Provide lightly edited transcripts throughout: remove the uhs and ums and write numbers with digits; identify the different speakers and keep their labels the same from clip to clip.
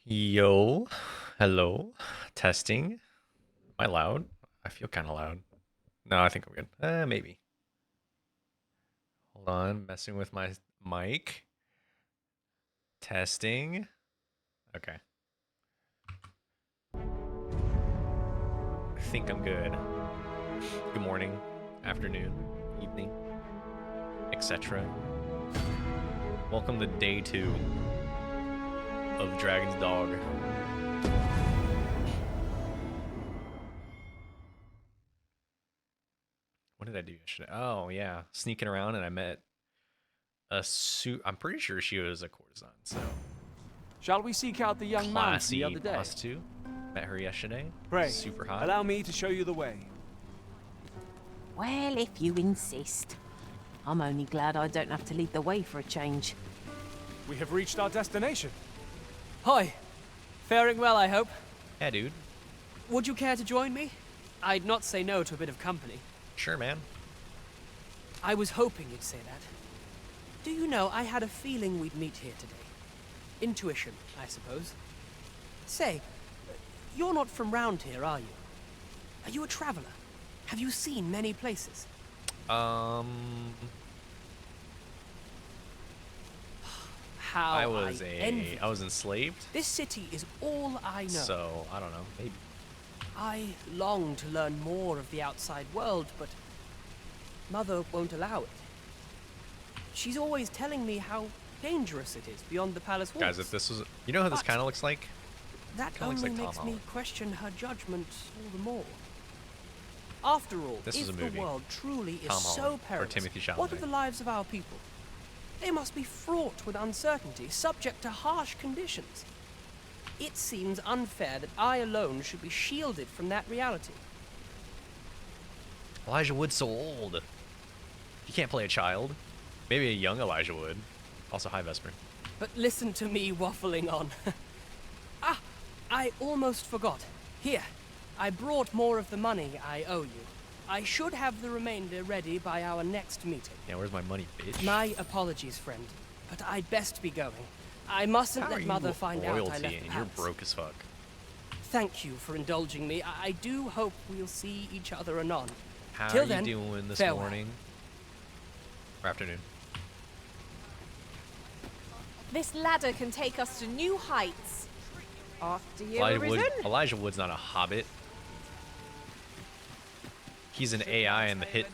Speaker 1: Yo, hello, testing. Am I loud? I feel kind of loud. No, I think I'm good. Maybe. Hold on, messing with my mic. Testing. Okay. I think I'm good. Good morning, afternoon, evening, etc. Welcome to day 2 of Dragon's Dog. What did I do yesterday? Oh, yeah. Sneaking around and I met a suit. I'm pretty sure she was a courtesan, so
Speaker 2: Shall we seek out the young man from the
Speaker 1: classy
Speaker 2: other day?
Speaker 1: prostitute. Met her yesterday.
Speaker 2: Pray,
Speaker 1: Super hot.
Speaker 2: allow me to show you the way.
Speaker 3: Well, if you insist. I'm only glad I don't have to lead the way for a change.
Speaker 2: We have reached our destination.
Speaker 4: Hi. Faring well, I hope.
Speaker 1: Yeah, dude.
Speaker 4: Would you care to join me? I'd not say no to a bit of company.
Speaker 1: Sure, man.
Speaker 4: I was hoping you'd say that. Do you know, I had a feeling we'd meet here today. Intuition, I suppose. Say, you're not from round here, are you? Are you a traveler? Have you seen many places?
Speaker 1: How I was enslaved.
Speaker 4: This city is all I know.
Speaker 1: So, I don't know, maybe.
Speaker 4: I long to learn more of the outside world, but Mother won't allow it. She's always telling me how dangerous it is beyond the palace walls.
Speaker 1: Guys, if this was, you know how this
Speaker 4: But
Speaker 1: kind of looks like?
Speaker 4: that
Speaker 1: Kinda looks
Speaker 4: only
Speaker 1: like Tom
Speaker 4: makes me
Speaker 1: Holland.
Speaker 4: question her judgment all the more. After all,
Speaker 1: This is
Speaker 4: if
Speaker 1: a
Speaker 4: the
Speaker 1: movie.
Speaker 4: world truly is
Speaker 1: Tom
Speaker 4: so
Speaker 1: Holland, or
Speaker 4: perilous,
Speaker 1: Timothy
Speaker 4: what
Speaker 1: Chalamet.
Speaker 4: of the lives of our people? They must be fraught with uncertainty, subject to harsh conditions. It seems unfair that I alone should be shielded from that reality.
Speaker 1: Elijah Wood's so old. You can't play a child. Maybe a young Elijah Wood. Also, hi, Vesper.
Speaker 4: But listen to me waffling on. Ah, I almost forgot. Here, I brought more of the money I owe you. I should have the remainder ready by our next meeting.
Speaker 1: Yeah, where's my money, bitch?
Speaker 4: My apologies, friend, but I'd best be going. I mustn't
Speaker 1: How are
Speaker 4: let
Speaker 1: you
Speaker 4: Mother find out I
Speaker 1: royalty
Speaker 4: left the
Speaker 1: and you're
Speaker 4: palace.
Speaker 1: broke as fuck?
Speaker 4: Thank you for indulging me. I do hope we'll see each other anon.
Speaker 1: How
Speaker 4: Till
Speaker 1: are
Speaker 4: then,
Speaker 1: you doing this
Speaker 4: farewell.
Speaker 1: morning? Or afternoon?
Speaker 5: This ladder can take us to new heights. After you, arisen.
Speaker 1: Elijah Wood's not a hobbit. He's an AI in the hit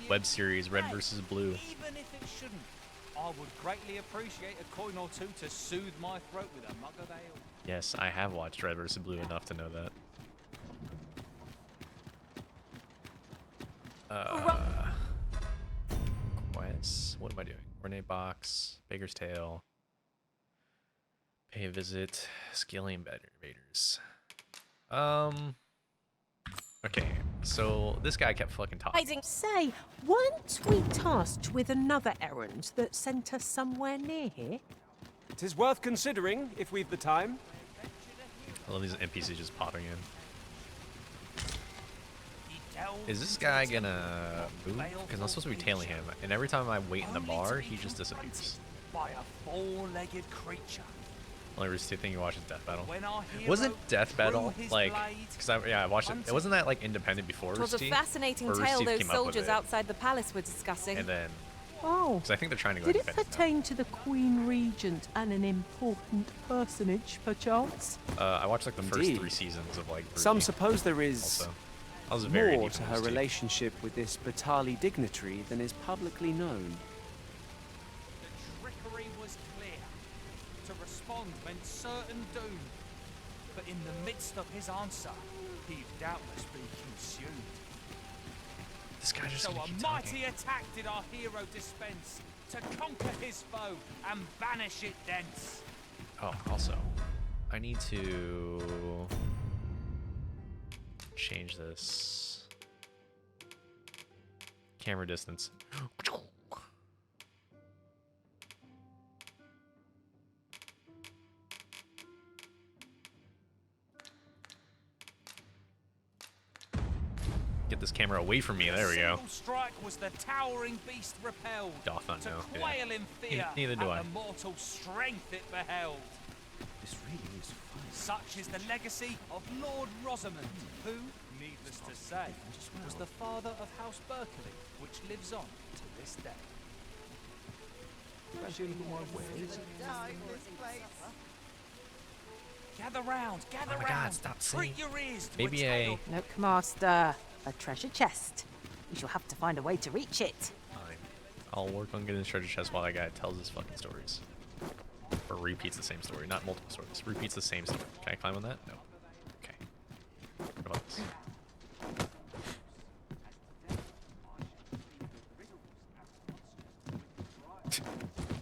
Speaker 1: web series Red vs. Blue.
Speaker 6: Even if it shouldn't, I would greatly appreciate a coin or two to soothe my throat with a mug of ale.
Speaker 1: Yes, I have watched Red vs. Blue enough to know that. Quests. What am I doing? Ornate box. Baker's tail. Pay a visit. Scaling invaders. Okay, so this guy kept fucking talking.
Speaker 3: Say, weren't we tasked with another errand that sent us somewhere near here?
Speaker 2: It is worth considering if we've the time.
Speaker 1: I love these NPCs just popping in.
Speaker 6: He delved
Speaker 1: Is this
Speaker 6: into
Speaker 1: guy
Speaker 6: the
Speaker 1: gonna move? Because I'm supposed to be tailing him, and every time I wait in the
Speaker 6: only
Speaker 1: bar,
Speaker 6: to
Speaker 1: he
Speaker 6: be
Speaker 1: just
Speaker 6: confronted
Speaker 1: disappears.
Speaker 6: by a four-legged creature.
Speaker 1: Only recent thing you watch is Death Battle.
Speaker 6: When our hero
Speaker 1: Wasn't Death
Speaker 6: drew
Speaker 1: Battle
Speaker 6: his
Speaker 1: like?
Speaker 6: blade,
Speaker 1: Because I watched it. It wasn't that like independent before
Speaker 5: It was a
Speaker 1: Rooster Teeth?
Speaker 5: fascinating
Speaker 1: Or Rooster
Speaker 5: tale
Speaker 1: Teeth
Speaker 5: those
Speaker 1: came up with
Speaker 5: soldiers
Speaker 1: it,
Speaker 5: outside the palace were discussing.
Speaker 1: And then,
Speaker 3: Oh,
Speaker 1: because I think they're trying to go
Speaker 3: did it
Speaker 1: independent now.
Speaker 3: pertain to the Queen Regent and an important personage, perchance?
Speaker 1: I watched like the first
Speaker 2: Indeed.
Speaker 1: 3 seasons of like.
Speaker 2: Some
Speaker 1: Broody
Speaker 2: suppose there is
Speaker 1: also. I was very
Speaker 2: more
Speaker 1: deep
Speaker 2: to
Speaker 1: in
Speaker 2: her
Speaker 1: Rooster Teeth.
Speaker 2: relationship with this Batali dignitary than is publicly known.
Speaker 6: the trickery was clear. To respond meant certain doom. But in the midst of his answer, he'd doubtless be consumed.
Speaker 1: This guy just
Speaker 6: So
Speaker 1: gonna
Speaker 6: a
Speaker 1: keep
Speaker 6: mighty
Speaker 1: talking.
Speaker 6: attack did our hero dispense to conquer his foe and banish it thence.
Speaker 1: Oh, also, I need to change this camera distance. Get this camera away from me. There we go.
Speaker 6: Single strike was the towering beast repelled.
Speaker 1: Doth not
Speaker 6: to
Speaker 1: know, yeah.
Speaker 6: quail in fear
Speaker 1: Neither do
Speaker 6: at
Speaker 1: I.
Speaker 6: the mortal strength it beheld.
Speaker 2: This really is fun.
Speaker 6: Such is the legacy of Lord Rosamond, who, needless to say, was the father of House Berkeley, which lives on to this day. Gather round, gather
Speaker 1: Oh my
Speaker 6: round.
Speaker 1: God, stop singing.
Speaker 6: Treat your ears to
Speaker 1: Maybe
Speaker 6: a
Speaker 1: a...
Speaker 6: tale.
Speaker 7: Look, Master, a treasure chest. We shall have to find a way to reach it.
Speaker 1: Fine. I'll work on getting the treasure chest while that guy tells his fucking stories. Or repeats the same story, not multiple stories. Repeats the same story. Can I climb on that? No. Okay. What about this?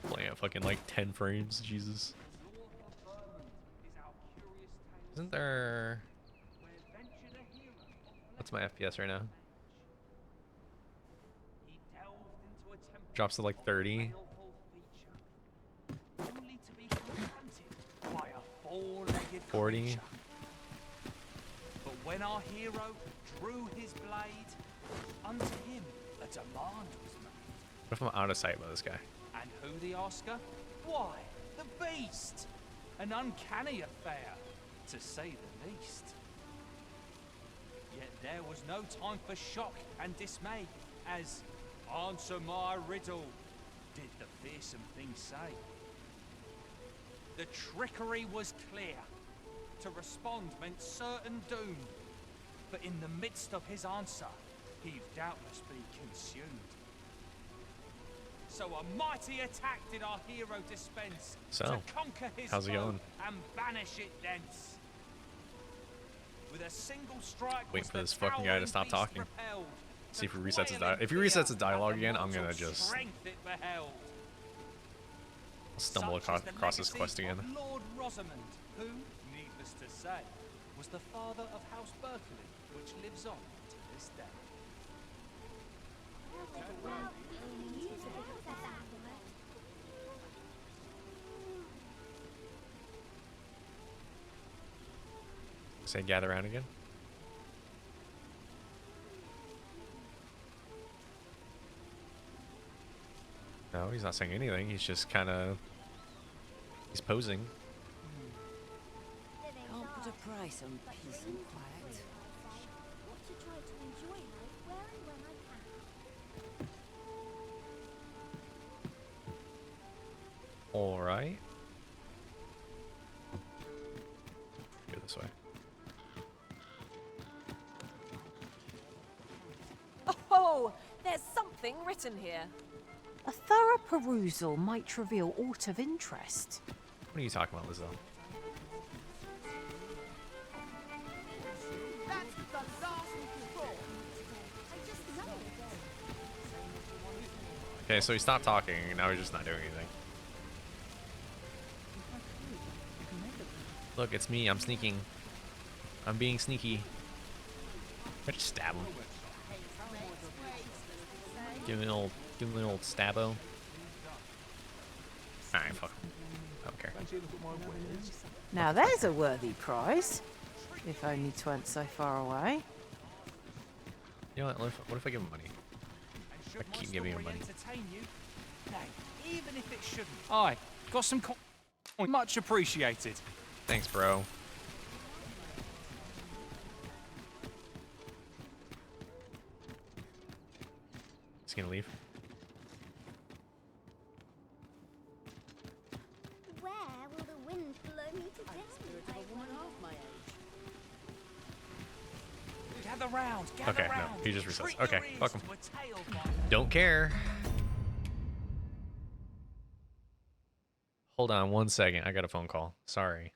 Speaker 1: Playing at fucking like 10 frames, Jesus. Isn't there... What's my FPS right now? Drops to like 30.
Speaker 6: Only to be confronted by a four-legged
Speaker 1: 40.
Speaker 6: creature. But when our hero drew his blade, unto him a demand was made.
Speaker 1: What if I'm out of sight by this guy?
Speaker 6: And who the Oscar? Why, the beast! An uncanny affair, to say the least. Yet there was no time for shock and dismay, as "Answer my riddle," did the fearsome thing say. The trickery was clear. To respond meant certain doom. But in the midst of his answer, he'd doubtless be consumed. So a mighty attack did our hero dispense
Speaker 1: So,
Speaker 6: to conquer his
Speaker 1: how's it
Speaker 6: foe
Speaker 1: going?
Speaker 6: and banish it thence. With a single strike,
Speaker 1: Wait
Speaker 6: was
Speaker 1: for
Speaker 6: the
Speaker 1: this fucking guy to
Speaker 6: towering
Speaker 1: stop
Speaker 6: beast
Speaker 1: talking.
Speaker 6: repelled.
Speaker 1: See if he
Speaker 6: The
Speaker 1: resets his
Speaker 6: quailing
Speaker 1: if he
Speaker 6: fear
Speaker 1: resets his
Speaker 6: at
Speaker 1: dialogue
Speaker 6: the
Speaker 1: again, I'm gonna
Speaker 6: mortal
Speaker 1: just
Speaker 6: strength it beheld.
Speaker 1: stumble
Speaker 6: Such is the
Speaker 1: across this
Speaker 6: legacy
Speaker 1: quest again.
Speaker 6: of Lord Rosamond, who, needless to say, was the father of House Berkeley, which lives on to this day.
Speaker 1: Say gather around again. No, he's not saying anything. He's just kind of... He's posing.
Speaker 7: Can't put a price on peace and quiet.
Speaker 8: Want to try to enjoy life where and when I can.
Speaker 1: Alright. Go this way.
Speaker 5: Oh, there's something written here.
Speaker 7: A thorough perusal might reveal aught of interest.
Speaker 1: What are you talking about, Lizzo? Okay, so he stopped talking, and now he's just not doing anything. Look, it's me. I'm sneaking. I'm being sneaky. I just stab him. Give him an old stabbo. Alright, fuck him. I don't care.
Speaker 7: Now there's a worthy prize. If only 'tweren't so far away.
Speaker 1: You know what if I give him money?
Speaker 6: And should
Speaker 1: I keep
Speaker 6: my
Speaker 1: giving him
Speaker 6: story
Speaker 1: money.
Speaker 6: entertain you? Nay, even if it shouldn't. Aye, got some much appreciated.
Speaker 1: Thanks, bro. He's gonna leave.
Speaker 8: Where will the wind blow me to down?
Speaker 6: Gather round, gather
Speaker 1: Okay, no,
Speaker 6: round.
Speaker 1: he just resets.
Speaker 6: Treat
Speaker 1: Okay,
Speaker 6: your ears
Speaker 1: fuck him.
Speaker 6: to a tale by
Speaker 1: Don't care. Hold on 1 second. I got a phone call. Sorry.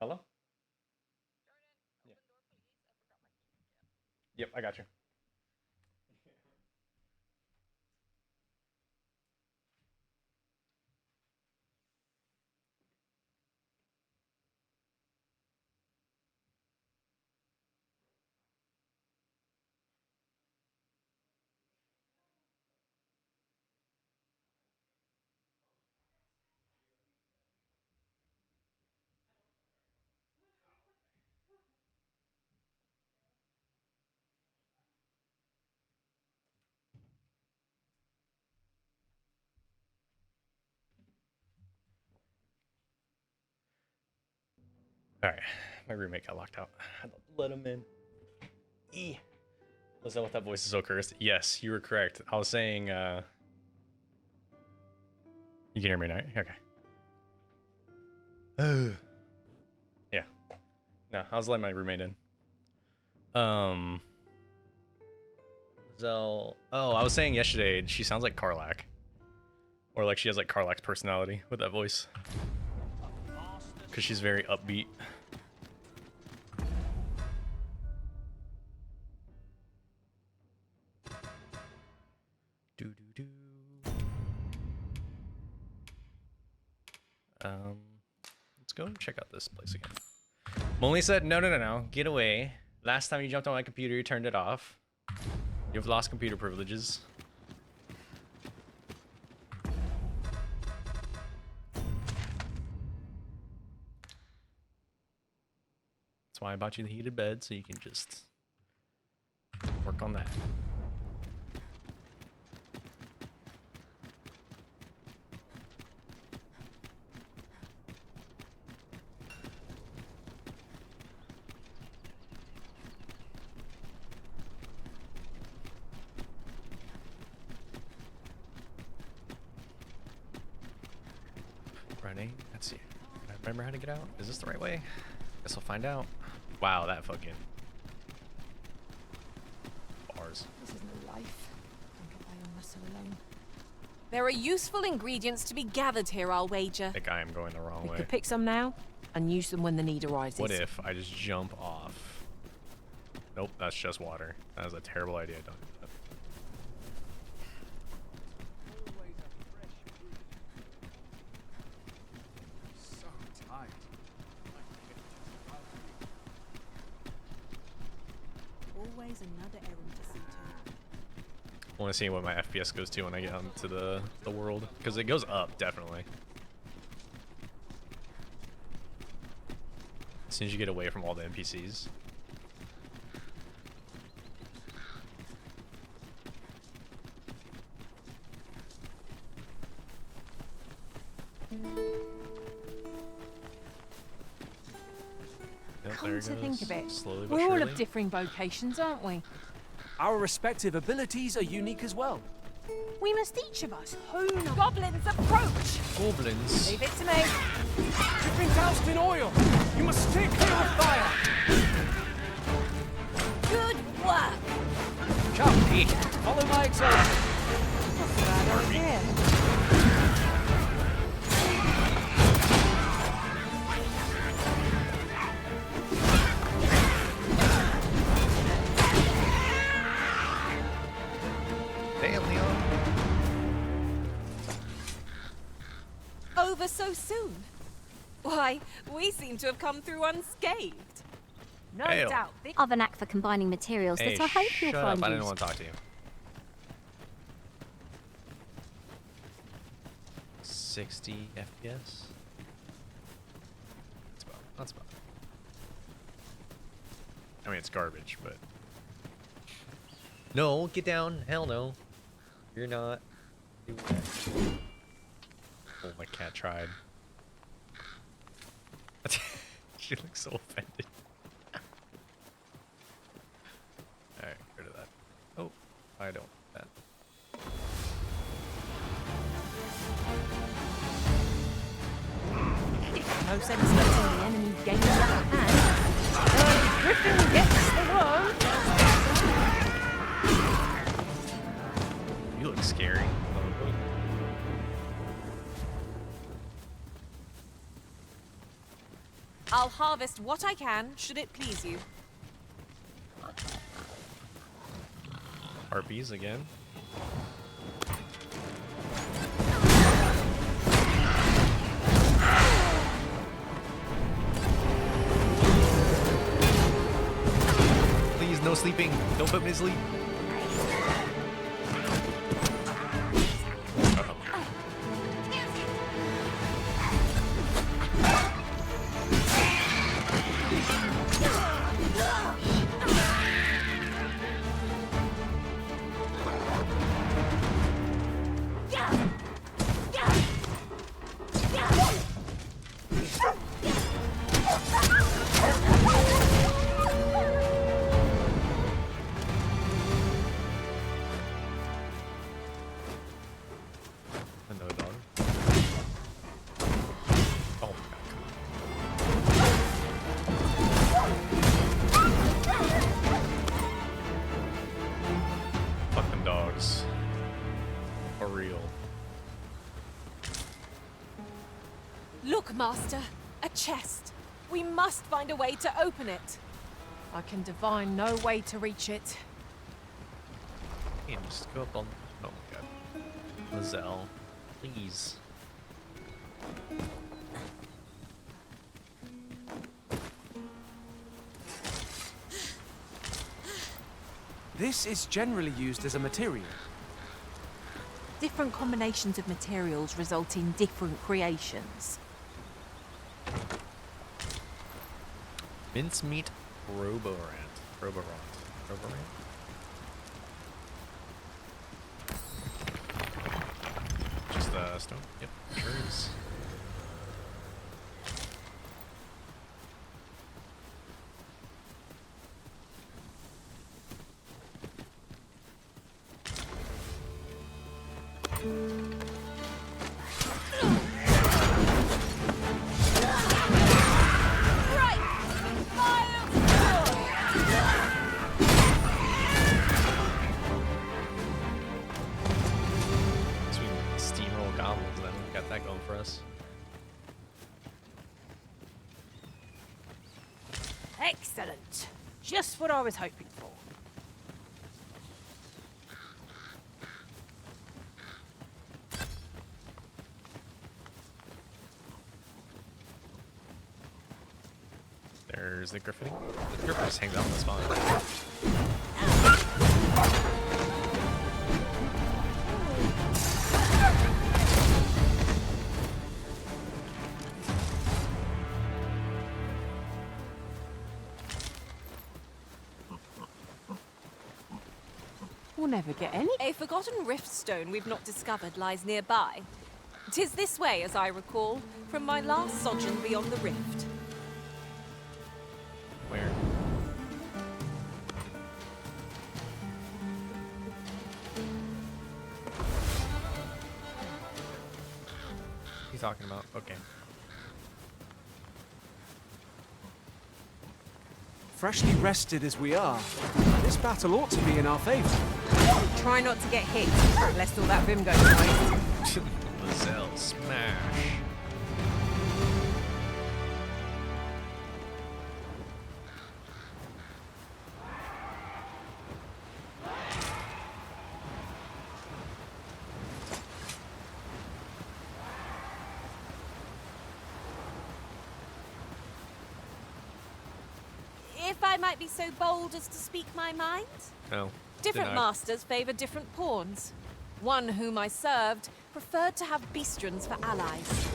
Speaker 1: Hello? Yeah. Yep, I got you. Alright, my roommate got locked out. I had to let him in. Was that what that voice is so cursed? Yes, you were correct. I was saying, you can hear me now? Okay. Yeah. No, I was letting my roommate in. So, I was saying yesterday, she sounds like Karlak. Or like she has like Karlak's personality with that voice. Because she's very upbeat. Let's go and check out this place again. Molly said, no, get away. Last time you jumped on my computer, you turned it off. You've lost computer privileges. That's why I bought you the heated bed, so you can just work on that. Running. Let's see. Can I remember how to get out? Is this the right way? Guess we'll find out. Wow, that fucking bars.
Speaker 7: This isn't life. Don't get by your muscle alone.
Speaker 5: There are useful ingredients to be gathered here, I'll wager.
Speaker 1: I think I am going the wrong
Speaker 3: We
Speaker 1: way.
Speaker 3: could pick some now and use them when the need arises.
Speaker 1: What if I just jump off? Nope, that's just water. That was a terrible idea. Don't do that.
Speaker 2: So tight.
Speaker 8: Always another errand to see to.
Speaker 1: I want to see what my FPS goes to when I get onto the world. Because it goes up, definitely. As soon as you get away from all the NPCs. Yep, there
Speaker 3: Come
Speaker 1: it
Speaker 3: to think
Speaker 1: goes.
Speaker 3: of it,
Speaker 1: Slowly but
Speaker 3: we're all
Speaker 1: surely.
Speaker 3: of differing vocations, aren't we?
Speaker 2: Our respective abilities are unique as well.
Speaker 3: We must each of us hone our...
Speaker 5: Goblins approach!
Speaker 1: Goblins.
Speaker 5: Leave it to me.
Speaker 2: You've been doused in oil. You must stay clear of fire.
Speaker 5: Good work.
Speaker 2: Come, follow my example.
Speaker 3: idea.
Speaker 1: Damn, Leon.
Speaker 5: Over so soon? Why, we seem to have come through unscathed.
Speaker 3: No
Speaker 1: Hail.
Speaker 3: doubt.
Speaker 8: I've an knack for combining materials
Speaker 1: Hey,
Speaker 8: that I hope you'll
Speaker 1: shut
Speaker 8: find
Speaker 1: up. I didn't
Speaker 8: useful.
Speaker 1: want to talk to you. 60 FPS? That's about. I mean, it's garbage, but... No, get down. Hell no. You're not doing that. Oh, my cat tried. She looks so offended. Alright, get rid of that. Oh, I don't want that.
Speaker 3: No sense letting the enemy gain the upper hand. Griffin gets the one.
Speaker 1: You look scary.
Speaker 5: I'll harvest what I can, should it please you.
Speaker 1: Harpies again. Please, no sleeping. Don't put me to sleep. Uh-oh. For real.
Speaker 5: Look, Master, a chest. We must find a way to open it.
Speaker 7: I can divine no way to reach it.
Speaker 1: And just go up on. Oh my god. Lizelle, please.
Speaker 2: This is generally used as a material.
Speaker 7: Different combinations of materials result in different creations.
Speaker 1: Mincemeat Roborant. Roborant? Just stone? Yep, sure is.
Speaker 7: Excellent. Just what I was hoping for.
Speaker 1: There's the Griffin. The Griffin just hangs out in the spawn.
Speaker 7: We'll never get any.
Speaker 5: A forgotten rift stone we've not discovered lies nearby. 'Tis this way, as I recall, from my last sojourn beyond the rift.
Speaker 1: Where? What are you talking about? Okay.
Speaker 2: Freshly rested as we are, this battle ought to be in our favor.
Speaker 7: Try not to get hit, lest all that vim goes to waste.
Speaker 1: Lizelle, smash.
Speaker 5: If I might be so bold as to speak my mind?
Speaker 1: No.
Speaker 5: Different
Speaker 1: denied.
Speaker 5: masters favor different pawns. One whom I served preferred to have beastrons for allies.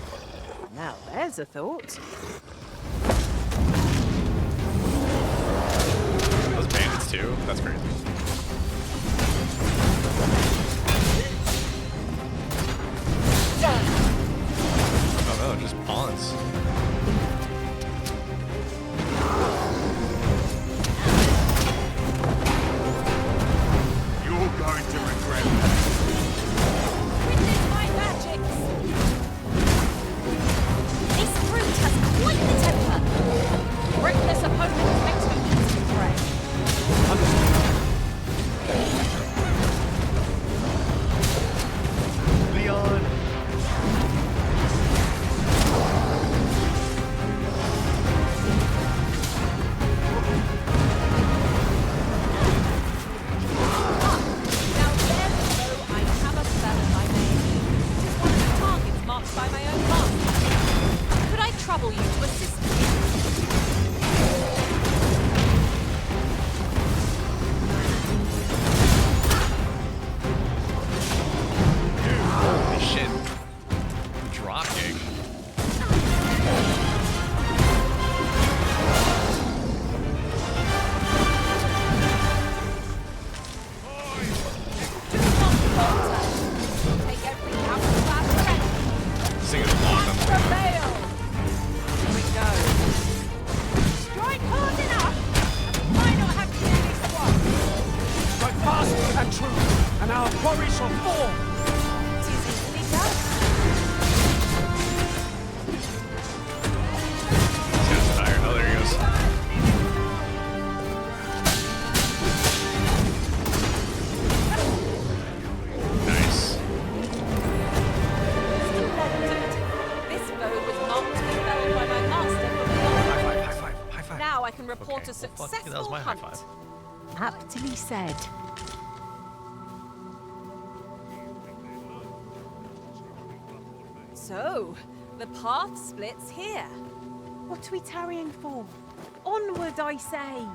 Speaker 7: Now there's a thought.
Speaker 1: Those bandits too? That's crazy. Oh no, just pawns.
Speaker 6: You're going to regret it.
Speaker 5: Witness my magics! This fruit has quite the temper. Reckless opponent makes me easy prey.
Speaker 2: Understood.
Speaker 1: that was my high five.
Speaker 3: Aptly said.
Speaker 5: So, the path splits here.
Speaker 3: What are we tarrying for? Onward, I say!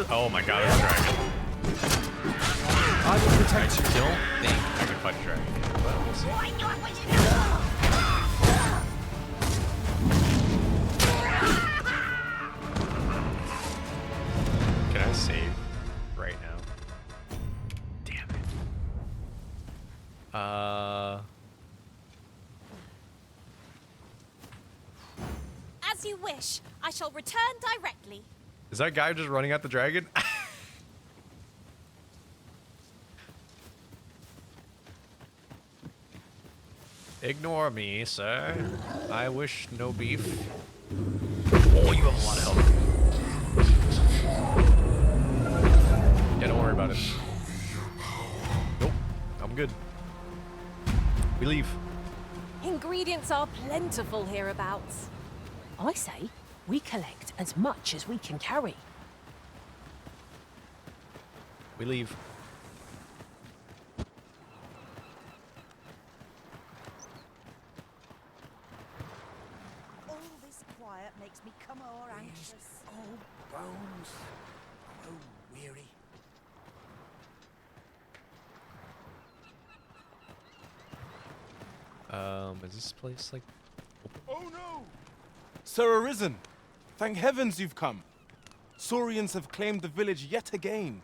Speaker 1: Oh my god, there's a dragon.
Speaker 2: I will
Speaker 1: I
Speaker 2: protect you.
Speaker 1: don't think I can fight a dragon yet, but we'll see. Can I save right now? Damn it.
Speaker 5: As you wish. I shall return directly.
Speaker 1: Is that guy just running at the dragon? Ignore me, sir. I wish no beef. Oh, you have a lot of health. Yeah, don't worry about it. Nope, I'm good. We leave.
Speaker 5: Ingredients are plentiful hereabouts.
Speaker 3: I say, we collect as much as we can carry.
Speaker 1: We leave.
Speaker 9: All this quiet makes me come o'er anxious.
Speaker 2: Oh, bones. Oh, weary.
Speaker 1: Is this place like...
Speaker 10: Oh no! Sir Arisen, thank heavens you've come. Saurians have claimed the village yet again.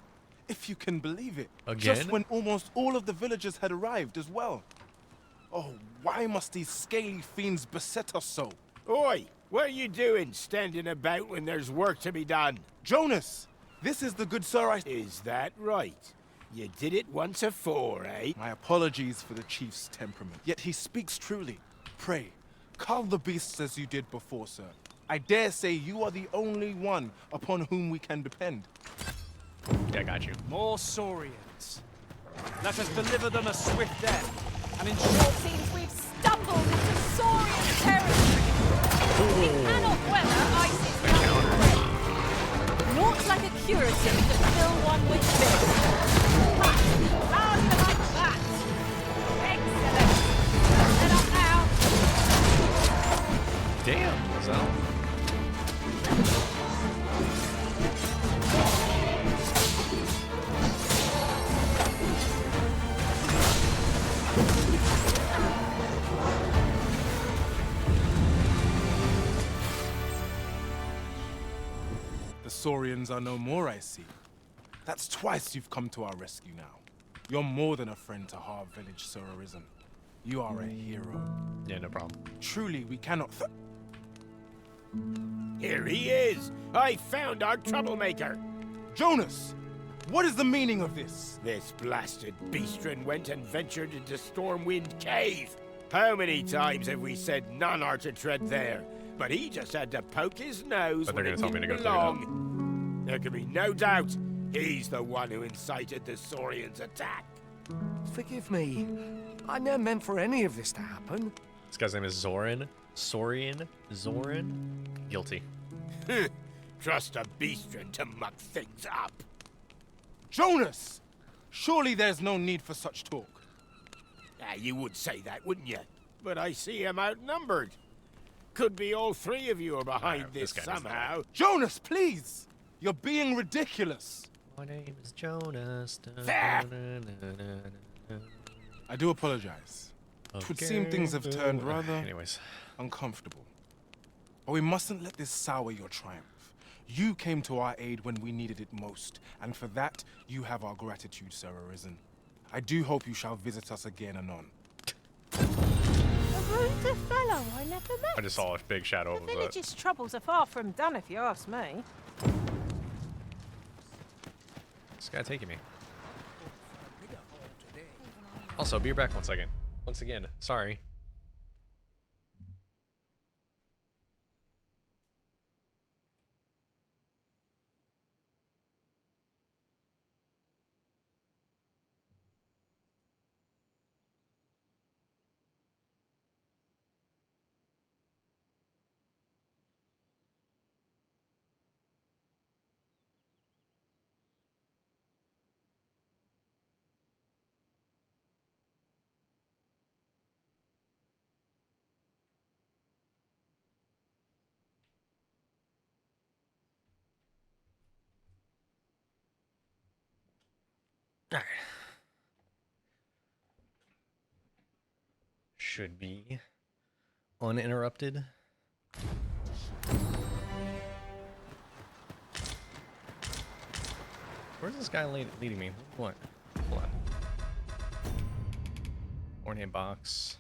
Speaker 10: If you can believe it.
Speaker 1: Again?
Speaker 10: Just when almost all of the villagers had arrived as well. Oh, why must these scaly fiends beset us so?
Speaker 11: Oi! What are you doing standing about when there's work to be done?
Speaker 10: Jonas! This is the good sir I...
Speaker 11: Is that right? You did it once afore, eh?
Speaker 10: My apologies for the chief's temperament. Yet he speaks truly. Pray, cull the beasts as you did before, sir. I dare say you are the only one upon whom we can depend.
Speaker 1: Yeah, I got you.
Speaker 2: More saurians. Let us deliver them a swift death. And
Speaker 5: It
Speaker 2: ensure...
Speaker 5: seems we've stumbled into saurian territory. We cannot weather Ice's counterweight. Naught like a curative to fill one with fish. How do you like that? Excellent. Set up now.
Speaker 1: Damn, so...
Speaker 10: The Saurians are no more, I see. That's twice you've come to our rescue now. You're more than a friend to Har Village, Sir Arisen. You are a hero.
Speaker 1: Yeah, no problem.
Speaker 10: Truly, we cannot
Speaker 11: Here he is! I found our troublemaker!
Speaker 10: Jonas! What is the meaning of this?
Speaker 11: This blasted beastren went and ventured into Stormwind Cave! How many times have we said none are to tread there? But he just had to poke his nose
Speaker 1: But
Speaker 11: when
Speaker 1: they're
Speaker 11: it
Speaker 1: gonna tell me
Speaker 11: didn't
Speaker 1: to go through it
Speaker 11: belong. There can be no doubt he's the one who incited the Saurians' attack.
Speaker 2: Forgive me. I never meant for any of this to happen.
Speaker 1: This guy's name is Zoran. Saurian? Zoran? Guilty.
Speaker 11: Trust a beastren to muck things up.
Speaker 10: Jonas! Surely there's no need for such talk.
Speaker 11: Ah, you would say that, wouldn't you? But I see him outnumbered. Could be all three of you are behind
Speaker 1: Alright,
Speaker 11: this
Speaker 1: this guy doesn't
Speaker 11: somehow.
Speaker 10: Jonas, please! You're being ridiculous.
Speaker 1: My name is Jonas.
Speaker 11: There.
Speaker 10: I do apologize. It would seem things have turned rather
Speaker 1: Anyways.
Speaker 10: uncomfortable. But we mustn't let this sour your triumph. You came to our aid when we needed it most, and for that, you have our gratitude, Sir Arisen. I do hope you shall visit us again anon.
Speaker 3: A ruder fellow I never met.
Speaker 1: I just saw a big shadow
Speaker 3: The
Speaker 1: over that.
Speaker 3: village's troubles are far from done, if you ask me.
Speaker 1: This guy taking me. Also, be back 1 second. Once again, sorry. Alright. Should be uninterrupted. Where's this guy leading me? What? Hold on. Ornate box.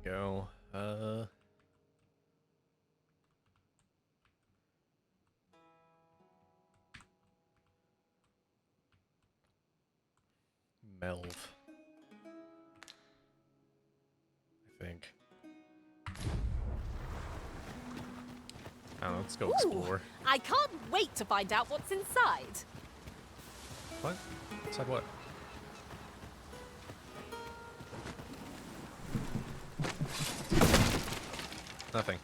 Speaker 1: Go. Melv. I think. Oh, let's go explore.
Speaker 5: I can't wait to find out what's inside.
Speaker 1: What? Inside what? Nothing.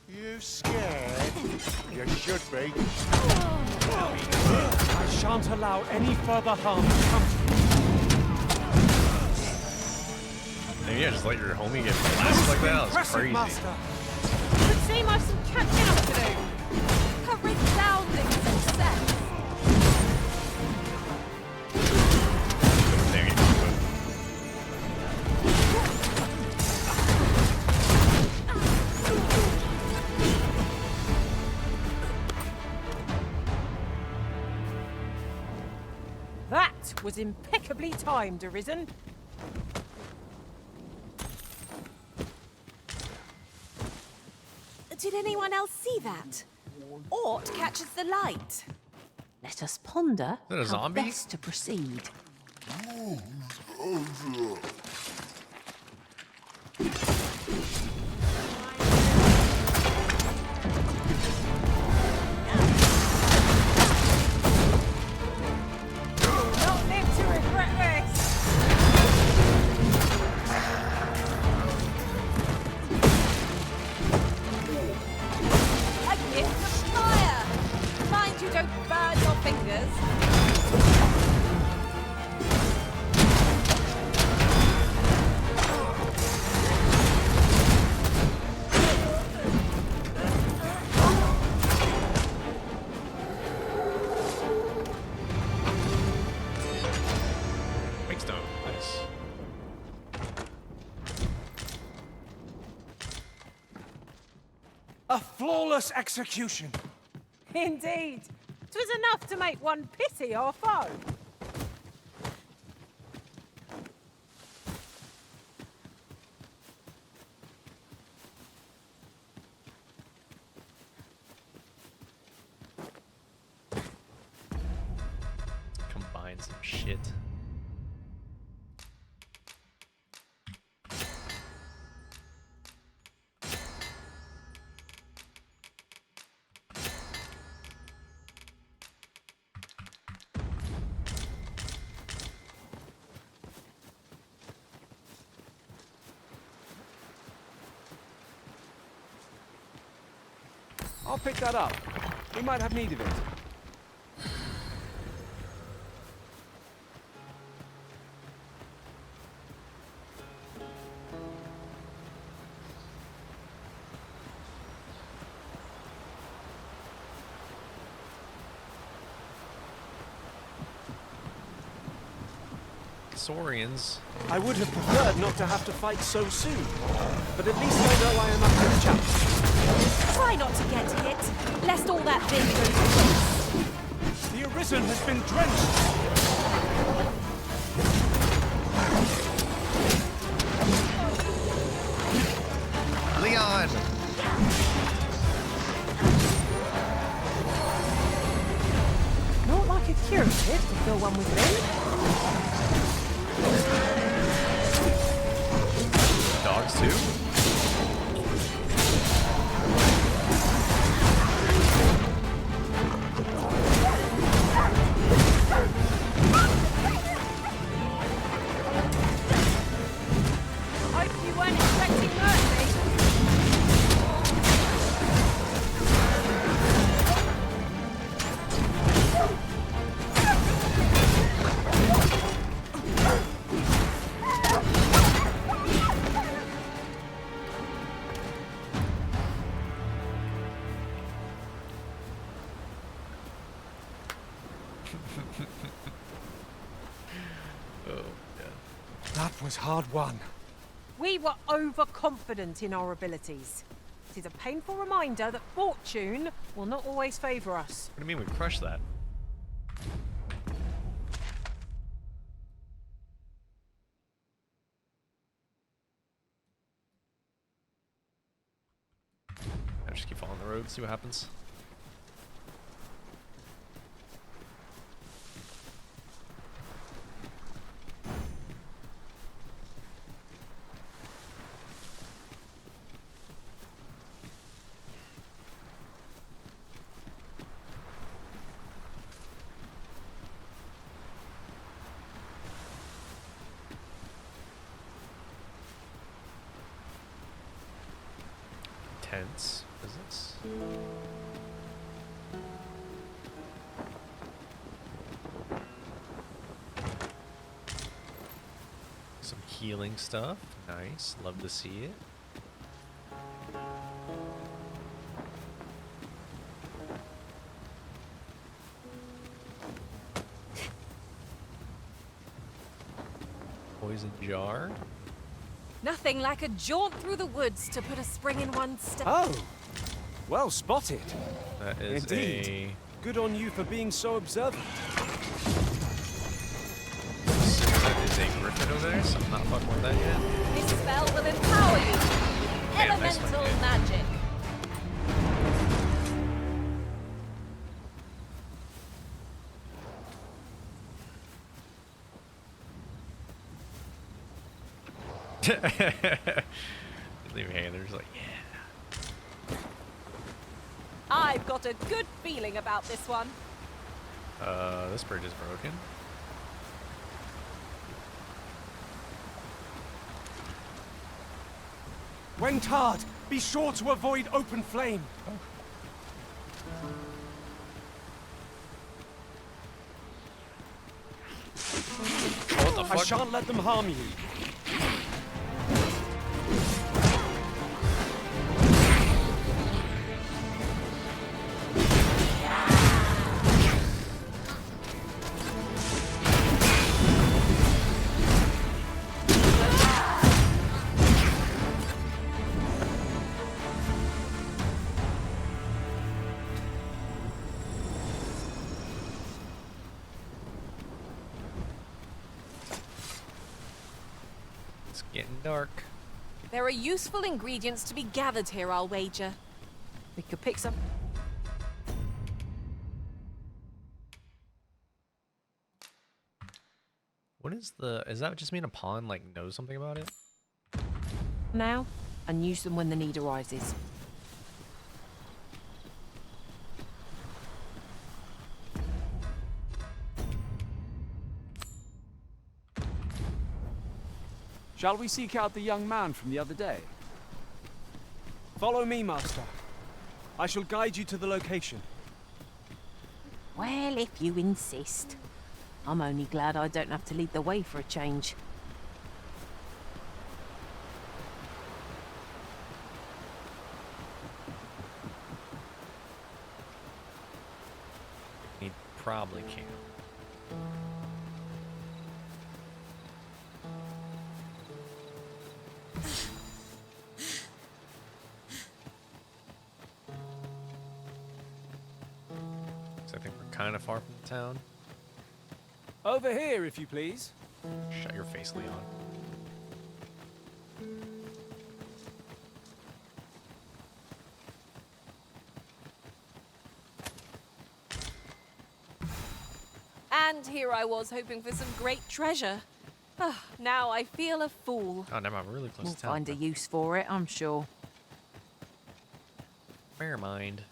Speaker 11: You scared? You should be.
Speaker 2: I shan't allow any further harm to come to you.
Speaker 1: Maybe I just let your homie get blasted like that. That was
Speaker 2: Impressive,
Speaker 1: crazy.
Speaker 2: Master.
Speaker 5: Would seem I've some catching up to do. A resounding success.
Speaker 1: Dang it.
Speaker 3: That was impeccably timed, Arisen.
Speaker 5: Did anyone else see that? Ort catches the light.
Speaker 3: Let us ponder
Speaker 1: that a
Speaker 3: how
Speaker 1: zombie?
Speaker 3: best to proceed.
Speaker 5: Not live to regret this. A gift of fire. Mind you don't burn your fingers.
Speaker 1: Wake stone. Nice.
Speaker 2: A flawless execution.
Speaker 3: Indeed. 'Twas enough to make one pity our foe.
Speaker 1: Combine some shit.
Speaker 2: I'll pick that up. We might have need of it.
Speaker 1: Saurians.
Speaker 2: I would have preferred not to have to fight so soon, but at least I know I am up to the challenge.
Speaker 5: Try not to get hit, lest all that vim goes to waste.
Speaker 2: The Arisen has been drenched.
Speaker 1: Leon!
Speaker 3: Not like a curative to fill one with vim.
Speaker 1: Dogs too? Oh, yeah.
Speaker 2: That was hard won.
Speaker 3: We were overconfident in our abilities. It is a painful reminder that fortune will not always favour us.
Speaker 1: What do you mean we crushed that? I just keep following the road, see what happens. Tense physics. Some healing stuff. Nice. Love to see it. Poison jar.
Speaker 5: Nothing like a jaunt through the woods to put a spring in one's step.
Speaker 2: Oh, well spotted.
Speaker 1: That is
Speaker 2: Indeed. Good on you for being so observant.
Speaker 1: That is a griffin over there, so I'm not fucking with that yet.
Speaker 5: This spell will empower you.
Speaker 1: Damn, nice one,
Speaker 5: Elemental
Speaker 1: dude.
Speaker 5: magic.
Speaker 1: Leave your hand there, just like, yeah.
Speaker 5: I've got a good feeling about this one.
Speaker 1: This bridge is broken.
Speaker 2: When tarred, be sure to avoid open flame.
Speaker 1: What the
Speaker 2: I
Speaker 1: fuck?
Speaker 2: shan't let them harm you.
Speaker 1: It's getting dark.
Speaker 5: There are useful ingredients to be gathered here, I'll wager.
Speaker 7: We could pick some.
Speaker 1: What is the... Is that just mean a pawn, like, knows something about it?
Speaker 7: Now, and use them when the need arises.
Speaker 2: Shall we seek out the young man from the other day? Follow me, Master. I shall guide you to the location.
Speaker 7: Well, if you insist. I'm only glad I don't have to lead the way for a change.
Speaker 1: He probably can. So I think we're kind of far from the town.
Speaker 2: Over here, if you please.
Speaker 1: Shut your face, Leon.
Speaker 5: And here I was hoping for some great treasure. Ah, now I feel a fool.
Speaker 1: Oh, never mind. We're really close
Speaker 7: We'll
Speaker 1: to town.
Speaker 7: find a use for it, I'm sure.
Speaker 1: Never mind.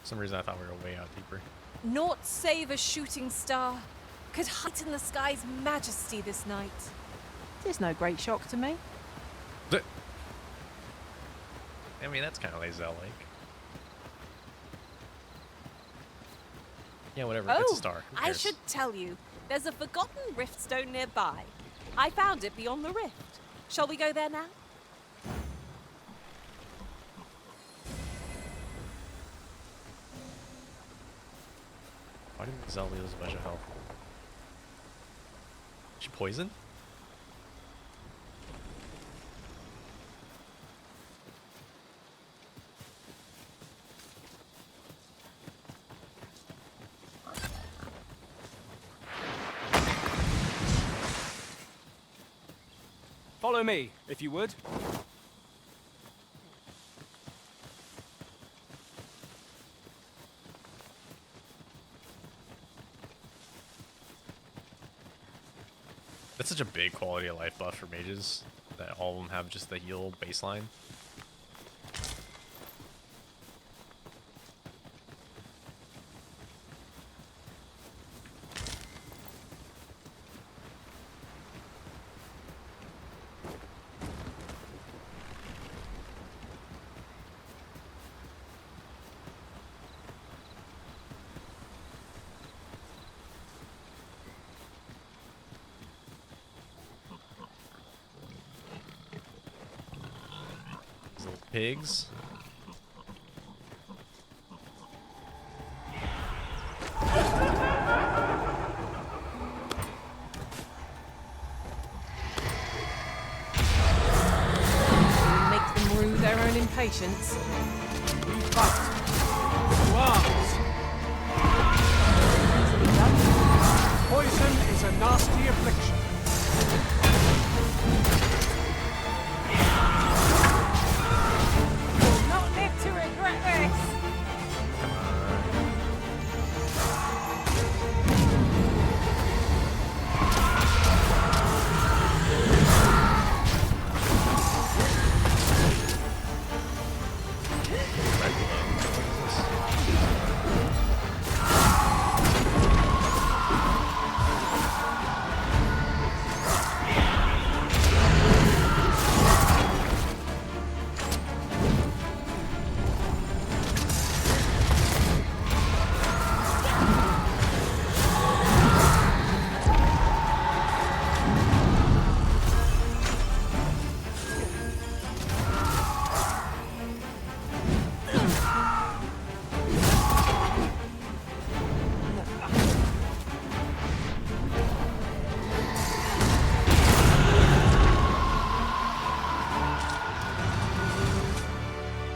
Speaker 1: For some reason I thought we were way out deeper.
Speaker 5: Naught save a shooting star could heighten the sky's majesty this night.
Speaker 7: There's no great shock to me.
Speaker 1: I mean, that's kind of Lae'zel-like. Yeah, whatever. It's a star. Who
Speaker 5: I
Speaker 1: cares?
Speaker 5: should tell you, there's a forgotten riftstone nearby. I found it beyond the rift. Shall we go there now?
Speaker 1: Why didn't Lae'zel leave us a bunch of health? She poisoned?
Speaker 2: Follow me, if you would.
Speaker 1: That's such a big quality of life buff for mages that all of them have just the heal baseline. Little pigs.
Speaker 3: Make them rue their own impatience.
Speaker 2: We fight. To arms.
Speaker 3: Easily done.
Speaker 2: Poison is a nasty affliction.
Speaker 3: You'll not live to regret this.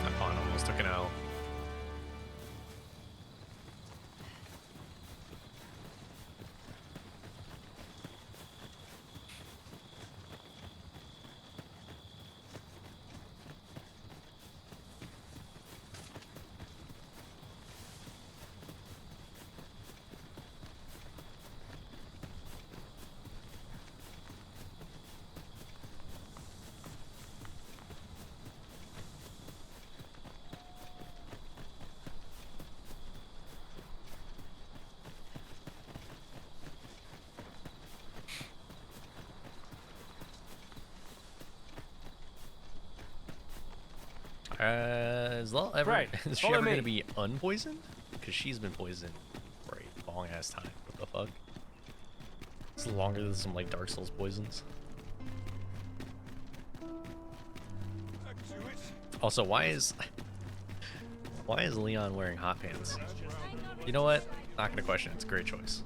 Speaker 1: That pawn almost took an L. Is Lel ever
Speaker 2: Right,
Speaker 1: is she
Speaker 2: follow
Speaker 1: ever
Speaker 2: me.
Speaker 1: gonna be unpoisoned? Because she's been poisoned for a long ass time. What the fuck? It's longer than some like Dark Souls poisons. Also, why is Leon wearing hot pants? You know what? Not gonna question it. It's a great choice.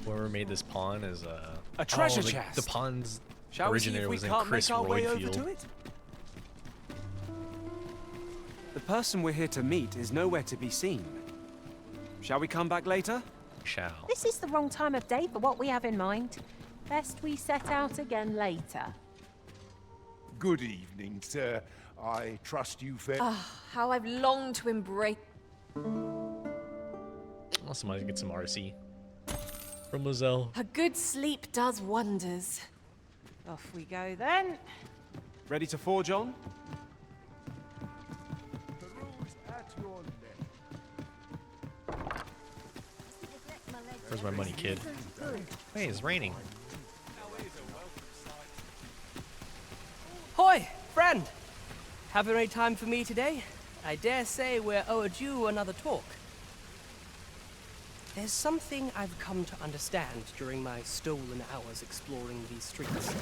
Speaker 1: Whoever made this pawn is
Speaker 2: A treasure
Speaker 1: the
Speaker 2: chest.
Speaker 1: pawn's
Speaker 2: Shall we see
Speaker 1: originator
Speaker 2: if we
Speaker 1: was in
Speaker 2: can't
Speaker 1: Chris
Speaker 2: make our way over
Speaker 1: Roydfield.
Speaker 2: to it? The person we're here to meet is nowhere to be seen. Shall we come back later?
Speaker 1: Shall.
Speaker 3: This is the wrong time of day for what we have in mind. Best we set out again later.
Speaker 12: Good evening, sir. I trust you fare.
Speaker 5: How I've longed to embrace.
Speaker 1: Well, somebody get some RC from Lozelle.
Speaker 5: A good sleep does wonders.
Speaker 3: Off we go then.
Speaker 2: Ready to forge on?
Speaker 12: The rules at your neck.
Speaker 1: Where's my money, kid? Hey, it's raining.
Speaker 4: Hoy, friend! Having any time for me today? I dare say we're overdue another talk. There's something I've come to understand during my stolen hours exploring these streets.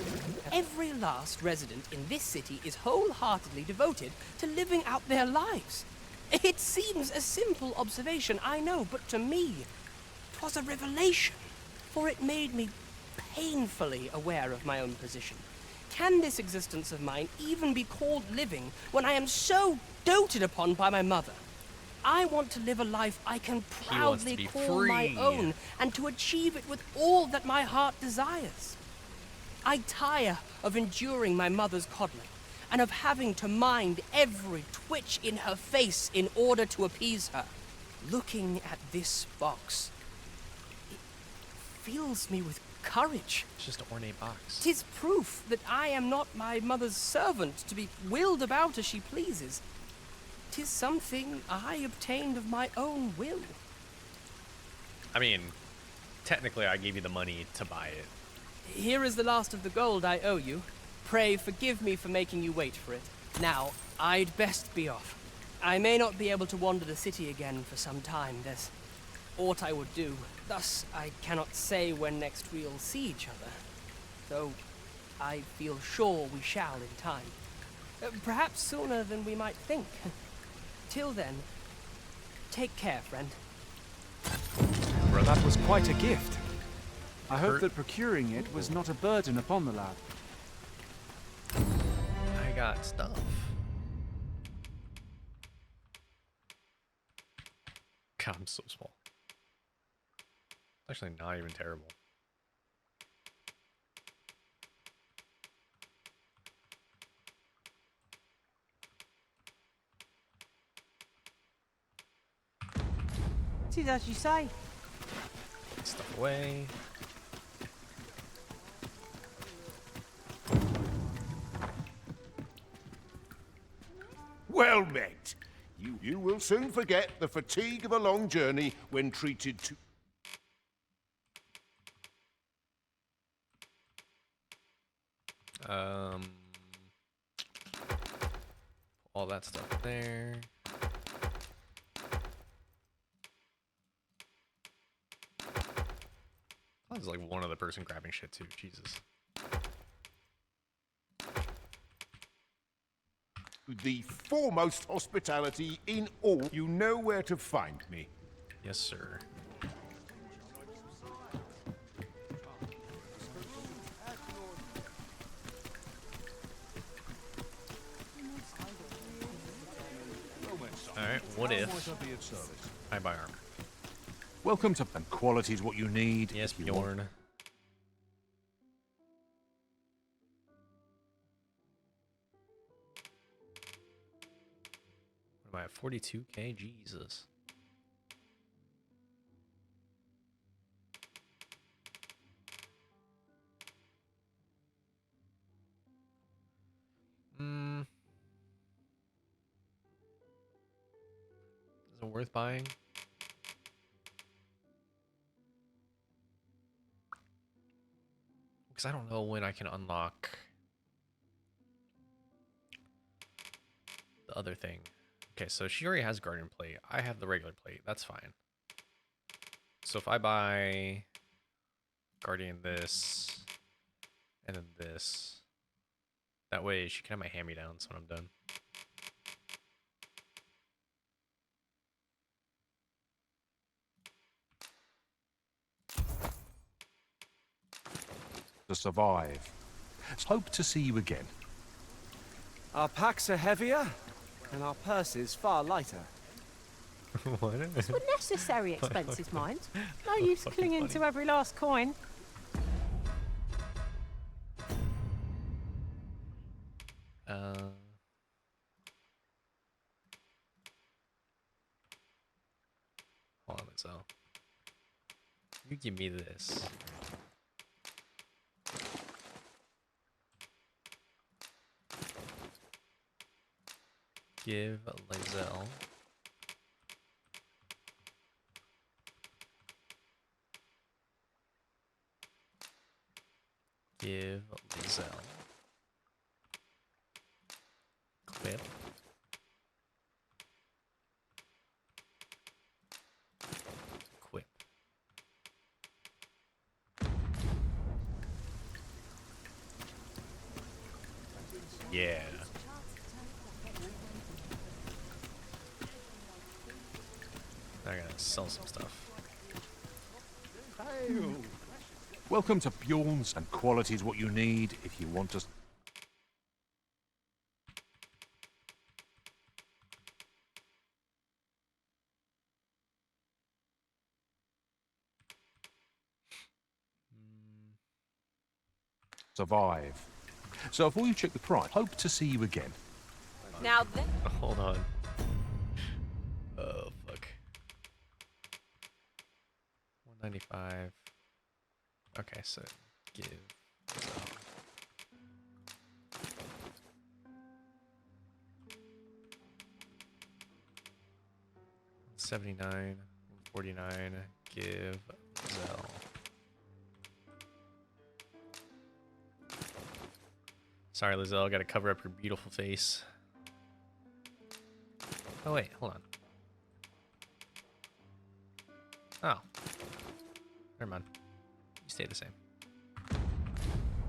Speaker 4: Every last resident in this city is wholeheartedly devoted to living out their lives. It seems a simple observation, I know, but to me, 'twas a revelation. for it made me painfully aware of my own position. Can this existence of mine even be called living when I am so doted upon by my mother? I want to live a life I can proudly call my own, and to achieve it with all that my heart desires. I tire of enduring my mother's coddling, and of having to mind every twitch in her face in order to appease her. Looking at this box, it fills me with courage.
Speaker 1: It's just an ornate box.
Speaker 4: 'Tis proof that I am not my mother's servant to be willed about as she pleases. 'Tis something I obtained of my own will.
Speaker 1: I mean, technically I gave you the money to buy it.
Speaker 4: Here is the last of the gold I owe you. Pray forgive me for making you wait for it. Now, I'd best be off. I may not be able to wander the city again for some time. There's aught I would do. Thus, I cannot say when next we'll see each other. Though I feel sure we shall in time. Perhaps sooner than we might think. Till then, take care, friend.
Speaker 2: Well, that was quite a gift. I hope that procuring it was not a burden upon the lad.
Speaker 1: I got stuff. God, I'm so small. Actually, not even terrible.
Speaker 3: It is as you say.
Speaker 1: Put stuff away.
Speaker 12: Well met. You will soon forget the fatigue of a long journey when treated to...
Speaker 1: All that stuff there. Oh, there's like one other person grabbing shit too. Jesus.
Speaker 12: The foremost hospitality in all. You know where to find me.
Speaker 1: Yes, sir. Alright, what if I buy armor?
Speaker 12: Welcome to... And quality's what you need.
Speaker 1: Yes, Bjorn. What am I at? 42k? Jesus. Is it worth buying? Because I don't know when I can unlock the other thing. Okay, so she already has Guardian plate. I have the regular plate. That's fine. So if I buy Guardian this and then this, that way she can have my hand-me-downs when I'm done.
Speaker 12: To survive. Hope to see you again.
Speaker 2: Our packs are heavier, and our purses far lighter.
Speaker 1: What?
Speaker 3: These were necessary expenses, mind. No use clinging to every last coin.
Speaker 1: Hold on, so you give me this. Give Lizelle. Give Lizelle. Quip. Quip. Yeah. I gotta sell some stuff.
Speaker 12: Hail! Welcome to Bjorn's, and quality is what you need if you want to... survive. So before you check the price, hope to see you again.
Speaker 5: Now then.
Speaker 1: Hold on. Oh, fuck. 195. Okay, so give. 79, 49, give Zell. Sorry, Lizelle, I gotta cover up your beautiful face. Oh wait, hold on. Oh. Never mind. You stay the same.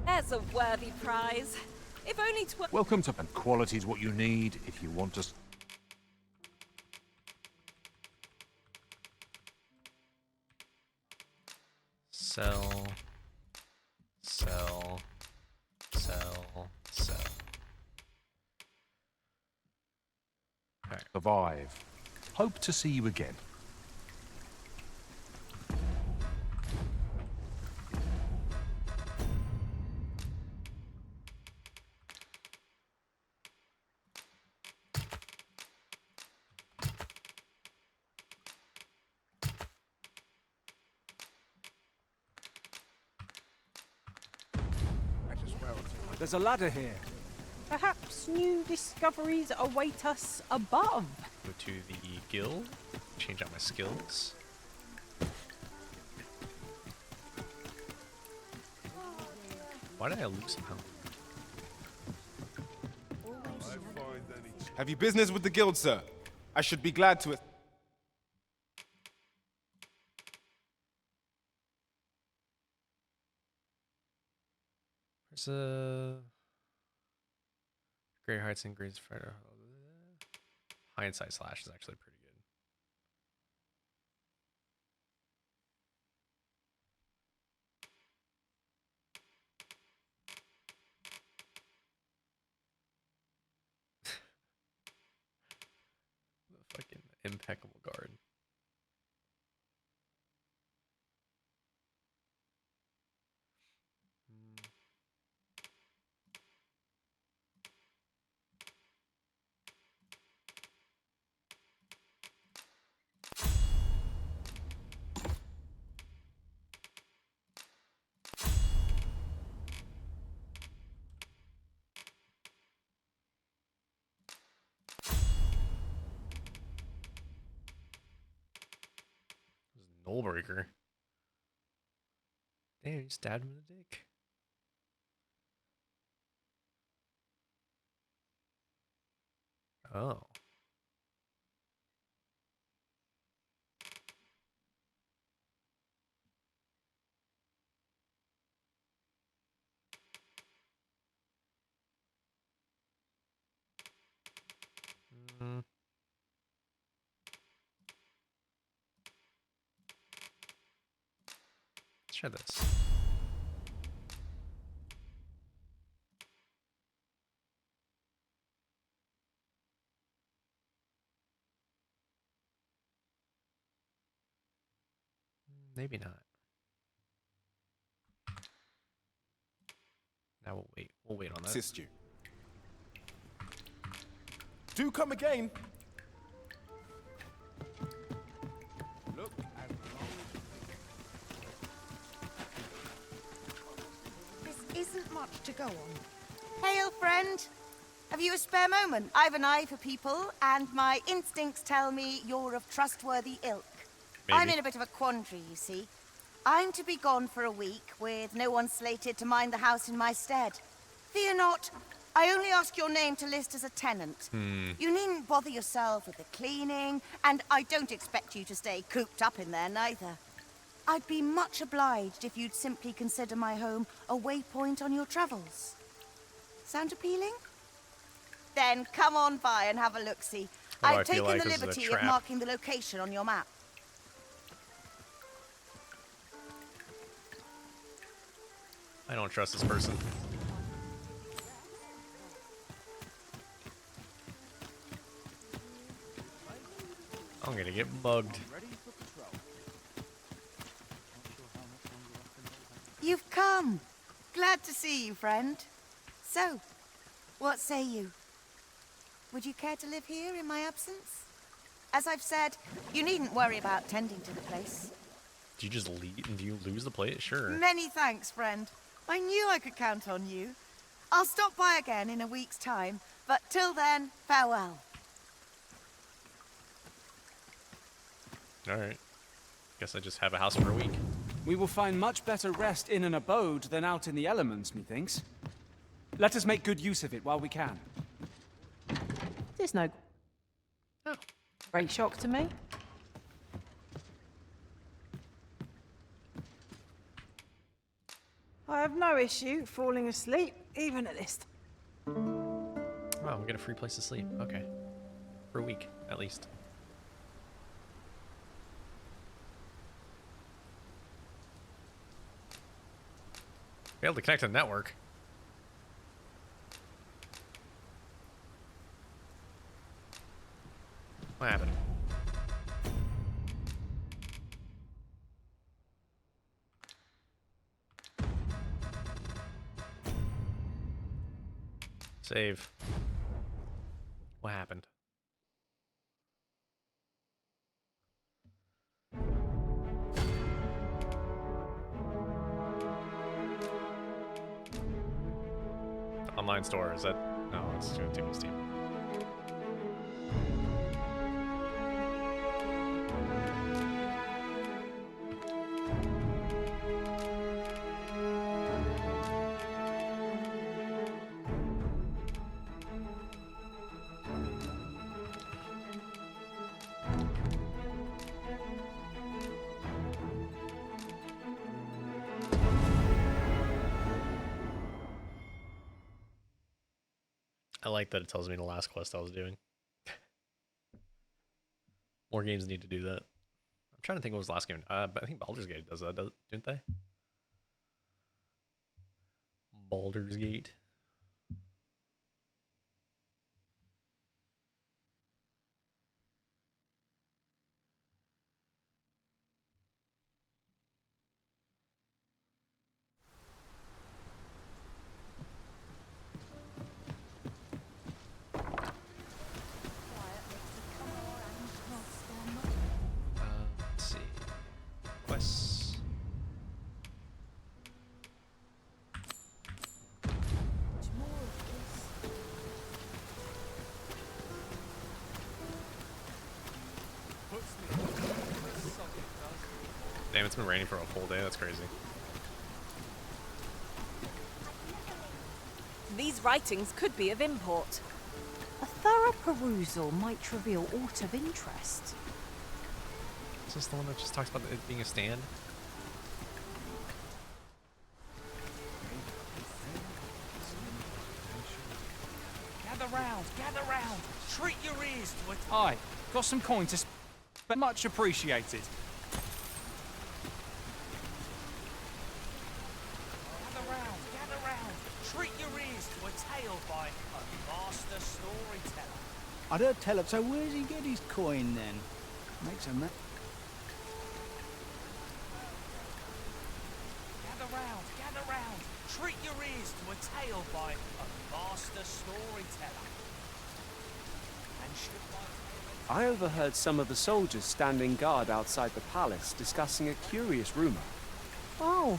Speaker 5: There's a worthy prize. If only
Speaker 12: Welcome to... and quality is what you need if you want to...
Speaker 1: Sell. Sell. Sell. Sell. Alright.
Speaker 12: survive. Hope to see you again.
Speaker 2: There's a ladder here.
Speaker 3: Perhaps new discoveries await us above.
Speaker 1: Go to the guild. Change out my skills. Why did I lose somehow?
Speaker 10: Have you business with the guild, sir? I should be glad to...
Speaker 1: There's a Great Heights and Great Fighter. Hindsight Slash is actually pretty good. The fucking impeccable guard. Nullbreaker. Damn, you stabbed him in the dick. Oh. Mm. Let's try this. Maybe not. Now we'll wait. We'll wait on that.
Speaker 10: Assist you. Do come again. Look as
Speaker 9: This isn't much to go on. Hail, friend. Have you a spare moment? I've an eye for people, and my instincts tell me you're of trustworthy ilk.
Speaker 1: Maybe.
Speaker 9: I'm in a bit of a quandary, you see. I'm to be gone for a week, with no one slated to mind the house in my stead. Fear not, I only ask your name to list as a tenant. You needn't bother yourself with the cleaning, and I don't expect you to stay cooped up in there, neither. I'd be much obliged if you'd simply consider my home a waypoint on your travels. Sound appealing? Then come on by and have a look-see.
Speaker 1: Oh, I
Speaker 9: I've
Speaker 1: feel
Speaker 9: taken
Speaker 1: like
Speaker 9: the
Speaker 1: this is a
Speaker 9: liberty of
Speaker 1: trap.
Speaker 9: marking the location on your map.
Speaker 1: I don't trust this person. I'm gonna get bugged.
Speaker 9: You've come. Glad to see you, friend. So, what say you? Would you care to live here in my absence? As I've said, you needn't worry about tending to the place.
Speaker 1: Do you just leave? Do you lose the plate? Sure.
Speaker 9: Many thanks, friend. I knew I could count on you. I'll stop by again in a week's time, but till then, farewell.
Speaker 1: Alright. Guess I just have a house for a week.
Speaker 2: We will find much better rest in an abode than out in the elements, methinks. Let us make good use of it while we can.
Speaker 3: There's no
Speaker 1: Oh.
Speaker 3: great shock to me. I have no issue falling asleep, even at this
Speaker 1: Wow, we get a free place to sleep. Okay. For a week, at least. Failed to connect to the network. What happened? Save. What happened? Online store, is that? No, it's gonna take Steam. I like that it tells me the last quest I was doing. More games need to do that. I'm trying to think what was the last game. But I think Baldur's Gate does that, don't they? Baldur's Gate. Let's see. Quests. Damn, it's been raining for a full day. That's crazy.
Speaker 5: These writings could be of import.
Speaker 3: A thorough perusal might reveal aught of interest.
Speaker 1: Is this the one that just talks about it being a stand?
Speaker 6: Gather round, gather round. Treat your ears to it. Aye, got some coin to but much appreciated. Gather round. Treat your ears to a tale by a master storyteller.
Speaker 13: I don't tell him, so where's he get his coin then? Makes a mess.
Speaker 6: Gather round. Treat your ears to a tale by a master storyteller. And should my
Speaker 2: I overheard some of the soldiers standing guard outside the palace discussing a curious rumor.
Speaker 3: Oh,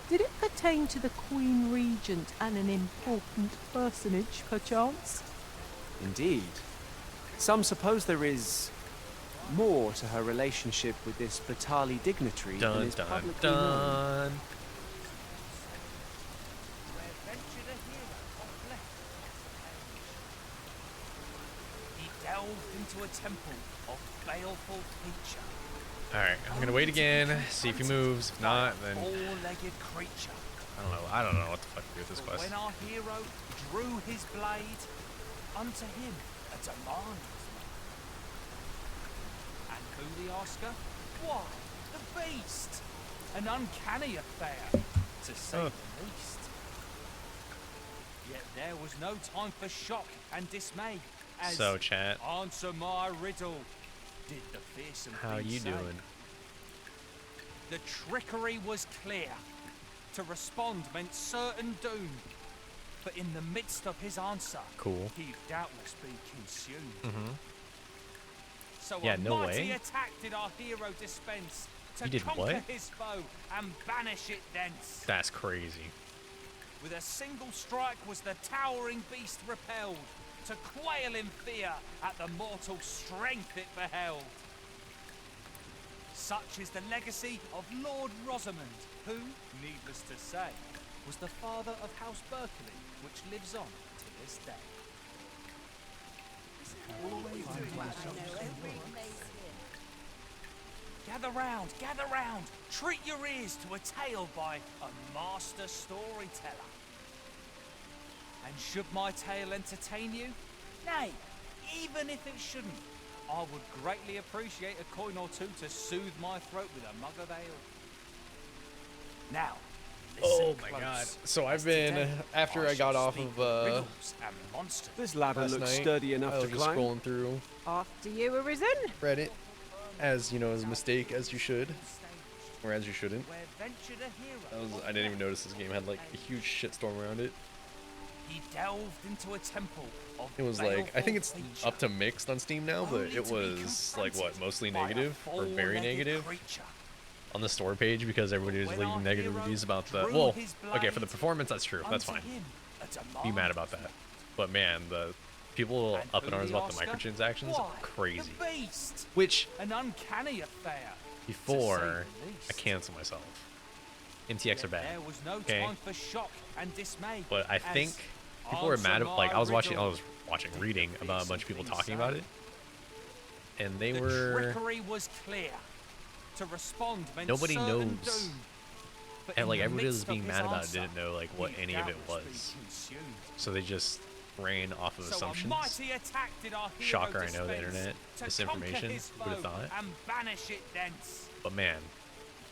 Speaker 3: did it pertain to the Queen Regent and an important personage, perchance?
Speaker 2: Indeed. Some suppose there is more to her relationship with this Batali dignitary than
Speaker 1: Dun
Speaker 2: is
Speaker 1: dun
Speaker 2: publicly known.
Speaker 1: dun.
Speaker 6: where ventured a hero of left he delved into a temple of baleful feature.
Speaker 1: Alright, I'm gonna wait again, see if he moves. If not, then
Speaker 6: Four-legged creature.
Speaker 1: I don't know what the fuck to do with this
Speaker 6: But
Speaker 1: quest.
Speaker 6: when our hero drew his blade, unto him a demand was made. And who the Oscar? Why, the beast! An uncanny affair, to to say the least. Yet there was no time for shock and dismay. As
Speaker 1: So, chat.
Speaker 6: Answer my riddle, did the fearsome
Speaker 1: How
Speaker 6: beast
Speaker 1: you
Speaker 6: say.
Speaker 1: doing?
Speaker 6: The trickery was clear. To respond meant certain doom. But in the midst of his answer,
Speaker 1: Cool.
Speaker 6: he'd doubtless be consumed.
Speaker 1: Mm-hmm.
Speaker 6: So
Speaker 1: Yeah,
Speaker 6: a
Speaker 1: no
Speaker 6: mighty
Speaker 1: way.
Speaker 6: attack did our hero dispense to
Speaker 1: He did
Speaker 6: conquer
Speaker 1: what?
Speaker 6: his foe and banish it thence.
Speaker 1: That's crazy.
Speaker 6: With a single strike was the towering beast repelled, to quail in fear at the mortal strength it beheld. Such is the legacy of Lord Rosamond, who, needless to say, was the father of House Berkeley, which lives on to this day. Gather round, treat your ears to a tale by a master storyteller. And should my tale entertain you? Nay, even if it shouldn't, I would greatly appreciate a coin or two to soothe my throat with a mug of ale. Now,
Speaker 1: Oh my god. So I've been, after I got off of
Speaker 2: This ladder
Speaker 1: last
Speaker 2: looks
Speaker 1: night,
Speaker 2: sturdy enough
Speaker 1: I
Speaker 2: to
Speaker 1: was just
Speaker 2: climb.
Speaker 1: scrolling through
Speaker 3: After you, Arisen.
Speaker 1: Reddit, as you know, as a mistake, as you should, or as you shouldn't. I didn't even notice this game had like a huge shitstorm around it.
Speaker 6: He delved into a temple of
Speaker 1: It was like, I think it's up to mixed on Steam now, but it was like what, mostly negative or very negative on the store page because everybody was leaving negative reviews about the. Well, okay, for the performance, that's true. That's fine. Be mad about that. But man, the people up in arms about the microtransactions, crazy. Which
Speaker 6: an uncanny affair.
Speaker 1: Before I cancel myself, MTX are bad.
Speaker 6: There was no
Speaker 1: Okay,
Speaker 6: time for shock and dismay.
Speaker 1: but I think people were mad. Like I was reading about a bunch of people talking about it, and they were.
Speaker 6: Trickery was clear. To respond meant
Speaker 1: Nobody
Speaker 6: certain
Speaker 1: knows.
Speaker 6: doom. But
Speaker 1: And
Speaker 6: in
Speaker 1: like
Speaker 6: the
Speaker 1: everybody was
Speaker 6: midst
Speaker 1: being
Speaker 6: of
Speaker 1: mad
Speaker 6: his
Speaker 1: about it,
Speaker 6: answer,
Speaker 1: didn't know like what
Speaker 6: he'd
Speaker 1: any of it
Speaker 6: doubtless be
Speaker 1: was.
Speaker 6: consumed.
Speaker 1: So they just ran off of
Speaker 6: So a
Speaker 1: assumptions.
Speaker 6: mighty attack did our hero
Speaker 1: Shocker, I know the
Speaker 6: dispense
Speaker 1: internet,
Speaker 6: to
Speaker 1: misinformation,
Speaker 6: conquer his
Speaker 1: who'd have
Speaker 6: foe
Speaker 1: thought.
Speaker 6: and banish it thence.
Speaker 1: But man,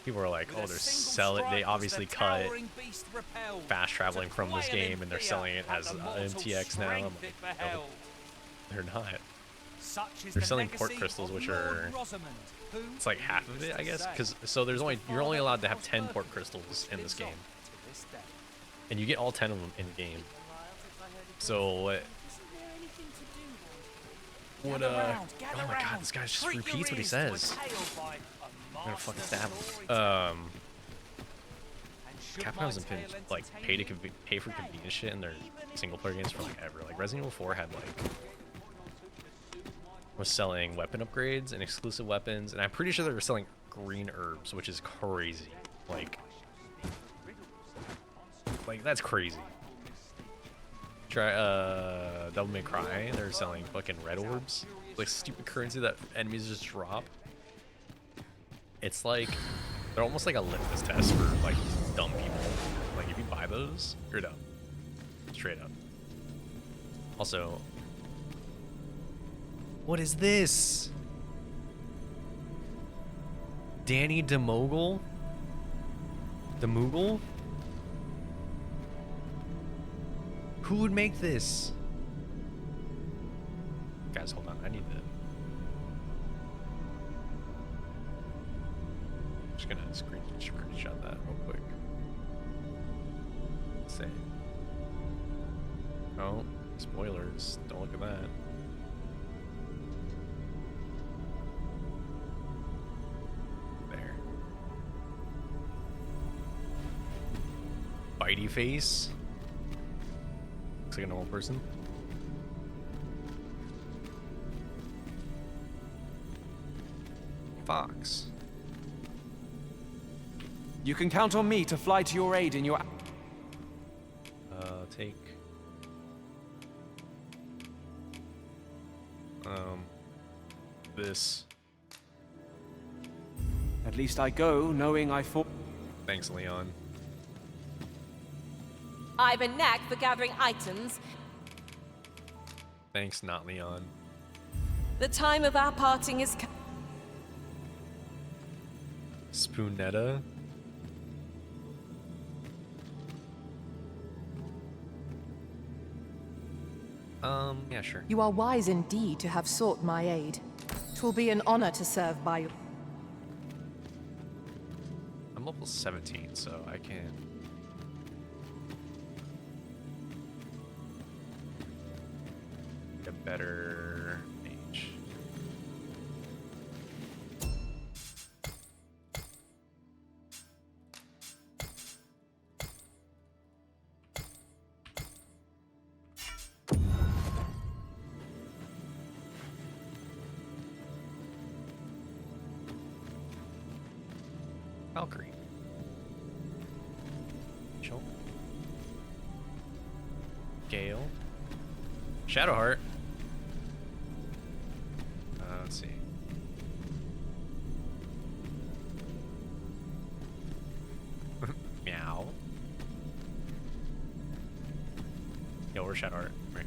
Speaker 1: people were like,
Speaker 6: With
Speaker 1: oh,
Speaker 6: a
Speaker 1: they're
Speaker 6: single
Speaker 1: selling.
Speaker 6: strike
Speaker 1: They
Speaker 6: was the
Speaker 1: obviously cut
Speaker 6: towering beast repelled,
Speaker 1: fast traveling
Speaker 6: to
Speaker 1: from this
Speaker 6: quail in
Speaker 1: game, and they're
Speaker 6: fear
Speaker 1: selling it
Speaker 6: at
Speaker 1: as
Speaker 6: the mortal
Speaker 1: MTX now. I'm
Speaker 6: strength
Speaker 1: like,
Speaker 6: it
Speaker 1: no,
Speaker 6: beheld.
Speaker 1: they're not.
Speaker 6: Such is
Speaker 1: They're
Speaker 6: the
Speaker 1: selling port
Speaker 6: legacy
Speaker 1: crystals,
Speaker 6: of
Speaker 1: which
Speaker 6: Lord
Speaker 1: are
Speaker 6: Rosamond, who,
Speaker 1: it's like half of it, I
Speaker 6: needless
Speaker 1: guess.
Speaker 6: to
Speaker 1: Because
Speaker 6: say,
Speaker 1: so there's
Speaker 6: was
Speaker 1: only
Speaker 6: the
Speaker 1: you're only
Speaker 6: father
Speaker 1: allowed to
Speaker 6: of
Speaker 1: have
Speaker 6: House
Speaker 1: 10
Speaker 6: Berkeley,
Speaker 1: port crystals in this
Speaker 6: lives
Speaker 1: game,
Speaker 6: on to this day.
Speaker 1: and you get all 10 of them in game. So what? What oh my god, this guy just repeats what he says. I'm gonna fucking stab him. Capcom hasn't been like pay for convenience shit in their single player games for like ever. Like Resident Evil 4 had like was selling weapon upgrades and exclusive weapons, and I'm pretty sure they were selling green herbs, which is crazy. Like that's crazy. Try Devil May Cry, they're selling fucking red orbs, like stupid currency that enemies just drop. It's like they're almost like a litmus test for like dumb people. Like if you buy those, you're dumb. Straight up. Also, what is this? Danny DeMoogle? DeMoogle? Who would make this? Guys, hold on. I need to. Just gonna screenshot that real quick. Save. Oh, spoilers. Don't look at that. There. Bitey face. Looks like a normal person. Fox.
Speaker 2: You can count on me to fly to your aid in your...
Speaker 1: Take... this.
Speaker 2: At least I go knowing I fought...
Speaker 1: Thanks, Leon.
Speaker 5: I've a knack for gathering items.
Speaker 1: Thanks, not Leon.
Speaker 5: The time of our parting is
Speaker 1: Spoonetta. Yeah, sure.
Speaker 14: You are wise indeed to have sought my aid. 'Twill be an honor to serve by you.
Speaker 1: I'm level 17, so I can... get better mage. Valkyrie. Chill. Gale. Shadowheart. Let's see. Meow. Yo, we're Shadowheart. Right.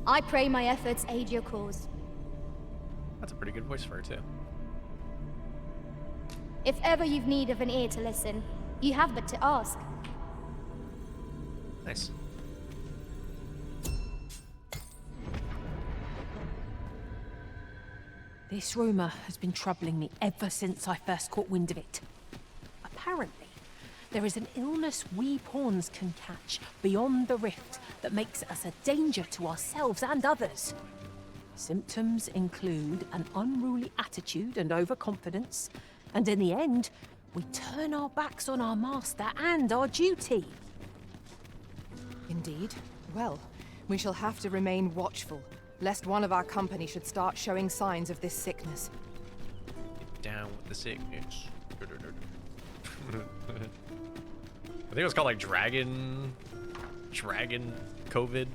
Speaker 8: I pray my efforts aid your cause.
Speaker 1: That's a pretty good voice for her, too.
Speaker 8: If ever you've need of an ear to listen, you have but to ask.
Speaker 1: Nice.
Speaker 3: This rumour has been troubling me ever since I first caught wind of it. Apparently, there is an illness we pawns can catch beyond the rift that makes us a danger to ourselves and others. Symptoms include an unruly attitude and overconfidence, and in the end, we turn our backs on our master and our duty.
Speaker 14: Indeed. Well, we shall have to remain watchful, lest one of our company should start showing signs of this sickness.
Speaker 1: Get down with the sickness. I think it was called like Dragon COVID.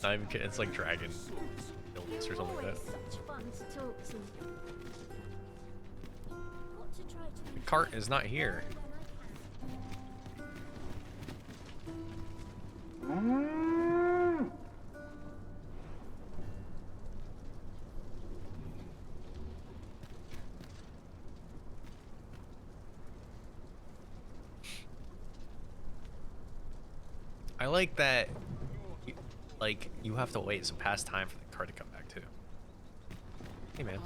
Speaker 1: Not even kidding, it's like Dragon illness or something like that.
Speaker 8: Such fun to talk to. Got to try to
Speaker 1: The cart is not here. I like that, like, you have to wait some past time for the car to come back, too. Hey, man.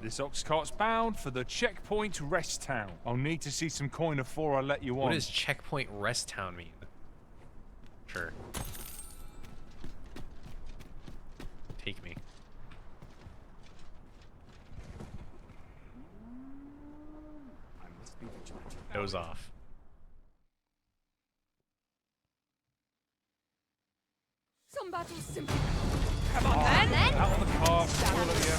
Speaker 6: This ox cart's bound for the checkpoint rest town. I'll need to see some coin before I let you on.
Speaker 1: What does checkpoint rest town mean? Sure. Take me. Nose off.
Speaker 5: Some battles simply.
Speaker 6: Come on,
Speaker 5: then.
Speaker 6: Out on the car, all of you.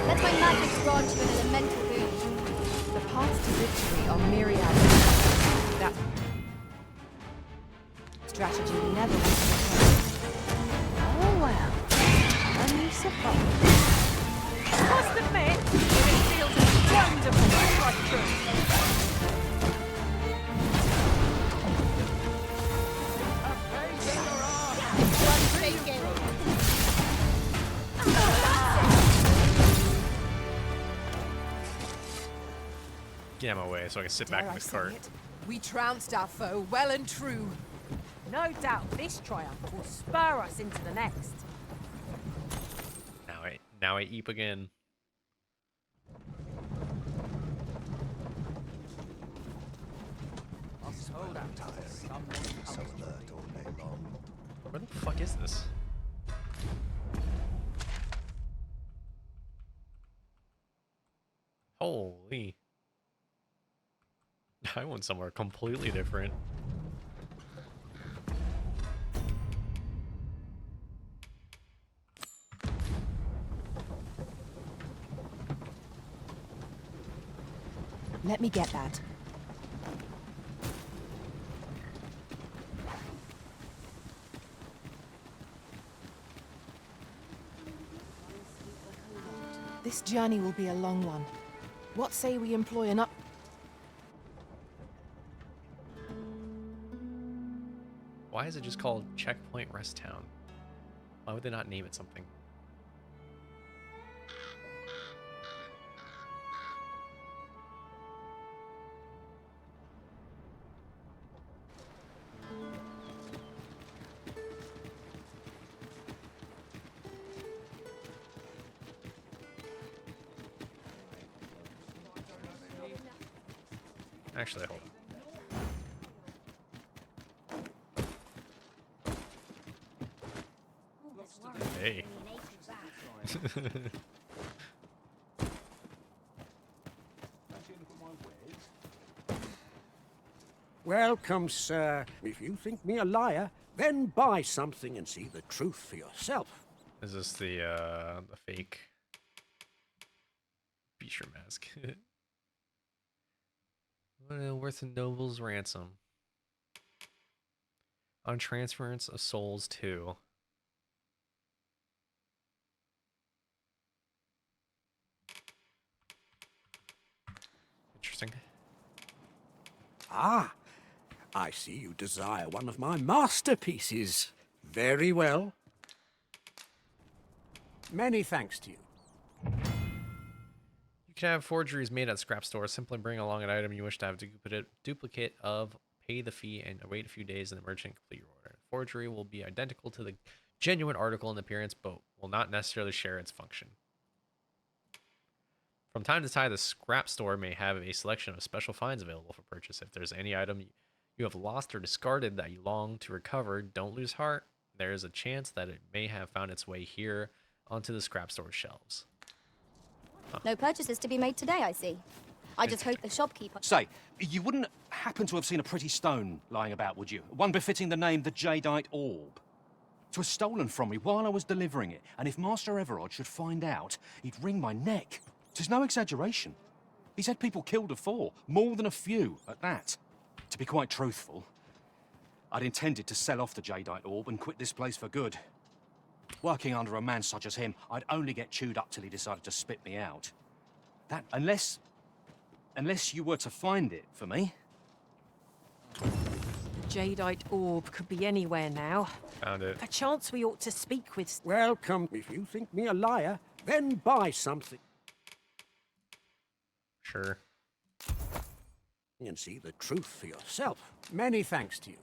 Speaker 8: Let my magic grant you an elemental boon.
Speaker 14: The paths to victory are myriad. That strategy never was.
Speaker 3: Oh well, a new supply. Must admit, it feels wonderful to strike through.
Speaker 1: Get out of my way so I can sit back in the cart.
Speaker 14: We trounced our foe well and true.
Speaker 3: No doubt this triumph will spur us into the next.
Speaker 1: Now I eep again. Where the fuck is this? Holy. I went somewhere completely different.
Speaker 14: Let me get that. This journey will be a long one. What say we employ an up...
Speaker 1: Why is it just called Checkpoint Rest Town? Why would they not name it something? Actually, hold on. Hey.
Speaker 15: Welcome, sir. If you think me a liar, then buy something and see the truth for yourself.
Speaker 1: Is this the fake Beecher mask? Worth a noble's ransom. On transference of souls too. Interesting.
Speaker 15: Ah, I see you desire one of my masterpieces. Very well. Many thanks to you.
Speaker 1: You can have forgeries made at scrap stores. Simply bring along an item you wish to have duplicate of, pay the fee, and wait a few days, and the merchant complete your order. Forgery will be identical to the genuine article in appearance, but will not necessarily share its function. From time to time, the scrap store may have a selection of special finds available for purchase. If there's any item you have lost or discarded that you long to recover, don't lose heart. There is a chance that it may have found its way here onto the scrap store shelves. Huh.
Speaker 16: No purchases to be made today, I see. I just hope the shopkeeper...
Speaker 17: Say, you wouldn't happen to have seen a pretty stone lying about, would you? One befitting the name the Jadeite Orb. It was stolen from me while I was delivering it, and if Master Everard should find out, he'd wring my neck. 'Tis no exaggeration. He's had people killed afore, more than a few at that. To be quite truthful, I'd intended to sell off the Jadeite Orb and quit this place for good. Working under a man such as him, I'd only get chewed up till he decided to spit me out. That, unless you were to find it for me.
Speaker 3: The Jadeite Orb could be anywhere now.
Speaker 1: Found it.
Speaker 3: Perchance we ought to speak with...
Speaker 15: Welcome. If you think me a liar, then buy something.
Speaker 1: Sure.
Speaker 15: And see the truth for yourself. Many thanks to you.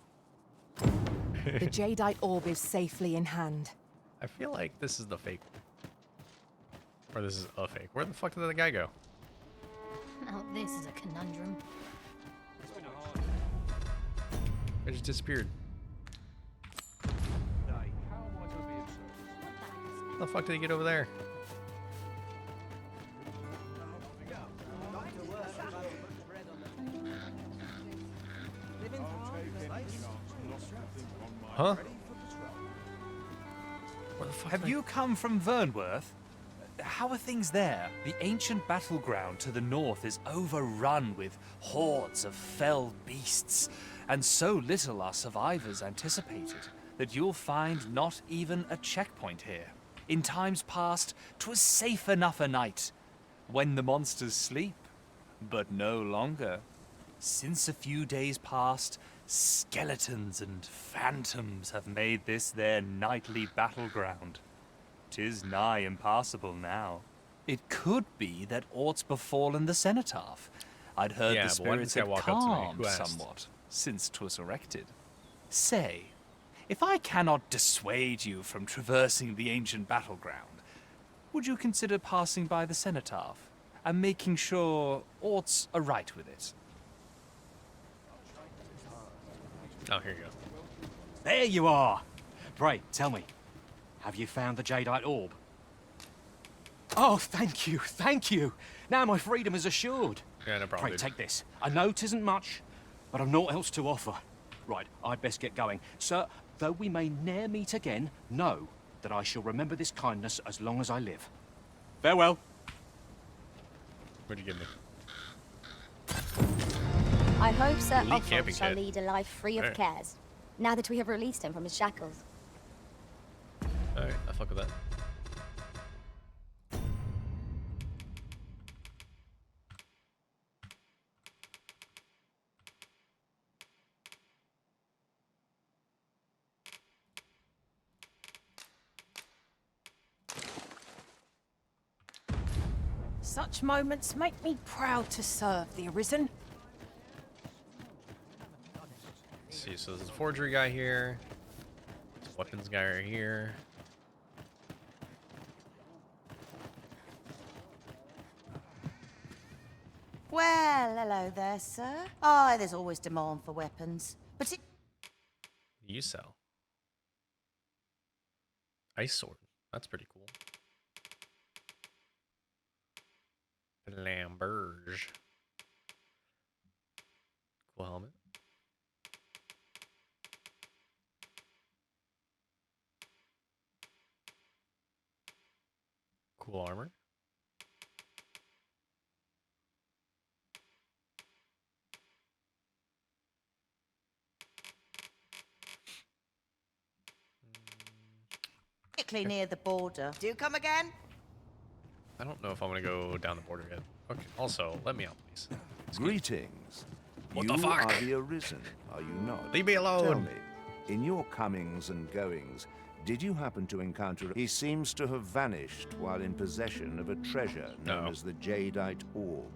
Speaker 14: The Jadeite Orb is safely in hand.
Speaker 1: I feel like this is the fake. Or this is a fake. Where the fuck did that guy go?
Speaker 8: Now this is a conundrum.
Speaker 1: It just disappeared. How the fuck did he get over there? Huh? Where the fuck
Speaker 6: Have you come from Vernworth? How are things there? The ancient battleground to the north is overrun with hordes of fell beasts, and so little are survivors anticipated that you'll find not even a checkpoint here. In times past, 'twas safe enough a night, when the monsters sleep, but no longer. Since a few days past, skeletons and phantoms have made this their nightly battleground. 'Tis nigh impassable now. It could be that aught's befallen the cenotaph. I'd heard
Speaker 1: Yeah,
Speaker 6: the
Speaker 1: but why didn't
Speaker 6: spirits
Speaker 1: this guy
Speaker 6: had
Speaker 1: walk up to me?
Speaker 6: calmed
Speaker 1: Who asked?
Speaker 6: somewhat since 'twas erected. Say, if I cannot dissuade you from traversing the ancient battleground, would you consider passing by the cenotaph and making sure aught's aright with it?
Speaker 1: Oh, here you go.
Speaker 17: There you are! Pray, tell me, have you found the Jadeite Orb? Oh, thank you, thank you! Now my freedom is assured.
Speaker 1: Yeah, no problem.
Speaker 17: Pray,
Speaker 1: Dude.
Speaker 17: take this. I know 'tisn't much, but I've naught else to offer. Right, I'd best get going. Sir, though we may ne'er meet again, know that I shall remember this kindness as long as I live. Farewell.
Speaker 1: What'd you give me?
Speaker 16: I hope Sir
Speaker 1: Elite
Speaker 16: Offal
Speaker 1: camping
Speaker 16: shall
Speaker 1: kit.
Speaker 16: lead a life free of
Speaker 1: Alright.
Speaker 16: cares, now that we have released him from his shackles.
Speaker 1: Alright, I fuck with that.
Speaker 3: Such moments make me proud to serve the Arisen.
Speaker 1: Let's see, so there's a forgery guy here. There's a weapons guy right here.
Speaker 9: Well, hello there, sir. Ah, there's always demand for weapons. But it...
Speaker 1: You sell. Ice sword. That's pretty cool. Lamberge. Cool helmet. Cool armor.
Speaker 9: particularly near the border. Do come again?
Speaker 1: I don't know if I'm gonna go down the border yet. Okay. Also, let me out, please.
Speaker 18: Greetings.
Speaker 1: What
Speaker 18: you
Speaker 1: the fuck?
Speaker 18: are the Arisen, are you not?
Speaker 1: Leave me alone.
Speaker 18: Tell me, in your comings and goings, did you happen to encounter... He seems to have vanished while in possession of a treasure known as the Jadeite Orb.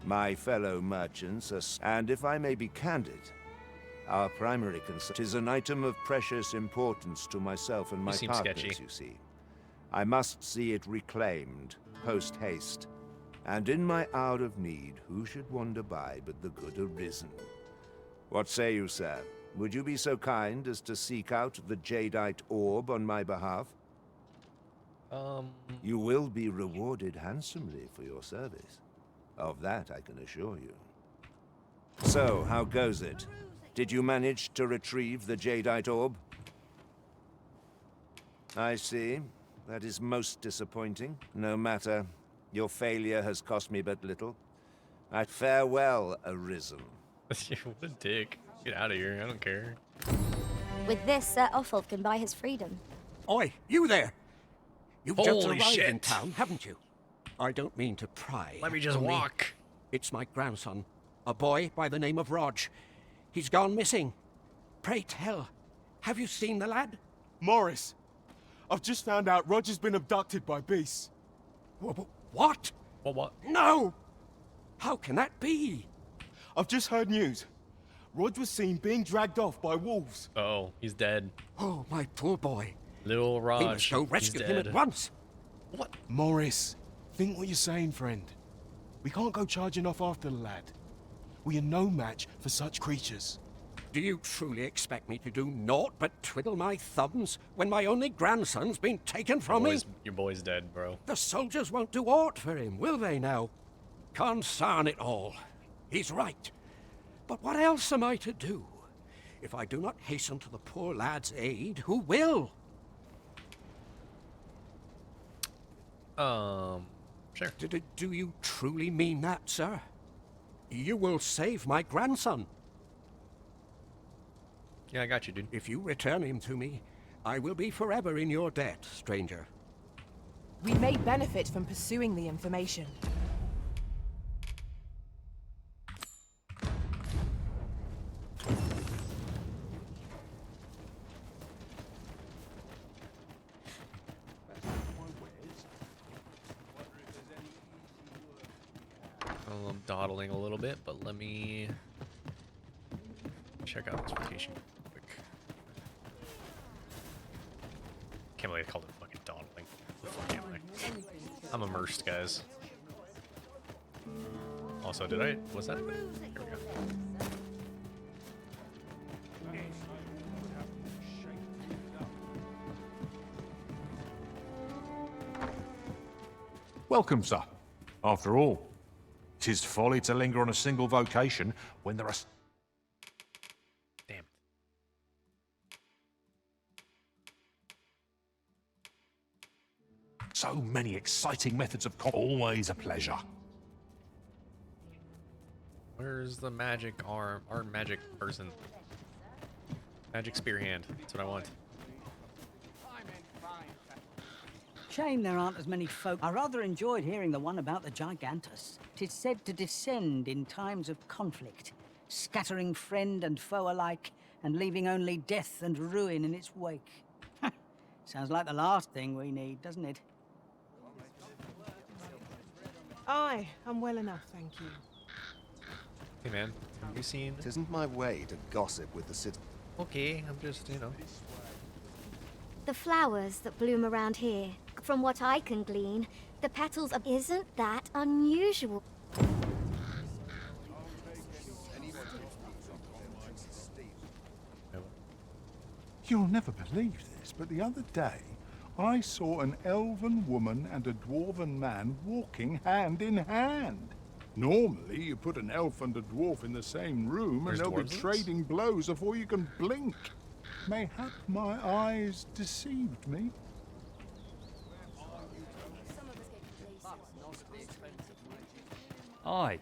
Speaker 18: My fellow merchants are... And if I may be candid, our primary concern is an item of precious importance to myself and my partners,
Speaker 1: sketchy.
Speaker 18: you see. I must see it reclaimed, post-haste. And in my hour of need, who should wander by but the good Arisen? What say you, sir? Would you be so kind as to seek out the Jadeite Orb on my behalf? You will be rewarded handsomely for your service. Of that I can assure you. So, how goes it? Did you manage to retrieve the Jadeite Orb? I see. That is most disappointing. No matter. Your failure has cost me but little. Farewell, Arisen.
Speaker 1: What a dick. Get out of here. I don't care.
Speaker 16: With this, Sir Offal can buy his freedom.
Speaker 15: Oi, you there! You've just
Speaker 1: Holy
Speaker 15: arrived in
Speaker 1: shit.
Speaker 15: town, haven't you? I don't mean to pry.
Speaker 1: Let me just
Speaker 15: only
Speaker 1: walk.
Speaker 15: It's my grandson, a boy by the name of Rog. He's gone missing. Pray tell, have you seen the lad?
Speaker 10: Morris, I've just found out Roger's been abducted by beasts.
Speaker 15: What?
Speaker 1: What?
Speaker 15: No! How can that be?
Speaker 10: I've just heard news. Rog was seen being dragged off by wolves.
Speaker 1: Oh, he's dead.
Speaker 15: Oh, my poor boy.
Speaker 1: Little Raj.
Speaker 15: We must go rescue him at once.
Speaker 1: What?
Speaker 10: Morris, think what you're saying, friend. We can't go charging off after the lad. We are no match for such creatures.
Speaker 15: Do you truly expect me to do naught but twiddle my thumbs when my only grandson's been taken from me?
Speaker 1: Your boy's dead, bro.
Speaker 15: The soldiers won't do aught for him, will they now? Consarn it all. He's right. But what else am I to do? If I do not hasten to the poor lad's aid, who will?
Speaker 1: Sure.
Speaker 15: Do you truly mean that, sir? You will save my grandson.
Speaker 1: Yeah, I got you, dude.
Speaker 15: If you return him to me, I will be forever in your debt, stranger.
Speaker 14: We may benefit from pursuing the information.
Speaker 1: Well, I'm dawdling a little bit, but let me check out this vacation quick. Can't believe I called it fucking dawdling. The fuck am I? I'm immersed, guys. Also, was that? Here we go.
Speaker 19: Welcome, sir. After all, 'tis folly to linger on a single vocation when there are...
Speaker 1: Damn it.
Speaker 19: So many exciting methods of always a pleasure.
Speaker 1: Where's the magic arm? Our magic person. Magic spear hand. That's what I want.
Speaker 20: Shame there aren't as many folk. I rather enjoyed hearing the one about the Gigantus. 'Tis said to descend in times of conflict, scattering friend and foe alike, and leaving only death and ruin in its wake. Sounds like the last thing we need, doesn't it?
Speaker 21: Aye, I'm well enough, thank you.
Speaker 1: Hey man, have you seen?
Speaker 22: It isn't my way to gossip with the city.
Speaker 1: Okay, I'm just, you know.
Speaker 16: The flowers that bloom around here, from what I can glean, the petals of... Isn't that unusual?
Speaker 7: You'll never believe this, but the other day, I saw an elven woman and a dwarven man walking hand in hand. Normally, you put an elf and a dwarf in the same room and they'll be trading blows before you can blink. Mayhap my eyes deceived me.
Speaker 6: Aye,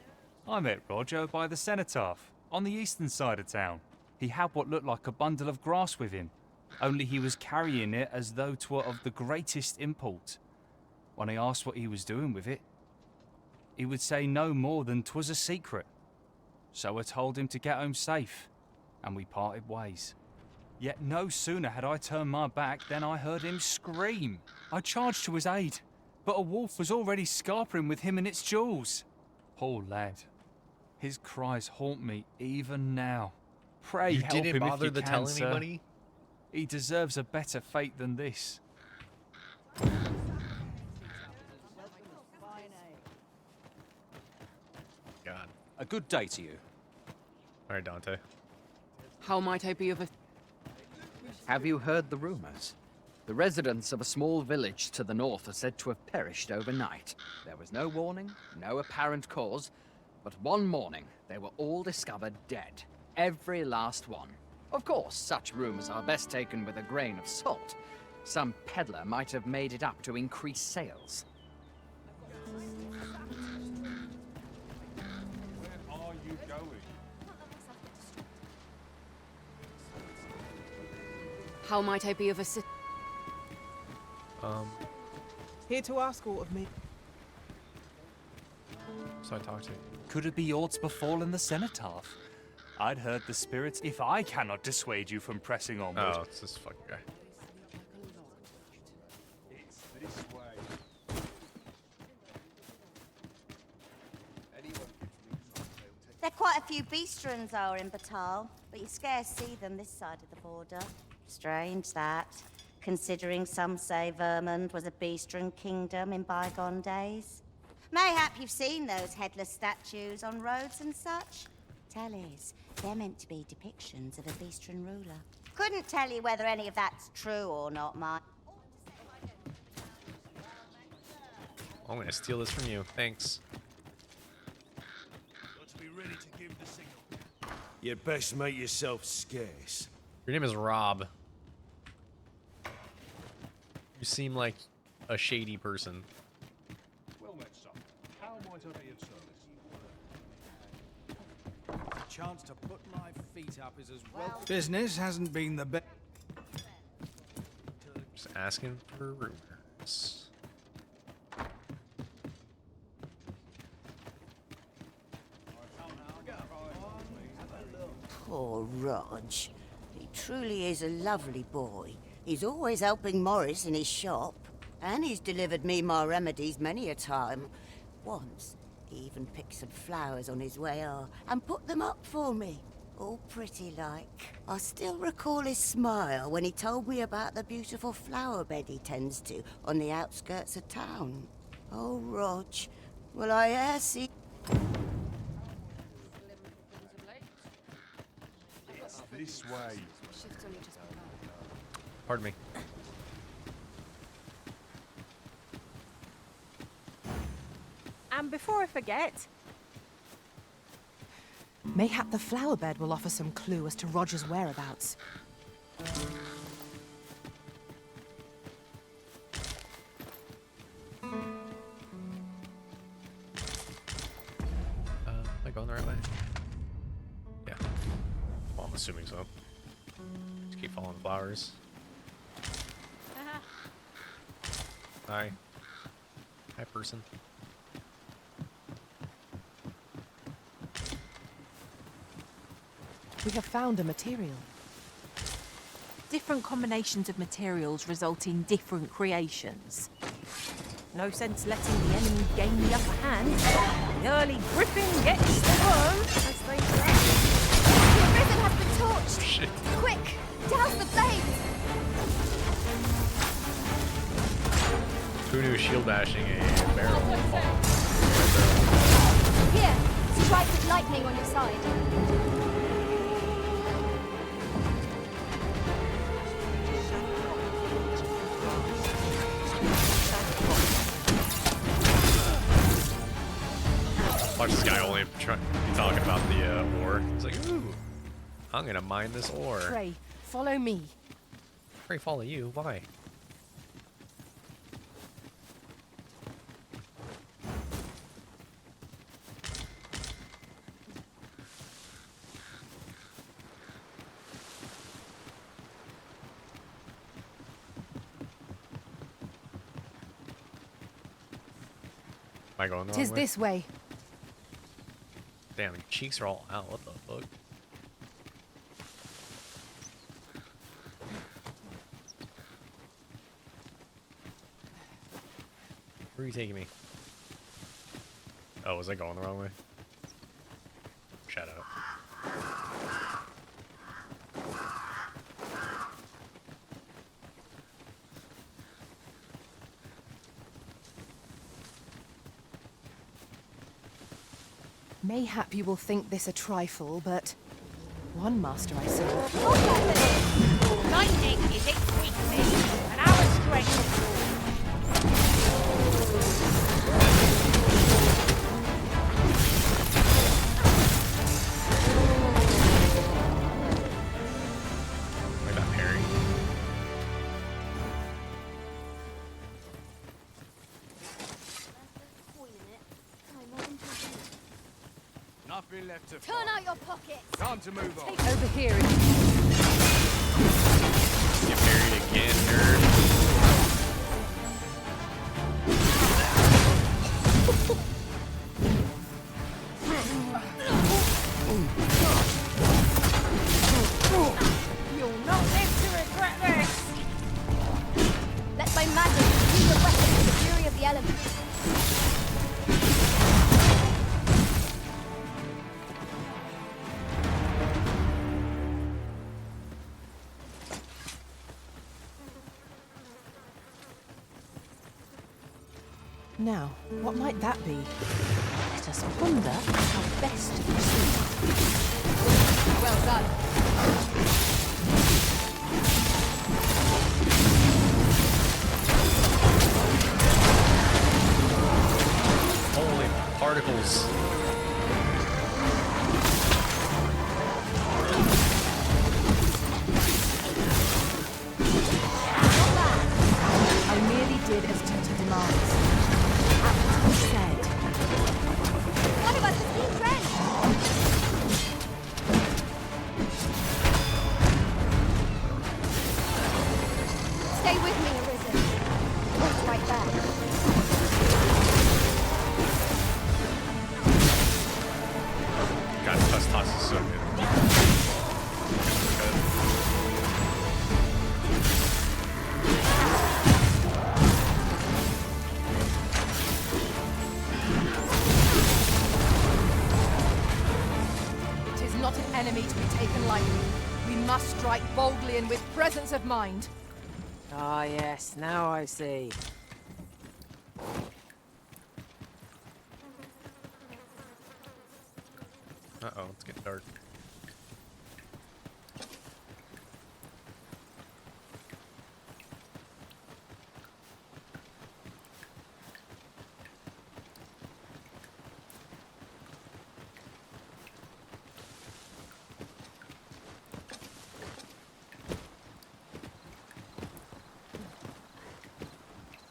Speaker 6: I met Roger by the cenotaph, on the eastern side of town. He had what looked like a bundle of grass with him, only he was carrying it as though 'twere of the greatest import. When I asked what he was doing with it, he would say no more than 'twas a secret. So I told him to get home safe, and we parted ways. Yet no sooner had I turned my back than I heard him scream. I charged to his aid, but a wolf was already scarpering with him and its jewels. Poor lad. His cries haunt me even now. Pray
Speaker 1: You
Speaker 6: help
Speaker 1: didn't
Speaker 6: him
Speaker 1: bother
Speaker 6: if you
Speaker 1: to
Speaker 6: can,
Speaker 1: tell
Speaker 6: sir.
Speaker 1: anybody?
Speaker 6: He deserves a better fate than this.
Speaker 1: God.
Speaker 17: A good day to you.
Speaker 1: All right, Dante.
Speaker 11: How might I be of a... Have you heard the rumors? The residents of a small village to the north are said to have perished overnight. There was no warning, no apparent cause, but one morning they were all discovered dead. Every last one. Of course, such rumors are best taken with a grain of salt. Some peddler might have made it up to increase sales.
Speaker 6: Are you going?
Speaker 11: How might I be of assistance?
Speaker 21: Here to ask aught of me.
Speaker 1: So I talked to.
Speaker 6: Could it be aught befallen the cenotaph? I'd heard the spirits. If I cannot dissuade you from pressing onward.
Speaker 1: Oh, it's this fucking guy.
Speaker 6: It's this way.
Speaker 9: There are quite a few beastrons are in Batal, but you scarce see them this side of the border. Strange that, considering some say Vermund was a beastron kingdom in bygone days. Mayhap you've seen those headless statues on roads and such? Tellies, they're meant to be depictions of a beastron ruler. Couldn't tell you whether any of that's true or not, Mike.
Speaker 1: I'm gonna steal this from you. Thanks.
Speaker 23: Let's be ready to give the signal. You'd best make yourself scarce.
Speaker 1: Your name is Rob. You seem like a shady person.
Speaker 19: Well met, son. How might I be of service?
Speaker 13: The chance to put my feet up is as well. Business hasn't been the best.
Speaker 1: Just asking for rumors.
Speaker 9: Poor Rog. He truly is a lovely boy. He's always helping Morris in his shop. And he's delivered me my remedies many a time. Once, he even picked some flowers on his way and put them up for me. All pretty like. I still recall his smile when he told me about the beautiful flower bed he tends to on the outskirts of town. Oh, Rog, will I e'er see...
Speaker 19: It's this way.
Speaker 1: Pardon me.
Speaker 3: And before I forget,
Speaker 14: Mayhap the flower bed will offer some clue as to Roger's whereabouts.
Speaker 1: Am I going the right way? Yeah. Well, I'm assuming so. Just keep following the flowers. Hi. Hi, person.
Speaker 14: We have found a material.
Speaker 3: different combinations of materials result in different creations. No sense letting the enemy gain the upper hand. The early griffin gets the worm, as they say.
Speaker 16: The risen has been torched!
Speaker 1: Shit.
Speaker 16: Quick! Douse the flames!
Speaker 1: Who knew shield bashing a barrel?
Speaker 16: Here, strike with lightning on your side.
Speaker 1: Watch this guy only be talking about the ore. He's like, ooh, I'm gonna mine this ore.
Speaker 14: Pray, follow me.
Speaker 1: Pray follow you. Why? Am I going the wrong way?
Speaker 14: Tis this way.
Speaker 1: Damn, your cheeks are all out. What the fuck? Where are you taking me? Oh, was I going the wrong way? Shut up.
Speaker 14: Mayhap you will think this a trifle, but one master I saw.
Speaker 5: Lightning is its weakness, and our strength.
Speaker 1: Like that parry.
Speaker 23: Nothing left to
Speaker 8: Turn out your pockets.
Speaker 23: Time to move on.
Speaker 14: Over here.
Speaker 1: Get parried again, nerd.
Speaker 5: You'll not live to regret this.
Speaker 8: Let my magic use the weapon to the fury of the elements.
Speaker 14: Now, what might that be?
Speaker 3: Let us ponder how best to proceed.
Speaker 14: Well done.
Speaker 1: Holy particles.
Speaker 14: I merely did as duty demands. Apt said.
Speaker 8: One of us has been drenched. Stay with me, Arisen. Point's right there.
Speaker 1: God, Tuss Toss is so good.
Speaker 14: It is not an enemy to be taken lightly. We must strike boldly and with presence of mind.
Speaker 3: Ah, yes, now I see.
Speaker 1: Uh-oh, it's getting dark.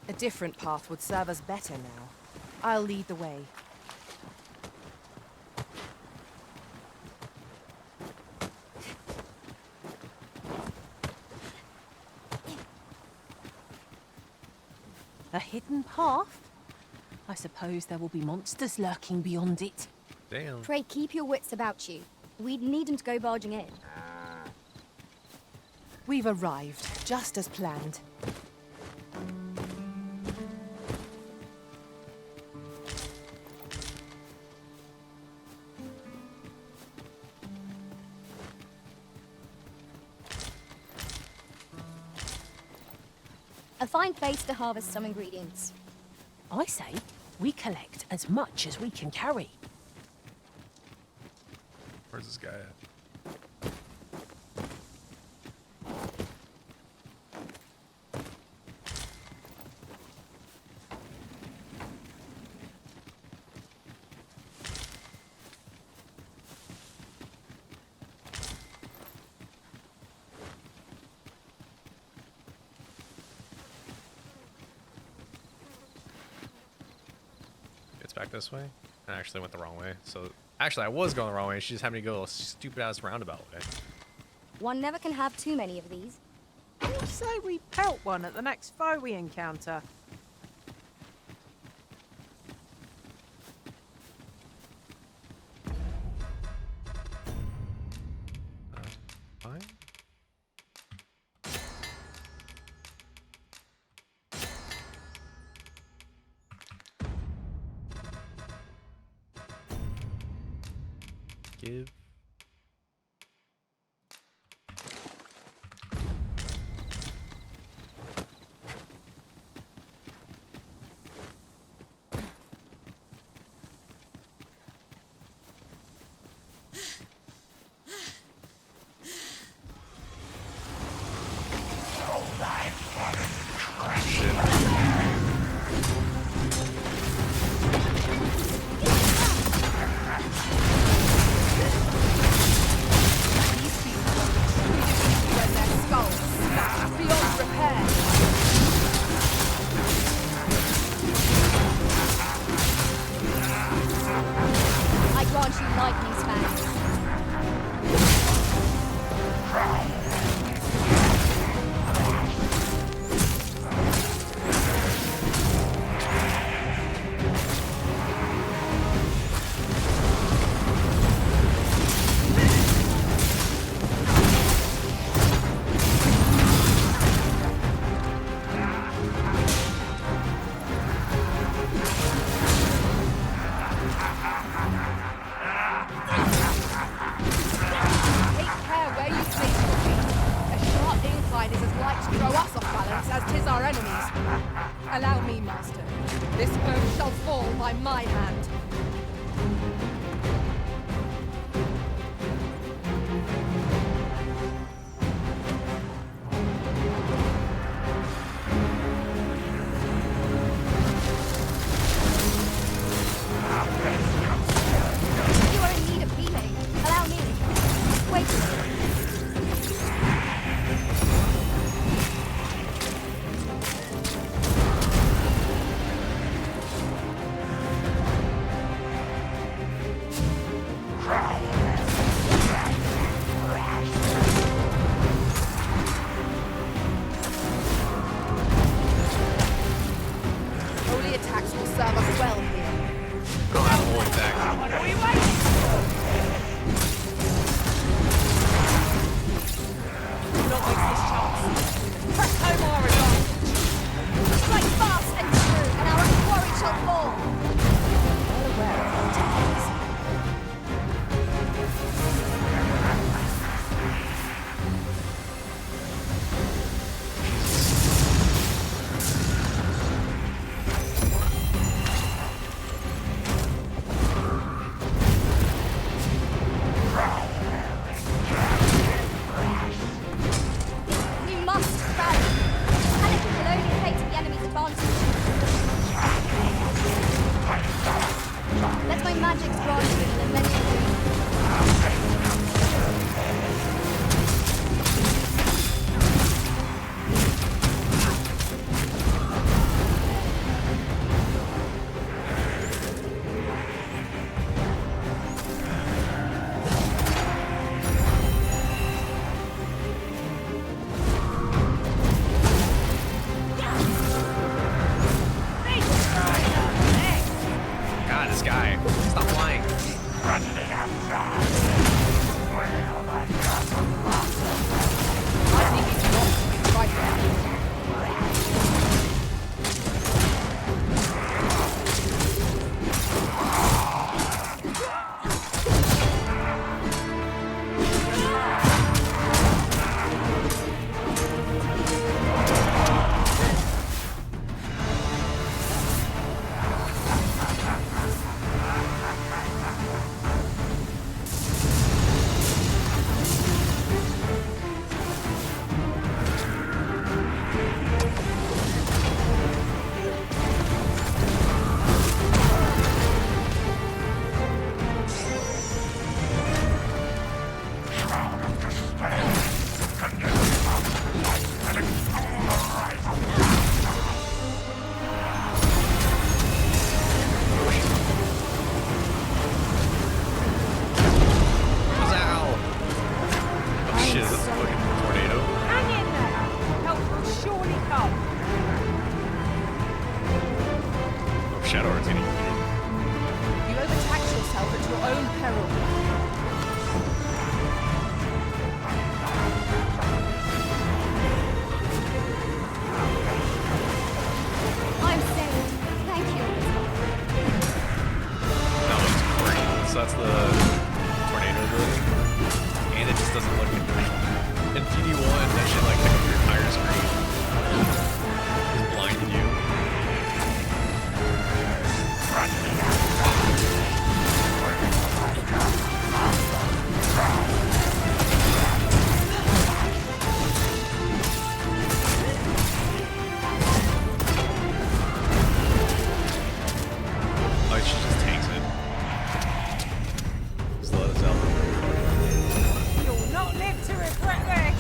Speaker 14: A different path would serve us better now. I'll lead the way.
Speaker 3: A hidden path? I suppose there will be monsters lurking beyond it.
Speaker 1: Damn.
Speaker 8: Pray keep your wits about you. We'd need them to go barging in.
Speaker 14: We've arrived, just as planned.
Speaker 8: A fine place to harvest some ingredients.
Speaker 3: I say, we collect as much as we can carry.
Speaker 1: Where's this guy at? back this way. I actually went the wrong way. So actually, I was going the wrong way. She just had me go a stupid ass roundabout way.
Speaker 8: One never can have too many of these.
Speaker 21: I'd say we pelt one at the next foe we encounter.
Speaker 1: Fine. Give. So that's the tornado ability. And it just doesn't look in PD1, that shit like took up your entire screen. Just blinded you. Oh, she just takes it. Slow as hell.
Speaker 5: You'll not live to regret this.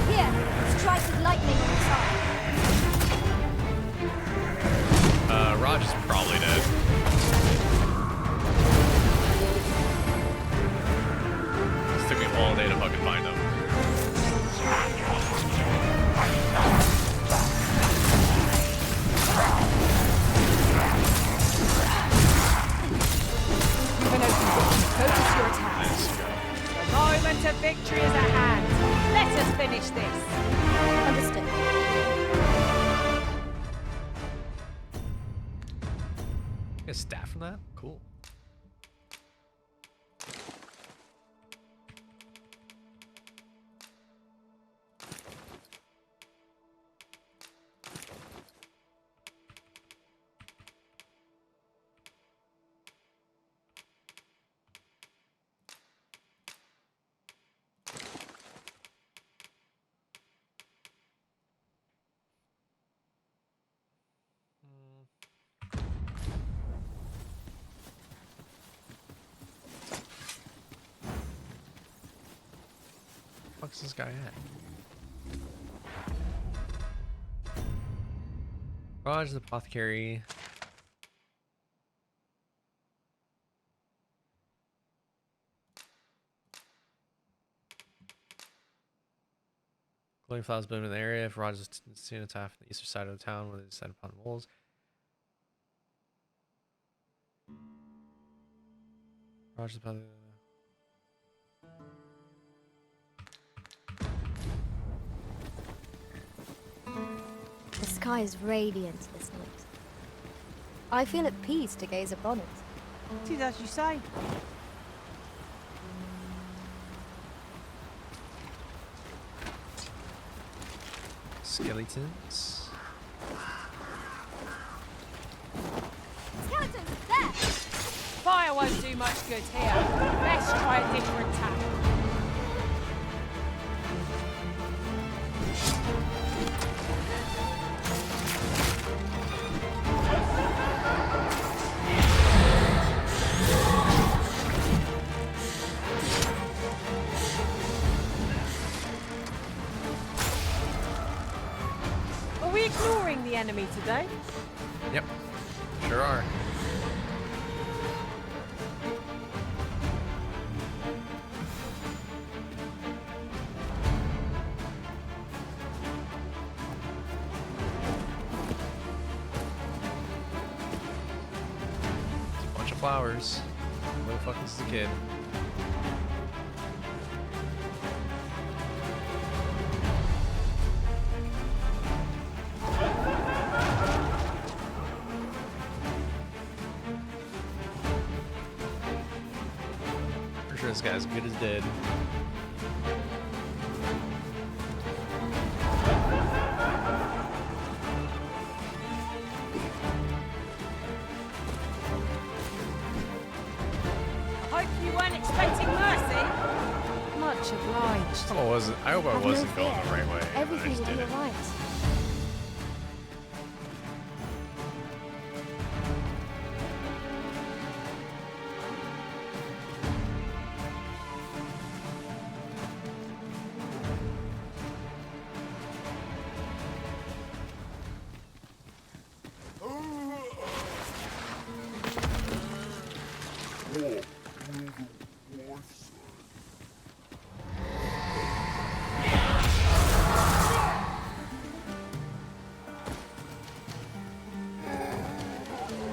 Speaker 16: Here, strike with lightning on the side.
Speaker 1: Raj is probably dead. This took me all day to fucking find him.
Speaker 14: You've an open door. Focus your attacks.
Speaker 5: The moment of victory is at hand. Let us finish this.
Speaker 16: Understood.
Speaker 1: Get a staff from that? Cool. What's this guy at? Raj the apothecary. Glowing flowers bloom in the area. If Raj is seen attack from the eastern side of the town where they descend upon the moles. Raj the apothecary.
Speaker 16: The sky is radiant this night. I feel at peace to gaze upon it.
Speaker 5: It is as you say.
Speaker 1: Skeletons.
Speaker 5: Skeletons, there! Fire won't do much good here. Best try a different tack. Are we ignoring the enemy today?
Speaker 1: Yep. Sure are. It's a bunch of flowers. Where the fuck is the kid? Pretty sure this guy's good as dead.
Speaker 5: I hope you weren't expecting mercy.
Speaker 3: Much obliged.
Speaker 1: I hope I
Speaker 16: Have no
Speaker 1: wasn't going
Speaker 16: fear.
Speaker 1: the right way. but I
Speaker 16: Everything
Speaker 1: just
Speaker 16: will be
Speaker 1: did it.
Speaker 16: alright.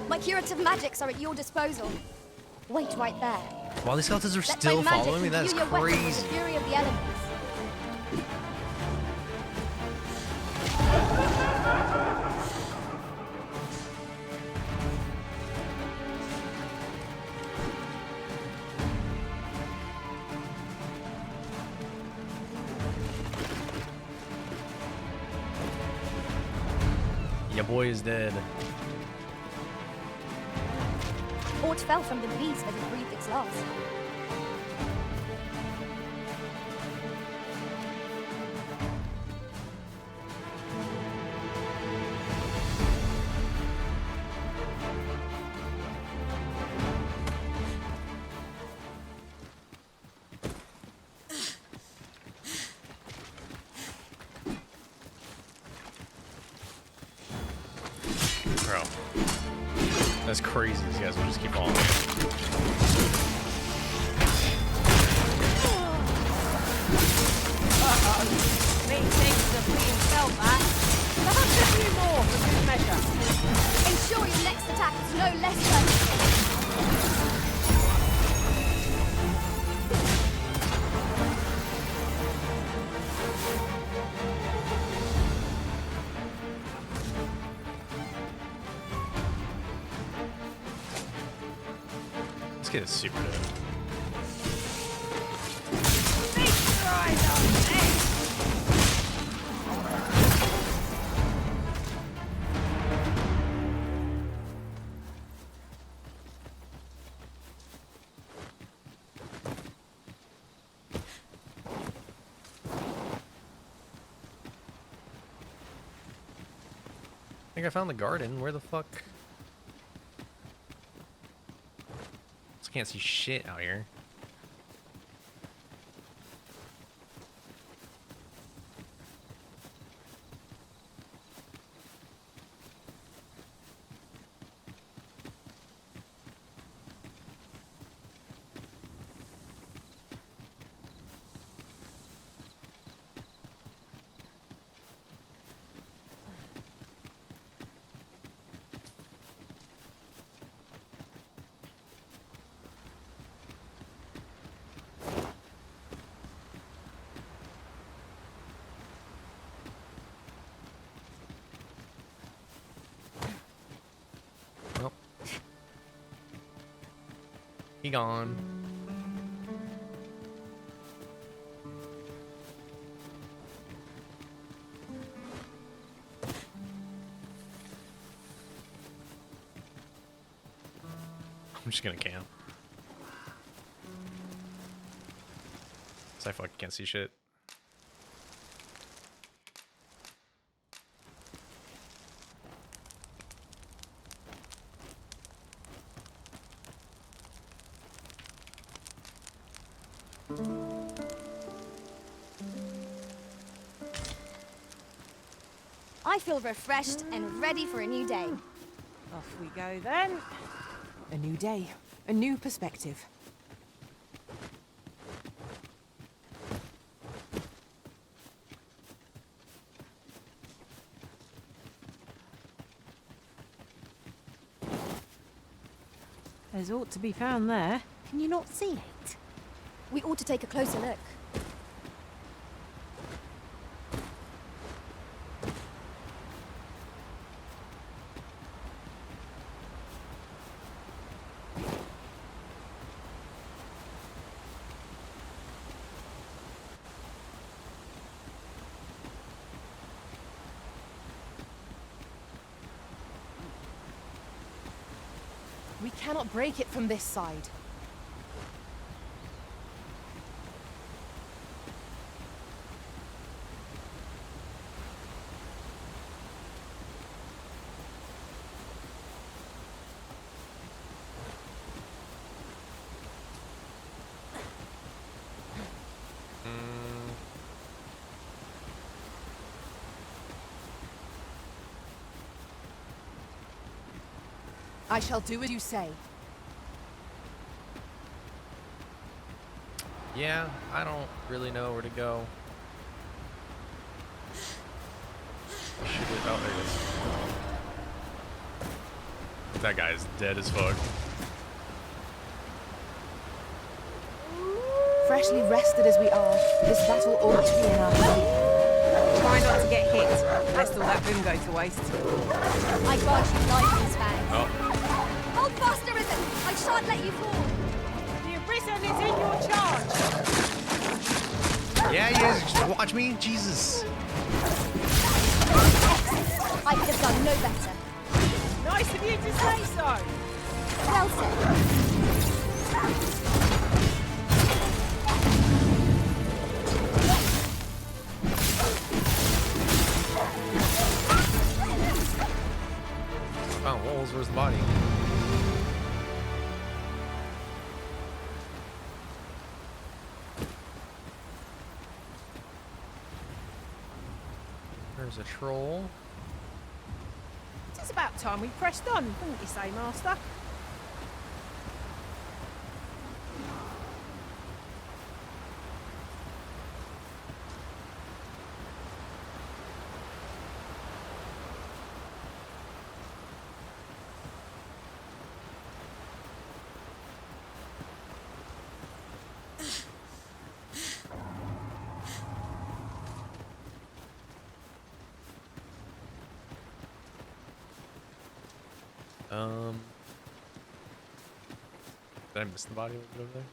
Speaker 16: My curative magics are at your disposal. Wait right there.
Speaker 1: While these skeletons are
Speaker 16: Let
Speaker 1: still
Speaker 16: my magic
Speaker 1: following me, that's
Speaker 16: imbue your weapon with
Speaker 1: crazy.
Speaker 16: the fury of the elements.
Speaker 1: Your boy is dead.
Speaker 16: Aught fell from the beast that it breathed its last.
Speaker 1: Bro. That's crazy. These guys will just keep falling.
Speaker 5: Methinks that we have felt that. Perhaps a few more for good measure.
Speaker 16: Ensure your next attack is no less certain.
Speaker 1: This kid is super dead. I think I found the garden. Where the fuck? Just can't see shit out here. Well, he gone. I'm just gonna camp. 'Cause I fucking can't see shit.
Speaker 16: I feel refreshed and ready for a new day.
Speaker 21: Off we go then.
Speaker 14: A new day, a new perspective.
Speaker 21: There's ought to be found there.
Speaker 16: Can you not see it? We ought to take a closer look.
Speaker 14: We cannot break it from this side. I shall do as you say.
Speaker 1: Yeah, I don't really know where to go. Shoot it. Oh, there it is. That guy is dead as fuck.
Speaker 14: freshly rested as we are, this battle ought to be in our favour.
Speaker 21: Try not to get hit, lest all that vim go to waste.
Speaker 16: I grant you life, Miss Fangs.
Speaker 1: Oh.
Speaker 16: Hold fast, Arisen! I shan't let you fall!
Speaker 21: The Arisen is in your charge!
Speaker 1: Yeah, he is. Just watch me. Jesus.
Speaker 16: I could have done no better.
Speaker 21: Nice of you to say so.
Speaker 16: Well said.
Speaker 1: Found walls. Where's the body? There's a troll.
Speaker 21: It's about time we pressed on, wouldn't you say, Master?
Speaker 1: Did I miss the body over there?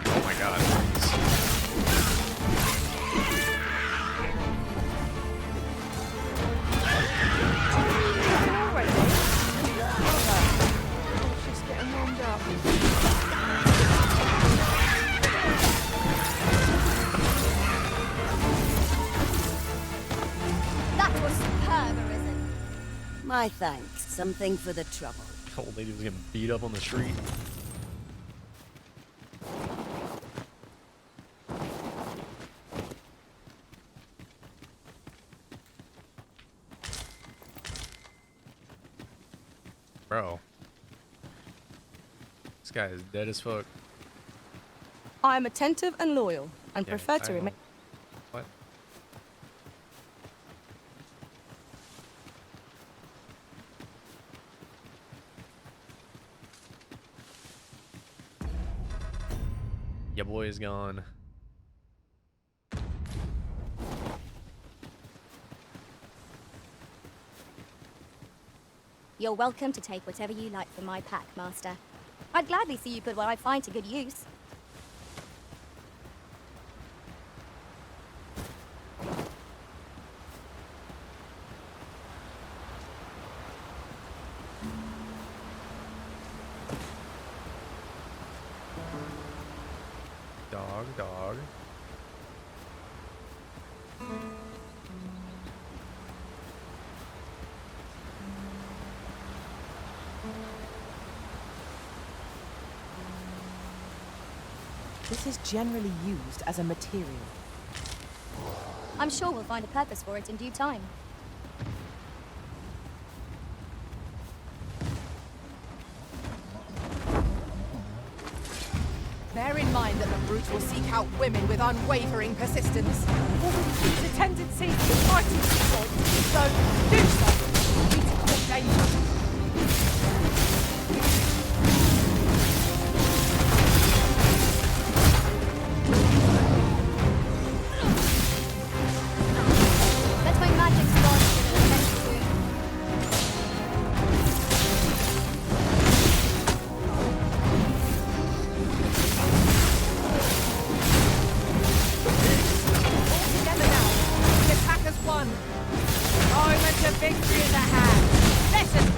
Speaker 1: Oh my god.
Speaker 16: That was superb, Arisen.
Speaker 9: My thanks. Something for the trouble.
Speaker 1: The old lady was getting beat up on the street. Bro. This guy is dead as fuck.
Speaker 14: I am attentive and loyal, and
Speaker 1: Yeah,
Speaker 14: prefer to
Speaker 1: I
Speaker 14: remain.
Speaker 1: know. What? Your boy is gone.
Speaker 16: You're welcome to take whatever you like from my pack, Master. I'd gladly see you put what I find to good use.
Speaker 1: Dog.
Speaker 14: This is generally used as a material.
Speaker 16: I'm sure we'll find a purpose for it in due time.
Speaker 14: Bear in mind that the brute will seek out women with unwavering persistence.
Speaker 21: The tendency to fight people, so do so. It's danger.
Speaker 16: Let my magic start to the next room.
Speaker 21: All together now. The attack has won. Moment of victory in the hand. Let us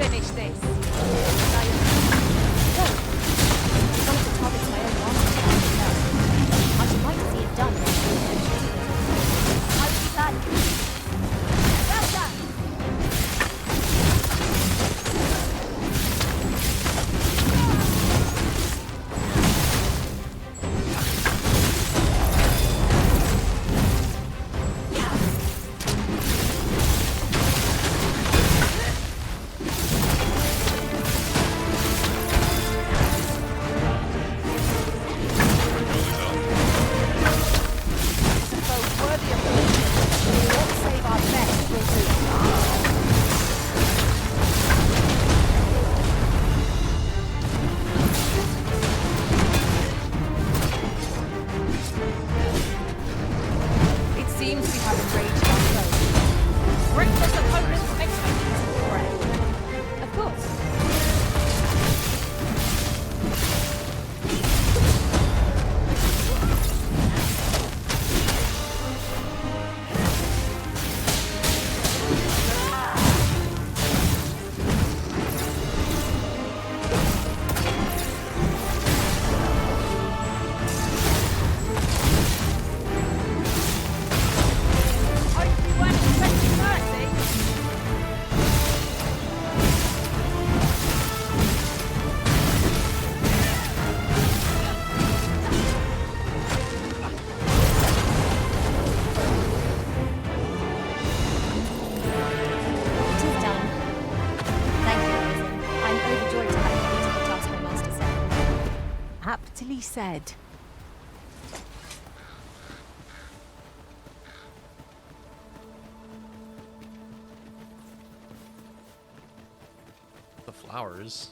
Speaker 3: Aptly said.
Speaker 1: The flowers.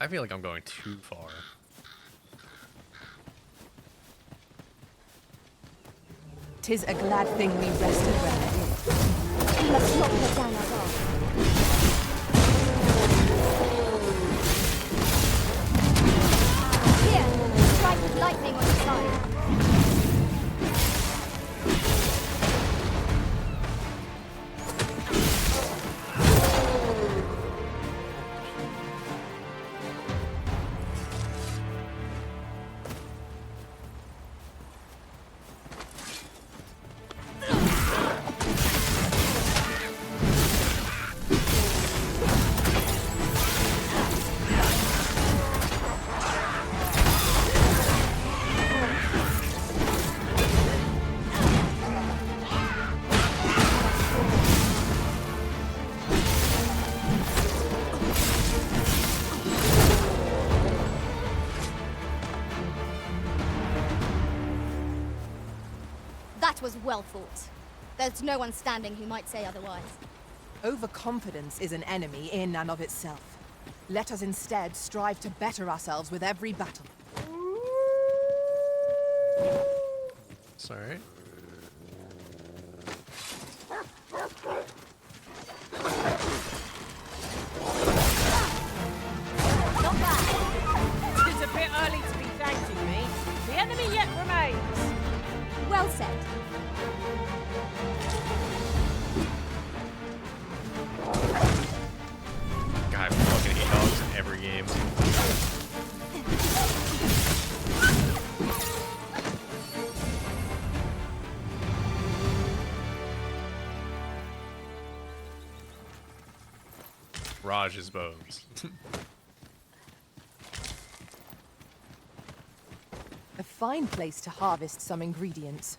Speaker 1: I feel like I'm going too far.
Speaker 3: Tis a glad thing we rested well.
Speaker 16: We must not let down our guard. Here, strike with lightning on the side. That was well fought. There's no one standing who might say otherwise.
Speaker 14: Overconfidence is an enemy in and of itself. Let us instead strive to better ourselves with every battle.
Speaker 1: Sorry.
Speaker 5: Not bad.
Speaker 21: It's a bit early to be thanking me. The enemy yet remains.
Speaker 16: Well said.
Speaker 1: God, I fucking hate dogs in every game. Raj's bones.
Speaker 14: A fine place to harvest some ingredients.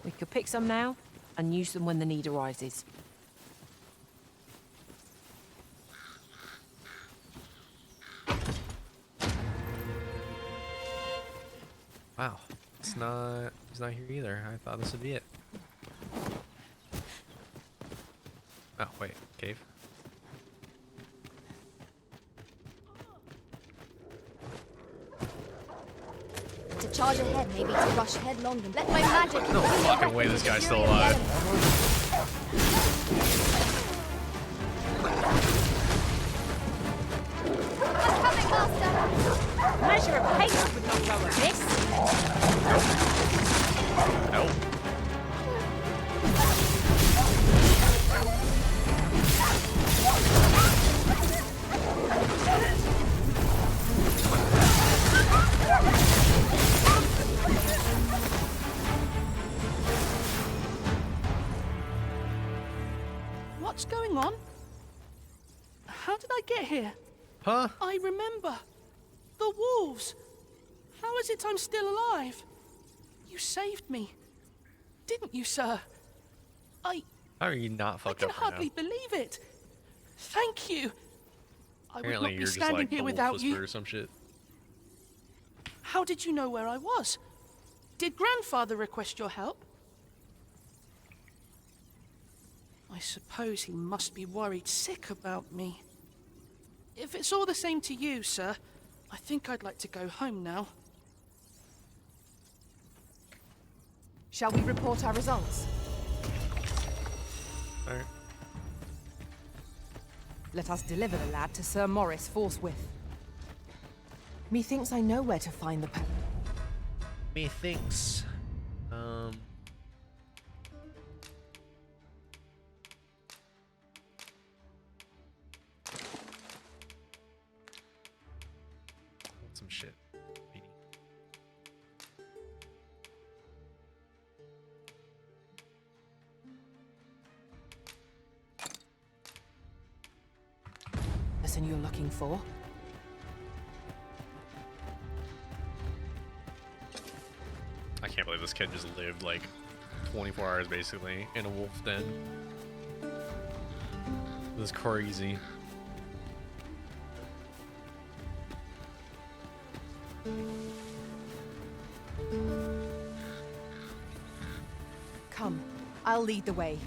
Speaker 3: We could pick some now and use them when the need arises.
Speaker 1: Wow, he's not here either. I thought this would be it. Oh wait, cave.
Speaker 16: To charge ahead, maybe to rush headlong and let my magic.
Speaker 1: No fucking way this guy's still alive.
Speaker 16: I'm coming, Master.
Speaker 21: Measure of haste would not go amiss.
Speaker 1: Nope.
Speaker 2: What's going on? How did I get here?
Speaker 1: Huh?
Speaker 2: I remember. The wolves. How is it I'm still alive? You saved me. Didn't you, sir?
Speaker 1: How are you not fucked
Speaker 2: I can
Speaker 1: up right
Speaker 2: hardly
Speaker 1: now?
Speaker 2: believe it. Thank you. I would
Speaker 1: Apparently
Speaker 2: not
Speaker 1: you're
Speaker 2: be
Speaker 1: just
Speaker 2: standing
Speaker 1: like the
Speaker 2: here
Speaker 1: wolf
Speaker 2: without
Speaker 1: whisperer
Speaker 2: you.
Speaker 1: or some shit.
Speaker 2: How did you know where I was? Did Grandfather request your help? I suppose he must be worried sick about me. If it's all the same to you, sir, I think I'd like to go home now.
Speaker 14: Shall we report our results?
Speaker 1: Alright.
Speaker 14: Let us deliver the lad to Sir Maurice forthwith. Methinks I know where to find the
Speaker 1: Methinks. Some shit. Beanie.
Speaker 14: person you're looking for.
Speaker 1: I can't believe this kid just lived like 24 hours basically in a wolf den. This is crazy.
Speaker 14: Come, I'll lead the way.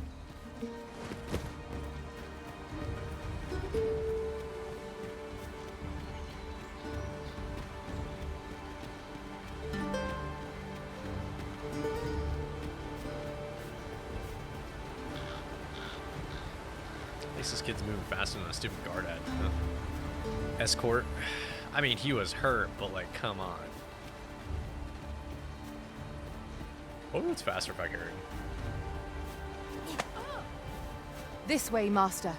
Speaker 1: At least this kid's moving faster than a stupid guard at. Huh? Escort. I mean, he was hurt, but like, come on. Oh, it's faster if I carry him.
Speaker 14: This way, Master.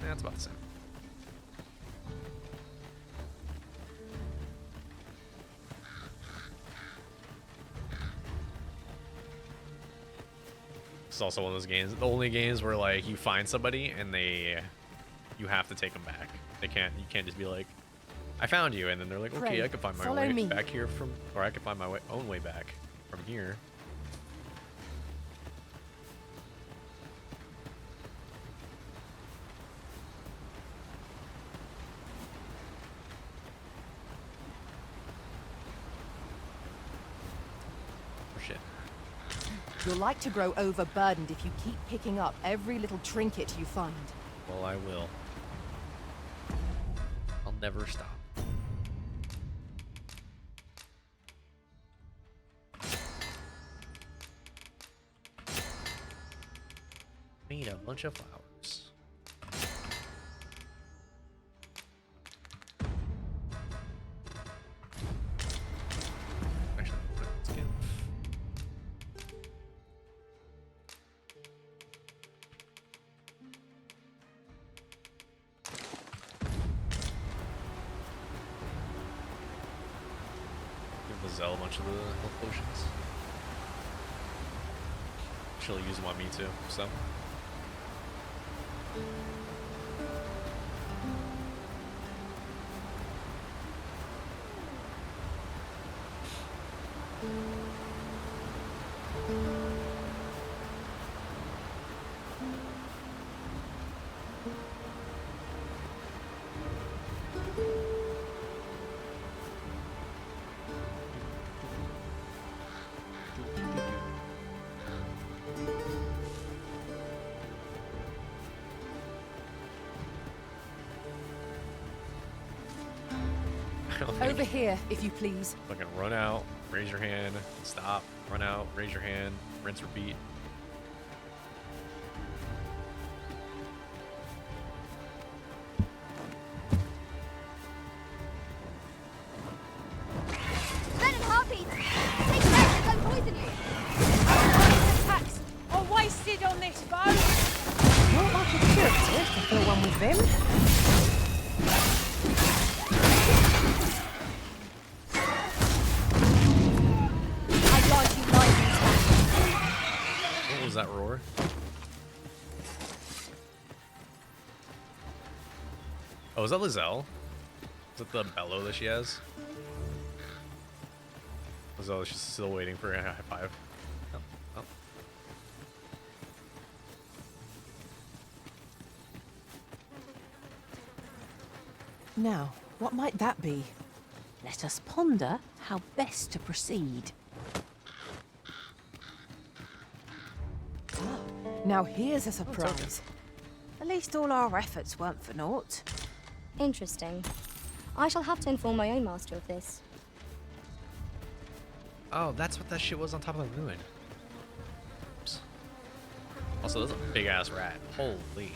Speaker 1: That's about the same. It's also one of those games, the only games where like you find somebody and you have to take them back. You can't just be like, I found you, and then they're like, okay,
Speaker 14: Pray,
Speaker 1: I can find my
Speaker 14: follow
Speaker 1: way
Speaker 14: me.
Speaker 1: back here from, or I can find my own way back from here. Oh shit.
Speaker 14: You'll like to grow overburdened if you keep picking up every little trinket you find.
Speaker 1: Well, I will. I'll never stop. Need a bunch of flowers. Actually, let's get. Give Lizelle a bunch of the health potions. She'll use them on me too, so.
Speaker 14: Over here, if you please.
Speaker 1: Fucking run out, raise your hand, stop, run out, raise your hand, rinse, repeat.
Speaker 8: Venom harpies! Take care, don't poison you!
Speaker 21: Attacks are wasted on this boat!
Speaker 14: Not like a curative to fill one with vim.
Speaker 8: I'd like you lightning
Speaker 1: What was that roar? Oh, is that Lizelle? Is that the bellow that she has? Lizelle is just still waiting for a high five. Oh, oh.
Speaker 14: Now, what might that be?
Speaker 3: Let us ponder how best to proceed.
Speaker 14: Now here's a surprise.
Speaker 3: At least all our efforts weren't for naught.
Speaker 16: Interesting. I shall have to inform my own master of this.
Speaker 1: Oh, that's what that shit was on top of the ruin. Oops. Also, that's a big ass rat. Holy.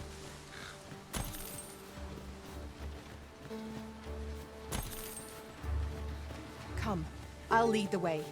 Speaker 14: Come, I'll lead the way.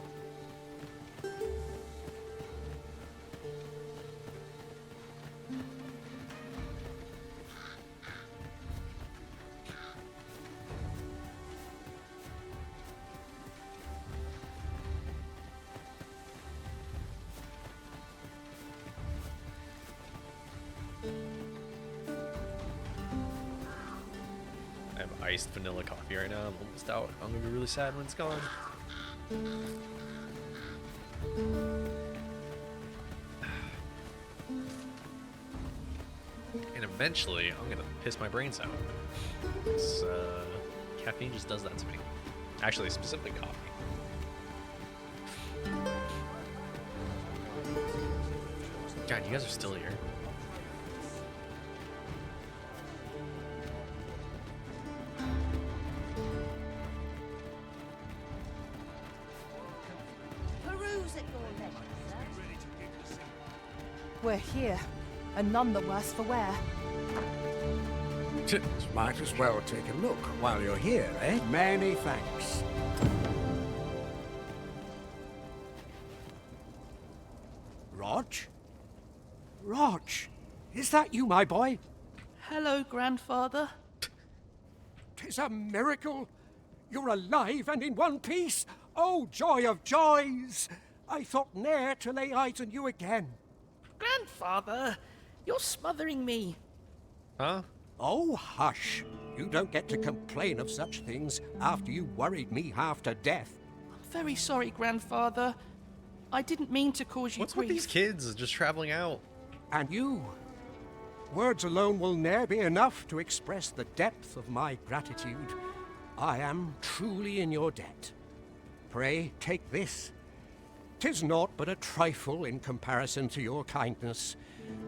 Speaker 1: I have iced vanilla coffee right now. I'm almost out. I'm gonna be really sad when it's gone. And eventually, I'm gonna piss my brains out. This caffeine just does that to me. Actually, specifically coffee. God, you guys are still here.
Speaker 9: Peruse at your leisure, sir.
Speaker 14: We're here, and none the worse for wear.
Speaker 15: Might as well take a look while you're here, eh? Many thanks. Rog? Rog, is that you, my boy?
Speaker 2: Hello, grandfather.
Speaker 15: 'Tis a miracle. You're alive and in one piece. Oh, joy of joys! I thought ne'er to lay eyes on you again.
Speaker 2: Grandfather, you're smothering me.
Speaker 1: Huh?
Speaker 15: Oh, hush. You don't get to complain of such things after you worried me half to death.
Speaker 2: I'm very sorry, grandfather. I didn't mean to cause you
Speaker 1: What's
Speaker 2: grief.
Speaker 1: with these kids just traveling out?
Speaker 15: And you. Words alone will ne'er be enough to express the depth of my gratitude. I am truly in your debt. Pray, take this. 'Tis naught but a trifle in comparison to your kindness,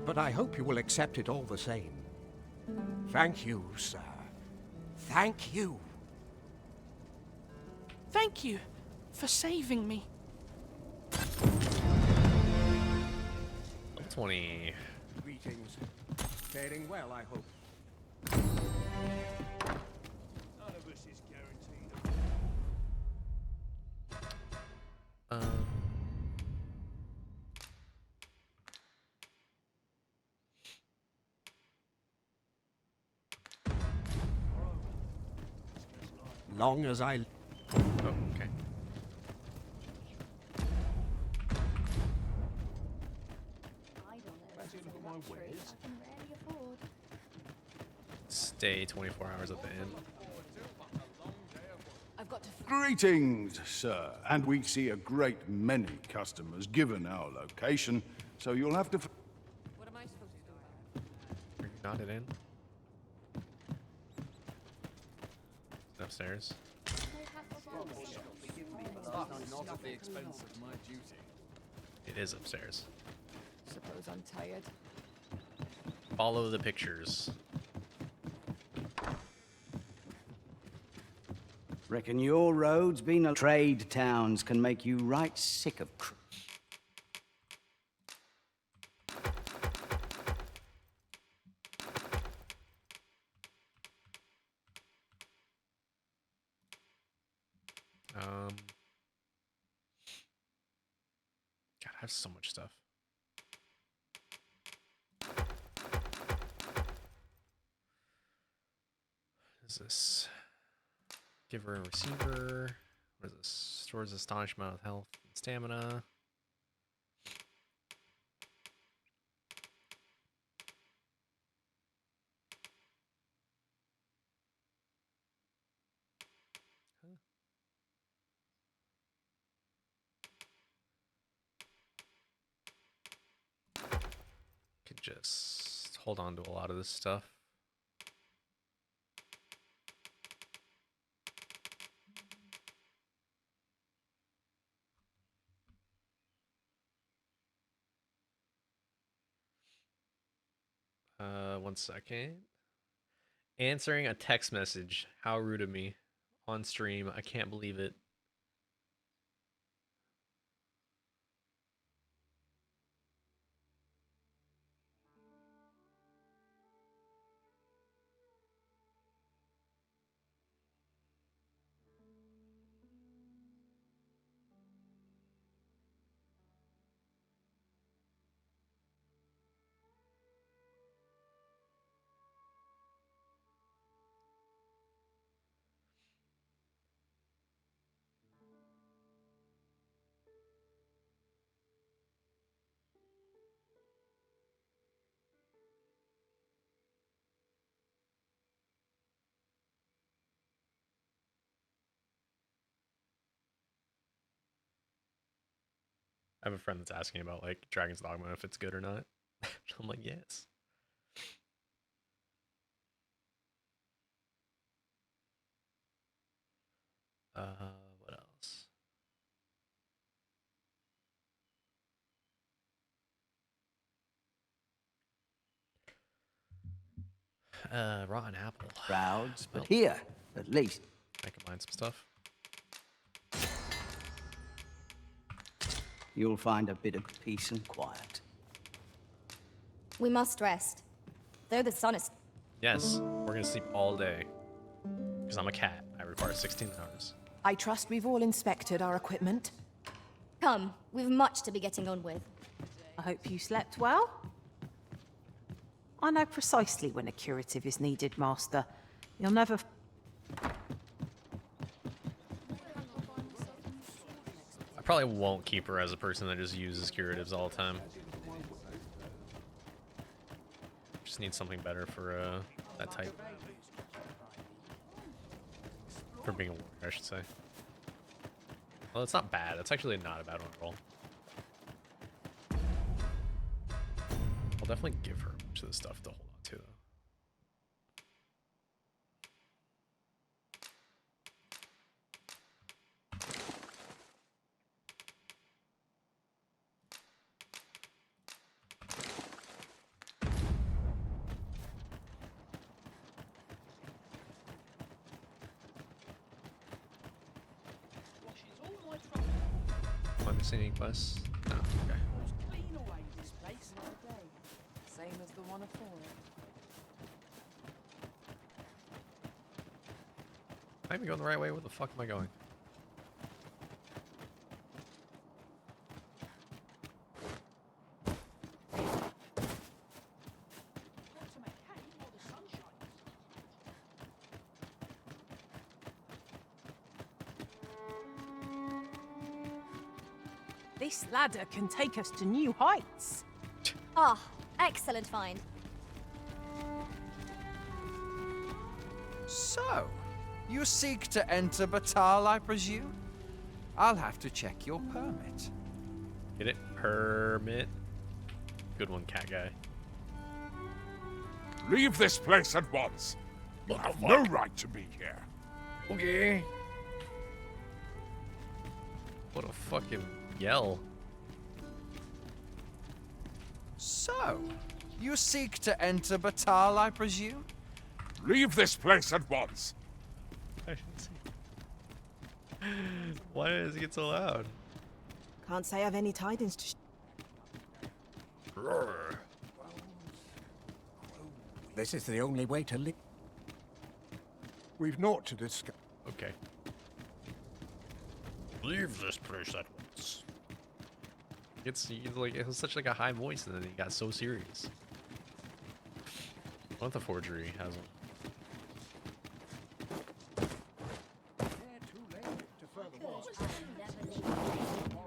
Speaker 15: but I hope you will accept it all the same. Thank you, sir. Thank you.
Speaker 2: Thank you for saving me.
Speaker 1: Level 20.
Speaker 15: Greetings. Faring well, I hope.
Speaker 23: None of us is guaranteed.
Speaker 15: Long as I...
Speaker 1: Oh, okay. Stay 24 hours at the inn.
Speaker 5: I've got to.
Speaker 7: Greetings, sir. And we see a great many customers given our location, so you'll have to...
Speaker 5: What am I supposed to do about it?
Speaker 1: Are you not an inn? Upstairs.
Speaker 11: Not at the expense of my duty.
Speaker 1: It is upstairs.
Speaker 14: Suppose I'm tired.
Speaker 1: Follow the pictures.
Speaker 13: Reckon your road's been a trade towns can make you right sick of
Speaker 1: God, I have so much stuff. What is this? Giver and receiver. What is this? Stores astonishing amount of health and stamina. Could just hold on to a lot of this stuff. One second. Answering a text message. How rude of me. On stream. I can't believe it. I have a friend that's asking about like Dragon's Dogma if it's good or not. I'm like, yes. What else? Rotten apple.
Speaker 13: Crowds, but
Speaker 1: Well,
Speaker 13: here, at least.
Speaker 1: I can find some stuff.
Speaker 13: You'll find a bit of peace and quiet.
Speaker 16: We must rest. Though the sun is...
Speaker 1: Yes, we're gonna sleep all day. Because I'm a cat. I require 16 hours.
Speaker 14: I trust we've all inspected our equipment.
Speaker 16: Come, we've much to be getting on with.
Speaker 21: I hope you slept well. I know precisely when a curative is needed, Master. You'll never...
Speaker 1: I probably won't keep her as a person that just uses curatives all the time. Just need something better for that type. For being a warrior, I should say. Well, it's not bad. It's actually not a bad one at all. I'll definitely give her much of the stuff to hold on to, though. Am I missing any quests? No, okay.
Speaker 14: Same as the one afore.
Speaker 1: Am I even going the right way? Where the fuck am I going?
Speaker 21: This ladder can take us to new heights.
Speaker 16: Ah, excellent find.
Speaker 11: So, you seek to enter Batal, I presume? I'll have to check your permit.
Speaker 1: Get it? Permit. Good one, cat guy.
Speaker 7: Leave this place at once. You have no right to be here.
Speaker 1: Okay. What a fucking yell.
Speaker 11: So, you seek to enter Batal, I presume?
Speaker 7: Leave this place at once.
Speaker 1: I should see. Why does it get so loud?
Speaker 14: Can't say I've any tidings to...
Speaker 15: This is the only way to live. We've naught to discuss.
Speaker 1: Okay. Leave this place at once. It was such like a high voice, and then he got so serious. What if the forgery has one?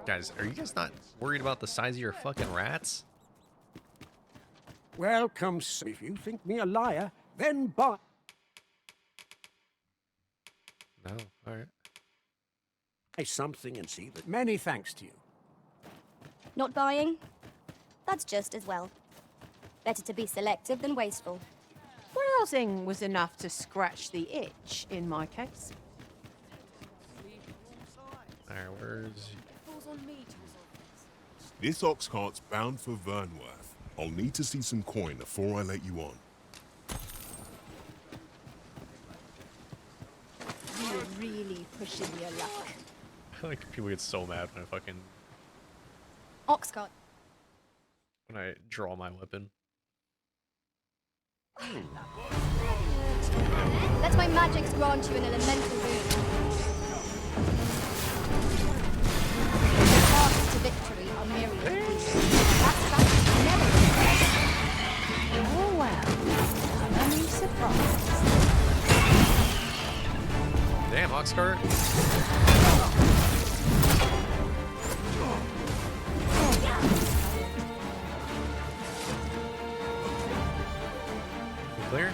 Speaker 1: Guys, are you guys not worried about the size of your fucking rats?
Speaker 15: Welcome, sir. If you think me a liar, then buy.
Speaker 1: No, alright.
Speaker 15: Say something and see that. Many thanks to you.
Speaker 16: Not buying? That's just as well. Better to be selective than wasteful.
Speaker 21: Browsing was enough to scratch the itch, in my case.
Speaker 1: Alright, where's...
Speaker 4: This ox cart's bound for Vernworth. I'll need to see some coin before I let you on.
Speaker 16: You're really pushing your luck.
Speaker 1: I like people get so mad when I fucking...
Speaker 16: Oxcart.
Speaker 1: when I draw my weapon.
Speaker 16: Let my magics grant you an elemental boon. The paths to victory are myriad. That fact never been.
Speaker 21: Oh well, I'm only surprised.
Speaker 1: Damn, Oxcart. We clear?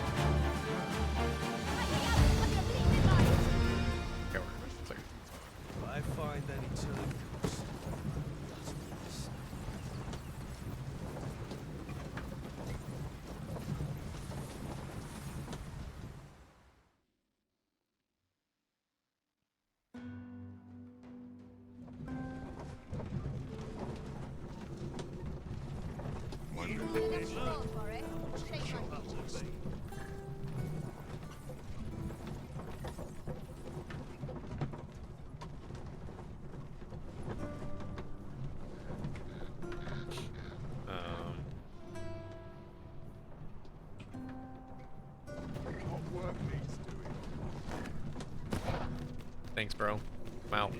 Speaker 1: Okay, we're clear.
Speaker 23: If I find any turn,
Speaker 1: Thanks, bro. I'm out.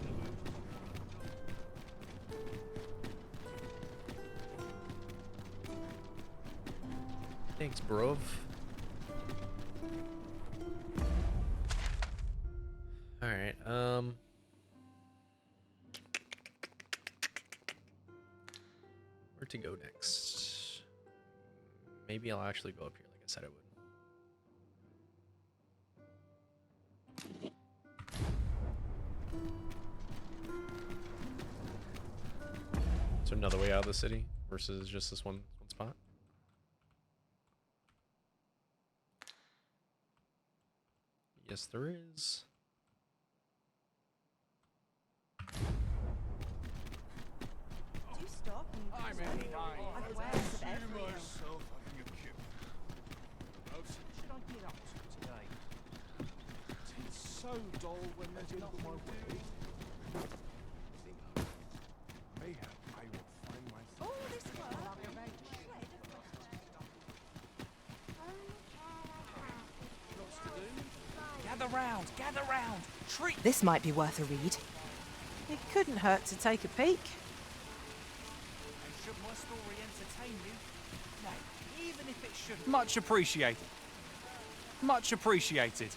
Speaker 1: Thanks, bro. Alright, where to go next? Maybe I'll actually go up here like I said I would. So another way out of the city versus just this one spot? Yes, there is.
Speaker 14: Do stop and
Speaker 23: I'm in
Speaker 14: I've wares of everywhere.
Speaker 23: myself having a kip. What should I get up to today? It's so dull when there's not my way. Mayhap I will find myself.
Speaker 14: All this work.
Speaker 6: Lots to do. Gather round. Treat.
Speaker 14: This might be worth a read. It couldn't hurt to take a peek.
Speaker 6: And should my story entertain you? No, even if it shouldn't. Much appreciated. Much appreciated.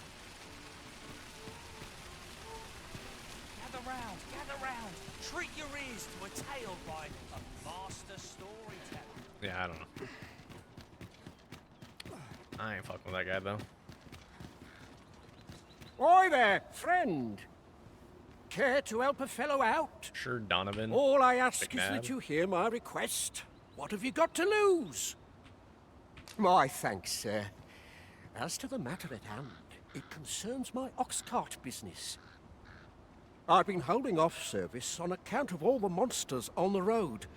Speaker 6: Gather round. Treat your ears to a tale by a master storyteller.
Speaker 1: Yeah, I don't know. I ain't fucking with that guy though.
Speaker 15: Oi there, friend. Care to help a fellow out?
Speaker 1: Sure, Donovan.
Speaker 15: All I ask is
Speaker 1: McNabb.
Speaker 15: that you hear my request. What have you got to lose? My thanks, sir. As to the matter at hand, it concerns my ox cart business. I've been holding off service on account of all the monsters on the road,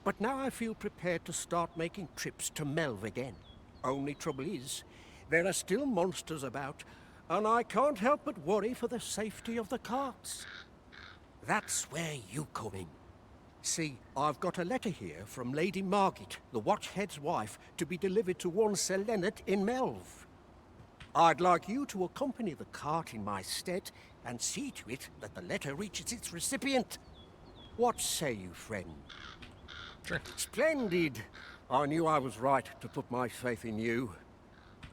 Speaker 15: but now I feel prepared to start making trips to Melv again. Only trouble is, there are still monsters about, and I can't help but worry for the safety of the carts. That's where you come in. See, I've got a letter here from Lady Margit, the Watchhead's wife, to be delivered to one Sir Leonard in Melv. I'd like you to accompany the cart in my stead and see to it that the letter reaches its recipient. What say you, friend?
Speaker 1: Sure.
Speaker 15: Splendid! I knew I was right to put my faith in you.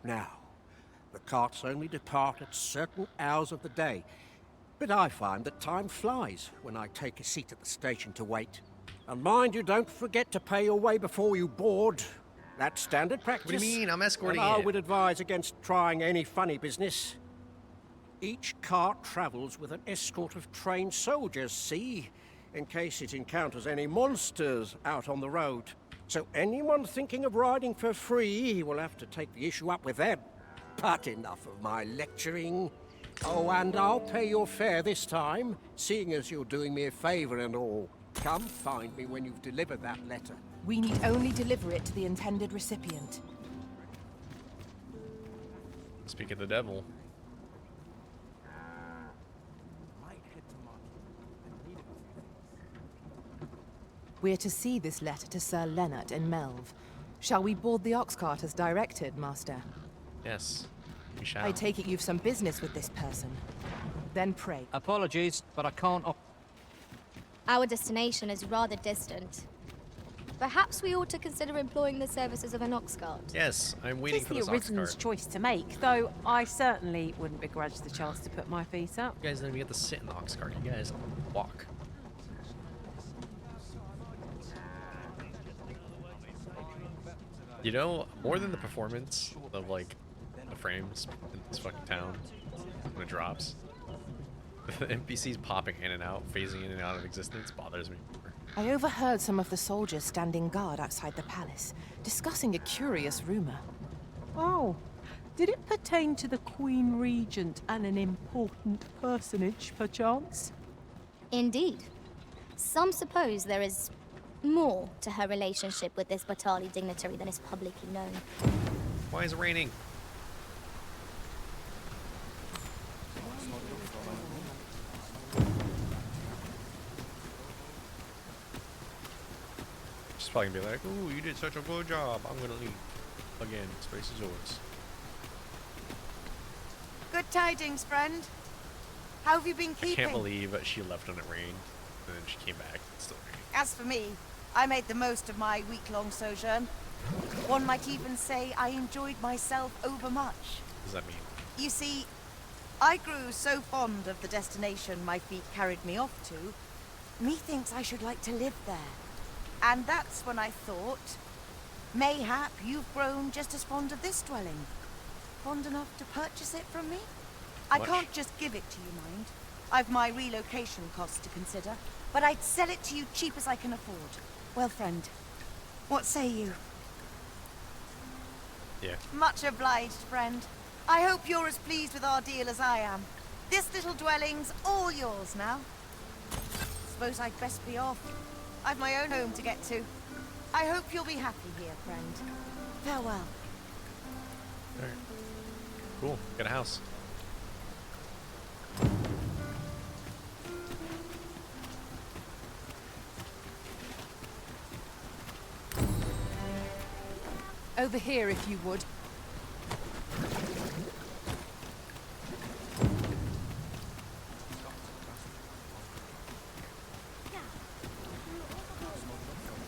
Speaker 15: Now, the carts only depart at certain hours of the day, but I find that time flies when I take a seat at the station to wait. And mind you, don't forget to pay your way before you board. That's standard practice.
Speaker 1: What do you mean? I'm escorting
Speaker 15: and I
Speaker 1: it.
Speaker 15: would advise against trying any funny business. Each cart travels with an escort of trained soldiers, see? In case it encounters any monsters out on the road. So anyone thinking of riding for free will have to take the issue up with them. But enough of my lecturing. Oh, and I'll pay your fare this time, seeing as you're doing me a favor and all. Come find me when you've delivered that letter.
Speaker 14: We need only deliver it to the intended recipient.
Speaker 1: Speak of the devil.
Speaker 14: We're to see this letter to Sir Leonard in Melv. Shall we board the ox cart as directed, Master?
Speaker 1: Yes, we shall.
Speaker 14: I take it you've some business with this person. Then pray.
Speaker 11: Apologies, but I can't.
Speaker 16: Our destination is rather distant. Perhaps we ought to consider employing the services of an ox cart.
Speaker 1: Yes, I'm waiting
Speaker 21: It's
Speaker 1: for
Speaker 21: the
Speaker 1: this ox
Speaker 21: Arisen's
Speaker 1: cart.
Speaker 21: choice to make, though I certainly wouldn't begrudge the chance to put my feet up.
Speaker 1: You guys don't even get to sit in the ox cart. You guys walk. You know, more than the performance of, like, the frames in this fucking town when it drops, the NPCs popping in and out, phasing in and out of existence bothers me more.
Speaker 14: I overheard some of the soldiers standing guard outside the palace, discussing a curious rumor.
Speaker 21: Oh, did it pertain to the Queen Regent and an important personage, perchance?
Speaker 16: Indeed. Some suppose there is more to her relationship with this Batali dignitary than is publicly known.
Speaker 1: Why is it raining? She's probably gonna be like, "Ooh, you did such a good job. I'm gonna leave. Again, space is yours."
Speaker 9: Good tidings, friend. How have you been
Speaker 1: I
Speaker 9: keeping?
Speaker 1: can't believe she left when it rained, and then she came back. It's still raining.
Speaker 9: As for me, I made the most of my week-long sojourn. One might even say I enjoyed myself overmuch.
Speaker 1: What does that mean?
Speaker 9: You see, I grew so fond of the destination my feet carried me off to, methinks I should like to live there. And that's when I thought, mayhap you've grown just as fond of this dwelling. Fond enough to purchase it from me? I can't just give it to you, mind. I've my relocation costs to consider, but I'd sell it to you cheap as I can afford. Well, friend, what say you?
Speaker 1: Yeah.
Speaker 9: Much obliged, friend. I hope you're as pleased with our deal as I am. This little dwelling's all yours now. Suppose I'd best be off. I've my own home to get to. I hope you'll be happy here, friend. Farewell.
Speaker 1: Alright. Cool. Got a house.
Speaker 14: Over here, if you would.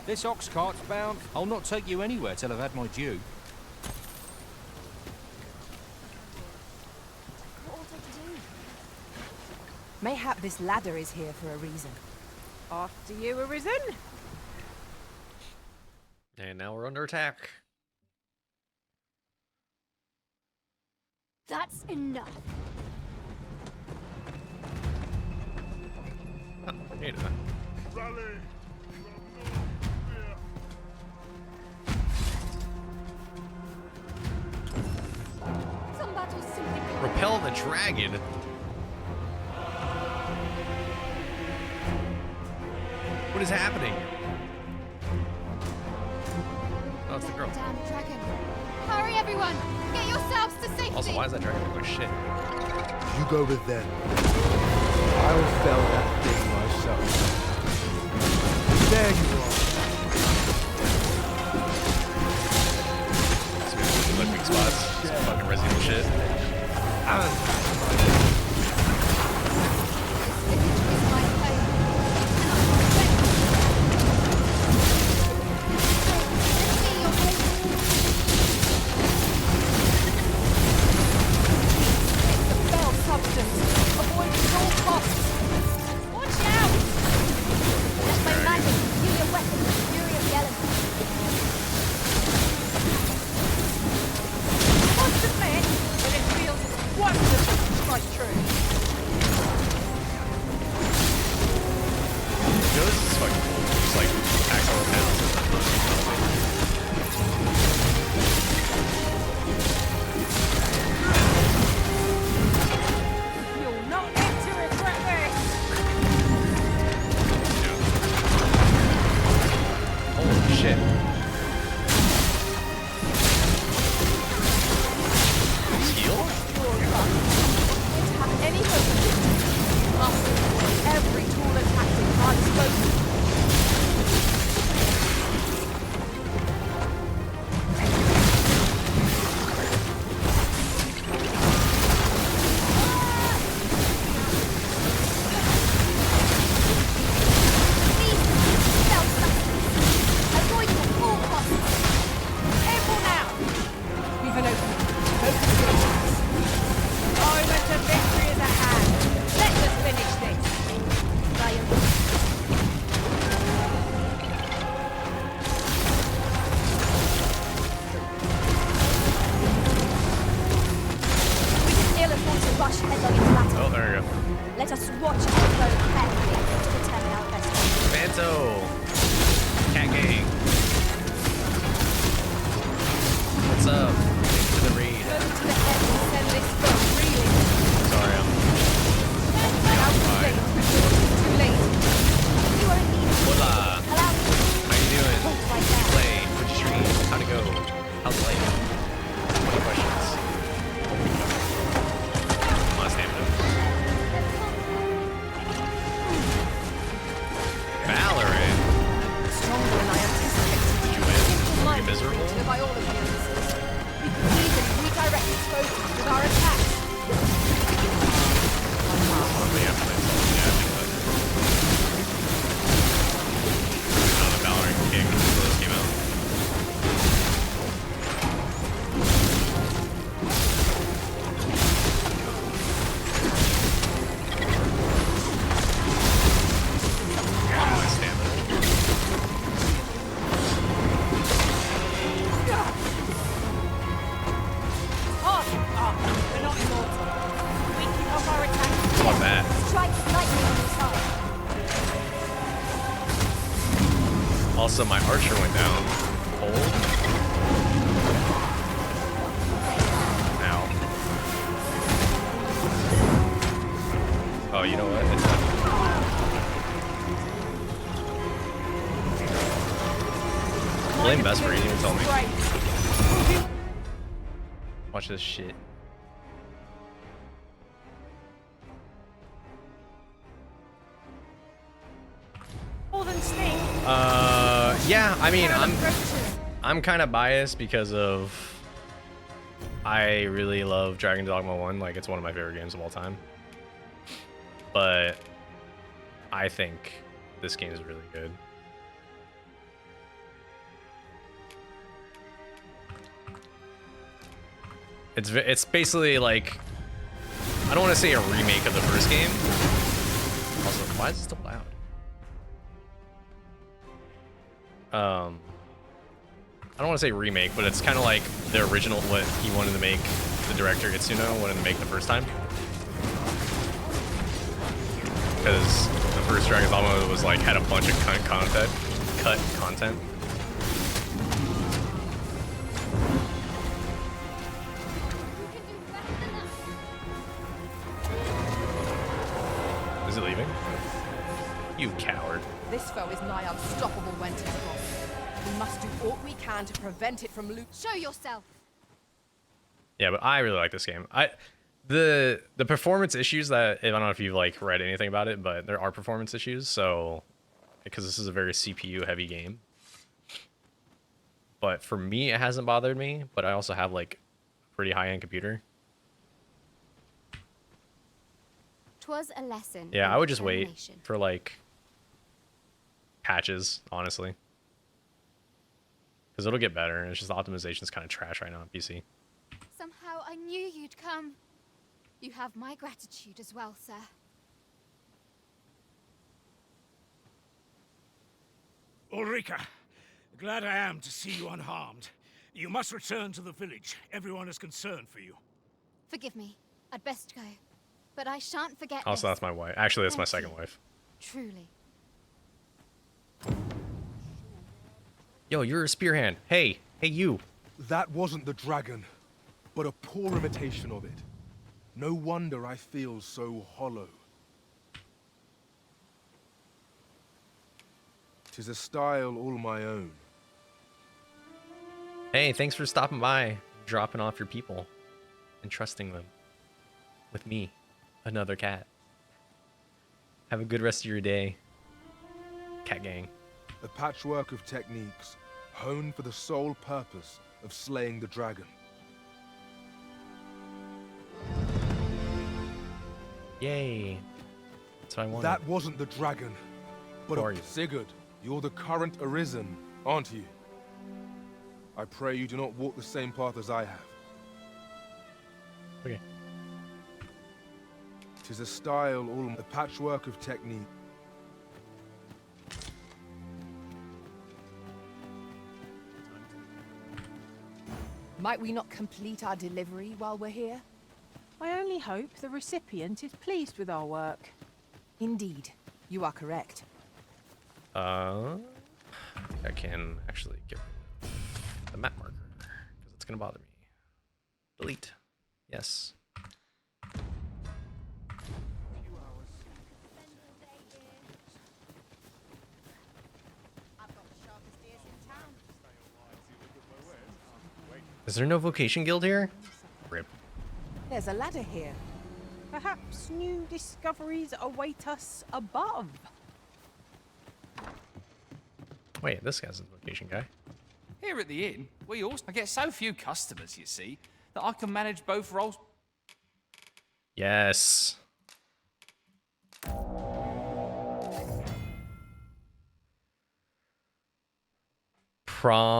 Speaker 17: This ox cart's bound. I'll not take you anywhere till I've had my due.
Speaker 8: What ought I to do?
Speaker 14: Mayhap this ladder is here for a reason. After you, Arisen.
Speaker 1: And now we're under attack.
Speaker 16: That's enough.
Speaker 1: Oh, hey, did I?
Speaker 16: Some battles simply can't.
Speaker 1: Repel the dragon. What is happening? Oh, it's the girl.
Speaker 16: Damn dragon. Hurry, everyone! Get yourselves to safety!
Speaker 1: Also, why is that dragon look like shit?
Speaker 23: You go with them. I'll fell that thing myself. There you are.
Speaker 1: Some good weak spots. Some fucking Resident Evil shit. Fuck that.
Speaker 5: Strike lightning on his heart.
Speaker 1: Also, my archer went down. Hold. Ow. Oh, you know what? It's not. Blame Vesper, he didn't even tell me. Watch this shit.
Speaker 21: More than Sting.
Speaker 1: Yeah, I mean, I'm kind of biased because of I really love Dragon Dogma 1, like it's one of my favorite games of all time. But I think this game is really good. It's basically like, I don't want to say a remake of the first game. Also, why is it still loud? I don't want to say remake, but it's kind of like the original, what he wanted to make, the director Itsuno wanted to make the first time. Because the first Dragon's Dogma was like, had a bunch of cut content. Is it leaving? You coward.
Speaker 14: This foe is nigh unstoppable when 'tis wrong. We must do all we can to prevent it from
Speaker 5: Show yourself.
Speaker 1: Yeah, but I really like this game. The performance issues that, I don't know if you've like read anything about it, but there are performance issues. So, because this is a very CPU heavy game. But for me, it hasn't bothered me. But I also have like a pretty high end computer.
Speaker 16: 'Twas a lesson.
Speaker 1: Yeah,
Speaker 16: in
Speaker 1: I would just wait
Speaker 16: determination.
Speaker 1: for like patches, honestly. Because it'll get better. It's just the optimization's kind of trash right now on PC.
Speaker 5: Somehow I knew you'd come. You have my gratitude as well, sir.
Speaker 15: Ulrika, glad I am to see you unharmed. You must return to the village. Everyone is concerned for you.
Speaker 5: Forgive me. I'd best go. But I shan't forget
Speaker 1: Also,
Speaker 5: this.
Speaker 1: that's my wife. Actually, that's my
Speaker 5: Thank
Speaker 1: second
Speaker 5: you.
Speaker 1: wife.
Speaker 5: Truly.
Speaker 1: Yo, you're a spear hand. Hey, you.
Speaker 10: That wasn't the dragon, but a poor imitation of it. No wonder I feel so hollow. 'Tis a style all my own.
Speaker 1: Hey, thanks for stopping by, dropping off your people, and trusting them with me, another cat. Have a good rest of your day, cat gang.
Speaker 10: A patchwork of techniques, honed for the sole purpose of slaying the dragon.
Speaker 1: Yay. That's what I wanted.
Speaker 10: That wasn't the dragon, but
Speaker 1: Who are you?
Speaker 10: Sigurd, you're the current Arisen, aren't you? I pray you do not walk the same path as I have.
Speaker 1: Okay.
Speaker 10: 'Tis a style all a patchwork of technique.
Speaker 14: Might we not complete our delivery while we're here?
Speaker 21: I only hope the recipient is pleased with our work.
Speaker 14: Indeed, you are correct.
Speaker 1: I can actually get rid of the map marker because it's gonna bother me. Delete. Yes. Is there no vocation guild here? Rip.
Speaker 21: There's a ladder here. Perhaps new discoveries await us above.
Speaker 1: Wait, this guy's a vocation guy.
Speaker 6: Here at the inn, I get so few customers, you see, that I can manage both roles.
Speaker 1: Yes. Promi.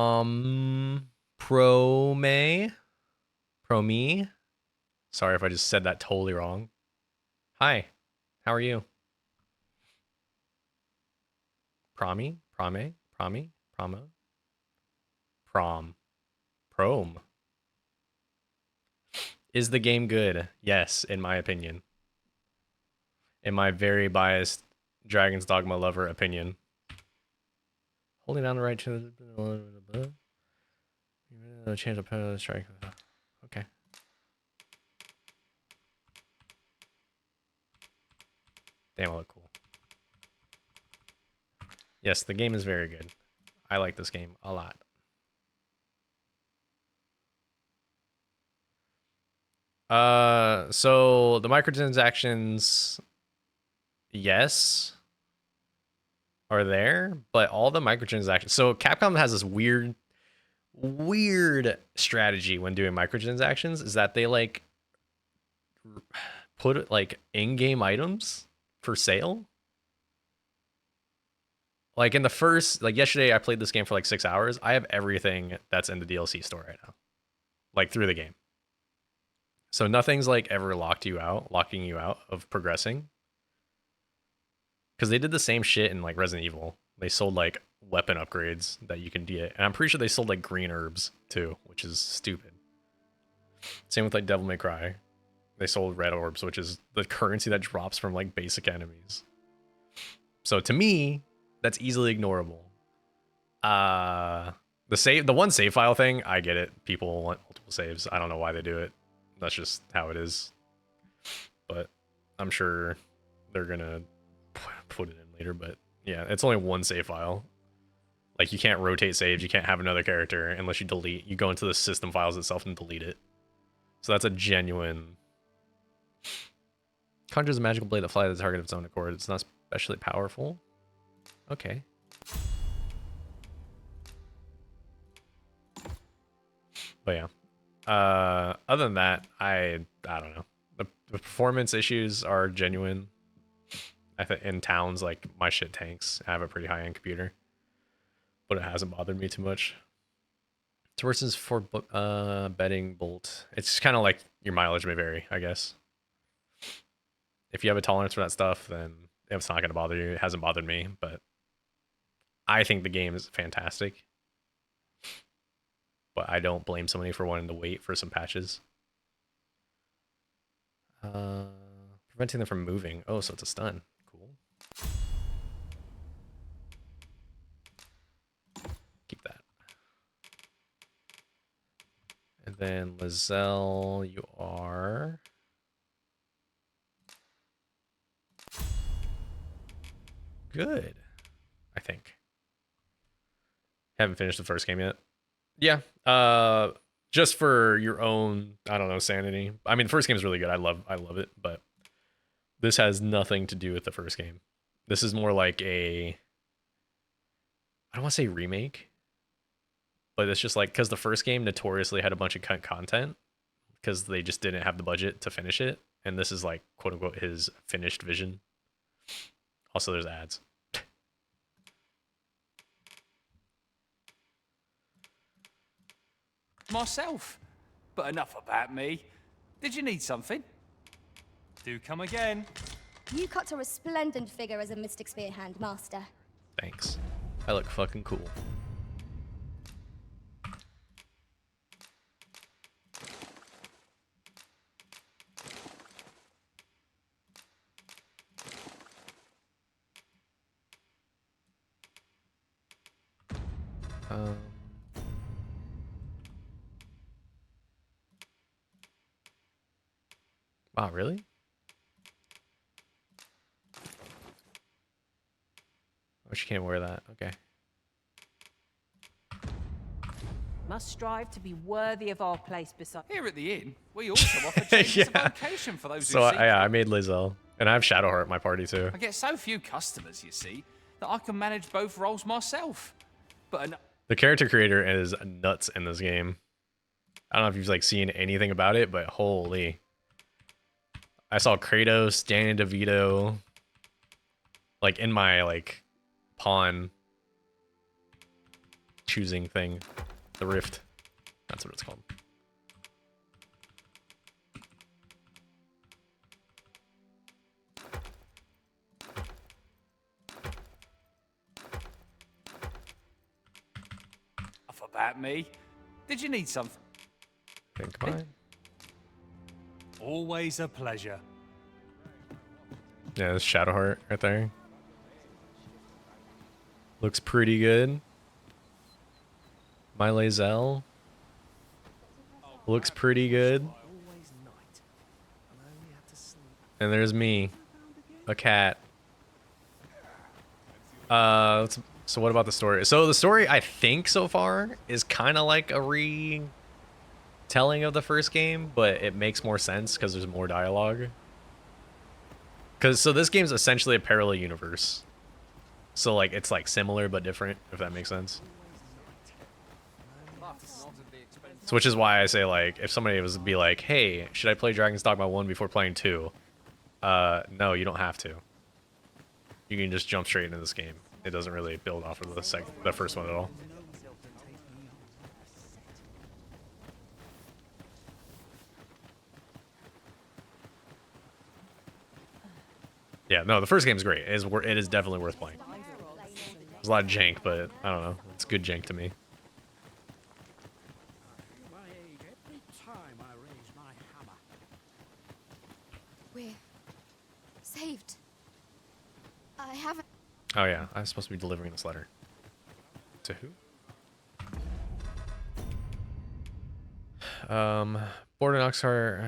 Speaker 1: Sorry if I just said that totally wrong. Hi, how are you? Promo. Prom. Is the game good? Yes, in my opinion. In my very biased Dragon's Dogma lover opinion. Holding down the right to the change of strike. Okay. Damn, I look cool. Yes, the game is very good. I like this game a lot. So the microtransactions, yes, are there, but all the microtransactions. So Capcom has this weird strategy when doing microtransactions is that they like put like in-game items for sale. Like in the first, like yesterday, I played this game for like 6 hours. I have everything that's in the DLC store right now, like through the game. So nothing's like ever locking you out of progressing. Because they did the same shit in like Resident Evil. They sold like weapon upgrades that you can get, and I'm pretty sure they sold like green herbs too, which is stupid. Same with like Devil May Cry. They sold red orbs, which is the currency that drops from like basic enemies. So to me, that's easily ignorable. The one save file thing, I get it. People want multiple saves. I don't know why they do it. That's just how it is. But I'm sure they're gonna put it in later. But yeah, it's only one save file. Like you can't rotate saves. You can't have another character unless you delete. You go into the system files itself and delete it. So that's a genuine. Conjures a magical blade that flies at the target of its own accord. It's not especially powerful. Okay. But yeah. Other than that, I don't know. The performance issues are genuine. I think in towns, like my shit tanks. I have a pretty high-end computer, but it hasn't bothered me too much. Versus for betting bolt, it's kind of like your mileage may vary, I guess. If you have a tolerance for that stuff, then it's not gonna bother you. It hasn't bothered me, but I think the game is fantastic. But I don't blame somebody for wanting to wait for some patches. Preventing them from moving. Oh, so it's a stun. Cool. Keep that. And then Lizelle, you are... good, I think. Haven't finished the first game yet. Yeah, just for your own, I don't know, sanity. I mean, the first game is really good. I love it, but this has nothing to do with the first game. This is more like a, I don't want to say remake, but it's just like, because the first game notoriously had a bunch of content because they just didn't have the budget to finish it, and this is like, quote unquote, his finished vision. Also, there's ads.
Speaker 6: Myself. But enough about me. Did you need something? Do come again.
Speaker 16: You cut a resplendent figure as a Mystic Spear Hand, Master.
Speaker 1: Thanks. I look fucking cool. Wow, really? Oh, she can't wear that. Okay.
Speaker 21: Must strive to be worthy of our place beside.
Speaker 6: Here at the inn, we also offer changes of location for those who
Speaker 1: So
Speaker 6: seek
Speaker 1: I made Lizelle, and I have Shadowheart in my party too.
Speaker 6: I get so few customers, you see, that I can manage both roles myself. But
Speaker 1: The character creator is nuts in this game. I don't know if you've like seen anything about it, but holy. I saw Kratos, Danny DeVito, like in my like pawn choosing thing. The Rift. That's what it's called.
Speaker 6: enough about me. Did you need something?
Speaker 1: Think mine.
Speaker 6: Always a pleasure.
Speaker 1: Yeah, there's Shadowheart right there. Looks pretty good. My Lae'zel looks pretty good. And there's me, a cat. So what about the story? So the story, I think so far, is kind of like a retelling of the first game, but it makes more sense because there's more dialogue. So this game's essentially a parallel universe. So like it's like similar but different, if that makes sense. So which is why I say, like, if somebody was to be like, hey, should I play Dragon's Dogma 1 before playing 2? No, you don't have to. You can just jump straight into this game. It doesn't really build off of the first one at all. Yeah, no, the first game's great. It is definitely worth playing. There's a lot of jank, but I don't know. It's good jank to me.
Speaker 16: We're saved. I haven't.
Speaker 1: Oh yeah, I'm supposed to be delivering this letter. To who? Borden Oxhart.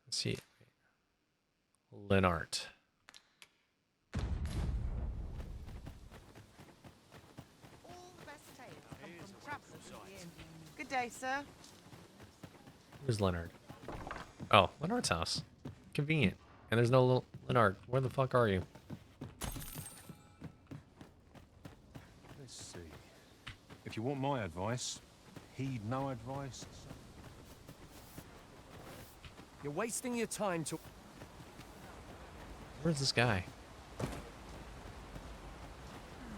Speaker 1: Let's see. Lennart.
Speaker 9: Good day, sir.
Speaker 1: Where's Leonard? Oh, Lennart's house. Convenient. And there's no Lennart. Where the fuck are you?
Speaker 19: Let's see. If you want my advice, heed no advice.
Speaker 23: You're wasting your time to...
Speaker 1: Where's this guy?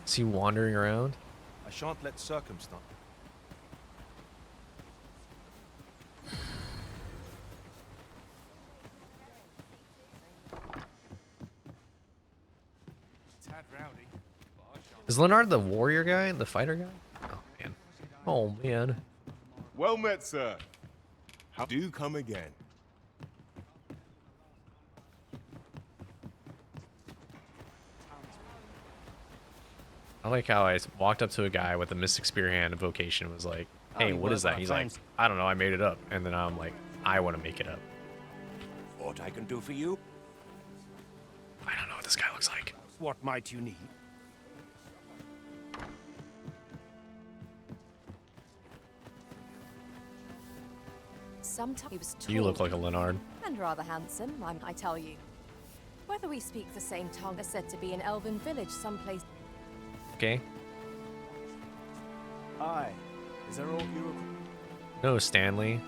Speaker 1: Is he wandering around?
Speaker 23: I shan't let circumstance...
Speaker 1: Is Leonard the warrior guy? The fighter guy? Oh, man. Oh, man.
Speaker 12: Well met, sir. How do come again?
Speaker 1: I like how I walked up to a guy with a Mystic Spear hand and vocation and was like, hey, what is that? He's like, I don't know, I made it up. And then I'm like, I want to make it up.
Speaker 15: What I can do for you?
Speaker 1: I don't know what this guy looks like.
Speaker 15: What might you need?
Speaker 5: Sometimes he was tall.
Speaker 1: You look like a Leonard.
Speaker 5: And rather handsome, I tell you. Whether we speak the same tongue, there's said to be an elven village someplace.
Speaker 1: Okay.
Speaker 23: Aye. Is there all you...
Speaker 1: No, Stanley.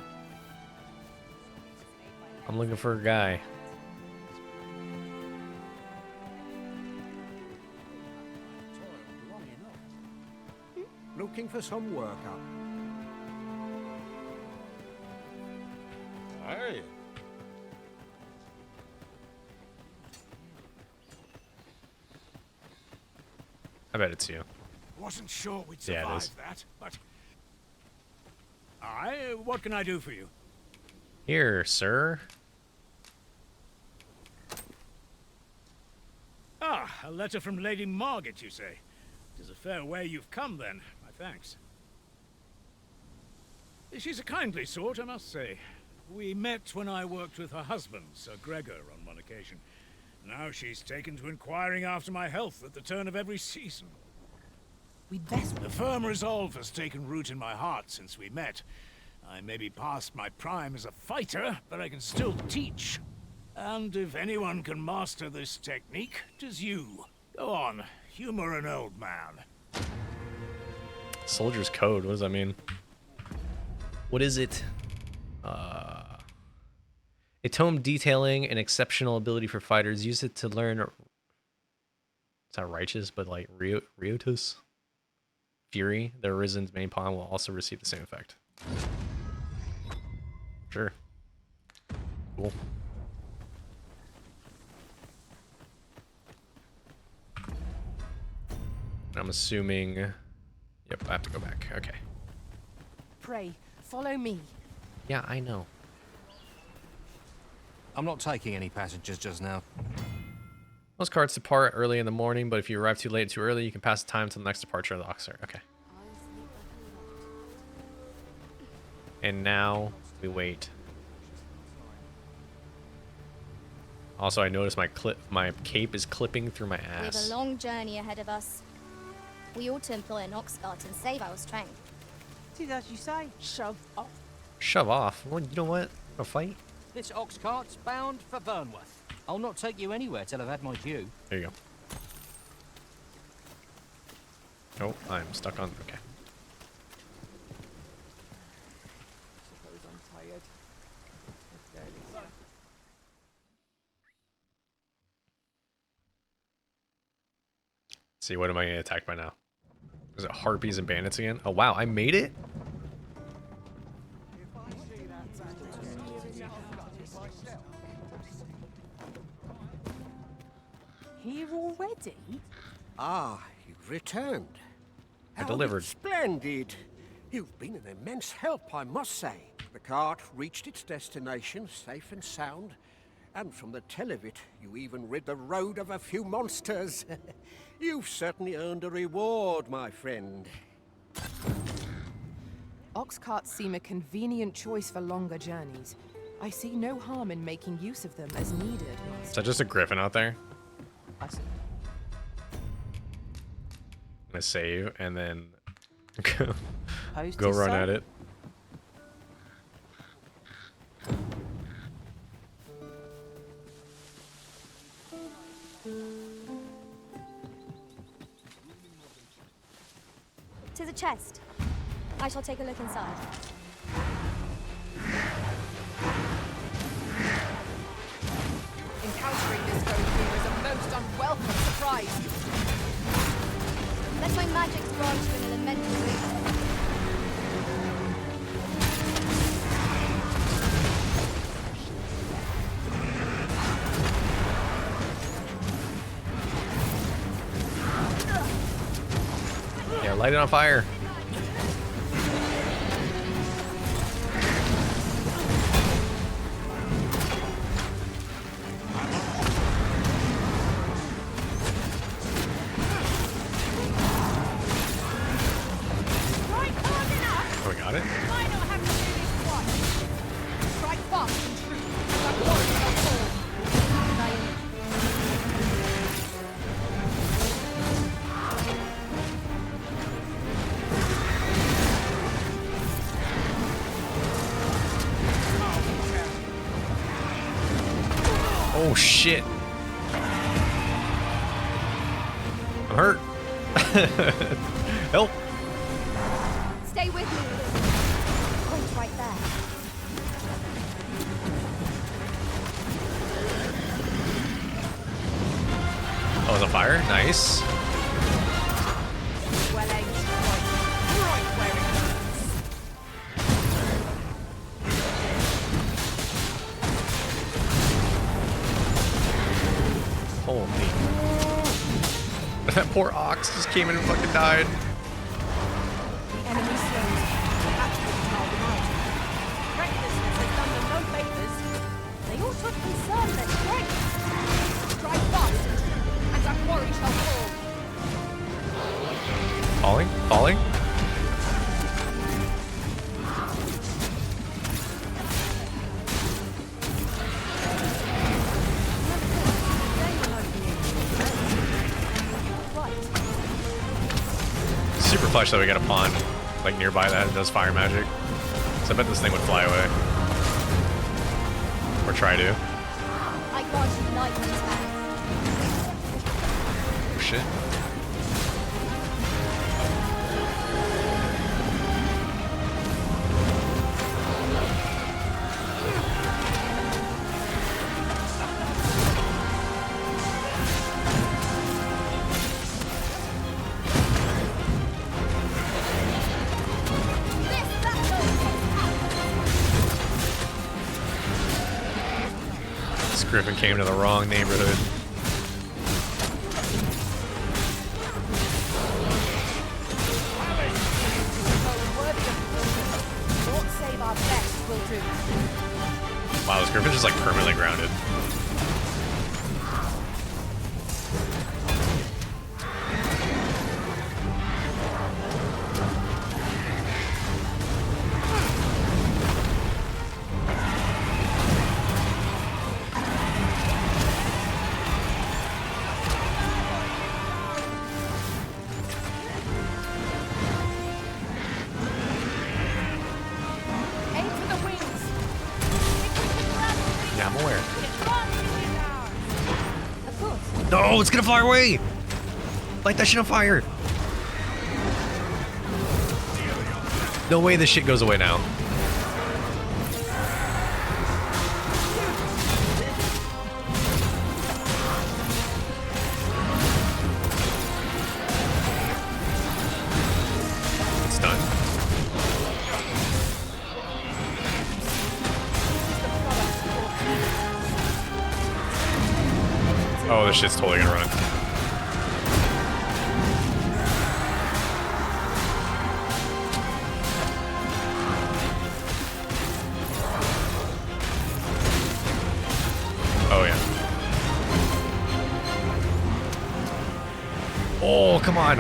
Speaker 1: I'm looking for a guy.
Speaker 15: Looking for some work up.
Speaker 12: Hey.
Speaker 1: I bet it's you.
Speaker 15: Wasn't sure we'd
Speaker 1: Yeah, it
Speaker 15: survive
Speaker 1: is.
Speaker 15: that, but... Aye, what can I do for you?
Speaker 1: Here, sir.
Speaker 15: Ah, a letter from Lady Margaret, you say? It is a fair way you've come, then. My thanks. She's a kindly sort, I must say. We met when I worked with her husband, Sir Gregor, on one occasion. Now she's taken to inquiring after my health at the turn of every season.
Speaker 14: We'd best...
Speaker 15: The firm resolve has taken root in my heart since we met. I may be past my prime as a fighter, but I can still teach. And if anyone can master this technique, 'tis you. Go on, humor an old man.
Speaker 1: Soldier's Code, what does that mean? What is it? A tome detailing an exceptional ability for fighters. Use it to learn... It's not righteous, but like Riotus? Fury, the Arisen's main pawn, will also receive the same effect. Sure. Cool. I'm assuming... Yep, I have to go back. Okay.
Speaker 14: Pray, follow me.
Speaker 1: Yeah, I know.
Speaker 17: I'm not taking any passengers just now.
Speaker 1: Most carts depart early in the morning, but if you arrive too late or too early, you can pass the time until the next departure of the Oxer. Okay. And now we wait. Also, I noticed my cape is clipping through my
Speaker 16: We have
Speaker 1: ass.
Speaker 16: a long journey ahead of us. We ought to employ an ox cart and save our strength.
Speaker 21: It is as you say, shove off.
Speaker 1: Shove off. Well, you know what? A fight?
Speaker 17: This ox cart's bound for Vernworth. I'll not take you anywhere till I've had my due.
Speaker 1: There you go. Oh, I'm stuck on. Okay.
Speaker 14: Suppose I'm tired.
Speaker 1: See, what am I getting attacked by now? Is it harpies and bandits again? Oh wow, I made it?
Speaker 14: Here already?
Speaker 15: Ah, you've returned.
Speaker 1: I delivered.
Speaker 15: Splendid. You've been an immense help, I must say. The cart reached its destination safe and sound, and from the tell of it, you even rid the road of a few monsters. You've certainly earned a reward, my friend.
Speaker 14: Ox carts seem a convenient choice for longer journeys. I see no harm in making use of them as needed.
Speaker 1: Is that just a griffin out there?
Speaker 14: I see.
Speaker 1: I'm gonna save and then
Speaker 21: Post
Speaker 1: go
Speaker 21: is
Speaker 1: run
Speaker 21: so.
Speaker 1: at it.
Speaker 16: To the chest. I shall take a look inside.
Speaker 14: Encountering this foe here is a most unwelcome surprise.
Speaker 16: Let my magics grant you an elemental ring.
Speaker 1: Yeah, light it on fire. Oh, we got it?
Speaker 5: Why not have to do this twice?
Speaker 14: Strike fast and true. Like warriors of fall.
Speaker 1: Oh shit. I'm hurt. Help.
Speaker 16: Stay with me. Point right there.
Speaker 1: Oh, it's on fire? Nice.
Speaker 14: Well aimed strike. Right where it hurts.
Speaker 1: Holy. That poor ox just came in and fucking died.
Speaker 14: Enemy slain. Perhaps we can tile them out. Recklessness has done them no favors. They ought to have conserved their strength. Strike fast and true, and our quarry shall fall.
Speaker 1: Falling? Falling? Super flesh that we got a pond like nearby that does fire magic. So I bet this thing would fly away. Or try to.
Speaker 16: I grant you light on his back.
Speaker 1: Oh shit. This griffin came to the wrong neighborhood.
Speaker 14: Not save our best will do.
Speaker 1: Wow, this griffin's just like permanently grounded. No, it's gonna fly away! Light that shit on fire! No way this shit goes away now. It's done. Oh, this shit's totally gonna run. Oh, yeah. Oh, come on.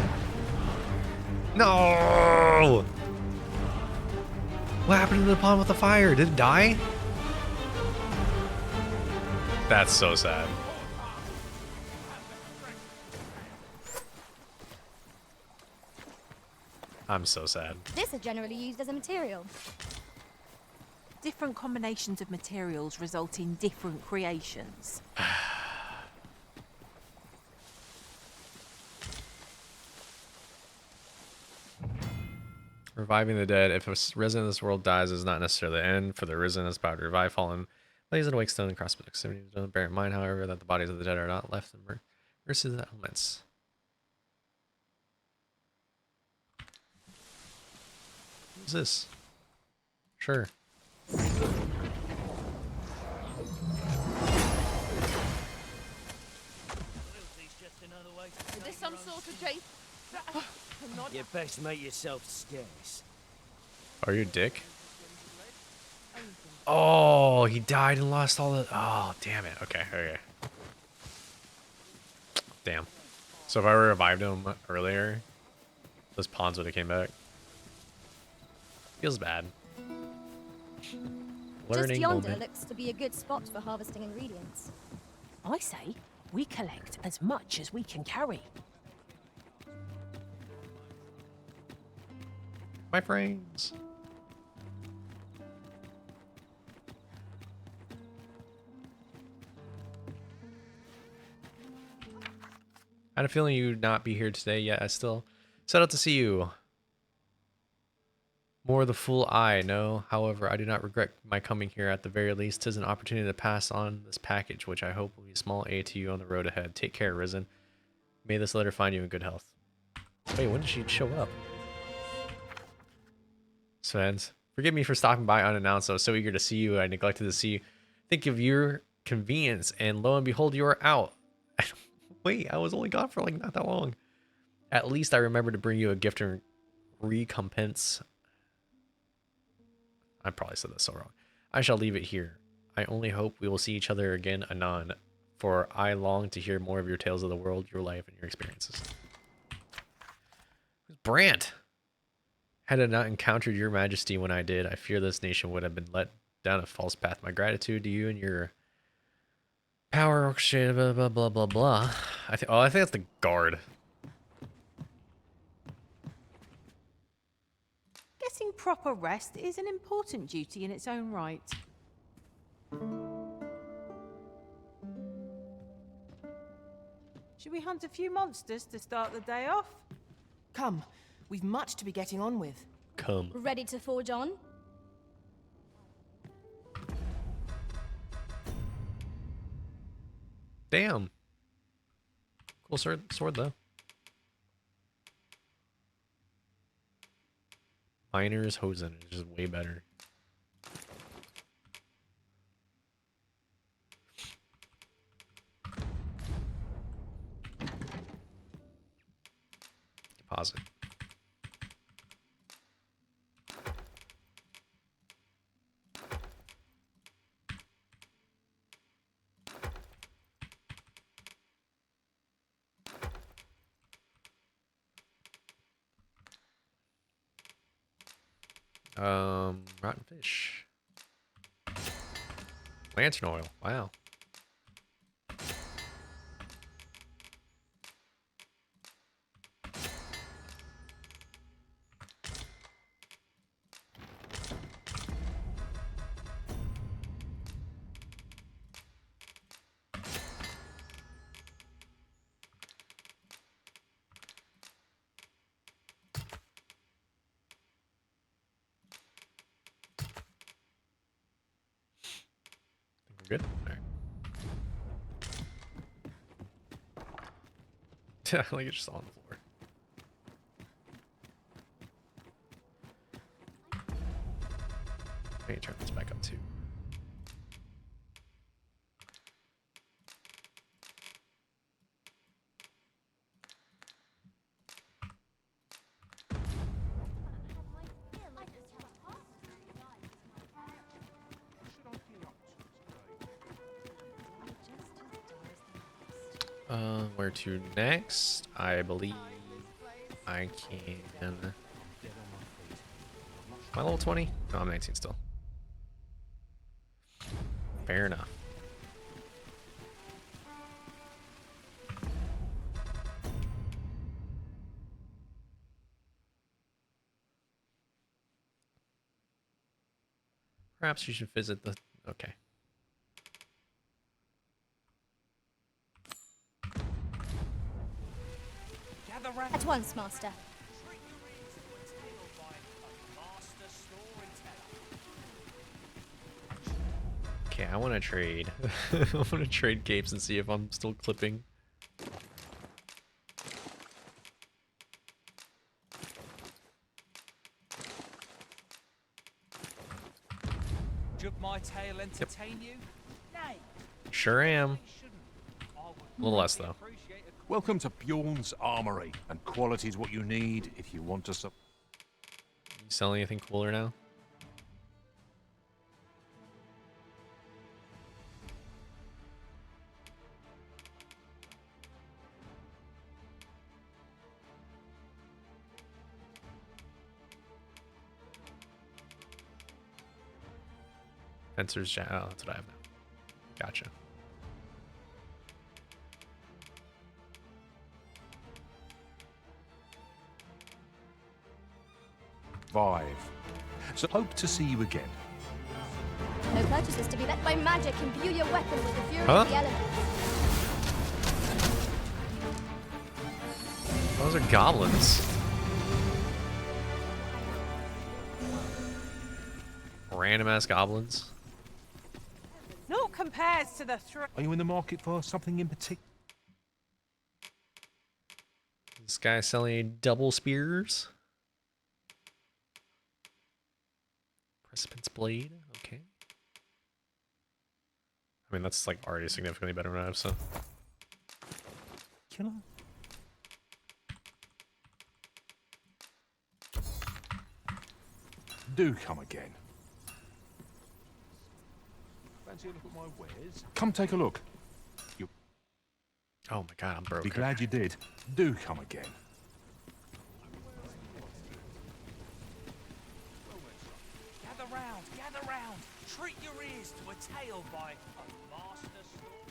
Speaker 1: No! What happened to the pond with the fire? Did it die? That's so sad. I'm so sad.
Speaker 16: This is generally used as a material.
Speaker 21: Different combinations of materials result in different creations.
Speaker 1: Reviving the dead. If a resident of this world dies, is not necessarily the end for the risen is about to revive fallen. Lays an awake stone and cross proximity. Don't bear in mind, however, that the bodies of the dead are not left in mercy of the elements. What's this? Sure.
Speaker 14: Is this some sort of J?
Speaker 13: You best make yourself scarce.
Speaker 1: Are you a dick? Oh, he died and lost all the... Oh, damn it. Okay, okay. Damn. So if I revived him earlier, those pawns would have came back. Feels bad.
Speaker 16: Just
Speaker 1: Learning
Speaker 16: yonder
Speaker 1: moment.
Speaker 16: looks to be a good spot for harvesting ingredients.
Speaker 3: I say we collect as much as we can carry.
Speaker 1: My frames. I had a feeling you'd not be here today, yet I still set out to see you. More the fool I know. However, I do not regret my coming here. At the very least, 'tis an opportunity to pass on this package, which I hope will be a small aid to you on the road ahead. Take care, Risen. May this letter find you in good health. Wait, when did she show up? Svens, forgive me for stopping by unannounced. I was so eager to see you, I neglected to see you. Think of your convenience, and lo and behold, you are out. Wait, I was only gone for like not that long. At least I remember to bring you a gift and recompense. I probably said that so wrong. I shall leave it here. I only hope we will see each other again anon, for I long to hear more of your tales of the world, your life, and your experiences. Who's Brant? Had I not encountered your majesty when I did, I fear this nation would have been led down a false path. My gratitude to you and your power orchestrated, blah, blah, blah, blah, blah. I think that's the guard.
Speaker 21: Getting proper rest is an important duty in its own right. Should we hunt a few monsters to start the day off?
Speaker 14: Come, we've much to be getting on with.
Speaker 1: Come.
Speaker 16: Ready to forge on?
Speaker 1: Damn. Cool sword though. Miner's Hosen is just way better. Deposit. Rotten fish. Lantern oil. Wow. Good? Alright. Like it's just on the floor. Let me turn this back up too. Where to next? I believe I can. Am I level 20? No, I'm 19 still. Fair enough. Perhaps you should visit the. Okay.
Speaker 16: At once, Master.
Speaker 1: Okay, I want to trade. I want to trade capes and see if I'm still clipping.
Speaker 6: Should my tale entertain you? Nay.
Speaker 1: Sure am. A little less though.
Speaker 19: Welcome to Bjorn's Armory, and quality's what you need if you want to
Speaker 1: You sell anything cooler now? Fencer's oh, that's what I have now. Gotcha.
Speaker 19: So hope to see you again.
Speaker 16: No purchases to be met by magic. Imbue your weapon with the fury
Speaker 1: Huh?
Speaker 16: of the elements.
Speaker 1: Those are goblins. Random ass goblins.
Speaker 14: Naught compares to the
Speaker 19: Are you in the market for something in particular?
Speaker 1: This guy selling double spears. Precipice blade. Okay. I mean, that's like already significantly better than I have, so.
Speaker 19: Killer? Do come again. Fancy a look at my wares? Come take a look. You
Speaker 1: Oh my god, I'm broke.
Speaker 19: be glad you did. Do come again.
Speaker 6: Gather round, gather round. Treat your ears to a tale by a master storyteller.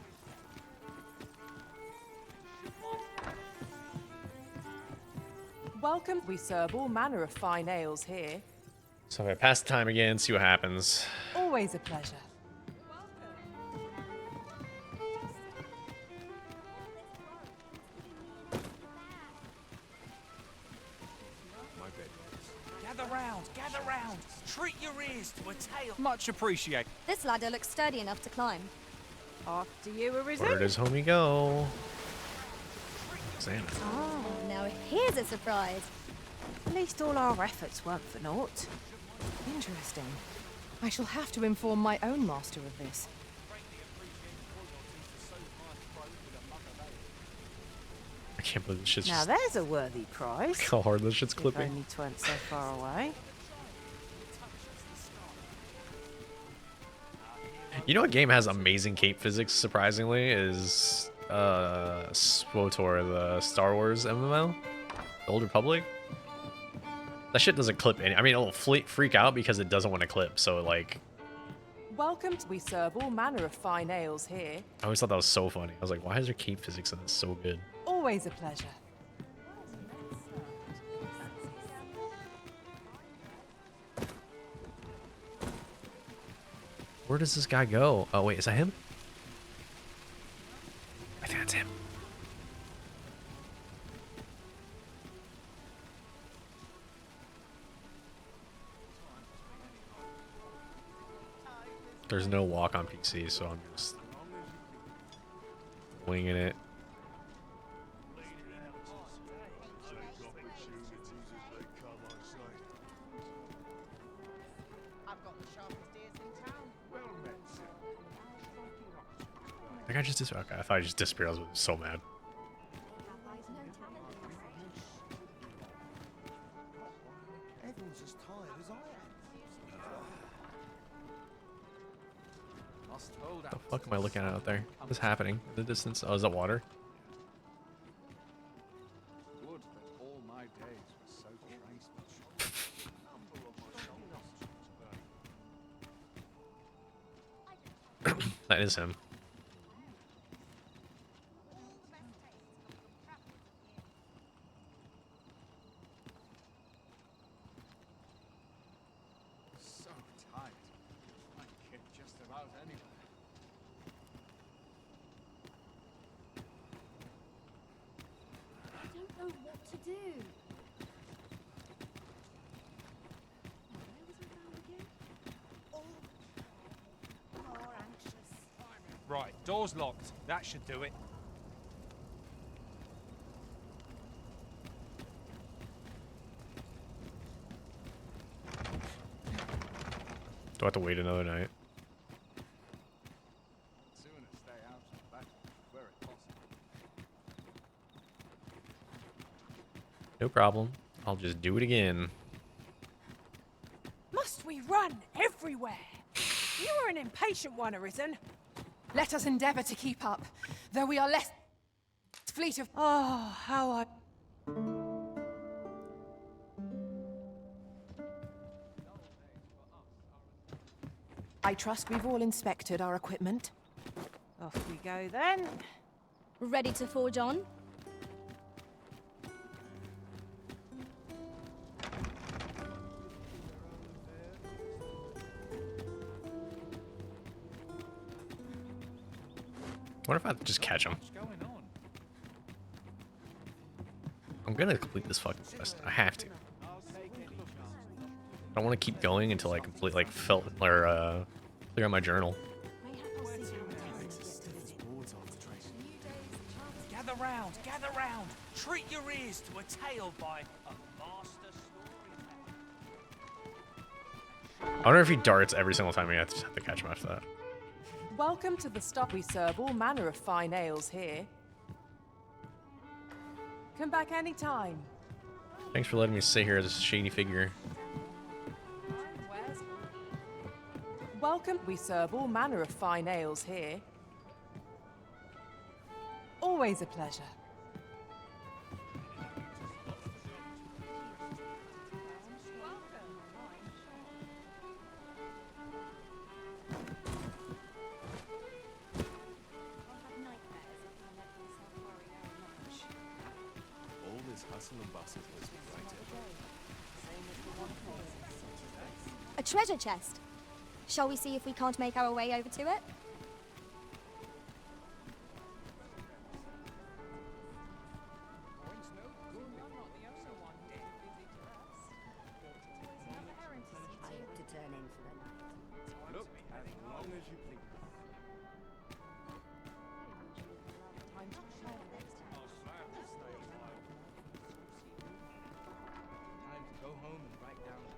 Speaker 14: welcome. We serve all manner of fine ales here.
Speaker 1: So if I pass the time again, see what happens.
Speaker 14: Always a pleasure.
Speaker 6: Gather round, gather round. Treat your ears to a tale. Much appreciated.
Speaker 16: This ladder looks sturdy enough to climb.
Speaker 14: After you, Arisen.
Speaker 1: Where does homie go? Xana.
Speaker 16: Oh, now here's a surprise.
Speaker 21: At least all our efforts weren't for naught.
Speaker 14: Interesting. I shall have to inform my own master of this.
Speaker 1: I can't believe this shit's
Speaker 21: Now
Speaker 1: just...
Speaker 21: there's a worthy prize.
Speaker 1: Look how hard this shit's
Speaker 21: If
Speaker 1: clipping.
Speaker 21: only 'twent so far away.
Speaker 1: You know what game has amazing cape physics, surprisingly, is SWTOR, the Star Wars MMO? The Old Republic? That shit doesn't clip any. I mean, it'll freak out because it doesn't want to clip, so like...
Speaker 14: Welcome. We serve all manner of fine ales here.
Speaker 1: I always thought that was so funny. I was like, why is there cape physics in this so good?
Speaker 14: Always a pleasure.
Speaker 1: Where does this guy go? Oh, wait, is that him? I think that's him. There's no walk on PC, so I'm just winging it. I think I just disappeared. Okay, I thought I just disappeared. I was so mad.
Speaker 23: Everyone's as tired as I am.
Speaker 6: Must hold
Speaker 1: What the fuck am I looking at out there? What's happening in the distance? Oh, is that water?
Speaker 6: Would that all my days were so traceable.
Speaker 1: That is him.
Speaker 6: So tight. I can get just about anywhere.
Speaker 8: I don't know what to do. Where was I found again?
Speaker 9: More anxious.
Speaker 6: Right, door's locked. That should do it.
Speaker 1: Do I have to wait another night?
Speaker 6: Sooner stay out of that where it possible.
Speaker 1: No problem. I'll just do it again.
Speaker 14: Must we run everywhere? You are an impatient one, Arisen.
Speaker 2: Let us endeavour to keep up, though we are less fleet of.
Speaker 14: Oh, how I.
Speaker 2: I trust we've all inspected our equipment.
Speaker 21: Off we go then.
Speaker 16: Ready to forge on?
Speaker 1: What if I just catch him?
Speaker 6: What's going on?
Speaker 1: I'm gonna complete this fucking quest. I have to. I don't want to keep going until I complete, like, fill or clear out my journal.
Speaker 6: Gather round, gather round. Treat your ears to a tale by a master storyteller.
Speaker 1: I wonder if he darts every single time we have to catch him after that.
Speaker 2: Welcome to the stop. We serve all manner of fine ales here. Come back any time.
Speaker 1: Thanks for letting me sit here as a shady figure.
Speaker 2: Welcome. We serve all manner of fine ales here. Always a pleasure.
Speaker 12: All this hustle and bustle was right
Speaker 16: A treasure chest. Shall we see if we can't make our way over to it?
Speaker 12: Look, as long as you please.
Speaker 13: Time to go home and write down the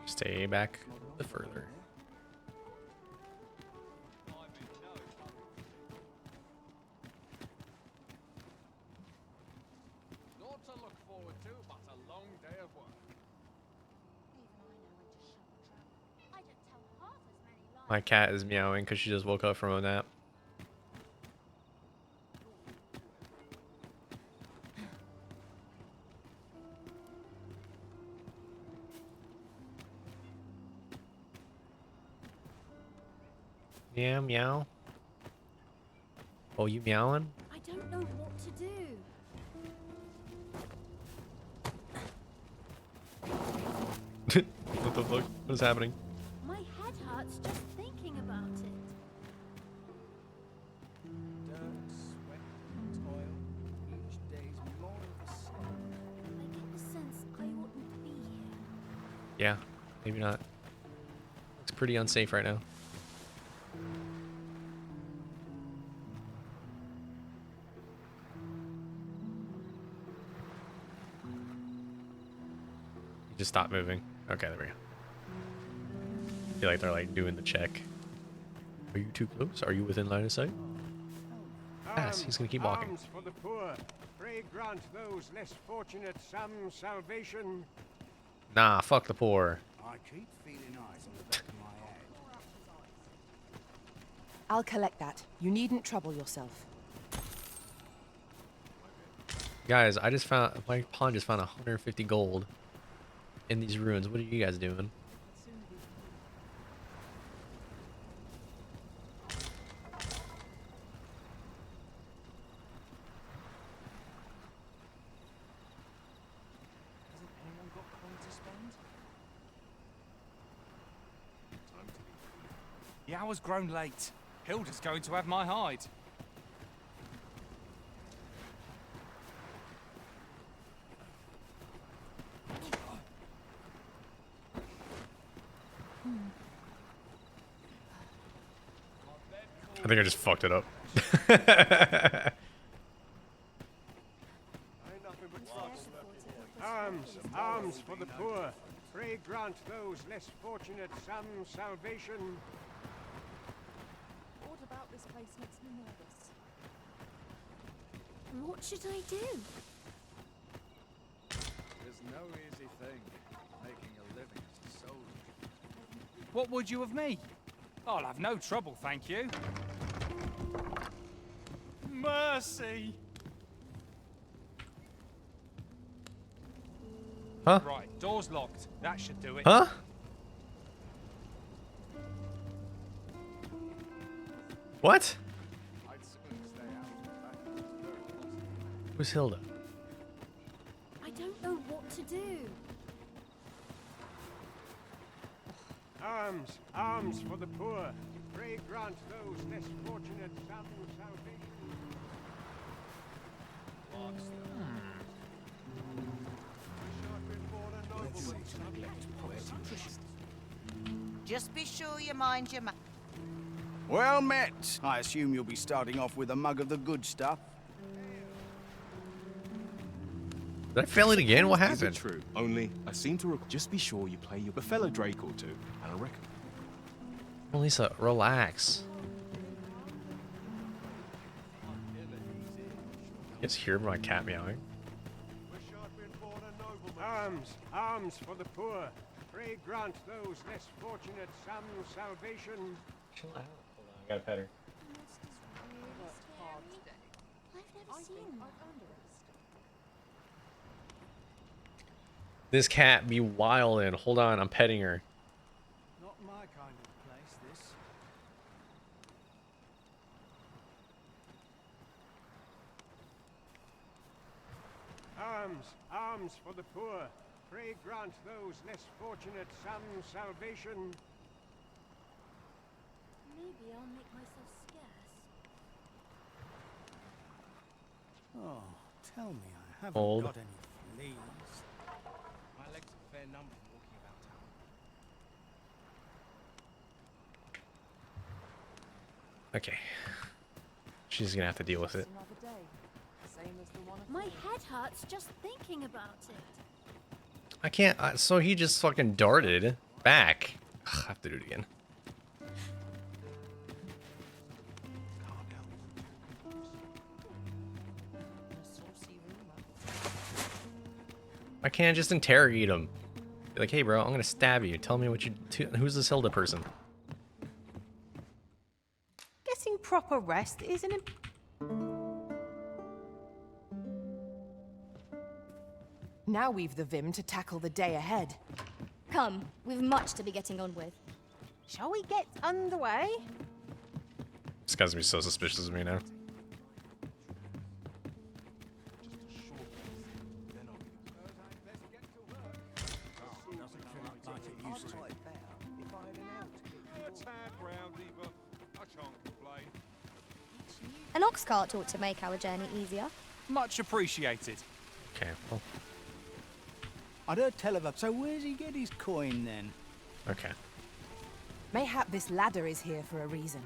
Speaker 1: Stay back the further.
Speaker 6: Not to look forward to, but a long day of work.
Speaker 1: My cat is meowing because she just woke up from a nap. Yeah, meow. Oh, you meowing?
Speaker 8: I don't know what to do.
Speaker 1: What the fuck? What is happening?
Speaker 8: My head hurts just thinking about it.
Speaker 1: Yeah, maybe not. Looks pretty unsafe right now. You just stop moving. Okay, there we go. I feel like they're like doing the check. Are you too close? Are you within line of sight? Yes, he's gonna keep walking.
Speaker 18: Alms for the poor. Pray grant those less fortunate some salvation.
Speaker 1: Nah, fuck the poor.
Speaker 13: I keep feeling eyes on the back of my head.
Speaker 14: I'll collect that. You needn't trouble yourself.
Speaker 1: Guys, I just found, my pawn just found 150 gold in these ruins. What are you guys doing?
Speaker 6: The hour's grown late. Hilda's going to have my hide.
Speaker 1: I think I just fucked it up.
Speaker 18: Alms for the poor. Pray grant those less fortunate some salvation.
Speaker 5: What about this place makes me nervous?
Speaker 8: What should I do?
Speaker 13: There's no easy thing, making a living as a soldier.
Speaker 6: What would you of me? I'll have no trouble, thank you. Mercy!
Speaker 1: Huh?
Speaker 6: Right, door's locked. That should do it.
Speaker 1: Huh? What? Who's Hilda?
Speaker 8: I don't know what to do.
Speaker 18: Alms for the poor. Pray grant those less fortunate some salvation.
Speaker 9: Just be sure you mind your
Speaker 13: Well met. I assume you'll be starting off with a mug of the good stuff.
Speaker 1: Did I fail it again? What
Speaker 12: Is it
Speaker 1: happened?
Speaker 12: true? Only, I seem to just be sure you play your fellow Drake or two, and I reckon.
Speaker 1: Well, Lisa, relax. You guys hear my cat meowing?
Speaker 18: Alms for the poor. Pray grant those less fortunate some salvation.
Speaker 1: Chill out. Hold on, I gotta pet her.
Speaker 8: I've never seen one.
Speaker 1: This cat be wildin'. Hold on, I'm petting her.
Speaker 13: Not my kind of place, this.
Speaker 18: Alms for the poor. Pray grant those less fortunate some salvation.
Speaker 8: Maybe I'll make myself scarce.
Speaker 13: Oh, tell me I haven't
Speaker 1: Hold.
Speaker 13: got any fleas. My legs are fair numb from walking about town.
Speaker 1: Okay. She's gonna have to deal with it.
Speaker 8: My head hurts just thinking about it.
Speaker 1: I can't. So he just fucking darted back. Ugh, I have to do it again. I can't just interrogate him. Be like, hey, bro, I'm gonna stab you. Tell me what you. Who's this Hilda person?
Speaker 21: Getting proper rest is an
Speaker 14: Now we've the vim to tackle the day ahead.
Speaker 16: Come, we've much to be getting on with.
Speaker 21: Shall we get underway?
Speaker 1: This guy's gonna be so suspicious of me now.
Speaker 16: An ox cart ought to make our journey easier.
Speaker 6: Much appreciated.
Speaker 1: Okay, well.
Speaker 13: I'd heard tell of a... So where's he get his coin then?
Speaker 1: Okay.
Speaker 14: Mayhap this ladder is here for a reason.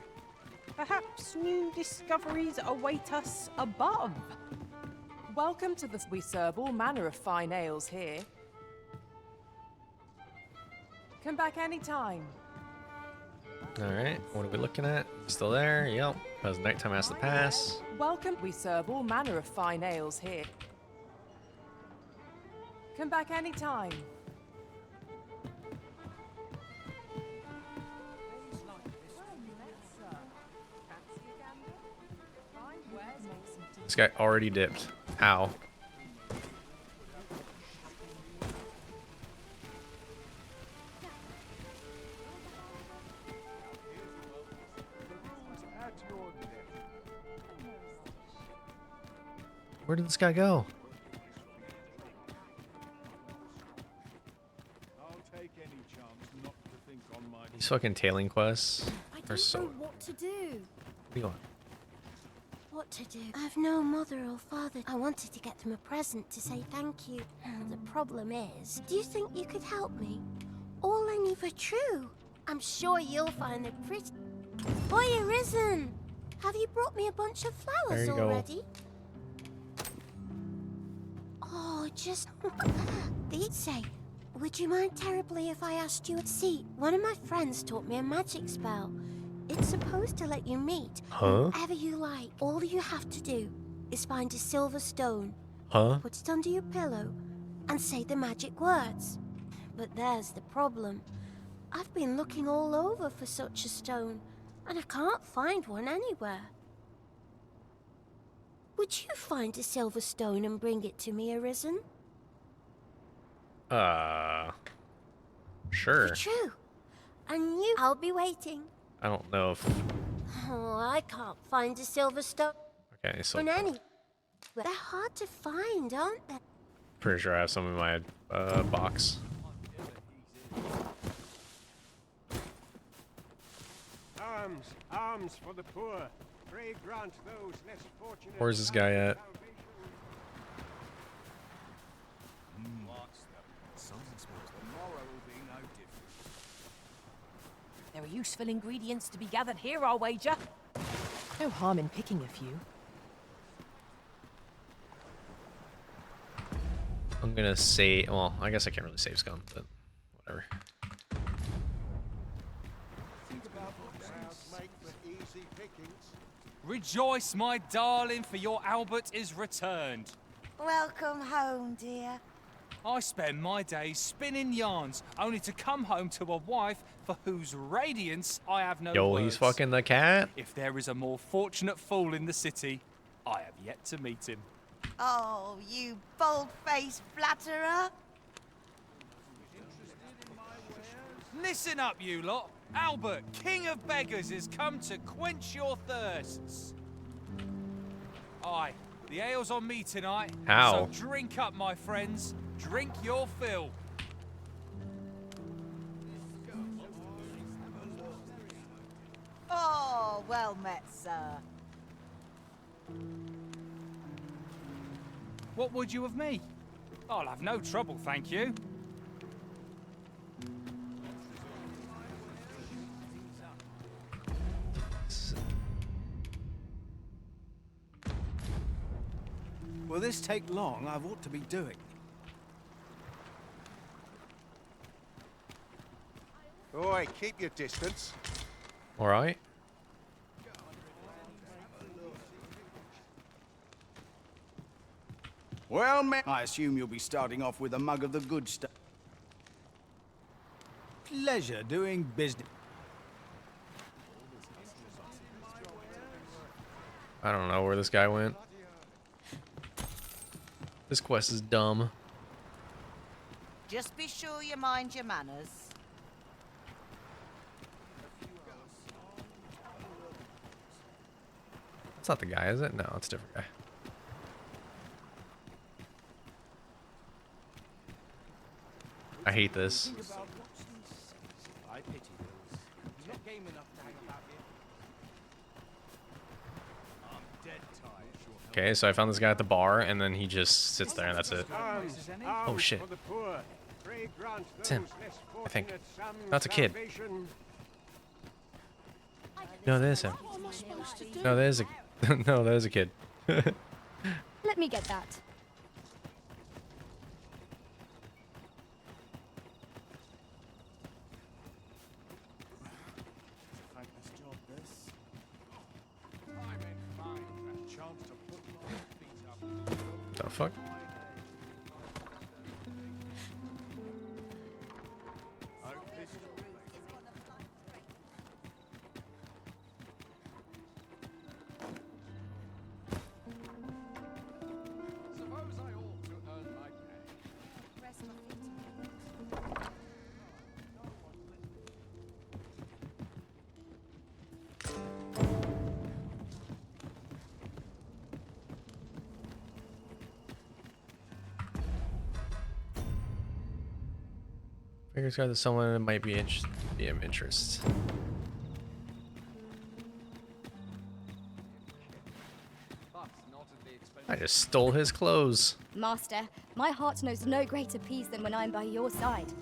Speaker 21: Perhaps new discoveries await us above.
Speaker 14: Welcome to the... We serve all manner of fine ales here. Come back anytime.
Speaker 1: Alright, what are we looking at? Still there? Yep. As nighttime has to pass.
Speaker 14: Welcome. We serve all manner of fine ales here. Come back anytime.
Speaker 1: This guy already dipped. Ow. Where did this guy go? These fucking tailing quests are so...
Speaker 8: know what to do.
Speaker 1: What are you going?
Speaker 8: What to do? I've no mother or father. I wanted to get them a present to say thank you. The problem is, do you think you could help me? All I need for true. I'm sure you'll find it pretty. Boy, Arisen! Have you brought me a bunch of flowers
Speaker 1: There you
Speaker 8: already? Oh, just... They'd say, would you mind terribly if I asked you a seat? One of my friends taught me a magic spell. It's supposed to let you meet whoever you like. All you have to do is find a silver stone, put it under your pillow, and say the magic words. But there's the problem. I've been looking all over for such a stone, and I can't find one anywhere. Would you find a silver stone and bring it to me, Arisen?
Speaker 1: Sure.
Speaker 8: True. And you... I'll be waiting.
Speaker 1: I don't know if...
Speaker 8: Oh, I can't find a silver stone.
Speaker 1: Okay, so...
Speaker 8: On any... They're hard to find, aren't they?
Speaker 1: Pretty sure I have some in my box.
Speaker 18: Alms, alms for the poor. Pray grant those less fortunate.
Speaker 1: Where's this guy at?
Speaker 14: There are useful ingredients to be gathered here, I'll wager. No harm in picking a few.
Speaker 1: I'm gonna save... Well, I guess I can't really save scum, but whatever.
Speaker 6: Rejoice, my darling, for your Albert is returned.
Speaker 9: Welcome home, dear.
Speaker 6: I spend my days spinning yarns, only to come home to a wife for whose radiance I have no
Speaker 1: Yo,
Speaker 6: words.
Speaker 1: he's fucking the cat?
Speaker 6: If there is a more fortunate fool in the city, I have yet to meet him.
Speaker 9: Oh, you bold-faced flatterer.
Speaker 6: Listen up, you lot. Albert, king of beggars, has come to quench your thirsts. Aye, the ale's on me tonight.
Speaker 1: How?
Speaker 6: So drink up, my friends. Drink your fill.
Speaker 9: Oh, well met, sir.
Speaker 6: What would you of me? I'll have no trouble, thank you.
Speaker 13: Will this take long? I've ought to be doing.
Speaker 18: Oi, keep your distance.
Speaker 1: Alright.
Speaker 13: Well, man, I assume you'll be starting off with a mug of the good stuff. Pleasure doing business.
Speaker 1: I don't know where this guy went. This quest is dumb.
Speaker 9: Just be sure you mind your manners.
Speaker 1: That's not the guy, is it? No, it's a different guy. I hate this.
Speaker 23: I pity those. Not game enough to hang about here. I'm dead tired.
Speaker 1: Okay, so I found this guy at the bar, and then he just sits there, and that's it. Oh shit. It's him, I think. That's a kid. No, that is him.
Speaker 2: What am I supposed to do?
Speaker 1: No, that is a no, that is a kid.
Speaker 16: Let me get that.
Speaker 23: Thankless job, this. I'm in fine. A chance to put my feet up.
Speaker 1: The fuck?
Speaker 11: Suppose I ought to earn my pay.
Speaker 1: Fingers crossed that someone might be of interest. I just stole his clothes.
Speaker 16: Master, my heart knows no greater peace than when I'm by your side.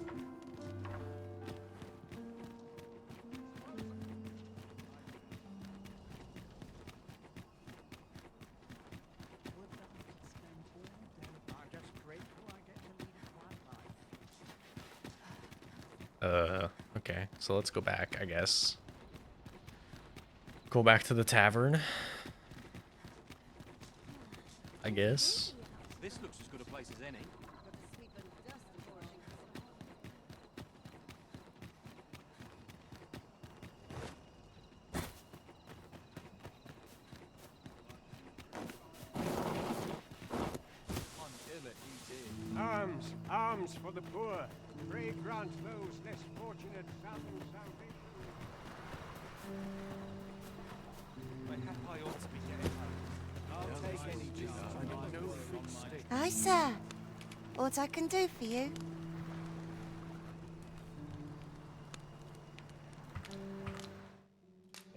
Speaker 1: Okay, so let's go back, I guess. Go back to the tavern. I guess.
Speaker 17: This looks as good a place as any.
Speaker 18: Arms, arms for the poor. Pray grant those less fortunate some salvation.
Speaker 23: I ought to be getting home. I'll take any job. No free stick.
Speaker 9: Hi, sir. What I can do for you?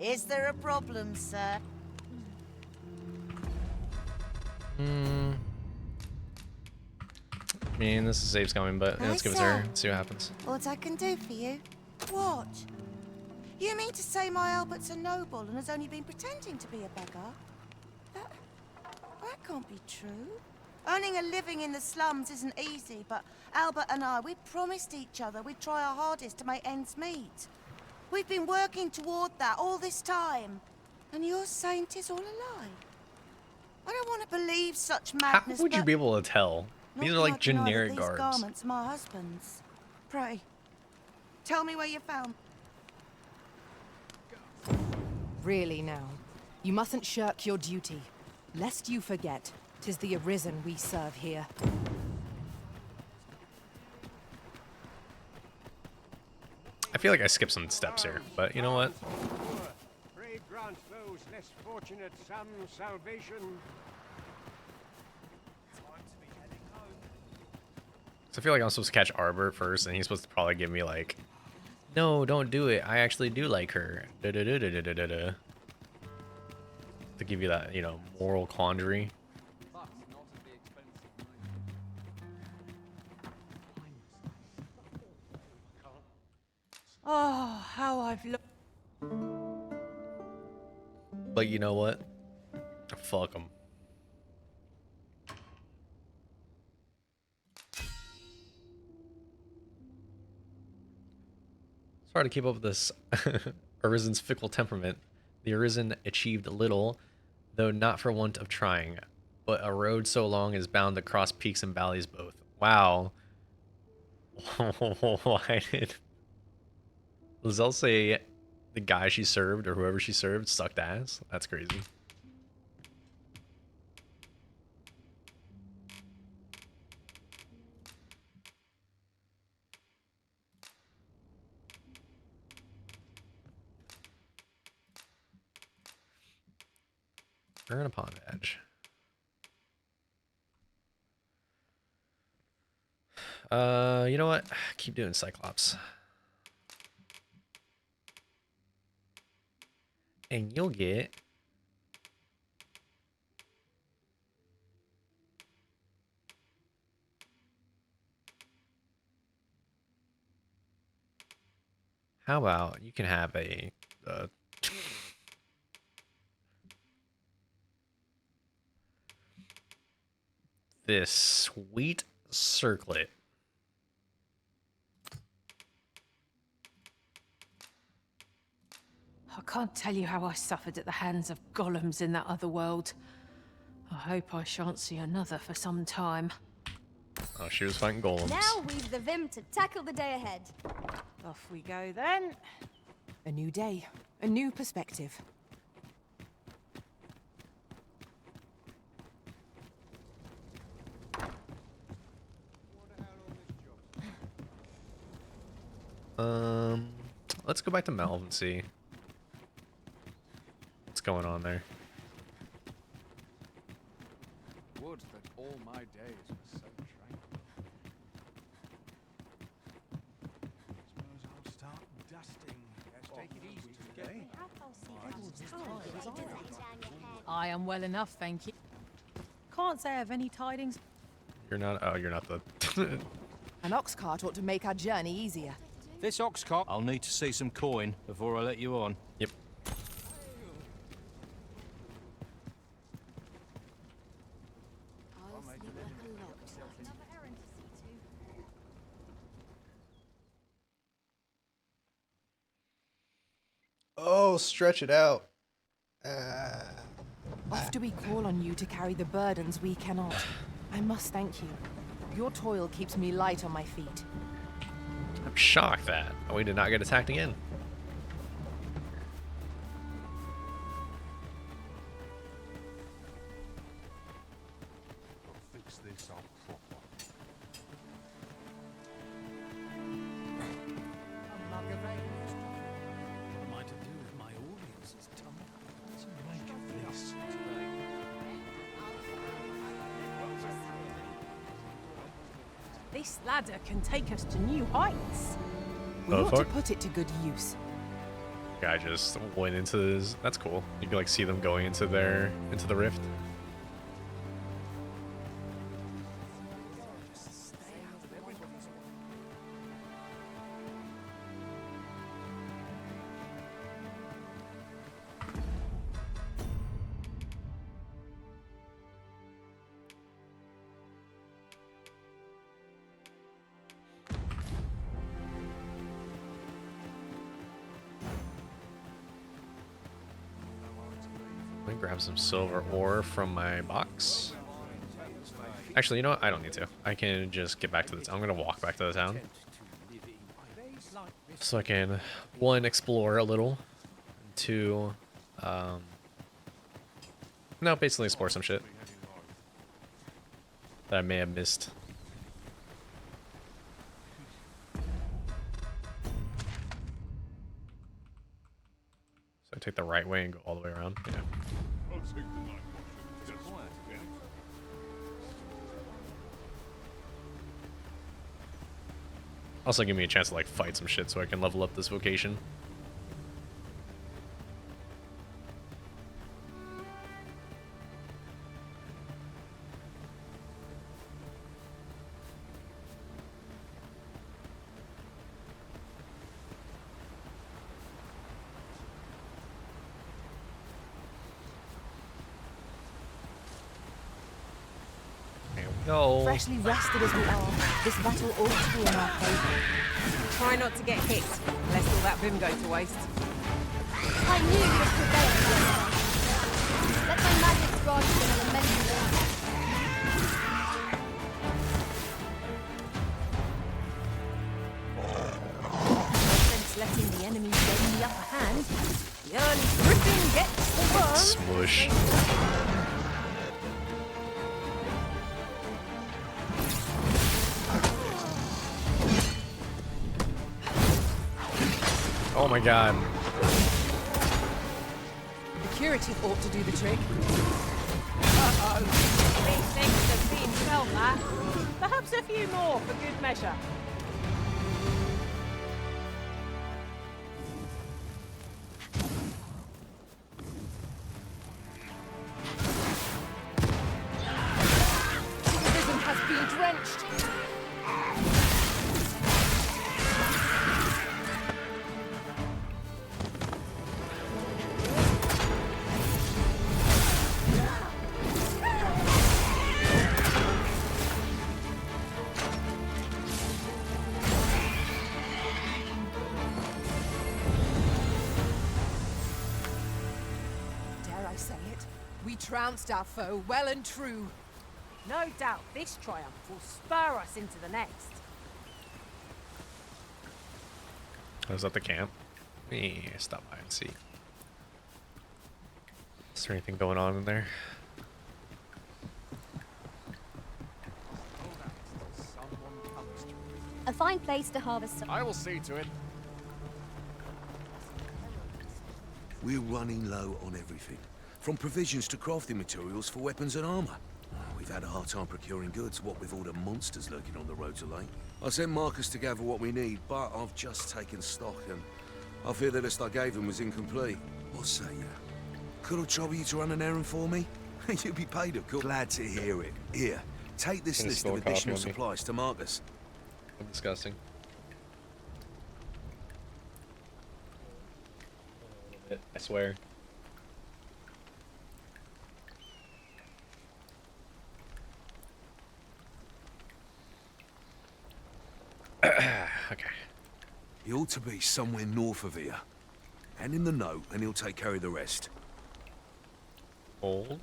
Speaker 9: Is there a problem, sir?
Speaker 1: I mean, this is save's coming, but let's give it to her. See what happens.
Speaker 9: What I can do for you? What? You mean to say my Albert's a noble and has only been pretending to be a beggar? That can't be true. Earning a living in the slums isn't easy, but Albert and I, we promised each other we'd try our hardest to make ends meet. We've been working toward that all this time. And you're saying 'tis all a lie? I don't want to believe such
Speaker 1: How
Speaker 9: madness,
Speaker 1: would you
Speaker 9: but
Speaker 1: be able to tell? These are like
Speaker 9: not deny that
Speaker 1: generic
Speaker 9: these
Speaker 1: guards.
Speaker 9: garments are my husband's. Pray, tell me where you found.
Speaker 14: Really now, you mustn't shirk your duty, lest you forget 'tis the Arisen we serve here.
Speaker 1: I feel like I skipped some steps here, but you know what?
Speaker 18: Pray grant those less fortunate some salvation.
Speaker 1: So I feel like I'm supposed to catch Arbor first, and he's supposed to probably give me like, no, don't do it. I actually do like her. Da -da -da -da -da -da -da. To give you that, you know, moral quandary.
Speaker 14: Oh, how I've looked.
Speaker 1: But you know what? Fuck them. It's hard to keep up with this Arisen's fickle temperament. The Arisen achieved little, though not for want of trying. But a road so long is bound to cross peaks and valleys both. Wow. Why did Lizelle say the guy she served, or whoever she served, sucked ass? That's crazy. Earn a pond edge. You know what? Keep doing Cyclops. And you'll get How about you can have a this sweet circlet.
Speaker 3: I can't tell you how I suffered at the hands of golems in that other world. I hope I shan't see another for some time.
Speaker 1: Oh, she was fighting golems.
Speaker 16: Now we've the vim to tackle the day ahead.
Speaker 14: Off we go then. A new day, a new perspective.
Speaker 1: Let's go back to Melv and see what's going on there.
Speaker 11: Would that all my days were so tranquil.
Speaker 23: Suppose I'll start dusting. Let's take it easy today.
Speaker 14: I am well enough, thank you. Can't say I have any tidings.
Speaker 1: You're not. Oh, you're not the.
Speaker 14: An ox cart ought to make our journey easier.
Speaker 17: This ox cart. I'll need to see some coin before I let you on.
Speaker 1: Yep. Oh, stretch it out.
Speaker 14: After we call on you to carry the burdens we cannot, I must thank you. Your toil keeps me light on my feet.
Speaker 1: I'm shocked that we did not get attacked again.
Speaker 19: I'll fix this up proper.
Speaker 13: What am I to do with my audience's tummy? What's the make of this?
Speaker 14: This ladder can take us to new heights. We
Speaker 1: Oh,
Speaker 14: ought to
Speaker 1: fuck.
Speaker 14: put it to good use.
Speaker 1: Guy just went into this. That's cool. You can like see them going into the rift. Let me grab some silver ore from my box. Actually, you know what? I don't need to. I can just get back to the town. I'm gonna walk back to the town. So I can, one, explore a little. Two, no, basically explore some shit that I may have missed. So I take the right way and go all the way around. Yeah.
Speaker 4: I'll take the night watch. Just quiet again.
Speaker 1: Also give me a chance to like fight some shit so I can level up this vocation. Go.
Speaker 14: Freshly rested as we are, this battle ought to be in our favor.
Speaker 5: Try not to get hit, lest all that vim go to waste.
Speaker 16: I knew you would prevail. Let my magic grant you an elemental.
Speaker 3: Since letting the enemy gain the upper hand, the early griffin gets the worm.
Speaker 1: Smush. Oh my god.
Speaker 14: The curative ought to do the trick.
Speaker 5: Uh-oh. These things have been felt that. Perhaps a few more for good measure.
Speaker 14: Citizen has been drenched. trounced our foe well and true.
Speaker 21: No doubt this triumph will spur us into the next.
Speaker 1: I was at the camp. Let me stop by and see. Is there anything going on in there?
Speaker 16: A fine place to harvest.
Speaker 23: I will see to it.
Speaker 7: We're running low on everything, from provisions to crafting materials for weapons and armor. We've had a hard time procuring goods, what with all the monsters lurking on the roads of late. I sent Marcus to gather what we need, but I've just taken stock and I fear the list I gave him was incomplete. What say you? Could I trouble you to run an errand for me? You'll be paid, of course. Glad to hear it. Here, take this list of additional supplies to Marcus.
Speaker 1: Disgusting. I swear. Okay.
Speaker 7: He ought to be somewhere north of here. Hand him the note and he'll take care of the rest.
Speaker 1: Hold.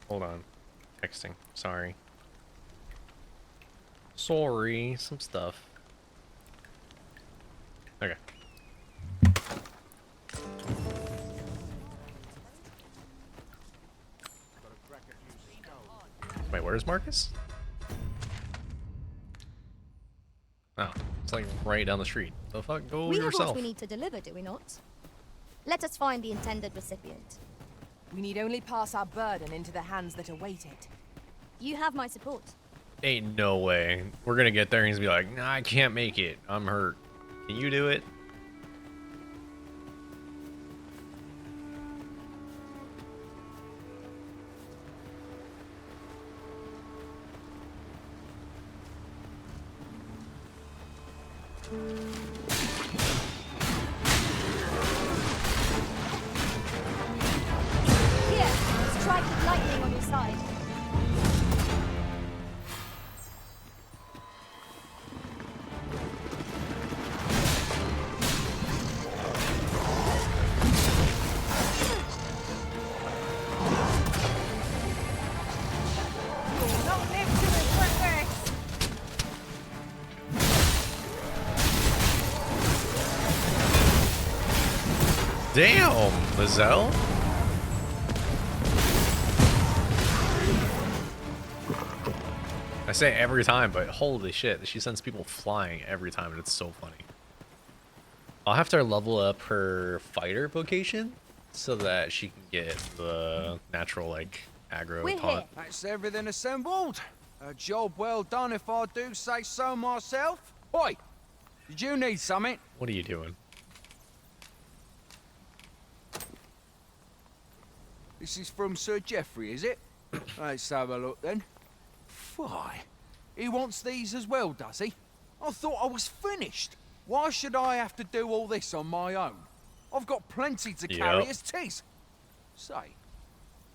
Speaker 1: Hold on. Texting. Sorry. Sorry. Some stuff. Okay. Wait, where's Marcus? Oh, it's like right down the street. The fuck? Go
Speaker 16: We have
Speaker 1: yourself.
Speaker 16: what we need to deliver, do we not? Let us find the intended recipient.
Speaker 14: We need only pass our burden into the hands that await it.
Speaker 16: You have my support.
Speaker 1: Ain't no way. We're gonna get there and he's gonna be like, nah, I can't make it. I'm hurt. Can you do it?
Speaker 16: Here, strike with lightning on your side.
Speaker 21: You'll not live to regret this.
Speaker 1: Damn, Lizelle. I say it every time, but holy shit, she sends people flying every time, and it's so funny. I'll have to level up her fighter vocation so that she can get the natural, like, aggro taunt.
Speaker 11: That's everything assembled. A job well done if I do say so myself. Oi, did you need something?
Speaker 1: What are you doing?
Speaker 11: This is from Sir Geoffrey, is it? Let's have a look then. Why? He wants these as well, does he? I thought I was finished. Why should I have to do all this on my own? I've got plenty to carry as tis. Say,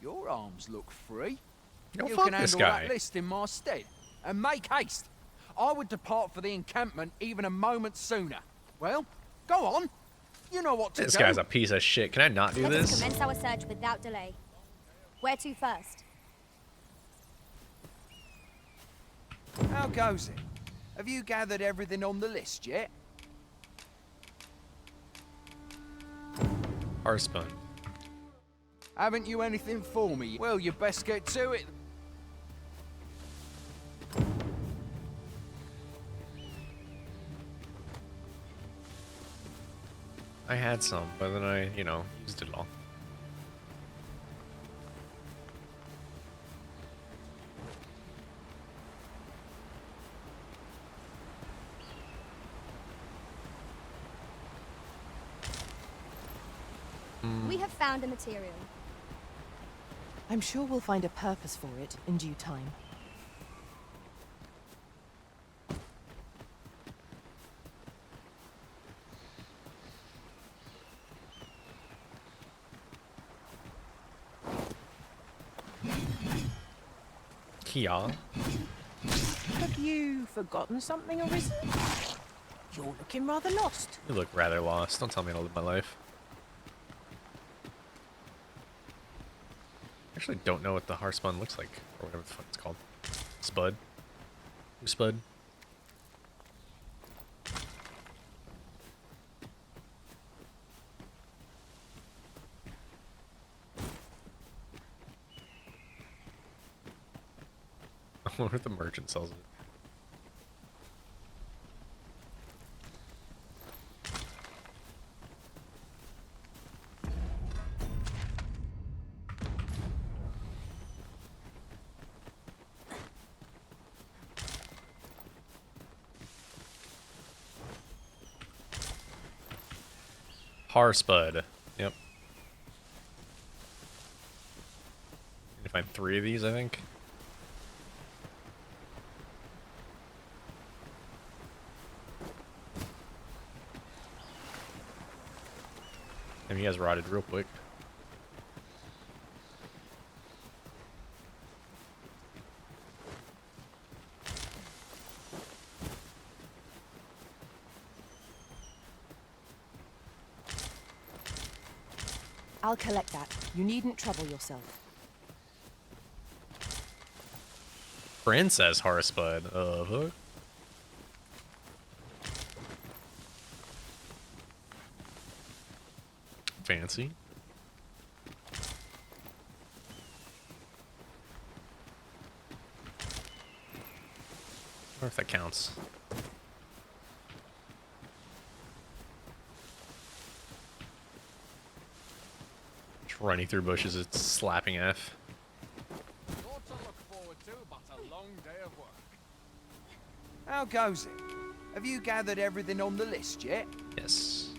Speaker 11: your arms look free.
Speaker 1: Yo,
Speaker 11: You
Speaker 1: fuck
Speaker 11: can
Speaker 1: this
Speaker 11: handle
Speaker 1: guy.
Speaker 11: that list in my stead. And make haste. I would depart for the encampment even a moment sooner. Well, go on. You know what to
Speaker 1: This
Speaker 11: do.
Speaker 1: guy's a piece of shit. Can I not do
Speaker 16: Let us
Speaker 1: this?
Speaker 16: commence our search without delay. Where to first?
Speaker 11: How goes it? Have you gathered everything on the list yet?
Speaker 1: Harspun.
Speaker 11: Haven't you anything for me? Well, you best get to it.
Speaker 1: I had some, but then I, you know, used it all.
Speaker 16: We have found a material.
Speaker 14: I'm sure we'll find a purpose for it in due time.
Speaker 1: Kia.
Speaker 14: Have you forgotten something, Arisen? You're looking rather lost.
Speaker 1: You look rather lost. Don't tell me how to live my life. I actually don't know what the Hearthspun looks like, or whatever the fuck it's called. Spud? Who's Spud? I wonder if the merchant sells it. Harspud. Yep. Need to find 3 of these, I think. And he has rotted real quick.
Speaker 14: I'll collect that. You needn't trouble yourself.
Speaker 1: Princess Harspud. Huh? Fancy. I wonder if that counts. Just running through bushes, it's slapping F.
Speaker 23: Lot to look forward to, but a long day of work. How goes it? Have you gathered everything on the list yet?
Speaker 1: Yes.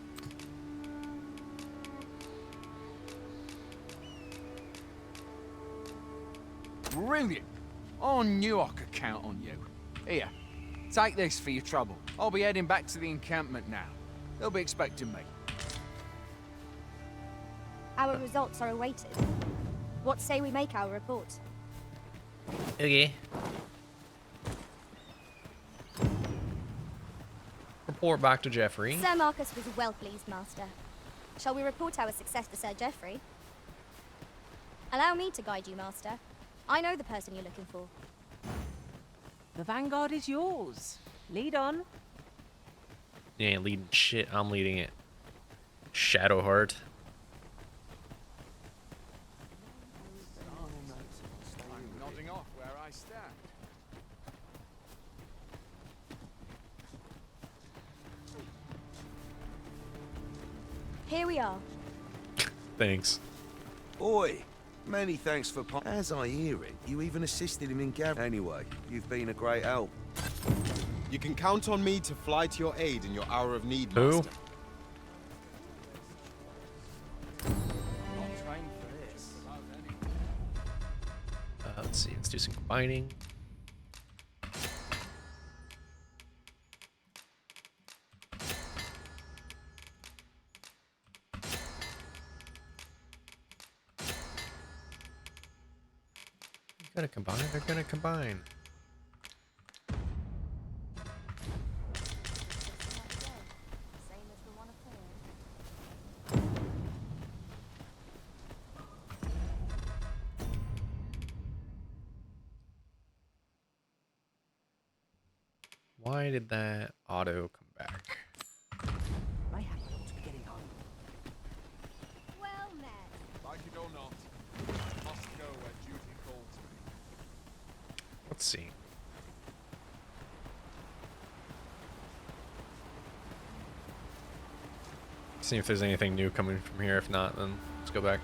Speaker 17: Brilliant! I knew I could count on you. Here, take this for your trouble. I'll be heading back to the encampment now. They'll be expecting me.
Speaker 16: Our results are awaited. What say we make our report?
Speaker 1: Okay. Report back to Jeffrey.
Speaker 16: Sir Marcus was well pleased, Master. Shall we report our success to Sir Geoffrey? Allow me to guide you, Master. I know the person you're looking for.
Speaker 14: The vanguard is yours. Lead on.
Speaker 1: You ain't leading shit, I'm leading it. Shadowheart.
Speaker 23: I'm nodding off where I stand.
Speaker 16: Here we are.
Speaker 1: Thanks.
Speaker 7: Oi, many thanks for as I hear it, you even assisted him in gathering. Anyway, you've been a great help.
Speaker 12: You can count on me to fly to your aid in your hour of need,
Speaker 1: Who?
Speaker 12: Master.
Speaker 23: Not trained for this.
Speaker 1: Let's see, let's do some combining. They're gonna combine, they're gonna combine. Why did that auto come back?
Speaker 14: I happen to be getting home.
Speaker 16: Well met.
Speaker 23: Like it or not, I must go where duty calls me.
Speaker 1: Let's see. See if there's anything new coming from here. If not, then let's go back.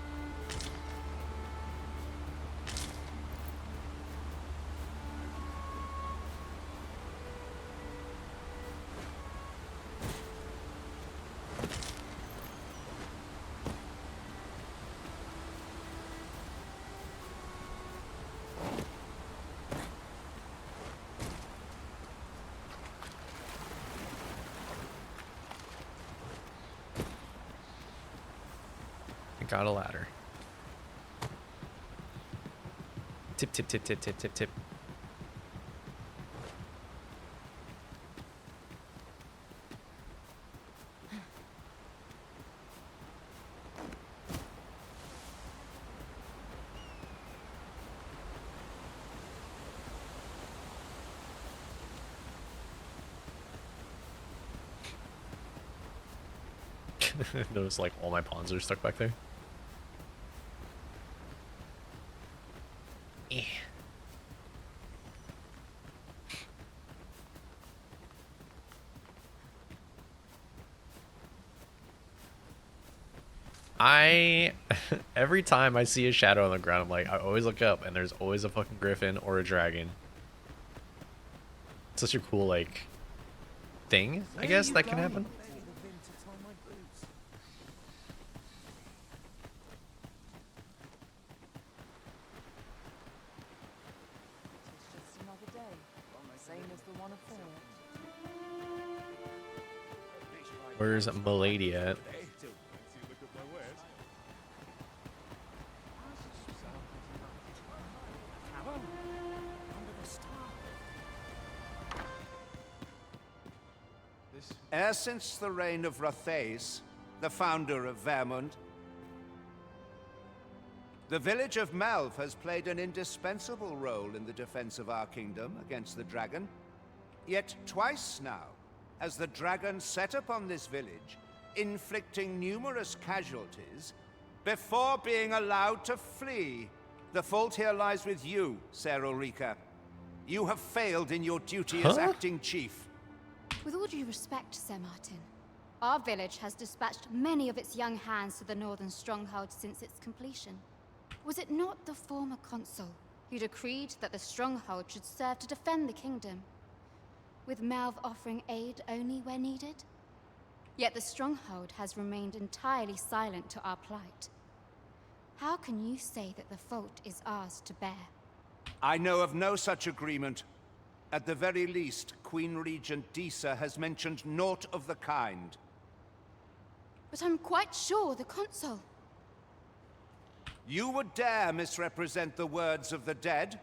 Speaker 1: got a ladder. Tip, tip, tip, tip, tip, tip, tip. Notice like all my pawns are stuck back there. Yeah. Every time I see a shadow on the ground, I'm like, I always look up and there's always a fucking griffin or a dragon. It's such a cool like thing, I guess, that can happen. Where's Milady at?
Speaker 10: Ever since the reign of Rathace, the founder of Vermund, the village of Malv has played an indispensable role in the defense of our kingdom against the dragon. Yet twice now has the dragon set upon this village, inflicting numerous casualties before being allowed to flee. The fault here lies with you, Ser Ulrika. You have failed in your duty as acting chief.
Speaker 20: With all due respect, Sir Martin, our village has dispatched many of its young hands to the northern stronghold since its completion. Was it not the former consul who decreed that the stronghold should serve to defend the kingdom, with Malv offering aid only where needed? Yet the stronghold has remained entirely silent to our plight. How can you say that the fault is ours to bear?
Speaker 10: I know of no such agreement. At the very least, Queen Regent Disa has mentioned naught of the kind.
Speaker 20: But I'm quite sure the consul...
Speaker 10: You would dare misrepresent the words of the dead?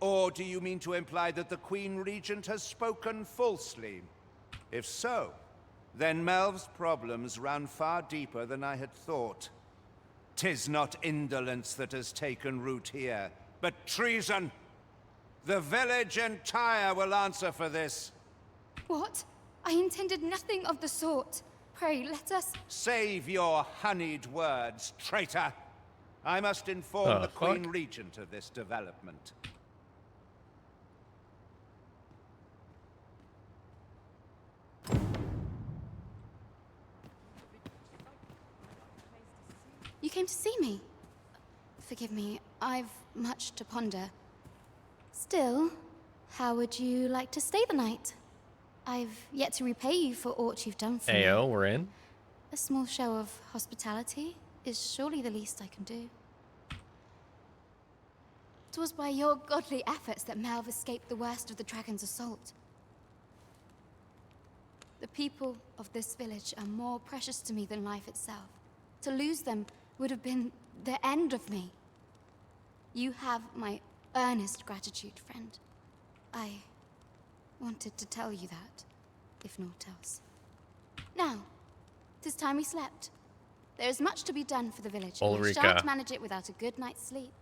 Speaker 10: Or do you mean to imply that the Queen Regent has spoken falsely? If so, then Melv's problems run far deeper than I had thought. 'Tis not indolence that has taken root here, but treason. The village entire will answer for this.
Speaker 20: What? I intended nothing of the sort. Pray, let us...
Speaker 10: Save your honeyed words, traitor. I must inform the Queen Regent of this development.
Speaker 20: You came to see me? Forgive me, I've much to ponder. Still, how would you like to stay the night? I've yet to repay you for aught you've done for me.
Speaker 1: Ayo, we're in.
Speaker 20: A small show of hospitality is surely the least I can do. 'Twas by your godly efforts that Malv escaped the worst of the dragon's assault. The people of this village are more precious to me than life itself. To lose them would have been the end of me. You have my earnest gratitude, friend. I wanted to tell you that, if naught else. Now, 'tis time we slept. There is much to be done for the village, and I
Speaker 1: Ulrika.
Speaker 20: shan't manage it without a good night's sleep.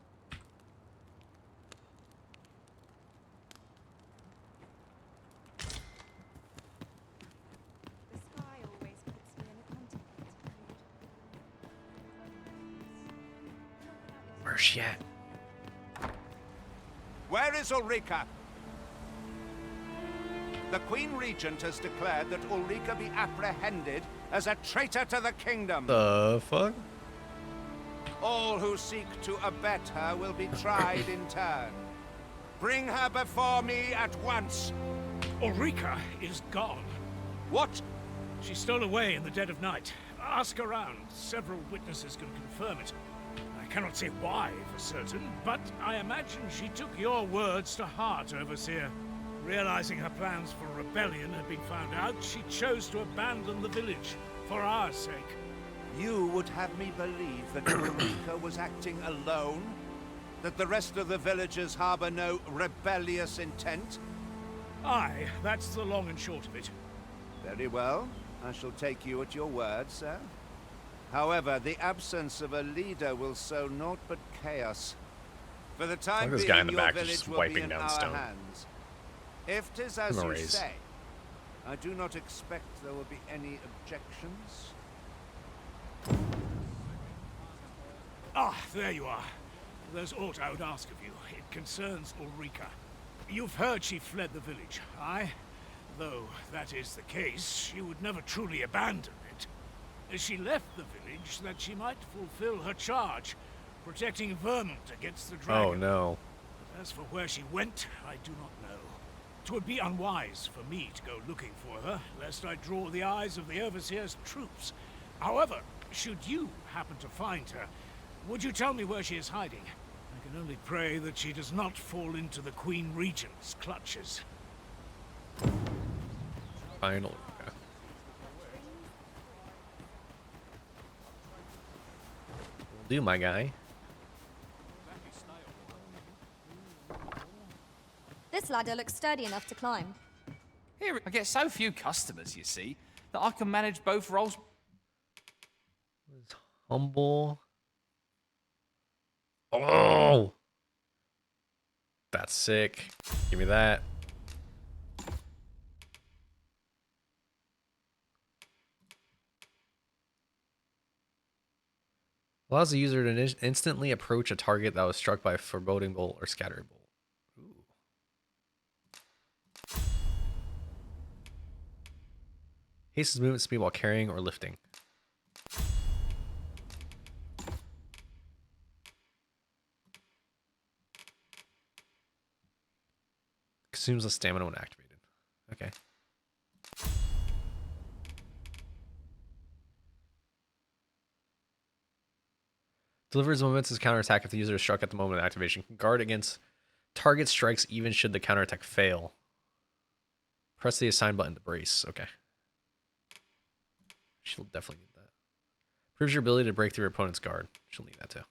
Speaker 1: Where's she at?
Speaker 10: Where is Ulrika? The Queen Regent has declared that Ulrika be apprehended as a traitor to the kingdom.
Speaker 1: The fuck?
Speaker 10: All who seek to abet her will be tried in turn. Bring her before me at once.
Speaker 22: Ulrika is gone.
Speaker 10: What?
Speaker 22: She stole away in the dead of night. Ask around. Several witnesses can confirm it. I cannot say why for certain, but I imagine she took your words to heart, Overseer. Realizing her plans for rebellion had been found out, she chose to abandon the village for our sake.
Speaker 10: You would have me believe that Eureka was acting alone? That the rest of the villagers harbor no rebellious intent?
Speaker 22: Aye, that's the long and short of it.
Speaker 10: Very well. I shall take you at your word, sir. However, the absence of a leader will sow naught but chaos. For the time
Speaker 1: this
Speaker 10: being,
Speaker 1: guy in the
Speaker 10: your
Speaker 1: back is
Speaker 10: village
Speaker 1: just
Speaker 10: will
Speaker 1: wiping
Speaker 10: be in
Speaker 1: down
Speaker 10: our
Speaker 1: stone.
Speaker 10: hands. If 'tis as
Speaker 1: Give him a
Speaker 10: you
Speaker 1: raise.
Speaker 10: say, I do not expect there will be any objections.
Speaker 22: Ah, there you are. There's aught I would ask of you. It concerns Ulrika. You've heard she fled the village, aye? Though that is the case, she would never truly abandon it. She left the village that she might fulfill her charge, protecting Vermont against the dragon.
Speaker 1: Oh no.
Speaker 22: But as for where she went, I do not know. 'Twould be unwise for me to go looking for her, lest I draw the eyes of the Overseer's troops. However, should you happen to find her, would you tell me where she is hiding? I can only pray that she does not fall into the Queen Regent's clutches.
Speaker 1: Finally. Will do, my guy.
Speaker 16: This ladder looks sturdy enough to climb.
Speaker 6: Here, I get so few customers, you see, that I can manage both roles.
Speaker 1: Humble. Oh! That's sick. Give me that. Allows the user to instantly approach a target that was struck by a foreboding bolt or scattering bolt. Ooh. Haste's movement speed while carrying or lifting. Consumes the stamina when activated. Okay. Delivers momentous counterattack if the user is struck at the moment of activation. Guard against target strikes even should the counterattack fail. Press the assign button to brace. Okay. She'll definitely need that. Proves your ability to break through your opponent's guard. She'll need that too.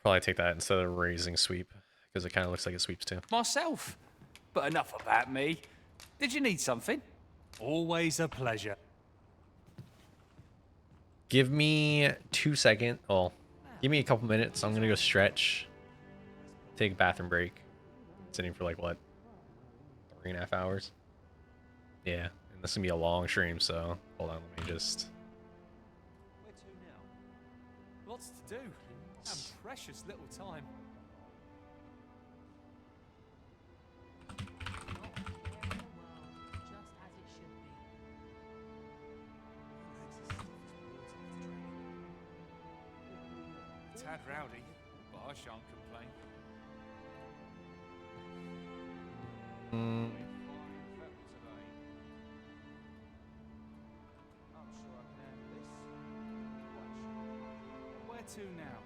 Speaker 1: Probably take that instead of raising sweep, because it kind of looks like it sweeps too.
Speaker 6: Myself. But enough about me. Did you need something?
Speaker 22: Always a pleasure.
Speaker 1: Give me 2 seconds. Oh, give me a couple minutes. I'm gonna go stretch, take a bathroom break. Sitting for like what, 3.5 hours? Yeah, and this is gonna be a long stream. So hold on, let me just.
Speaker 6: Where to now? Lots to do, and precious little time. Tad rowdy, but I shan't complain. Where to now?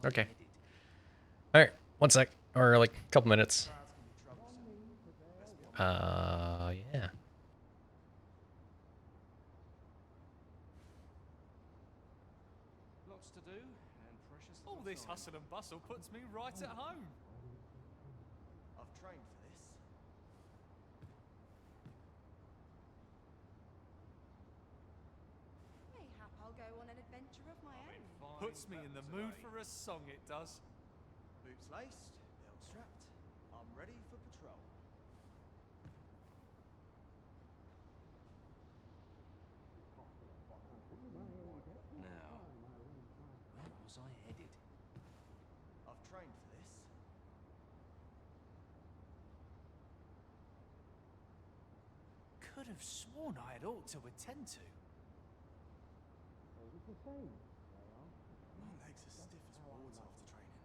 Speaker 1: Okay. All right, 1 sec, or like a couple minutes. Yeah.
Speaker 6: Lots to do, and precious. All this hustle and bustle puts me right at home.
Speaker 23: I've trained for this.
Speaker 9: Mayhap I'll go on an adventure of my own.
Speaker 6: Puts me in the mood for a song, it does.
Speaker 23: Boots laced, belt strapped. I'm ready for patrol.
Speaker 6: Now, where was I headed?
Speaker 23: I've trained for this.
Speaker 6: Could have sworn I had ought to attend to.
Speaker 23: My legs are stiff as boards after training.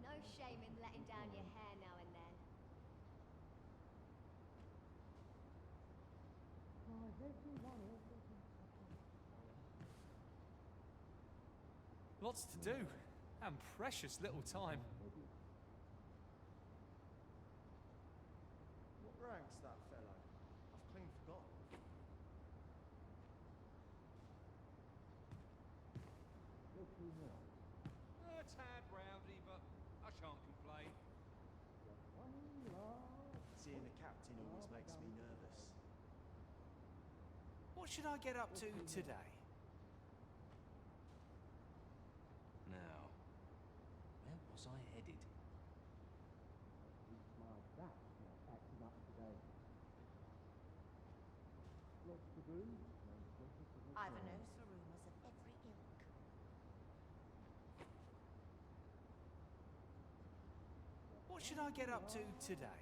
Speaker 16: No shame in letting down your hair now and then.
Speaker 6: Lots to do, And precious little time.
Speaker 2: What rank's that fellow? I've clean forgotten.
Speaker 17: A tad rowdy, but I shan't complain.
Speaker 2: Seeing the captain always makes me nervous.
Speaker 6: What should I get up to today?
Speaker 17: Now, where was I headed?
Speaker 9: I've a nose for rumours of every ilk.
Speaker 6: What should I get up to today?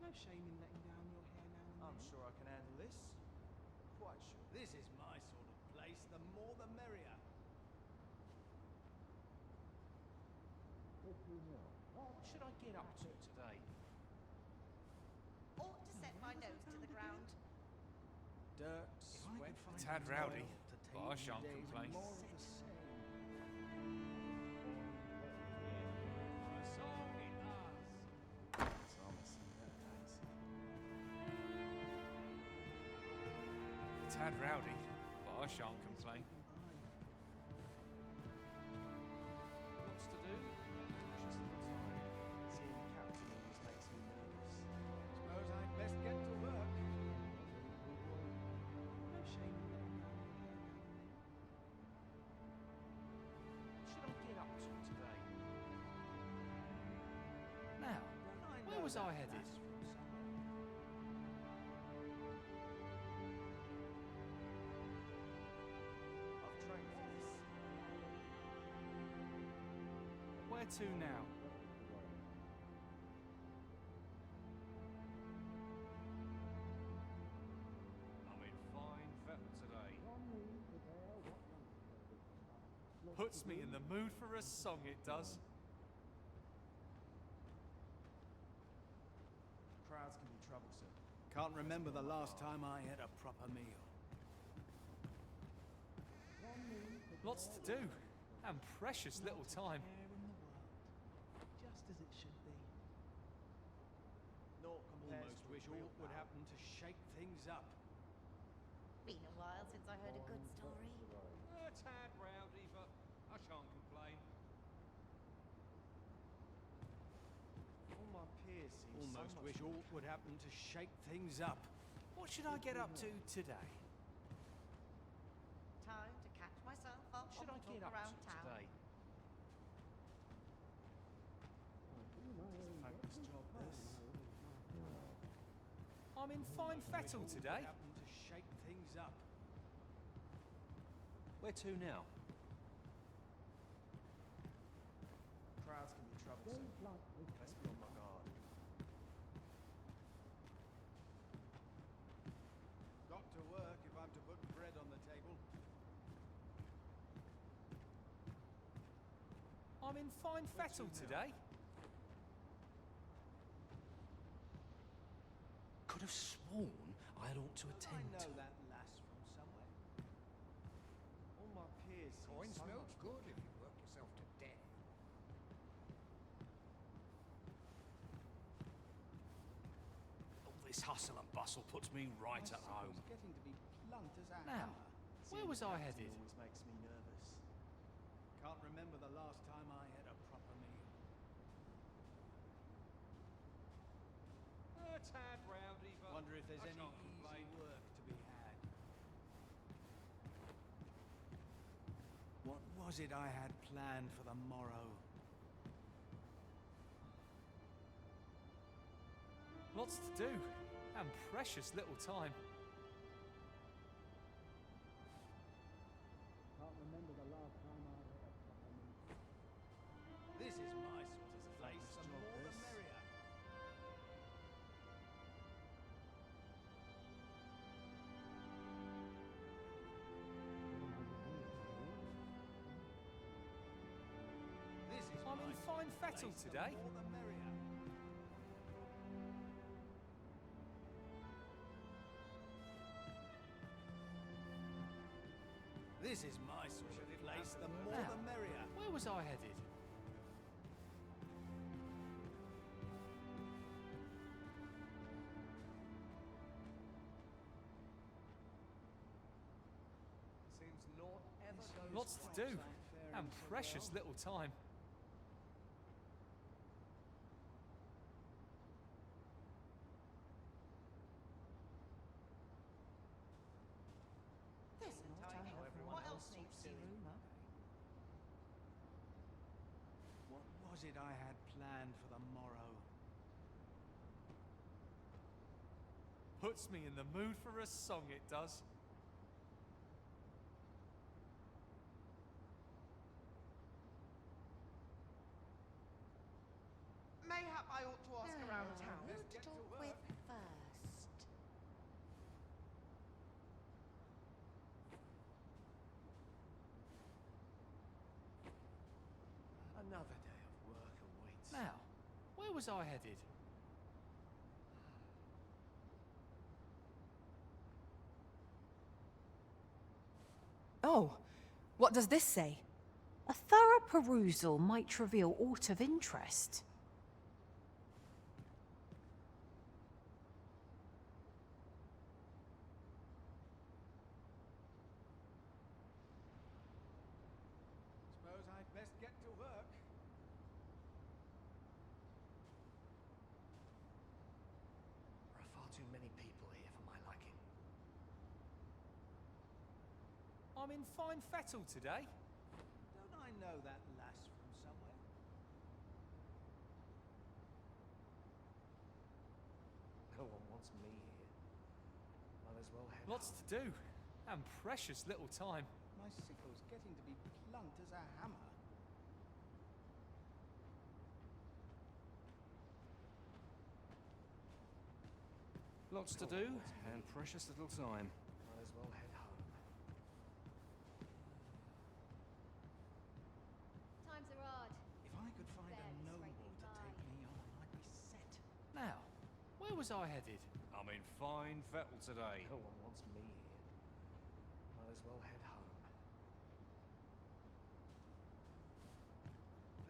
Speaker 13: No shame in letting down your hair now and
Speaker 2: I'm
Speaker 13: then.
Speaker 2: sure I can handle this. Quite sure.
Speaker 13: This is my sort of place. The more the merrier.
Speaker 17: What should I get up to today?
Speaker 9: Ought to set my nose to the ground.
Speaker 13: Dirt, sweat,
Speaker 6: A tad rowdy, but I shan't complain. A tad rowdy, but I shan't complain.
Speaker 17: What's to do?
Speaker 2: Just the time. Seeing the captain always makes me nervous. Suppose I'd best get to work.
Speaker 13: No shame in letting down your hair now and then.
Speaker 17: What should I get up to today?
Speaker 6: Now, where was I headed?
Speaker 2: I've trained for this.
Speaker 6: Where to now?
Speaker 17: I'm in fine fettle today.
Speaker 6: Puts me in the mood for a song, it does.
Speaker 2: Crowds can be troublesome.
Speaker 13: Can't remember the last time I had a proper meal.
Speaker 6: Lots to do, and precious little time.
Speaker 13: Hair in the world. Just as it should be.
Speaker 2: Naught compares
Speaker 13: Almost
Speaker 2: to
Speaker 13: wish
Speaker 2: real
Speaker 13: aught would
Speaker 2: power.
Speaker 13: happen to shake things up.
Speaker 9: Been a while since I heard a good story.
Speaker 17: A tad rowdy, but I shan't complain.
Speaker 2: All my peers seem
Speaker 13: Almost
Speaker 2: so much
Speaker 13: wish
Speaker 2: more
Speaker 13: aught would happen to shake things up.
Speaker 6: What should I get up to today?
Speaker 9: Time to catch myself up
Speaker 17: What should
Speaker 9: on
Speaker 17: I
Speaker 9: the
Speaker 17: get
Speaker 9: talk
Speaker 17: up
Speaker 9: around
Speaker 17: to
Speaker 9: town.
Speaker 17: today?
Speaker 2: It's a thankless job, this.
Speaker 6: I'm in fine fettle today.
Speaker 13: Happen to shake things up.
Speaker 17: Where to now?
Speaker 2: Crowds can be troublesome. Let's be on my guard.
Speaker 13: Got to work if I'm to put bread on the table.
Speaker 6: I'm in fine fettle today.
Speaker 17: Could have sworn I ought to
Speaker 13: I
Speaker 17: attend
Speaker 13: know
Speaker 17: to.
Speaker 13: that lass from somewhere.
Speaker 2: All my peers seem
Speaker 8: Coin
Speaker 2: so
Speaker 8: smells
Speaker 2: much
Speaker 8: good if you work yourself to death.
Speaker 17: All this hustle and bustle puts me right at home.
Speaker 13: It's getting to be blunt as a
Speaker 6: Now,
Speaker 13: hammer.
Speaker 6: where was I
Speaker 2: Captain
Speaker 6: headed?
Speaker 2: always makes me nervous.
Speaker 13: Can't remember the last time I had a proper meal.
Speaker 17: A tad rowdy, but
Speaker 13: Wonder if there's
Speaker 17: I
Speaker 13: any
Speaker 17: shan't
Speaker 13: easy
Speaker 17: complain.
Speaker 13: work to be had. What was it I had planned for the morrow?
Speaker 6: Lots to do, and precious little time.
Speaker 13: Can't remember the last time I had a proper meal. This is my sort of place. The
Speaker 2: job,
Speaker 13: more the
Speaker 2: this.
Speaker 13: merrier. This is
Speaker 6: I'm
Speaker 13: my
Speaker 6: in
Speaker 13: sort
Speaker 6: fine
Speaker 13: of
Speaker 6: fettle
Speaker 13: place.
Speaker 6: today.
Speaker 13: The more the merrier. This is my sort of
Speaker 2: place, the more
Speaker 6: Now,
Speaker 2: the merrier.
Speaker 6: where was I headed?
Speaker 2: Seems naught ever goes
Speaker 6: Lots to
Speaker 2: right
Speaker 6: do,
Speaker 2: without faring
Speaker 6: and
Speaker 2: so
Speaker 6: precious
Speaker 2: well.
Speaker 6: little time.
Speaker 21: There's not I have
Speaker 2: What
Speaker 21: one
Speaker 2: else needs
Speaker 21: saucy
Speaker 2: doing?
Speaker 21: rumour.
Speaker 2: What was it I had planned for the morrow?
Speaker 6: Puts me in the mood for a song, it does.
Speaker 9: Mayhap I ought to ask around town.
Speaker 2: Let's
Speaker 9: Who to
Speaker 2: get to
Speaker 9: talk
Speaker 2: work.
Speaker 9: with first?
Speaker 2: Another day of work awaits.
Speaker 6: Now, where was I headed?
Speaker 3: Oh, what does this say? A thorough perusal might reveal aught of interest.
Speaker 2: Suppose I'd best get to work. There are far too many people here for my liking.
Speaker 6: I'm in fine fettle today.
Speaker 2: Don't I know that lass from somewhere? No one wants me here. Might as well head
Speaker 6: Lots to do, and precious little time.
Speaker 2: My sickle's getting to be blunt as a hammer.
Speaker 17: Lots to do, and precious little time.
Speaker 2: Might as well head home.
Speaker 16: Times are hard.
Speaker 2: If I could find a
Speaker 16: Barely
Speaker 2: noble
Speaker 16: scraping
Speaker 2: to
Speaker 16: by.
Speaker 2: take me on, I'd be set.
Speaker 6: Now, where was I headed?
Speaker 17: I'm in fine fettle today.
Speaker 2: No one wants me here. Might as well head home.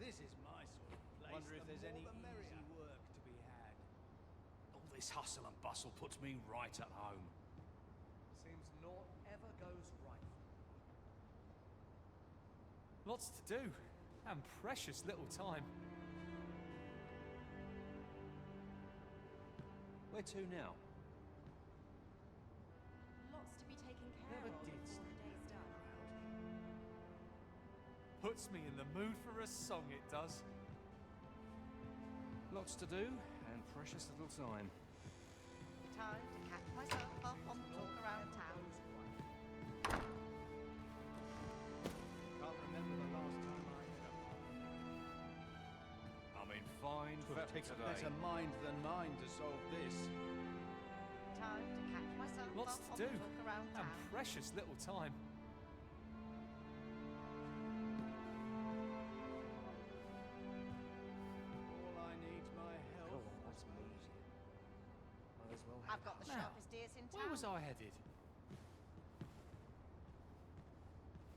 Speaker 2: This is my sort of place. Wonder if there's any easy work to be had.
Speaker 17: All this hustle and bustle puts me right at home.
Speaker 2: Seems naught ever goes right.
Speaker 6: Lots to do, and precious little time.
Speaker 17: Where to now?
Speaker 14: Lots to be taken care
Speaker 2: Never
Speaker 14: of
Speaker 2: did
Speaker 14: before the day's done.
Speaker 6: Puts me in the mood for a song, it does.
Speaker 17: Lots to do, and precious little time.
Speaker 9: Time to catch myself up on the talk around town.
Speaker 2: Can't remember the last time I had a
Speaker 17: I'm in fine
Speaker 2: Could
Speaker 17: fettle
Speaker 2: take a
Speaker 17: today.
Speaker 2: better mind than mine to solve this.
Speaker 9: Time to catch myself
Speaker 6: Lots
Speaker 9: up
Speaker 6: to
Speaker 9: on
Speaker 6: do,
Speaker 9: the talk around
Speaker 6: and
Speaker 9: town.
Speaker 6: precious little time.
Speaker 2: All I need's my help. No one wants me here. Might as well
Speaker 9: I've got the
Speaker 6: Now,
Speaker 9: sharpest ears in town.
Speaker 6: Where was I headed?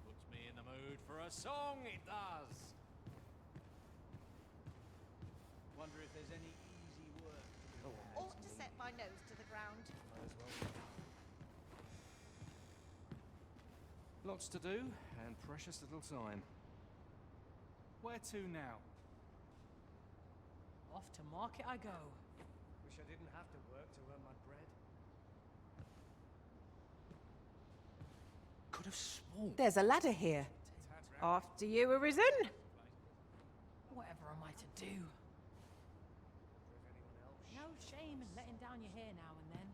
Speaker 17: Puts me in the mood for a song, it does.
Speaker 2: Wonder if there's any easy work to be had.
Speaker 9: Ought to set my nose to the ground.
Speaker 2: Might as well.
Speaker 17: Lots to do, and precious little time.
Speaker 6: Where to now?
Speaker 14: Off to market I go.
Speaker 2: Wish I didn't have to work to earn my bread.
Speaker 17: Could have sworn.
Speaker 21: There's a ladder here. After you, Arisen.
Speaker 14: Whatever am I to do? No shame in letting down your hair now and then.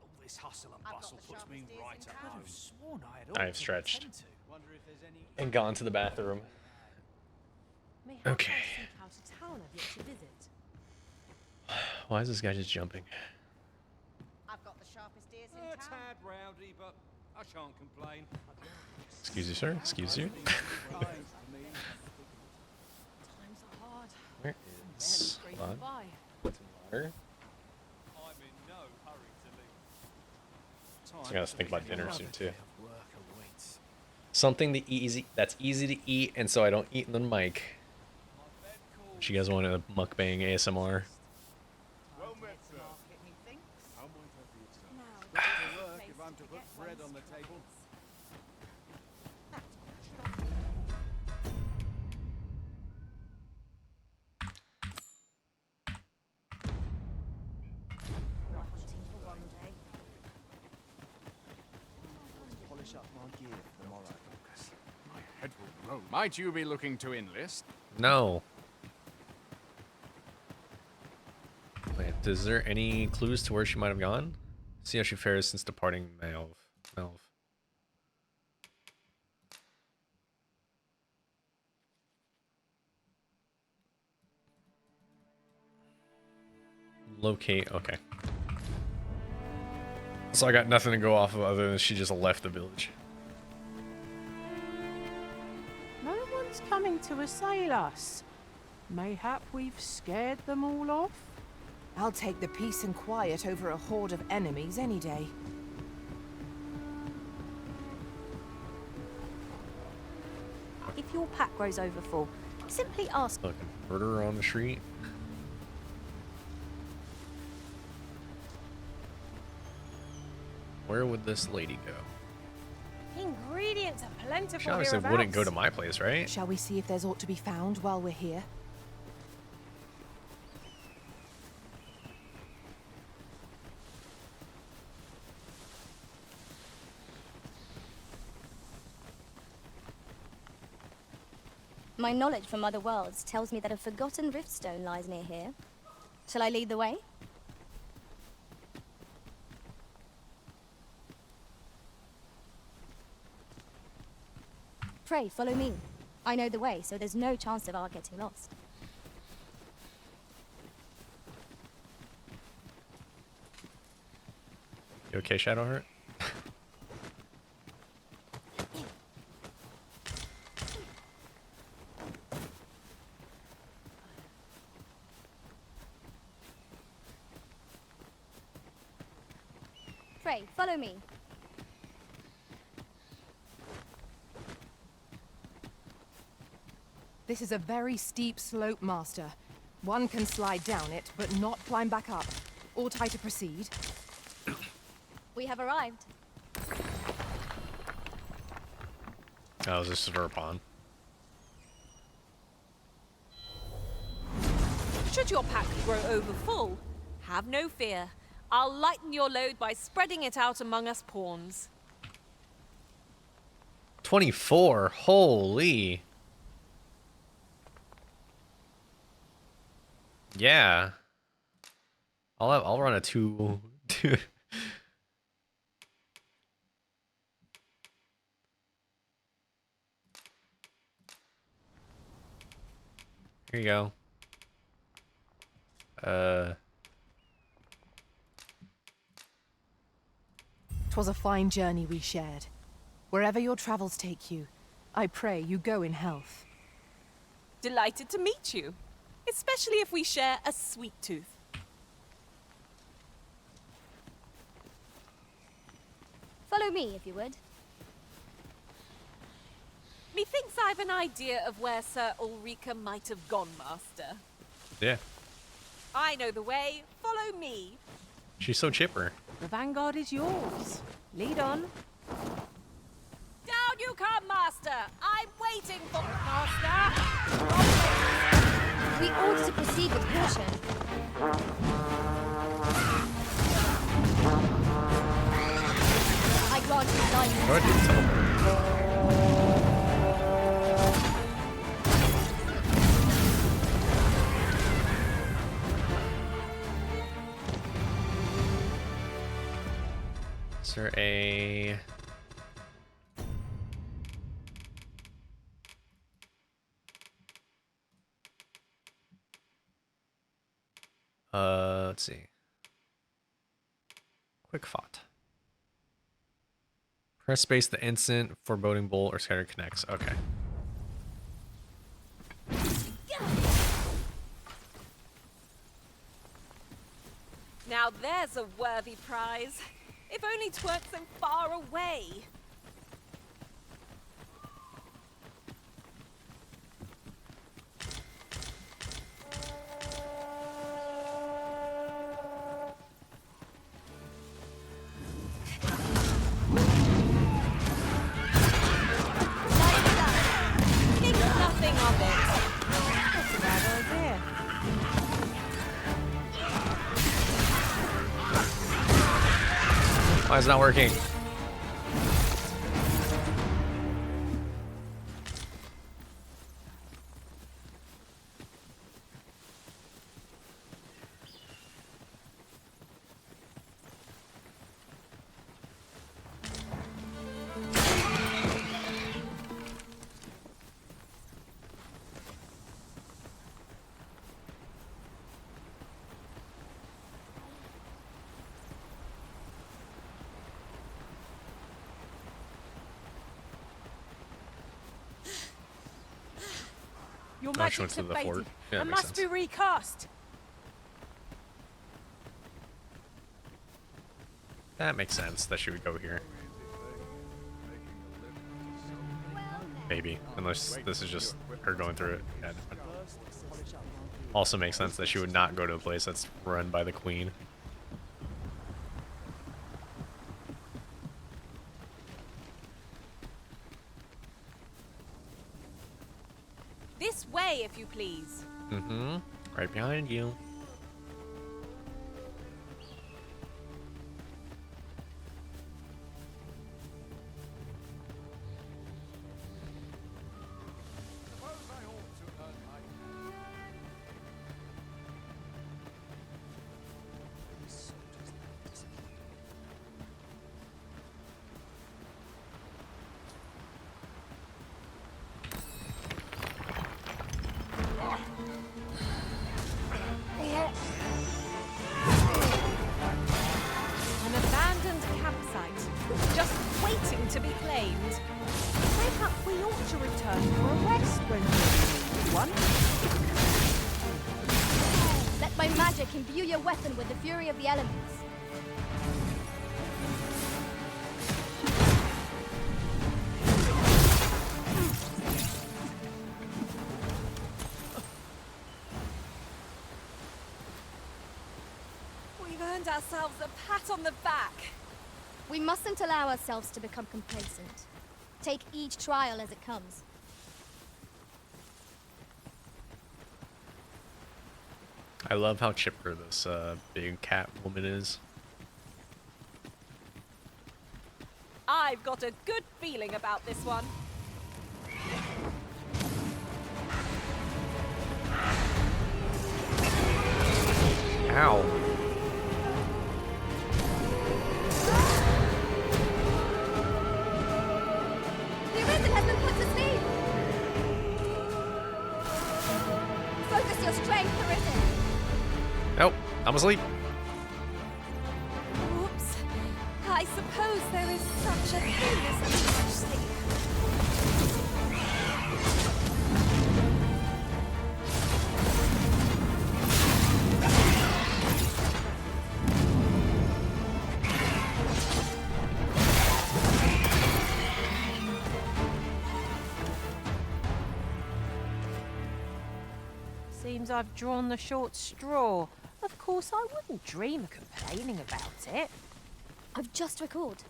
Speaker 17: All this hustle and
Speaker 9: I've got
Speaker 17: bustle
Speaker 9: the
Speaker 17: puts me
Speaker 9: sharpest ears
Speaker 17: right
Speaker 9: in
Speaker 17: at
Speaker 9: town.
Speaker 17: home.
Speaker 6: Sworn I had
Speaker 1: I've stretched
Speaker 2: Wonder if there's any
Speaker 1: and gone to the bathroom.
Speaker 3: Mayhap
Speaker 1: Okay.
Speaker 3: I'll seek out a town I've yet to visit.
Speaker 1: Why is this guy just jumping?
Speaker 9: I've got the sharpest ears in
Speaker 17: A
Speaker 9: town.
Speaker 17: tad rowdy, but I shan't complain.
Speaker 1: Excuse you, sir. Excuse you.
Speaker 14: Times are hard.
Speaker 1: Where
Speaker 14: Barely
Speaker 1: is
Speaker 14: scraping
Speaker 1: hold on.
Speaker 14: by.
Speaker 1: Water?
Speaker 6: I'm in no hurry to leave.
Speaker 1: I gotta think about dinner soon too.
Speaker 2: work
Speaker 1: Something that's easy to eat, and so I don't eat in the mic. What you guys want a mukbang ASMR?
Speaker 23: Well met, sir. How might I be of service? Back to work if I'm to put bread on the table.
Speaker 12: Polish up my gear for tomorrow.
Speaker 15: My head will roll. Might you be looking to enlist?
Speaker 1: No. Wait, is there any clues to where she might have gone? See how she fares since departing Melv. Locate, okay. So I got nothing to go off of other than she just left the village.
Speaker 21: No one's coming to assail us. Mayhap we've scared them all off?
Speaker 14: I'll take the peace and quiet over a horde of enemies any day.
Speaker 3: If your pack grows over full, simply ask.
Speaker 1: Fucking murderer on the street. Where would this lady go?
Speaker 3: Ingredients are plentiful.
Speaker 1: She obviously wouldn't go to my place, right?
Speaker 14: Shall we see if there's aught to be found while we're here?
Speaker 16: My knowledge from other worlds tells me that a forgotten riftstone lies near here. Shall I lead the way? Pray, follow me. I know the way, so there's no chance of our getting lost.
Speaker 1: You okay, Shadowheart?
Speaker 16: Pray, follow me.
Speaker 14: This is a very steep slope, Master. One can slide down it, but not climb back up. Ought I to proceed?
Speaker 16: We have arrived.
Speaker 1: Oh, is this for a pawn?
Speaker 5: Should your pack grow over full, have no fear. I'll lighten your load by spreading it out among us pawns.
Speaker 1: 24. Holy. Yeah. I'll run a two. Here you go.
Speaker 14: 'Twas a fine journey we shared. Wherever your travels take you, I pray you go in health.
Speaker 5: Delighted to meet you, especially if we share a sweet tooth.
Speaker 16: Follow me, if you would.
Speaker 5: Methinks I've an idea of where Sir Ulrika might have gone, Master.
Speaker 1: Yeah.
Speaker 5: I know the way. Follow me.
Speaker 1: She's so chipper.
Speaker 21: The vanguard is yours. Lead on.
Speaker 5: Down you come, Master. I'm waiting for Master.
Speaker 16: We ought to proceed with caution. I grant you guidance.
Speaker 1: Go ahead and teleport. Is there a... let's see. Quick thought. Press space the instant foreboding bolt or scatter connects. Okay.
Speaker 5: Now there's a worthy prize. If only 'tweren't so far away.
Speaker 1: is it not working?
Speaker 3: Your
Speaker 1: Oh, she went
Speaker 3: magic's
Speaker 1: to the
Speaker 3: faded
Speaker 1: fort. Yeah, that
Speaker 3: and
Speaker 1: makes
Speaker 3: must
Speaker 1: sense.
Speaker 3: be recast.
Speaker 1: That makes sense that she would go here. Maybe, unless this is just her going through it. Yeah, no. Also makes sense that she would not go to a place that's run by the queen.
Speaker 5: This way, if you please.
Speaker 1: Mm-hmm. Right behind you.
Speaker 5: An abandoned campsite, just waiting to be claimed.
Speaker 3: Perhaps we ought to return for a rest when we need one.
Speaker 16: Let my magic imbue your weapon with the fury of the elements.
Speaker 5: We've earned ourselves a pat on the back.
Speaker 16: We mustn't allow ourselves to become complacent. Take each trial as it comes.
Speaker 1: I love how chipper this big cat woman is.
Speaker 5: I've got a good feeling about this one.
Speaker 1: Ow.
Speaker 16: The arisen has been put to sleep! Focus your strength, arisen!
Speaker 1: Nope, I'm asleep.
Speaker 5: Oops. I suppose there is such a thing as a such sleep.
Speaker 3: Seems I've drawn the short straw. Of course, I wouldn't dream of complaining about it.
Speaker 16: I've just recalled.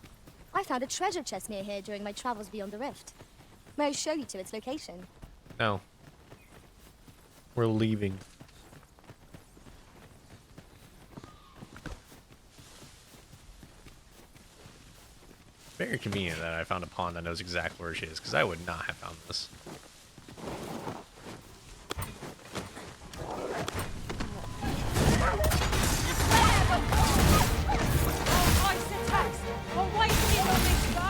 Speaker 16: I found a treasure chest near here during my travels beyond the rift. May I show you to its location?
Speaker 1: No. We're leaving. Very convenient that I found a pawn that knows exactly where she is, because I would not have found this.
Speaker 5: Ice attacks! Away from you on this go!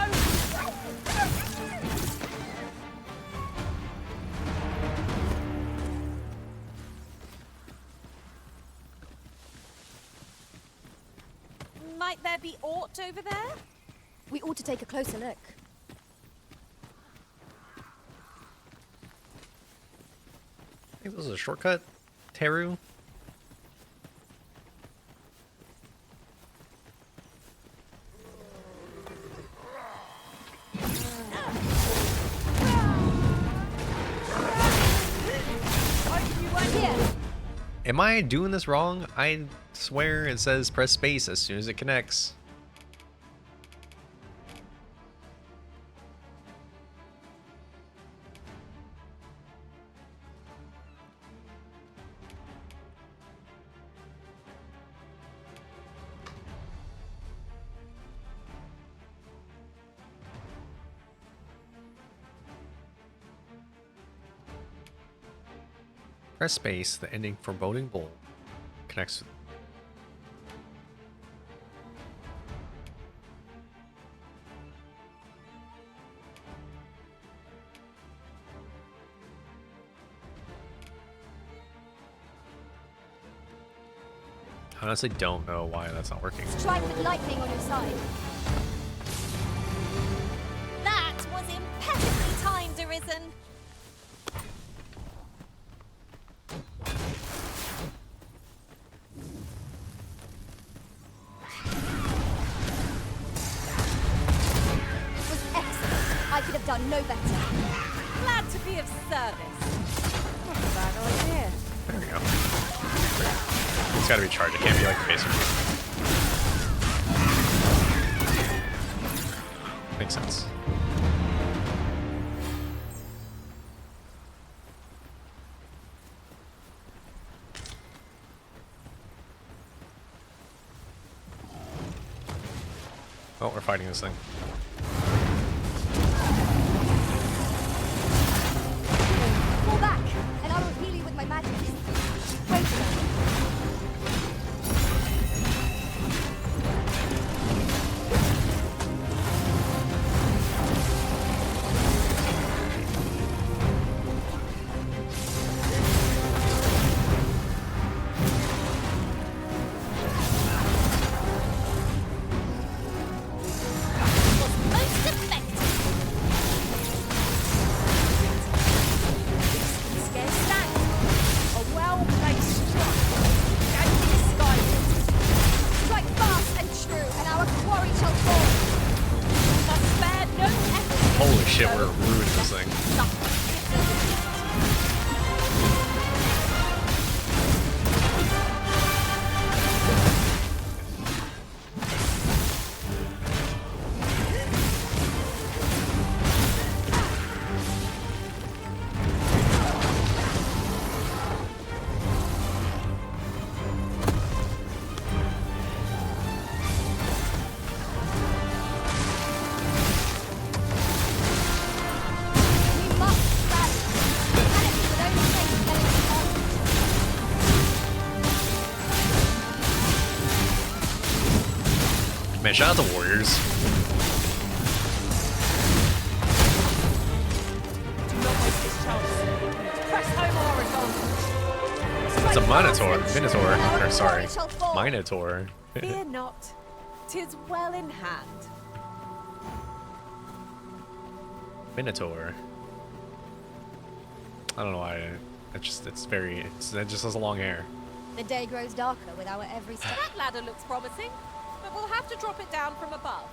Speaker 5: Might there be aught over there?
Speaker 16: We ought to take a closer look.
Speaker 1: I think this is a shortcut, Teru. Am I doing this wrong? I swear it says press space as soon as it connects. Press space, the ending foreboding bowl connects. I honestly don't know why that's not working.
Speaker 16: Strike with lightning on your side.
Speaker 5: That was impeccably timed, Arisen.
Speaker 16: It was excellent. I could have done no better.
Speaker 5: Glad to be of service.
Speaker 21: Not a bad idea.
Speaker 1: There we go. It's gotta be charged. It can't be like basic. Makes sense. Oh, we're fighting this thing.
Speaker 16: Fall back, and I will heal you with my magic. Wait a minute.
Speaker 5: Most effective. Scarce stand.
Speaker 14: A well-placed strike. Gazing skyward.
Speaker 16: Strike fast and true, and our quarry shall fall.
Speaker 5: Must spare no effort.
Speaker 1: Holy shit, we're ruining this thing.
Speaker 16: We must rally. Panic is the only way to get it on.
Speaker 1: Man, shout out to Warriors.
Speaker 14: Do not waste this chance. Press home horizontal.
Speaker 1: It's a Minotaur. Or sorry, Minotaur.
Speaker 14: Fear not. 'Tis well in hand.
Speaker 1: Minotaur. I don't know why. It's it just has a long hair.
Speaker 16: The day grows darker with our every step.
Speaker 14: That ladder looks promising, but we'll have to drop it down from above.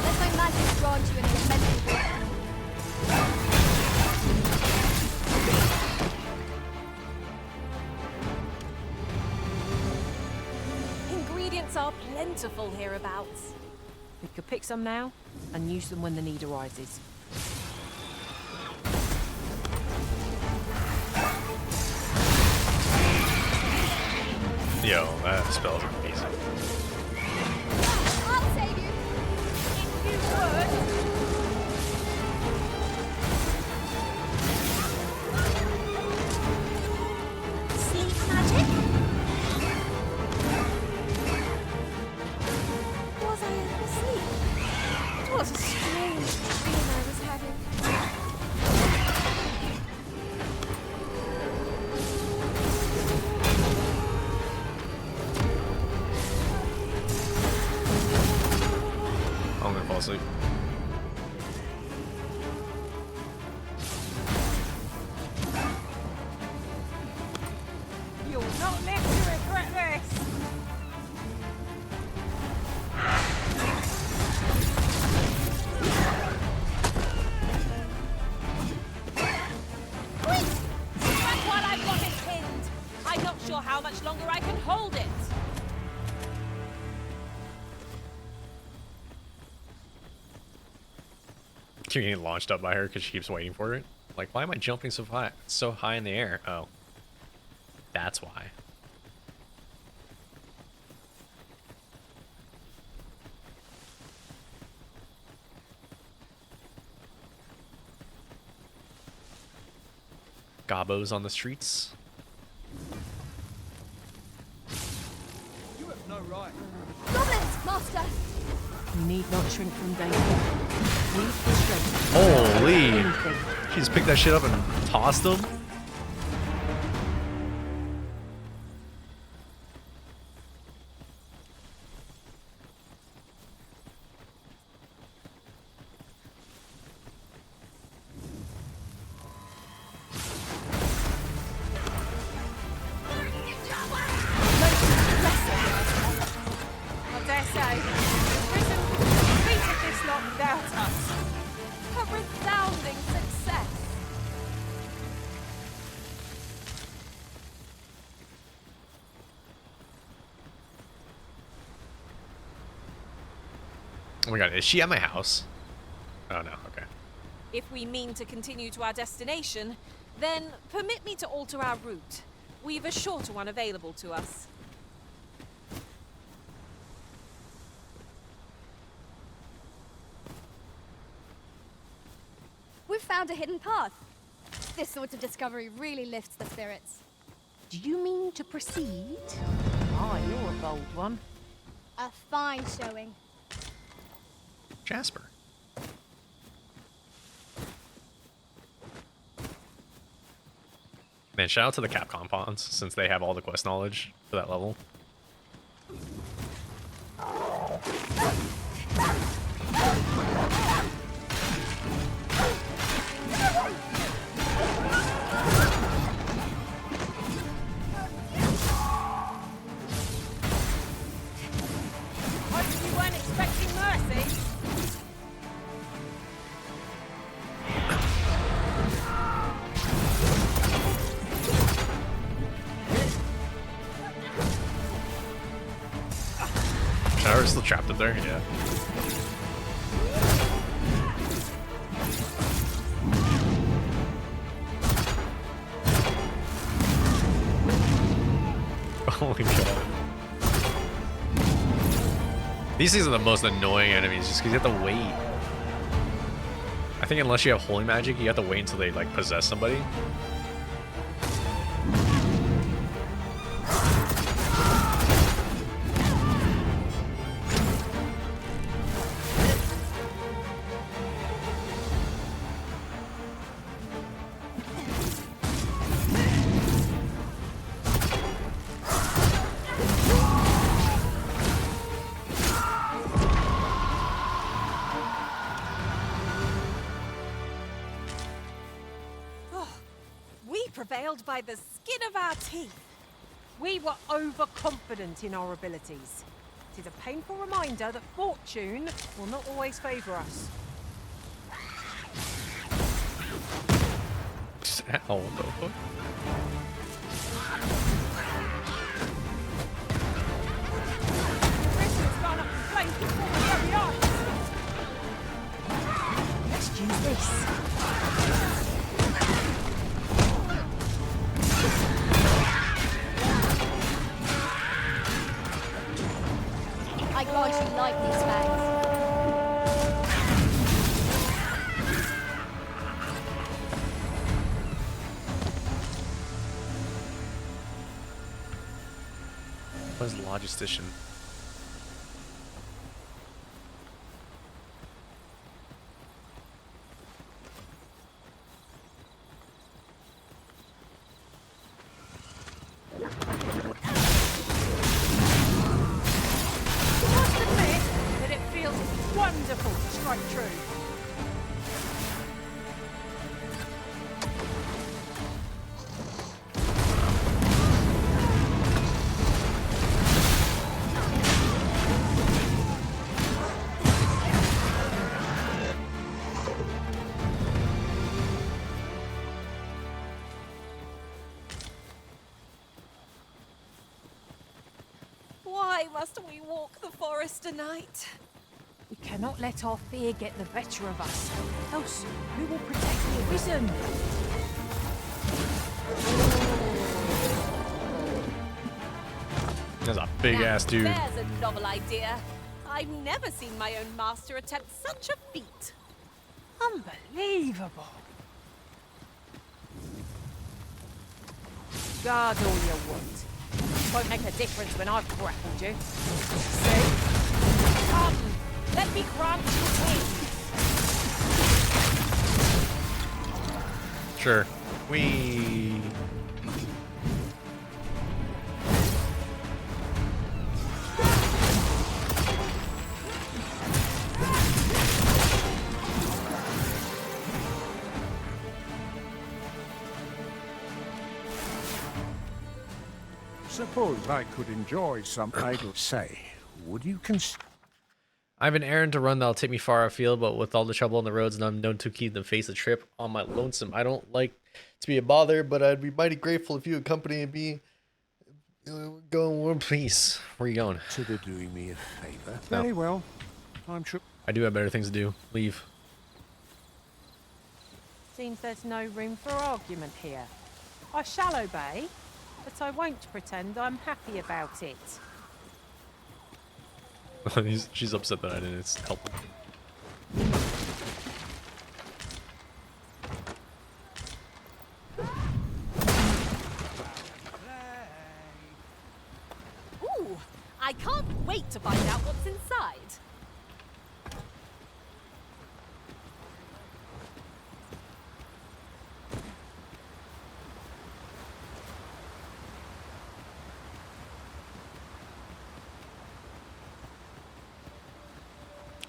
Speaker 16: Let my magic grant you an elemental power.
Speaker 14: Ingredients are plentiful hereabouts.
Speaker 21: We could pick some now and use them when the need arises.
Speaker 1: Yo, that spell's amazing.
Speaker 16: I'll save you.
Speaker 14: If you would.
Speaker 5: Sleep magic?
Speaker 14: Was I ever asleep? It was a strange dream I was having.
Speaker 1: I'm gonna fall asleep.
Speaker 14: You'll not live to regret this.
Speaker 5: Quick! Strike while I've got it pinned.
Speaker 14: I'm not sure how much longer I can hold it.
Speaker 1: Keep getting launched up by her because she keeps waiting for it. Like, why am I jumping so high in the air? Oh, that's why. Gobos on the streets.
Speaker 2: You have no right.
Speaker 5: Goblins, Master!
Speaker 3: You need not shrink from danger. Need the strength.
Speaker 1: Holy!
Speaker 3: Anything.
Speaker 1: She just picked that shit up and tossed him.
Speaker 14: I dare say, prison completed this lot without us.
Speaker 5: A resounding success!
Speaker 1: Oh my god, is she at my house? Oh no, okay.
Speaker 14: If we mean to continue to our destination, then permit me to alter our route. We've a shorter one available to us.
Speaker 16: We've found a hidden path. This sort of discovery really lifts the spirits.
Speaker 3: Do you mean to proceed? Ah, you're a bold one.
Speaker 16: A fine showing.
Speaker 1: Jasper. Man, shout out to the Capcom pawns, since they have all the quest knowledge for that level.
Speaker 14: Hope you weren't expecting mercy.
Speaker 1: Are we still trapped up there? Yeah. Oh my god. These things are the most annoying enemies just because you have to wait. I think unless you have holy magic, you have to wait until they like possess somebody.
Speaker 14: We prevailed by the skin of our teeth.
Speaker 3: We were overconfident in our abilities. It is a painful reminder that fortune will not always favour us.
Speaker 1: Ow, what the fuck?
Speaker 14: Prisoners gone up in flames before my very eyes.
Speaker 3: Let's use this.
Speaker 16: I grant you like these fangs.
Speaker 1: What is logistician?
Speaker 14: Must admit that it feels wonderful to strike true. Why must we walk the forest tonight?
Speaker 3: We cannot let our fear get the better of us. Else, who will protect the arisen?
Speaker 1: There's a big ass dude.
Speaker 14: There's a novel idea. I've never seen my own master attempt such a feat.
Speaker 3: Unbelievable.
Speaker 14: Guard all you want. Won't make a difference when I've grappled you. See? Come, let me grant you peace.
Speaker 1: Sure. We.
Speaker 4: Suppose I could enjoy some idle say. Would you consider?
Speaker 1: I have an errand to run that'll take me far afield, but with all the trouble on the roads and I'm known to keep them face the trip on my lonesome. I don't like to be a bother, but I'd be mighty grateful if you accompany me. Go in one piece. Where are you going?
Speaker 4: Consider doing me a favor.
Speaker 1: No.
Speaker 4: Very well. I'm sure.
Speaker 1: I do have better things to do. Leave.
Speaker 21: Seems there's no room for argument here. I shall obey, but I won't pretend I'm happy about it.
Speaker 1: She's upset that I didn't help him.
Speaker 5: Ooh, I can't wait to find out what's inside.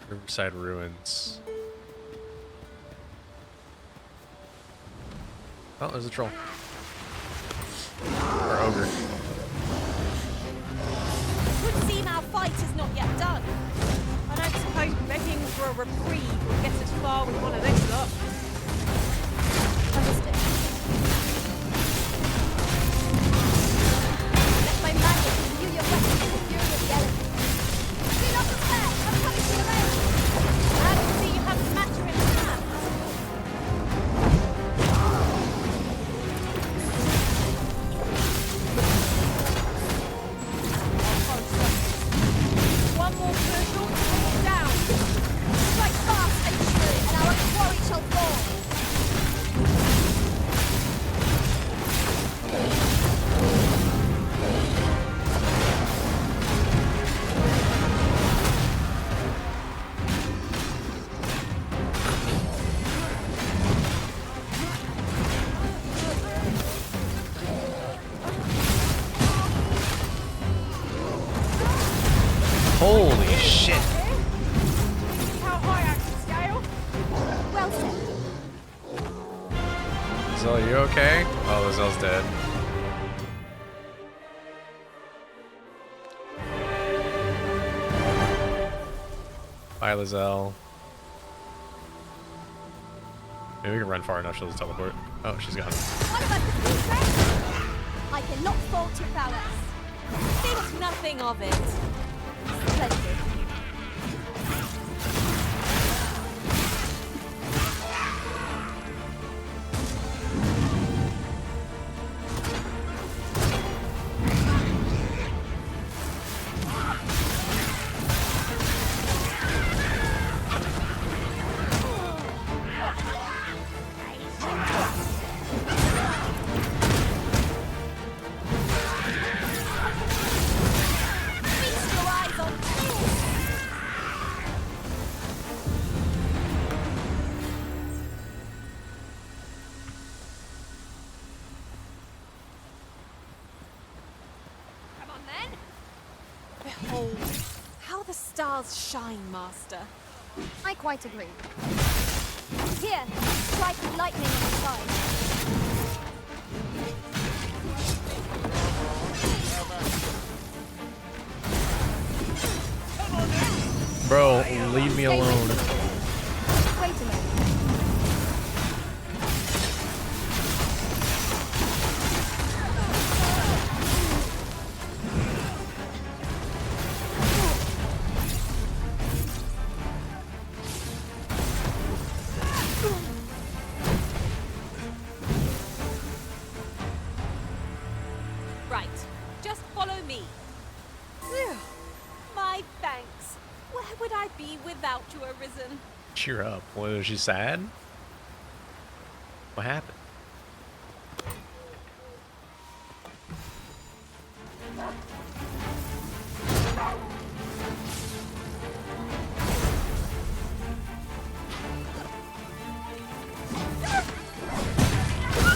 Speaker 1: Riverside Ruins. Oh, there's a troll. Or ogre.
Speaker 5: Would seem our fight is not yet done.
Speaker 21: I don't suppose begging for a reprieve will get us far with one of this lot.
Speaker 16: Understood. Let my magic imbue your weapon with the fury of the elements. Do not despair! I'm coming to your aid!
Speaker 5: Glad to see you have the matter in hand. One more push, all to bring it down.
Speaker 16: Strike fast and true, and our quarry shall fall!
Speaker 1: Holy shit.
Speaker 14: How high I can scale?
Speaker 16: Well said.
Speaker 1: Zell, you okay? Oh, Zell's dead. Bye, Lizelle. Maybe we can run far enough, she'll just teleport. Oh, she's gone.
Speaker 16: What about the three friends? I cannot fault your prowess.
Speaker 5: Think nothing of it.
Speaker 16: Splendid.
Speaker 5: Feast your eyes on this. Come on then. Behold, how the stars shine, Master.
Speaker 16: I quite agree. Here, strike lightning on the side.
Speaker 1: Bro, leave me alone.
Speaker 16: Wait a minute.
Speaker 5: Right, just follow me. Phew. My thanks. Where would I be without you, Arisen?
Speaker 1: Cheer up. Was she sad? What happened?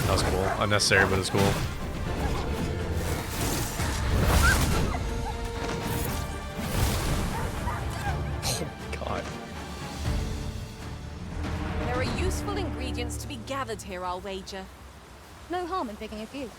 Speaker 1: That was cool. Unnecessary, but it's cool. Oh my god.
Speaker 5: There are useful ingredients to be gathered here, I'll wager.
Speaker 16: No harm in picking a few.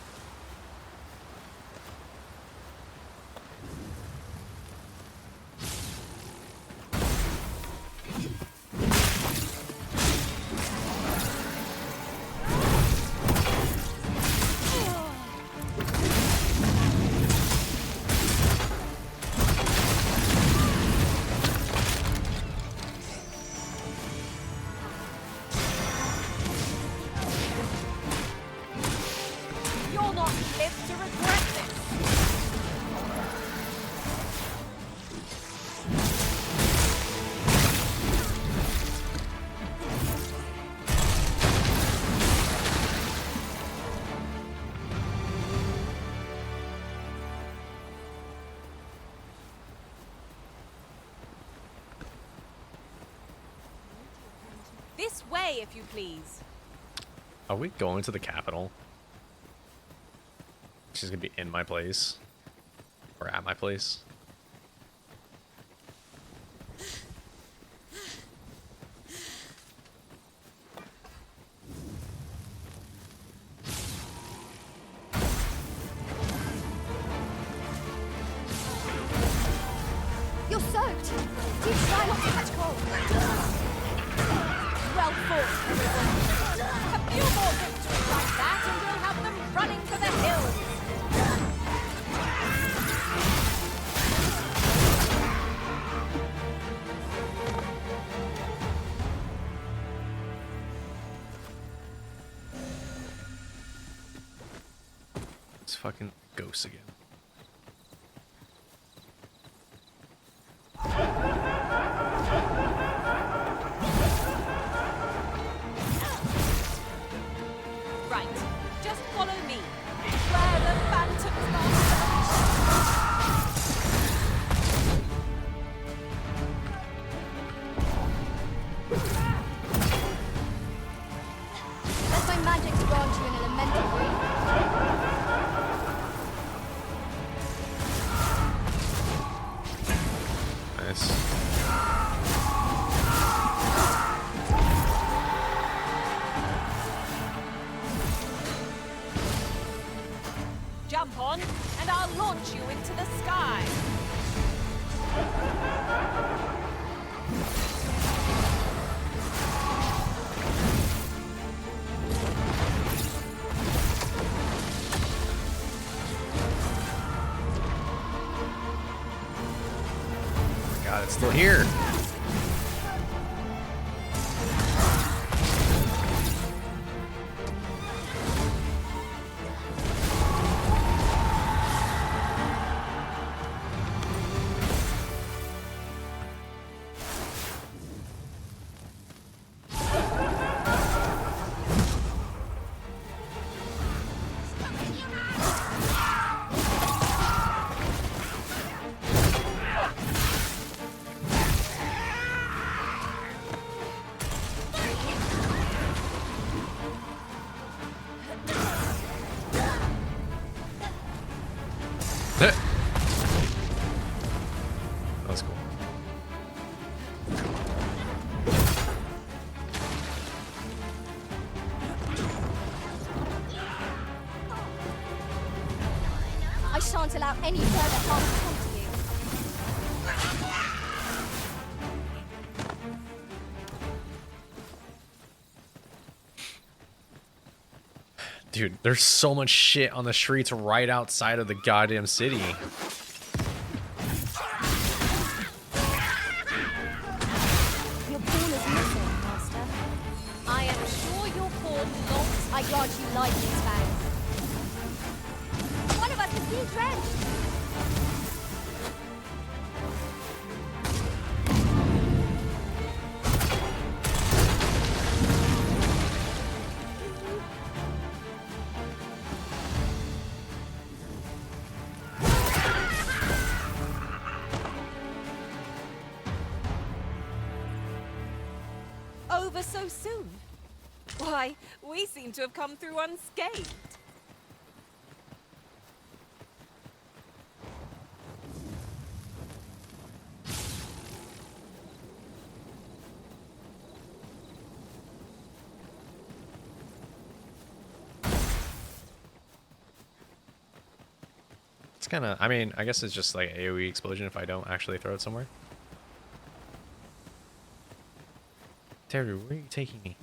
Speaker 5: You'll not live to regret this. This way, if you please.
Speaker 1: Are we going to the capital? She's gonna be in my place. Or at my place.
Speaker 16: You're soaked. Do try not to catch cold.
Speaker 5: Well fought, everyone. A few more victories like that, and we'll have them running for the hills.
Speaker 1: It's fucking ghosts again.
Speaker 5: Right, just follow me. Where the phantoms master.
Speaker 16: Let my magic grant you an elemental ring.
Speaker 1: Nice.
Speaker 5: Jump on, and I'll launch you into the sky.
Speaker 1: God, it's still here. That's cool.
Speaker 16: I shan't allow any further harm to come to you.
Speaker 1: Dude, there's so much shit on the streets right outside of the goddamn city.
Speaker 16: Your pawn is missing, Master.
Speaker 5: I am sure your pawn belongs.
Speaker 16: I grant you lightning's fangs. One of us is being drenched.
Speaker 5: Over so soon. Why, we seem to have come through unscathed.
Speaker 1: It's kind of, I mean, I guess it's just like AoE explosion if I don't actually throw it somewhere. Terry, where are you taking me?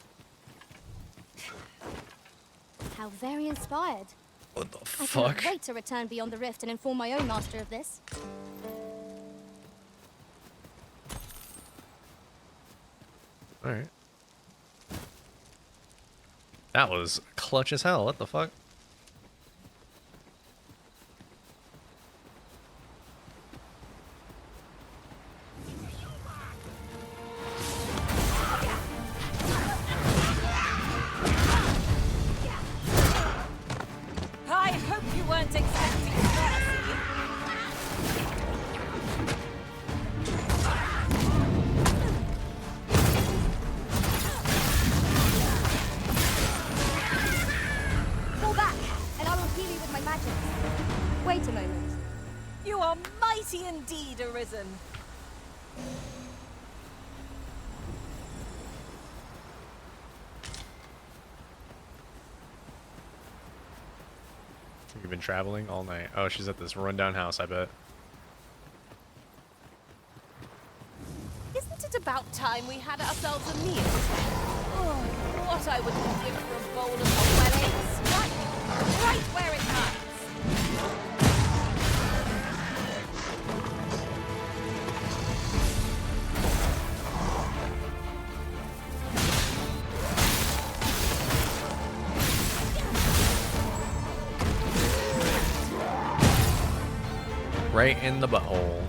Speaker 16: How very inspired.
Speaker 1: What the
Speaker 16: I
Speaker 1: fuck?
Speaker 16: cannot wait to return beyond the rift and inform my own master of this.
Speaker 1: Alright. That was clutch as hell. What the fuck?
Speaker 5: I hope you weren't expecting mercy.
Speaker 16: Fall back, and I will heal you with my magic. Wait a moment.
Speaker 5: You are mighty indeed, Arisen.
Speaker 1: You've been traveling all night. Oh, she's at this rundown house, I bet.
Speaker 5: Isn't it about time we had ourselves a meal? Oh, what I would give for a bowl of hot eggs. Right where it hurts.
Speaker 1: Right in the butthole.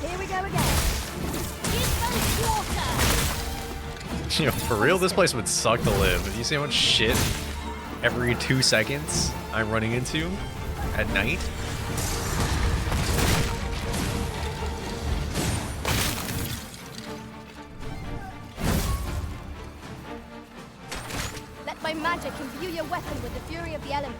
Speaker 16: Here we go again.
Speaker 1: You know, for real, this place would suck to live. If you see how much shit every 2 seconds I'm running into at night.
Speaker 16: Let my magic imbue your weapon with the fury of the elements.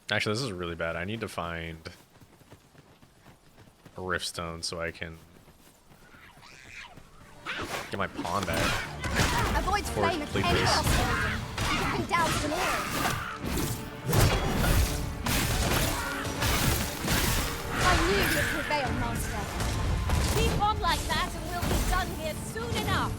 Speaker 1: Actually, this is really bad. I need to find a rift stone so I can get my pawn back.
Speaker 16: Avoid
Speaker 1: Before
Speaker 16: flame
Speaker 1: I
Speaker 16: at
Speaker 1: complete
Speaker 16: any
Speaker 1: this.
Speaker 16: cost, Arisen. You have been doused in oil. I knew you'd prevail, Master.
Speaker 5: Keep on like that and we'll be done here soon enough.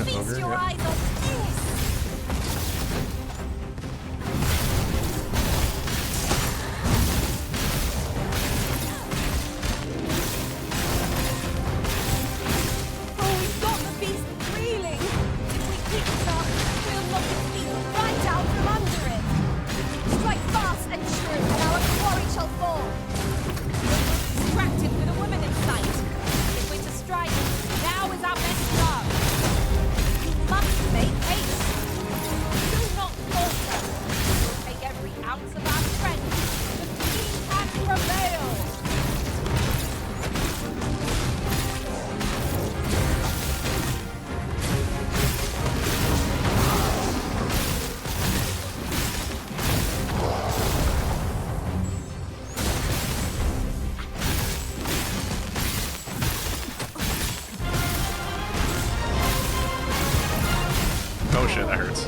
Speaker 5: Feast your eyes on this! Oh, we've got the beast reeling! If we keep it up, we'll knock its feet right out from under it!
Speaker 16: Strike fast and true, and our quarry shall fall.
Speaker 5: We're distracted with a woman in sight. If we're to strike, now is our best chance. We must make haste. Do not falter. We'll take every ounce of our strength. The king can prevail.
Speaker 1: Oh shit, that hurts.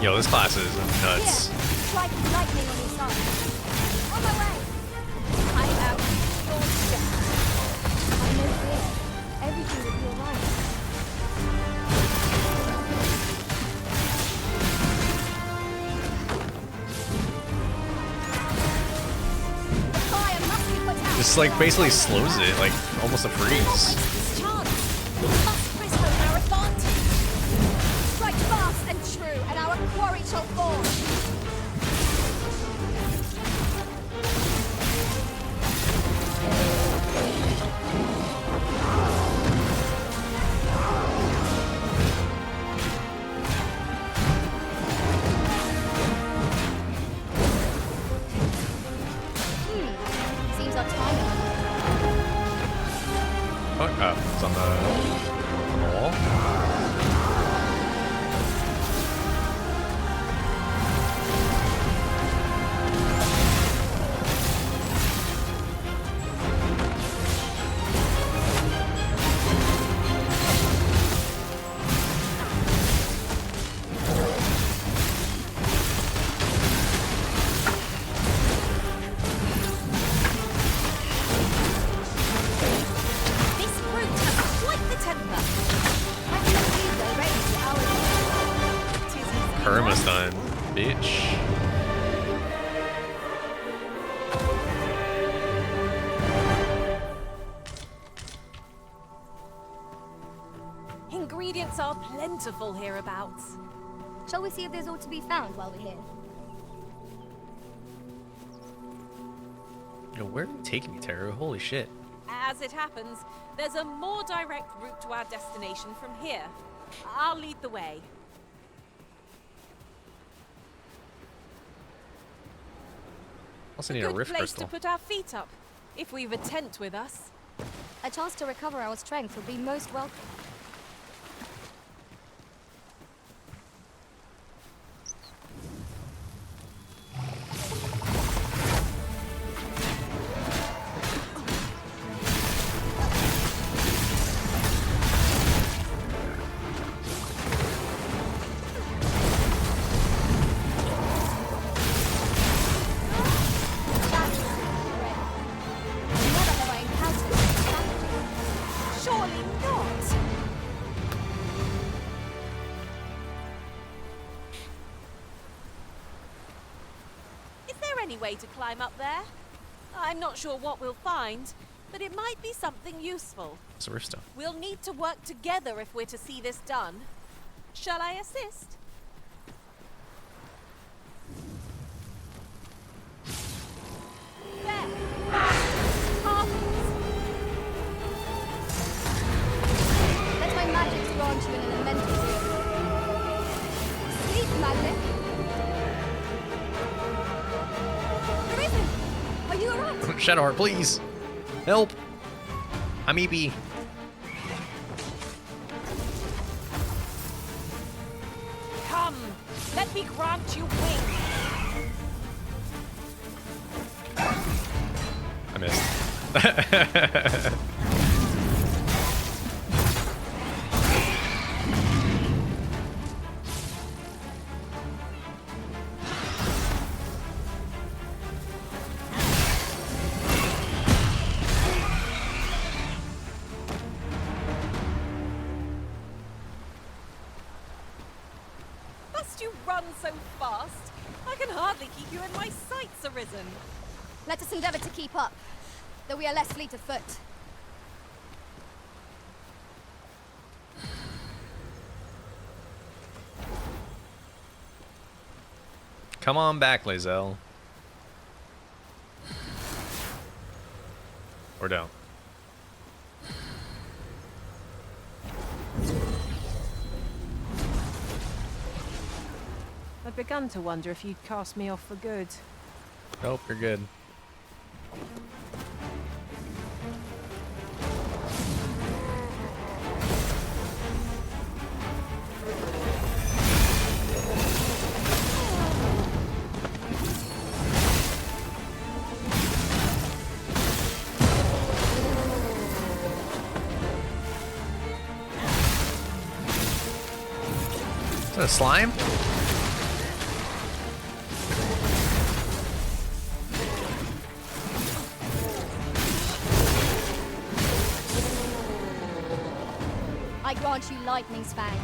Speaker 1: Yo, this class is nuts.
Speaker 16: Here, strike lightning on your side. On my way.
Speaker 5: I am your shepherd.
Speaker 16: I know fear. Everything will be alright.
Speaker 1: Just like basically slows it, like almost a freeze.
Speaker 5: This chance. We must press home our advantage.
Speaker 16: Strike fast and true, and our quarry shall fall. Seems our timing.
Speaker 1: Fuck up. It's on the wall.
Speaker 5: This brute has quite the temper.
Speaker 16: I can believe they're ready for our
Speaker 1: Perma's done, bitch.
Speaker 5: Ingredients are plentiful hereabouts.
Speaker 16: Shall we see if there's aught to be found while we're here?
Speaker 1: Yo, where are you taking me, Taro? Holy shit.
Speaker 5: As it happens, there's a more direct route to our destination from here. I'll lead the way.
Speaker 1: Also
Speaker 5: A
Speaker 1: need a
Speaker 5: good
Speaker 1: rift
Speaker 5: place
Speaker 1: crystal.
Speaker 5: to put our feet up, if we've a tent with us.
Speaker 16: A chance to recover our strength would be most welcome. Never have I encountered such packaging.
Speaker 5: Surely not! Is there any way to climb up there? I'm not sure what we'll find, but it might be something useful.
Speaker 1: It's a rift stone.
Speaker 5: We'll need to work together if we're to see this done. Shall I assist? There! Carpets!
Speaker 16: Let my magic grant you an elemental sleep, magic. Arisen, are you alright?
Speaker 1: Shadowheart, please! Help! I'm EB.
Speaker 5: Come! Let me grant you wings!
Speaker 1: I missed.
Speaker 5: Must you run so fast? I can hardly keep you in my sights, Arisen.
Speaker 16: Let us endeavor to keep up, though we are less fleet of foot.
Speaker 1: Come on back, Lae'zel. Or don't.
Speaker 21: I'd begun to wonder if you'd cast me off for good.
Speaker 1: Nope, you're good. Is that a slime?
Speaker 16: I grant you lightning's fangs.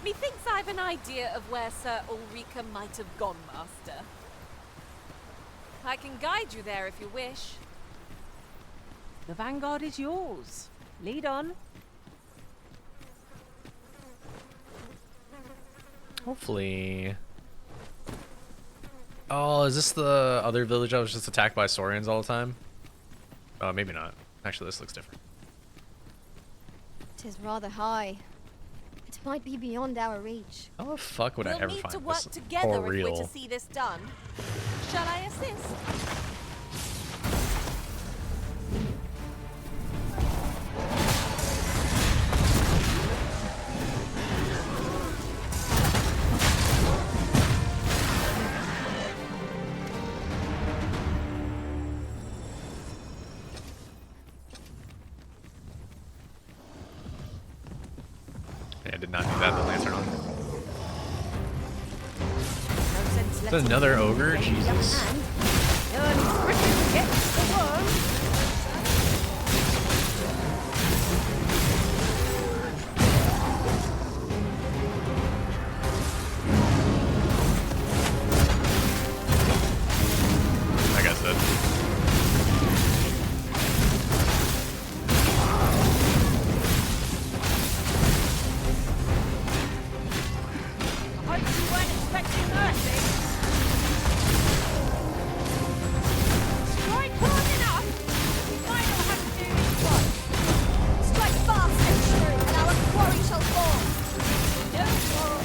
Speaker 5: Methinks I've an idea of where Sir Ulrika might have gone, Master. I can guide you there if you wish.
Speaker 21: The vanguard is yours. Lead on.
Speaker 1: Hopefully. Oh, is this the other village I was just attacked by Saurians all the time? Maybe not. Actually, this looks different.
Speaker 16: Tis rather high. It might be beyond our reach.
Speaker 1: How the fuck would I
Speaker 5: We'll
Speaker 1: ever
Speaker 5: need
Speaker 1: find
Speaker 5: to work
Speaker 1: this
Speaker 5: together
Speaker 1: for
Speaker 5: if we're
Speaker 1: real?
Speaker 5: to see this done. Shall I assist?
Speaker 1: Yeah, I did not need that. The lantern on.
Speaker 5: No sense
Speaker 1: Is that
Speaker 5: letting
Speaker 1: another
Speaker 5: you
Speaker 1: ogre?
Speaker 5: lend a
Speaker 1: Jesus.
Speaker 5: hand. Early cricket gets the worm.
Speaker 1: That guy's dead.
Speaker 5: I hope you weren't expecting mercy. Strike hard enough. We might not have to do this twice.
Speaker 16: Strike fast and true, and our quarry shall fall.
Speaker 5: No quarrel.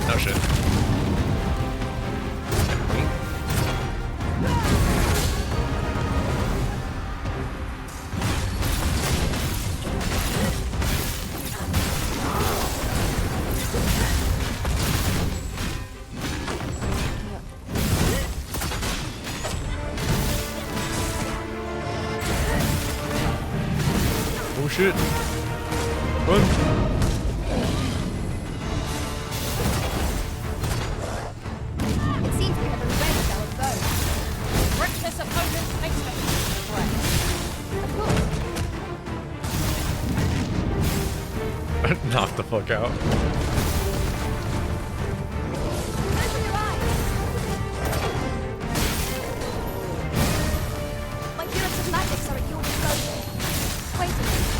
Speaker 1: Oh shit. Oh shit. Run.
Speaker 16: It seems we have arranged our bow.
Speaker 5: Reckless opponents makes the
Speaker 16: Of course.
Speaker 1: Knock the fuck out.
Speaker 16: Open your eyes. My curative magics are at your disposal. Wait a minute.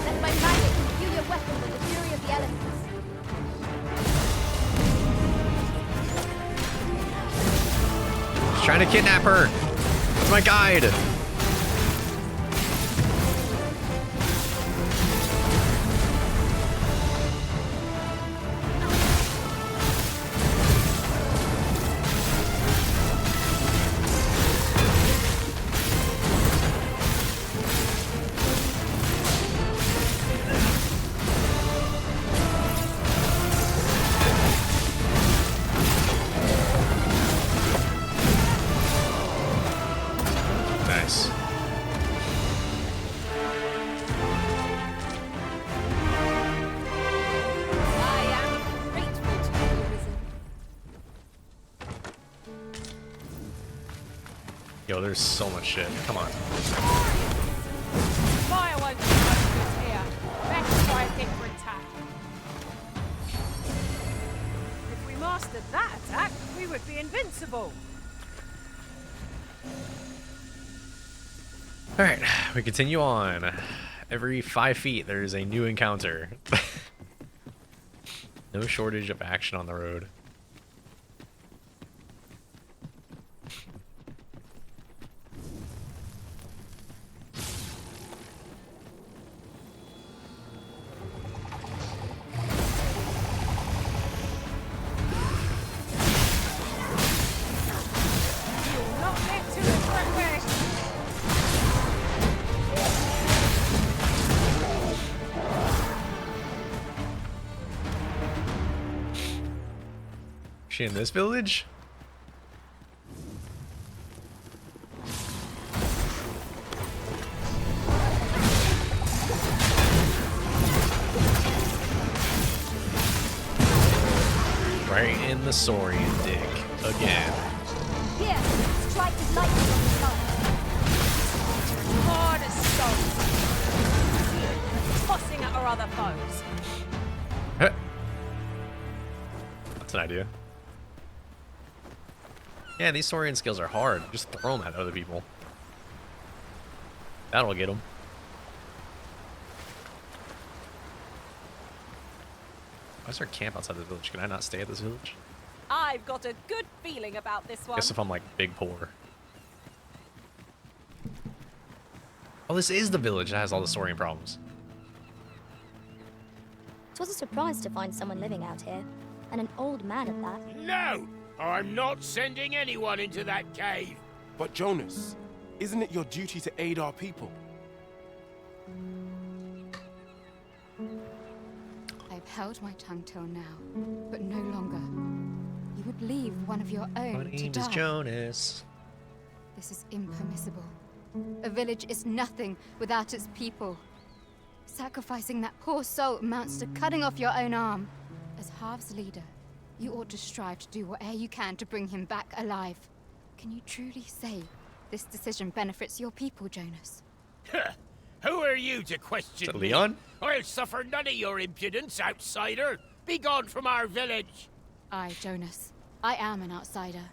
Speaker 16: Let my magic imbue your weapon with the fury of the elements.
Speaker 1: He's trying to kidnap her. It's my guide. Nice.
Speaker 5: I am grateful to you, Risen.
Speaker 1: Yo, there's so much shit. Come on.
Speaker 5: Fire won't do much good here. Better try a different attack. If we mastered that attack, we would be invincible.
Speaker 1: Alright, we continue on. Every 5 feet, there is a new encounter. No shortage of action on the road.
Speaker 5: You'll not get to it that way.
Speaker 1: Is she in this village? the Saurian dick again.
Speaker 16: Here, strike with lightning on the fire.
Speaker 5: Hard as stone. Tossing at our other foes.
Speaker 1: That's an idea. Yeah, these Saurian skills are hard. Just throw them at other people. That'll get them. Why is there a camp outside the village? Can I not stay at this village?
Speaker 5: I've got a good feeling about this one.
Speaker 1: Guess if I'm like big poor. Oh, this is the village that has all the Saurian problems.
Speaker 16: It was a surprise to find someone living out here, and an old man at that.
Speaker 11: No! I'm not sending anyone into that cave!
Speaker 18: But Jonas, isn't it your duty to aid our people?
Speaker 20: I've held my tongue till now, but no longer. You would leave one of your own
Speaker 1: My
Speaker 20: to
Speaker 1: name
Speaker 20: die.
Speaker 1: is Jonas.
Speaker 20: This is impermissible. A village is nothing without its people. Sacrificing that poor soul amounts to cutting off your own arm. As Half's leader, you ought to strive to do whatever you can to bring him back alive. Can you truly say this decision benefits your people, Jonas?
Speaker 11: Who are you to question
Speaker 1: Is that
Speaker 11: me?
Speaker 1: Leon?
Speaker 11: I'll suffer none of your impudence, outsider. Be gone from our village.
Speaker 20: I, Jonas, I am an outsider,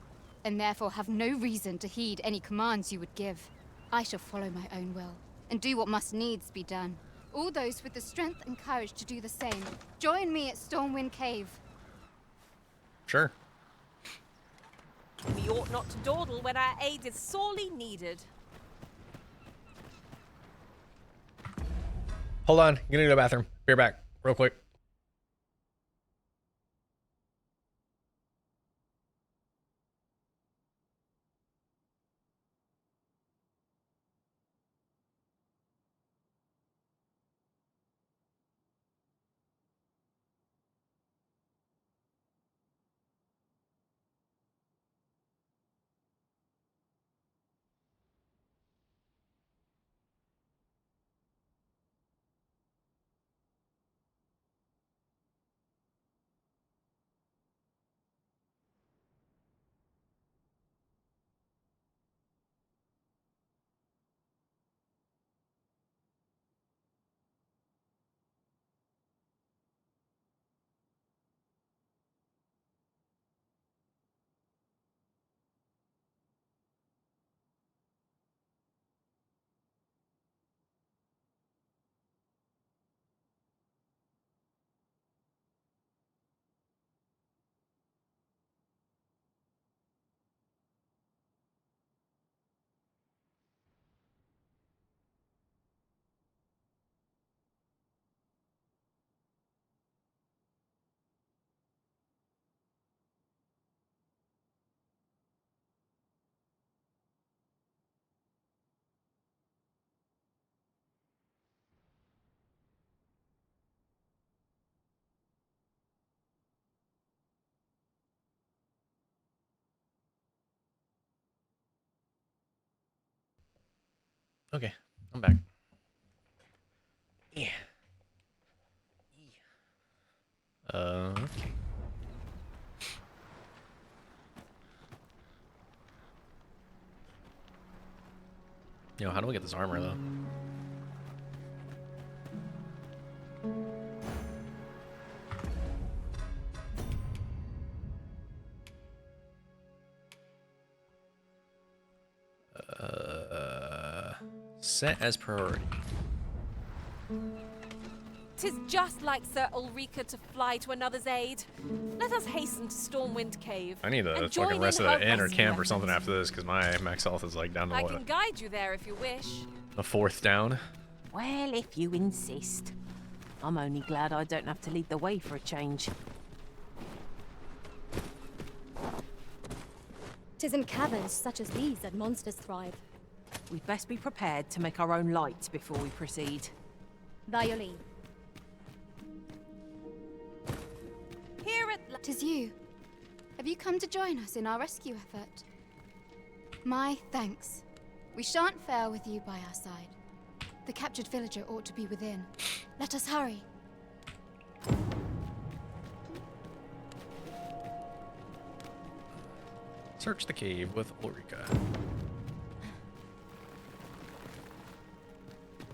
Speaker 20: and therefore have no reason to heed any commands you would give. I shall follow my own will, and do what must needs be done. All those with the strength and courage to do the same, join me at Stormwind Cave.
Speaker 1: Sure.
Speaker 5: We ought not to dawdle when our aid is sorely needed.
Speaker 1: Hold on. I'm gonna go to the bathroom. Be right back. Real quick. Okay, I'm back. Yeah. Okay. Yo, how do we get this armor though? Set as priority.
Speaker 5: 'Tis just like Sir Ulrika to fly to another's aid. Let us hasten to Stormwind Cave.
Speaker 1: I need to
Speaker 5: and join
Speaker 1: fucking rest
Speaker 5: in
Speaker 1: at
Speaker 5: her
Speaker 1: an inn or
Speaker 5: rescue
Speaker 1: camp or
Speaker 5: efforts.
Speaker 1: something after this because my max health is like down to
Speaker 5: I
Speaker 1: what?
Speaker 5: can guide you there if you wish.
Speaker 1: A fourth down.
Speaker 21: Well, if you insist. I'm only glad I don't have to lead the way for a change.
Speaker 16: 'Tis in caverns such as these that monsters thrive.
Speaker 21: We'd best be prepared to make our own light before we proceed.
Speaker 16: By your leave.
Speaker 5: Here at
Speaker 20: 'Tis you. Have you come to join us in our rescue effort? My thanks. We shan't fail with you by our side. The captured villager ought to be within. Let us hurry.
Speaker 1: Search the cave with Ulrika.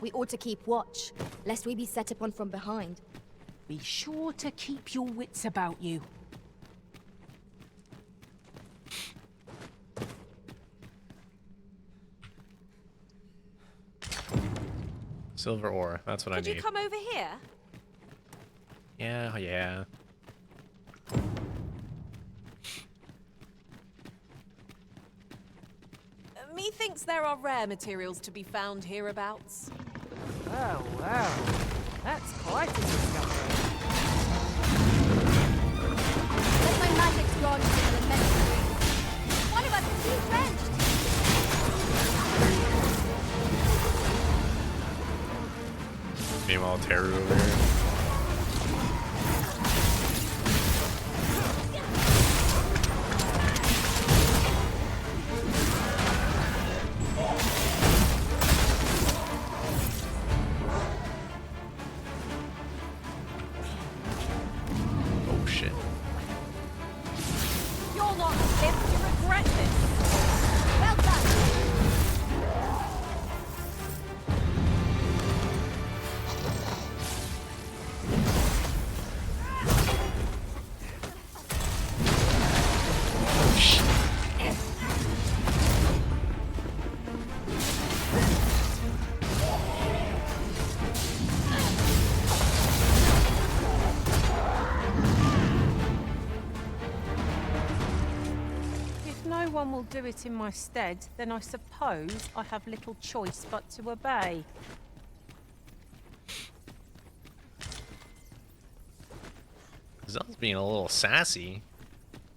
Speaker 16: We ought to keep watch, lest we be set upon from behind.
Speaker 3: Be sure to keep your wits about you.
Speaker 1: Silver ore. That's what I
Speaker 5: Could
Speaker 1: need.
Speaker 5: you come over here?
Speaker 1: Yeah, yeah.
Speaker 5: Methinks there are rare materials to be found hereabouts.
Speaker 14: Well, well. That's quite a discovery.
Speaker 16: Let my magic grant you an immense degree. One of us is too drenched.
Speaker 1: Meanwhile, Teru over here. Oh shit.
Speaker 5: You'll not live to regret this.
Speaker 16: Well done.
Speaker 1: Oh shit.
Speaker 21: If no one will do it in my stead, then I suppose I have little choice but to obey.
Speaker 1: Zel's being a little sassy.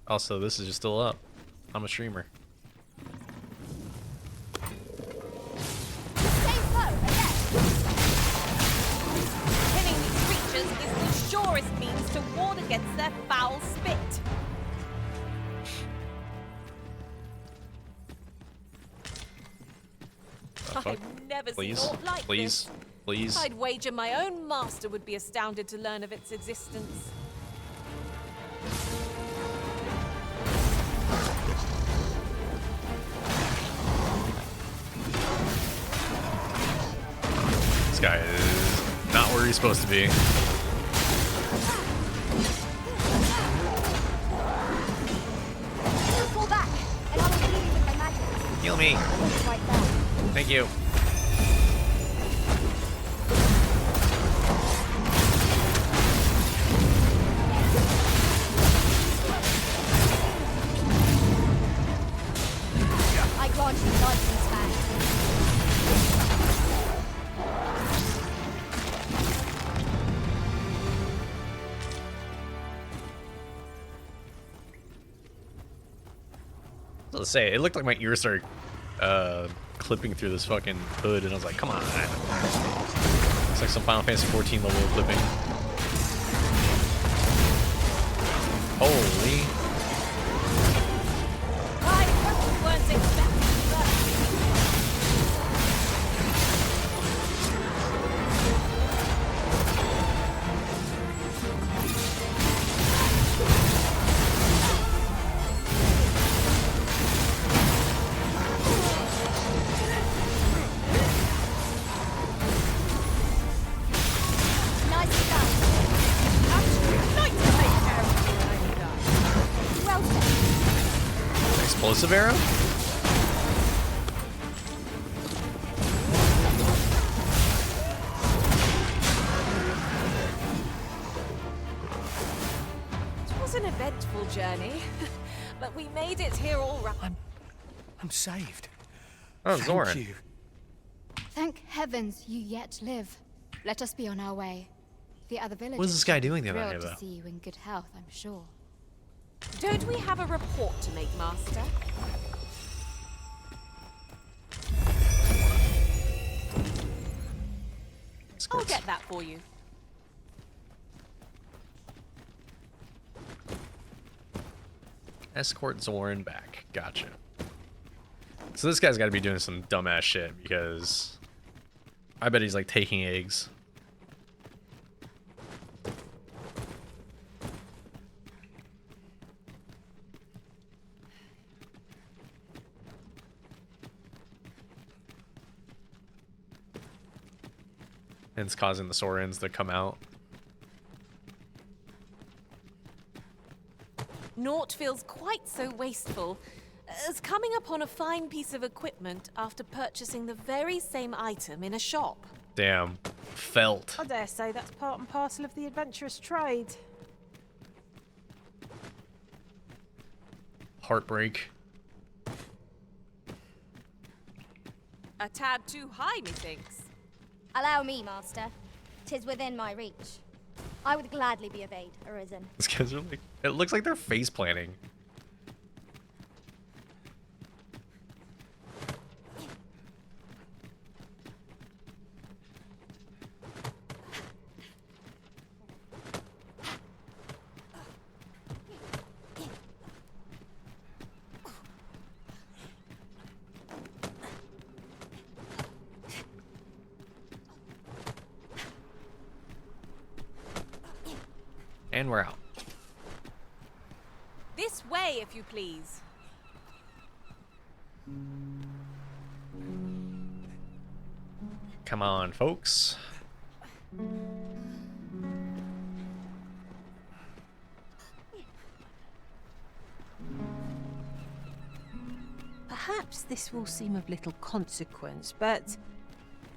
Speaker 1: Also, this is just still up. I'm a streamer.
Speaker 16: Stay slow, again.
Speaker 5: Killing these creatures is the surest means to ward against their foul spit.
Speaker 1: Fuck?
Speaker 5: I've never
Speaker 1: Please,
Speaker 5: seen aught like
Speaker 1: please,
Speaker 5: this.
Speaker 1: please.
Speaker 5: I'd wager my own master would be astounded to learn of its existence.
Speaker 1: This guy is not where he's supposed to be.
Speaker 16: Pull back, and I will heal you with my magic.
Speaker 1: Heal me.
Speaker 16: It's right there.
Speaker 1: Thank you.
Speaker 16: I grant you license back.
Speaker 1: Let's say it looked like my ears started clipping through this fucking hood, and I was like, "Come on!" It's like some Final Fantasy 14 level of clipping. Holy!
Speaker 5: I weren't expecting that.
Speaker 16: Nicely done.
Speaker 5: Like to take care of you when I die.
Speaker 16: Well said.
Speaker 1: Explosive arrow?
Speaker 5: It was an eventful journey, but we made it here all right.
Speaker 18: I'm saved.
Speaker 1: Oh,
Speaker 18: Thank
Speaker 1: Zoran.
Speaker 18: you.
Speaker 20: Thank heavens you yet live. Let us be on our way. The other villagers
Speaker 1: What is this guy doing
Speaker 20: will be
Speaker 1: down
Speaker 20: thrilled
Speaker 1: here,
Speaker 20: to
Speaker 1: though?
Speaker 20: see you in good health, I'm sure.
Speaker 5: Don't we have a report to make, Master? I'll get that for you.
Speaker 1: Escort Zoran back. Gotcha. So this guy's got to be doing some dumbass shit because I bet he's like taking eggs. And it's causing the Saurians to come out.
Speaker 5: Naught feels quite so wasteful as coming upon a fine piece of equipment after purchasing the very same item in a shop.
Speaker 1: Damn. Felt.
Speaker 21: I dare say that's part and parcel of the adventurous trade.
Speaker 1: Heartbreak.
Speaker 5: A tad too high, methinks.
Speaker 16: Allow me, master. 'Tis within my reach. I would gladly be obeyed, Arisen.
Speaker 1: These guys are like, it looks like they're face planting. And we're out.
Speaker 5: This way, if you please.
Speaker 1: Come on, folks.
Speaker 21: Perhaps this will seem of little consequence, but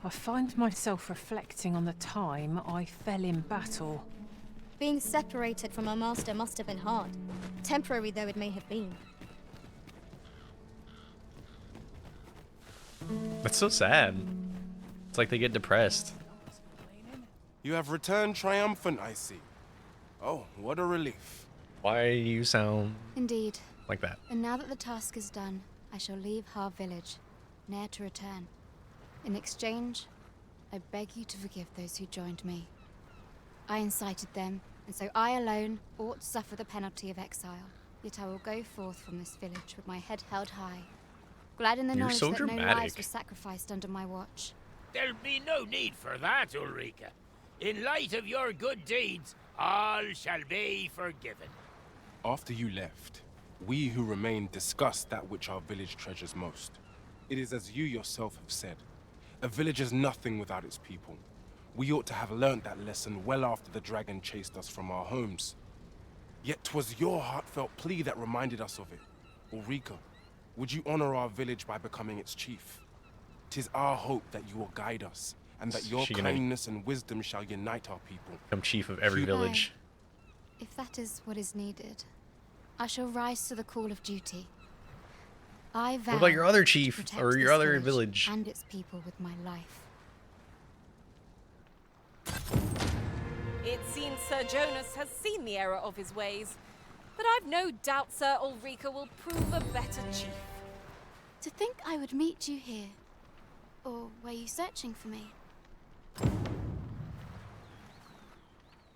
Speaker 21: I find myself reflecting on the time I fell in battle.
Speaker 16: Being separated from our master must have been hard, temporary though it may have been.
Speaker 1: That's so sad. It's like they get depressed.
Speaker 18: You have returned triumphant, I see. Oh, what a relief.
Speaker 1: Why do you sound
Speaker 20: Indeed.
Speaker 1: like that?
Speaker 20: And now that the task is done, I shall leave Har Village, ne'er to return. In exchange, I beg you to forgive those who joined me. I incited them, and so I alone ought to suffer the penalty of exile. Yet I will go forth from this village with my head held high, glad in the
Speaker 1: You're
Speaker 20: knowledge
Speaker 1: so
Speaker 20: that no
Speaker 1: dramatic.
Speaker 20: lives were sacrificed under my watch.
Speaker 11: There'll be no need for that, Ulrika. In light of your good deeds, all shall be forgiven.
Speaker 18: After you left, we who remain discussed that which our village treasures most. It is as you yourself have said, a village is nothing without its people. We ought to have learnt that lesson well after the dragon chased us from our homes. Yet 'twas your heartfelt plea that reminded us of it. Ulrika, would you honor our village by becoming its chief? 'Tis our hope that you will guide us, and that your
Speaker 1: She gonna
Speaker 18: kindness and wisdom shall unite our people.
Speaker 1: become chief of every village?
Speaker 20: If that is what is needed, I shall rise to the call of duty. I vow
Speaker 1: What about your other
Speaker 20: to
Speaker 1: chief
Speaker 20: protect
Speaker 1: or your
Speaker 20: this
Speaker 1: other village?
Speaker 20: and its people with my life.
Speaker 5: It seems Sir Jonas has seen the error of his ways, but I've no doubt Sir Ulrika will prove a better chief.
Speaker 20: To think I would meet you here. Or were you searching for me?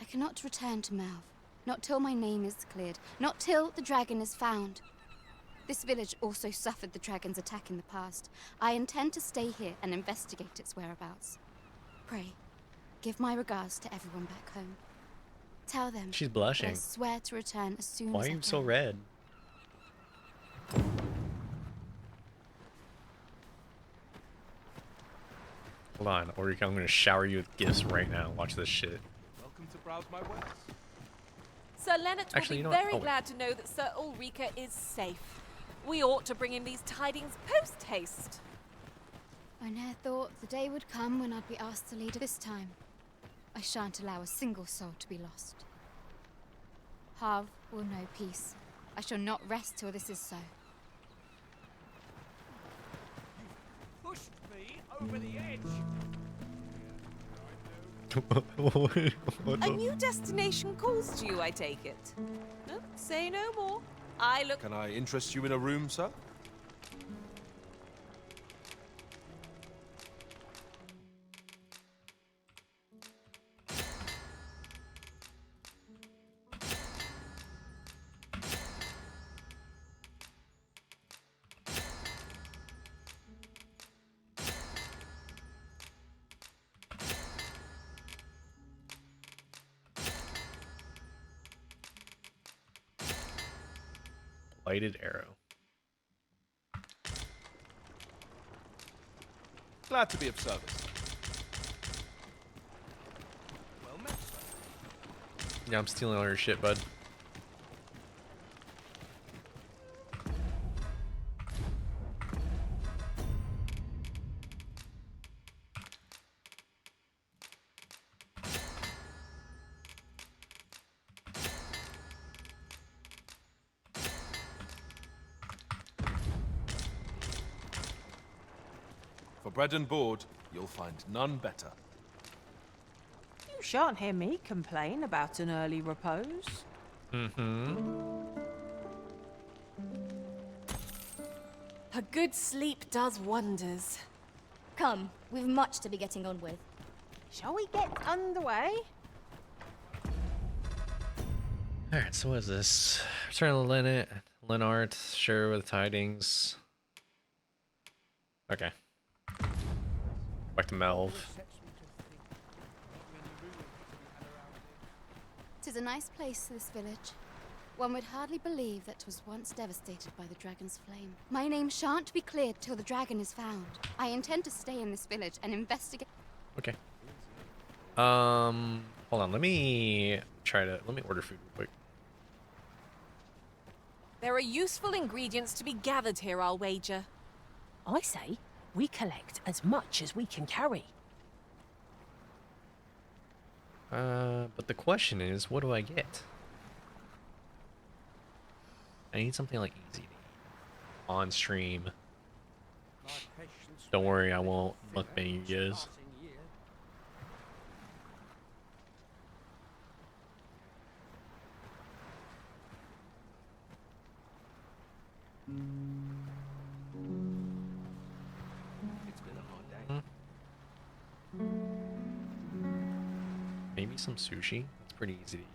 Speaker 20: I cannot return to Melv. Not till my name is cleared. Not till the dragon is found. This village also suffered the dragon's attack in the past. I intend to stay here and investigate its whereabouts. Pray, give my regards to everyone back home. Tell them
Speaker 1: She's
Speaker 20: that
Speaker 1: blushing.
Speaker 20: I swear to return as soon
Speaker 1: Why
Speaker 20: as
Speaker 1: are
Speaker 20: I
Speaker 1: you so
Speaker 20: can.
Speaker 1: red? Hold on, Ulrika, I'm gonna shower you with gifts right now. Watch this shit.
Speaker 23: Welcome to browse my wares.
Speaker 5: Sir Leonard will
Speaker 1: Actually,
Speaker 5: be
Speaker 1: you know what?
Speaker 5: very
Speaker 1: Oh, wait.
Speaker 5: glad to know that Sir Ulrika is safe. We ought to bring him these tidings post-haste.
Speaker 20: I ne'er thought the day would come when I'd be asked to lead this time. I shan't allow a single soul to be lost. Harv will know peace. I shall not rest till this is so.
Speaker 2: Pushed me over the edge.
Speaker 1: What
Speaker 5: A
Speaker 1: the-
Speaker 5: new destination calls to you, I take it. No, say no more. I look...
Speaker 23: Can I interest you in a room, sir?
Speaker 1: Lighted arrow.
Speaker 23: Glad to be of service.
Speaker 1: Yeah, I'm stealing all your shit, bud.
Speaker 7: For bread and board, you'll find none better.
Speaker 21: You shan't hear me complain about an early repose.
Speaker 1: Mm-hmm.
Speaker 5: A good sleep does wonders.
Speaker 16: Come, we've much to be getting on with.
Speaker 21: Shall we get underway?
Speaker 1: Alright, so what is this? Return to Lenart, share with tidings. Okay. Back to Melv.
Speaker 20: Tis a nice place, this village. One would hardly believe that 'twas once devastated by the dragon's flame. My name shan't be cleared till the dragon is found. I intend to stay in this village and investigate.
Speaker 1: Okay. Hold on, let me order food real quick.
Speaker 5: There are useful ingredients to be gathered here, I'll wager.
Speaker 3: I say we collect as much as we can carry.
Speaker 1: But the question is, what do I get? I need something like easy to eat. On stream. Don't worry, I won't mukbang you guys.
Speaker 17: It's been a hard day.
Speaker 1: Maybe some sushi. That's pretty easy to eat.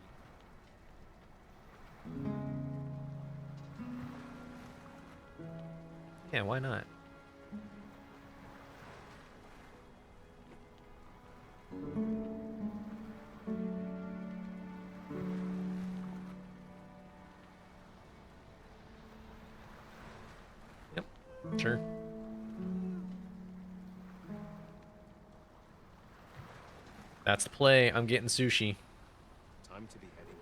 Speaker 1: Yeah, why not? Yep, sure. That's the play. I'm getting sushi.
Speaker 12: Time to be heading.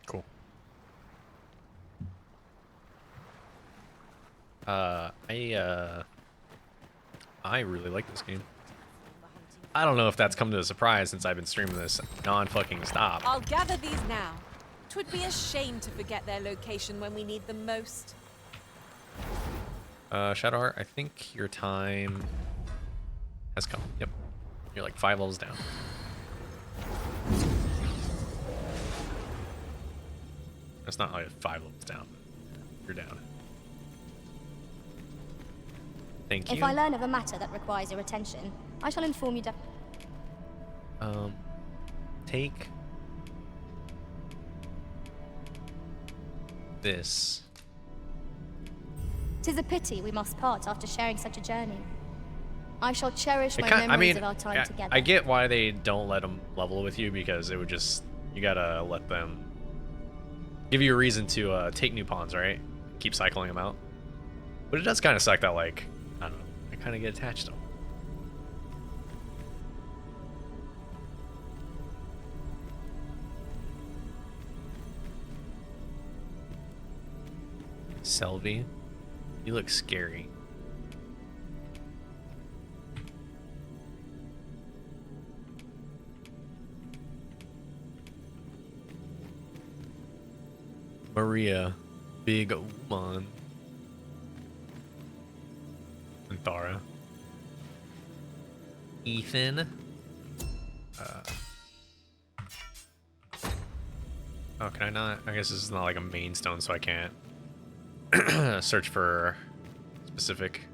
Speaker 1: Cool. I really like this game. I don't know if that's come to a surprise since I've been streaming this non-fucking stop.
Speaker 5: I'll gather these now. 'Twould be a shame to forget their location when we need them most.
Speaker 1: Shadowheart, I think your time has come. Yep. You're like 5 levels down. That's not like 5 levels down, but you're down. Thank you.
Speaker 16: If I learn of a matter that requires your attention, I shall inform you.
Speaker 1: Take this.
Speaker 16: 'Tis a pity we must part after sharing such a journey. I shall cherish my memories of our time together.
Speaker 1: I get why they don't let them level with you, because it would just, you gotta let them give you a reason to take new pawns, right? Keep cycling them out. But it does kind of suck that, like, I don't know, I kind of get attached to them. Selby, you look scary. Maria, big woman. And Thara. Ethan. Oh, can I not? I guess this is not like a main stone, so I can't search for specific.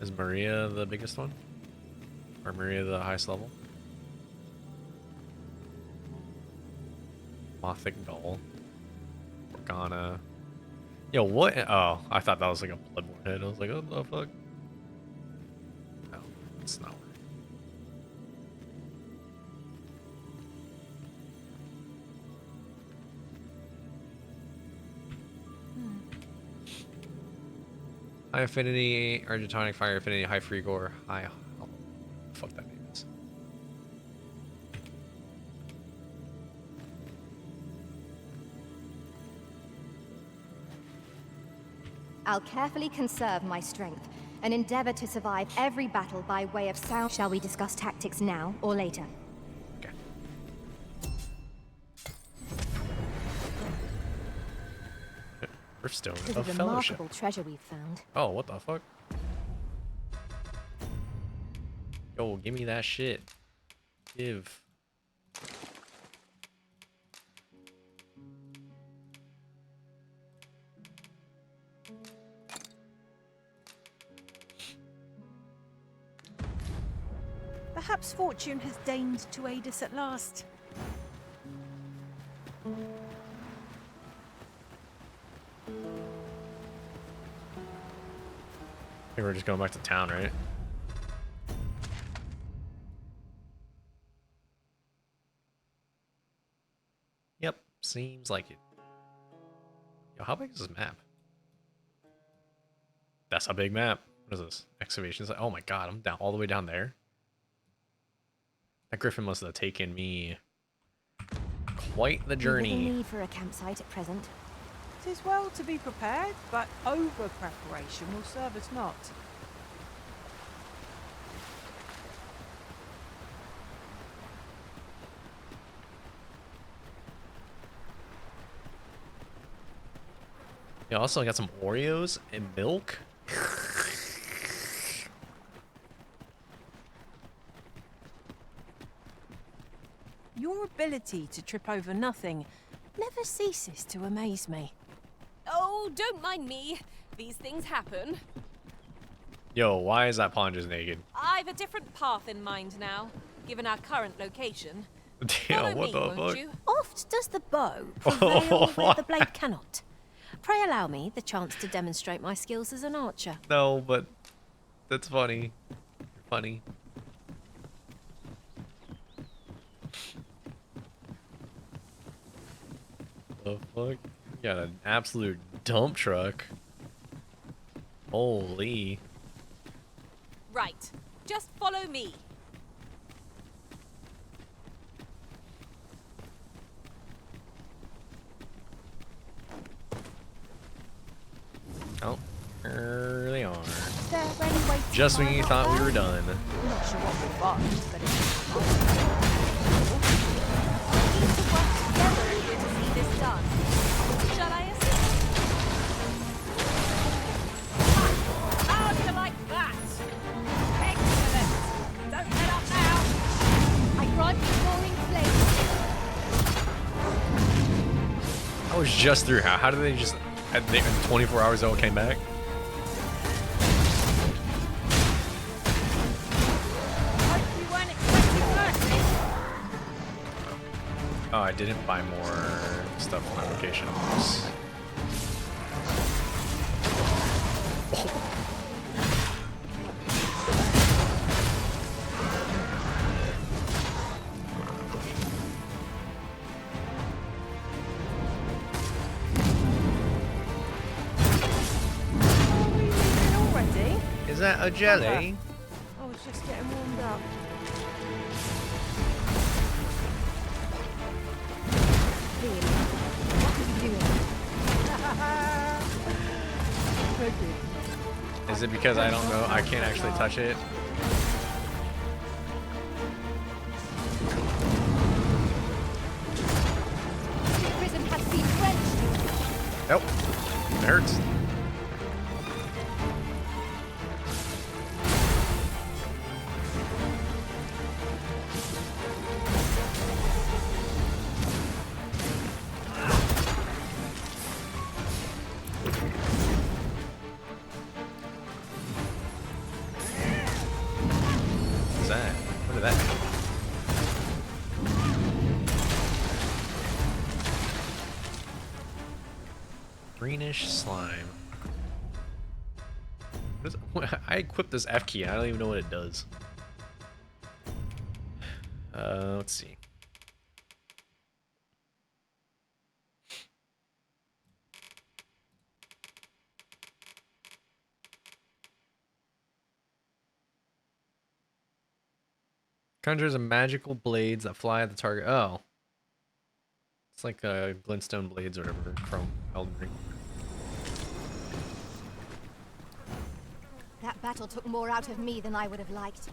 Speaker 1: Is Maria the biggest one? Or Maria the highest level? Mothic Gull. Organa. Yo, what? Oh, I thought that was like a Bloodborne head. I was like, what the fuck? No, it's not. High affinity, argentonic fire affinity, high free gore, high. Oh, fuck that name is.
Speaker 16: I'll carefully conserve my strength and endeavor to survive every battle by way of sound. Shall we discuss tactics now or later?
Speaker 1: Okay. Stone
Speaker 16: This
Speaker 1: of
Speaker 16: is a
Speaker 1: Fellowship.
Speaker 16: remarkable treasure we've found.
Speaker 1: Oh, what the fuck? Yo, give me that shit. Give.
Speaker 21: Perhaps fortune has deigned to aid us at last.
Speaker 1: I think we're just going back to town, right? Yep, seems like it. Yo, how big is this map? That's a big map. What is this? Excavations. Oh my god, I'm down all the way down there. That griffin must have taken me quite the journey.
Speaker 16: Little need for a campsite at present.
Speaker 21: 'Tis well to be prepared, but over preparation will serve us not.
Speaker 1: Yeah, also I got some Oreos and milk.
Speaker 21: Your ability to trip over nothing never ceases to amaze me.
Speaker 5: Oh, don't mind me. These things happen.
Speaker 1: Yo, why is that pawn just naked?
Speaker 5: I've a different path in mind now, given our current location.
Speaker 1: Damn,
Speaker 5: Follow
Speaker 1: what
Speaker 5: me,
Speaker 1: the
Speaker 5: won't
Speaker 1: fuck?
Speaker 5: you?
Speaker 21: Oft does the bow prevail where the blade cannot. Pray allow me the chance to demonstrate my skills as an archer.
Speaker 1: No, but that's funny. Funny. The fuck? You got an absolute dump truck. Holy.
Speaker 5: Right. Just follow me.
Speaker 1: Oh, there they are.
Speaker 21: Is there any way to
Speaker 1: Just when
Speaker 21: climb
Speaker 1: you
Speaker 21: up
Speaker 1: thought we
Speaker 21: there?
Speaker 1: were done.
Speaker 21: I'm not sure what we'll find, but it's
Speaker 5: We need to work together here to see this done. Shall I assist? How do you like that? Excellent. Don't let up now.
Speaker 16: I grant you roaring flame.
Speaker 1: I was just through. How did they just... in 24 hours it all came back?
Speaker 5: Hope you weren't expecting mercy.
Speaker 1: Oh, I didn't buy more stuff on my location. Oops.
Speaker 21: already.
Speaker 1: Is that a jelly?
Speaker 21: I was just getting warmed up.
Speaker 16: Really? What are you doing?
Speaker 1: Is it because I don't know? I can't actually touch it?
Speaker 16: The prison has been drenched.
Speaker 1: Nope. It hurts. What's that? What did that do? Greenish slime. I equipped this F key. I don't even know what it does. Let's see. Conjures a magical blades that fly at the target. Oh. It's like glintstone blades or whatever from Elden Ring.
Speaker 16: That battle took more out of me than I would have liked.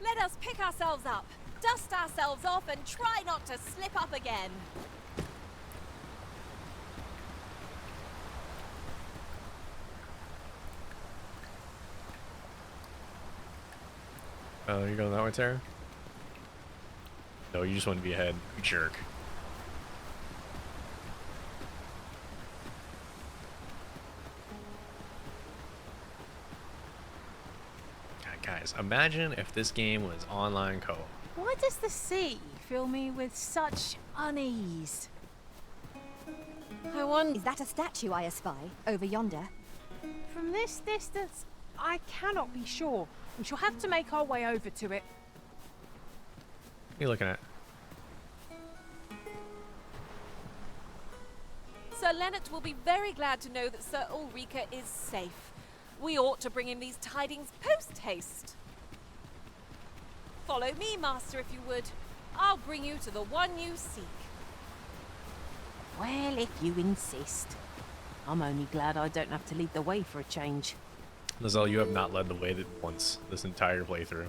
Speaker 5: Let us pick ourselves up, dust ourselves off, and try not to slip up again.
Speaker 1: Oh, you're going that way, Tara? No, you just want to be ahead. You jerk. God, guys, imagine if this game was online co-op.
Speaker 3: Why does the sea fill me with such unease?
Speaker 16: I wonder. Is that a statue I espy over yonder?
Speaker 3: From this distance, I cannot be sure. We shall have to make our way over to it.
Speaker 1: What are you looking at?
Speaker 5: Sir Leonard will be very glad to know that Sir Ulrika is safe. We ought to bring him these tidings post-haste. Follow me, Master, if you would. I'll bring you to the one you seek.
Speaker 3: Well, if you insist. I'm only glad I don't have to lead the way for a change.
Speaker 1: Lizelle, you have not led the way once this entire playthrough.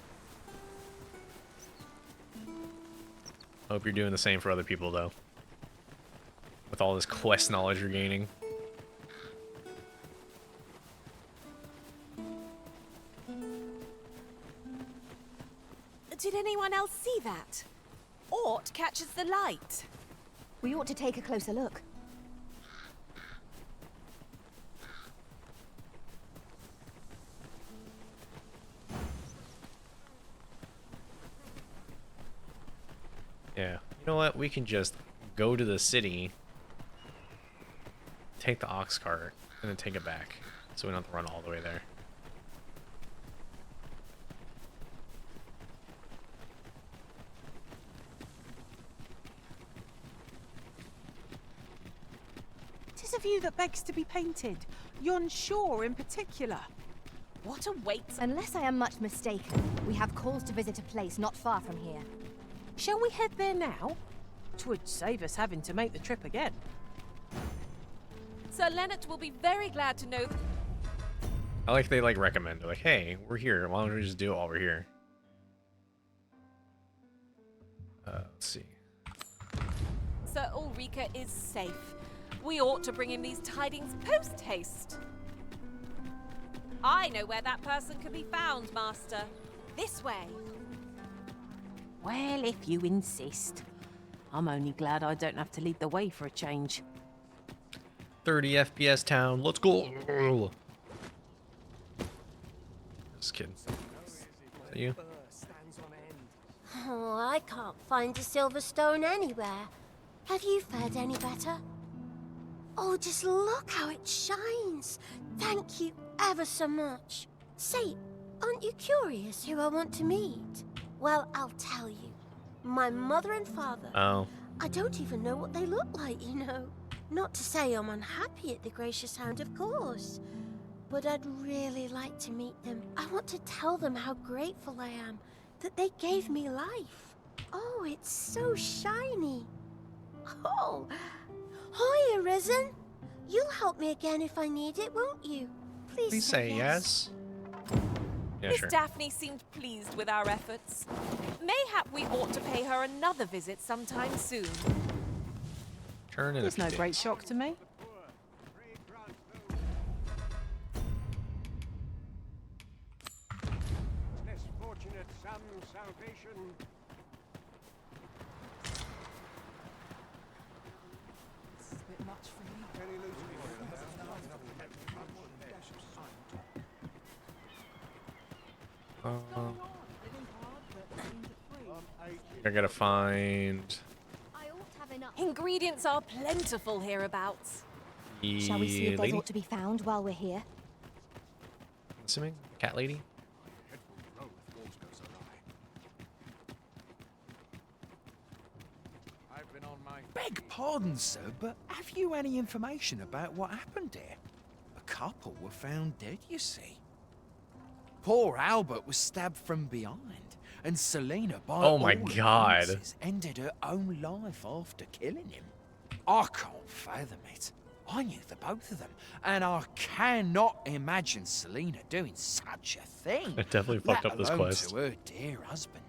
Speaker 1: Hope you're doing the same for other people, though. With all this quest knowledge you're gaining.
Speaker 5: Did anyone else see that? Aught catches the light.
Speaker 16: We ought to take a closer look.
Speaker 1: Yeah. You know what? We can just go to the city, take the ox cart, and then take it back. So we don't have to run all the way there.
Speaker 3: Tis a view that begs to be painted. Yon shore in particular.
Speaker 5: What awaits?
Speaker 16: Unless I am much mistaken, we have cause to visit a place not far from here.
Speaker 3: Shall we head there now? 'Twould save us having to make the trip again.
Speaker 5: Sir Leonard will be very glad to know that...
Speaker 1: I like they recommend. They're like, hey, we're here. Why don't we just do it while we're here? Let's see.
Speaker 5: Sir Ulrika is safe. We ought to bring him these tidings post-haste. I know where that person can be found, Master. This way.
Speaker 3: Well, if you insist. I'm only glad I don't have to lead the way for a change.
Speaker 1: 30 FPS town. Let's go. Just kidding. Is that you?
Speaker 10: Oh, I can't find a silver stone anywhere. Have you fared any better? Oh, just look how it shines. Thank you ever so much. Say, aren't you curious who I want to meet? Well, I'll tell you. My mother and father.
Speaker 1: Oh.
Speaker 10: I don't even know what they look like, you know. Not to say I'm unhappy at the Gracious Hound, of course. But I'd really like to meet them. I want to tell them how grateful I am that they gave me life. Oh, it's so shiny. Oh, hi, Arisen. You'll help me again if I need it, won't you?
Speaker 1: Please say yes. Yeah,
Speaker 5: Miss
Speaker 1: sure.
Speaker 5: Daphne seemed pleased with our efforts. Mayhap we ought to pay her another visit sometime soon.
Speaker 1: Turn in
Speaker 3: It's no great shock to me.
Speaker 8: Less fortunate some salvation.
Speaker 2: This is a bit much for me.
Speaker 8: Very loosely.
Speaker 1: I gotta find.
Speaker 5: Ingredients are plentiful hereabouts.
Speaker 16: Shall we see if there's
Speaker 1: lady?
Speaker 16: ought to be found while we're here?
Speaker 1: Assuming cat lady.
Speaker 2: I've been on my...
Speaker 19: Beg pardon, sir, but have you any information about what happened here? A couple were found dead, you see. Poor Albert was stabbed from behind, and Selena, by
Speaker 1: Oh my
Speaker 19: all
Speaker 1: God.
Speaker 19: appearances, ended her own life after killing him. I can't fathom it. I knew the both of them, and I cannot imagine Selena doing such a thing.
Speaker 1: I definitely fucked up this
Speaker 19: let alone
Speaker 1: quest.
Speaker 19: to her dear husband.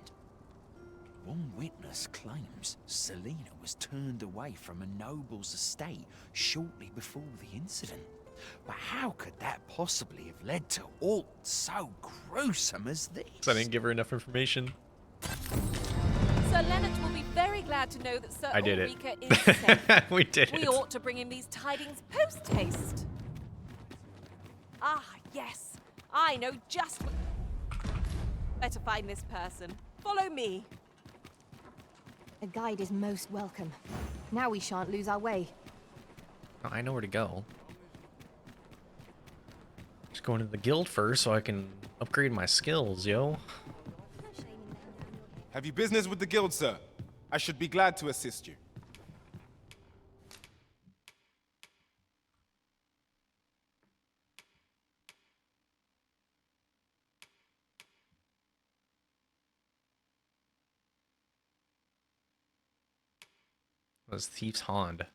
Speaker 19: One witness claims Selena was turned away from a noble's estate shortly before the incident. But how could that possibly have led to aught so gruesome as this?
Speaker 1: 'Cause I didn't give her enough information.
Speaker 5: Sir Leonard will be very glad to know that Sir
Speaker 1: I did
Speaker 5: Ulrika
Speaker 1: it.
Speaker 5: is safe.
Speaker 1: We did
Speaker 5: We
Speaker 1: it.
Speaker 5: ought to bring him these tidings post-haste. Ah, yes. I know just what... Better find this person. Follow me.
Speaker 16: A guide is most welcome. Now we shan't lose our way.
Speaker 1: I know where to go. Just going to the guild first so I can upgrade my skills, yo.
Speaker 7: Have you business with the guild, sir? I should be glad to assist you.
Speaker 1: Was Thief's Hand.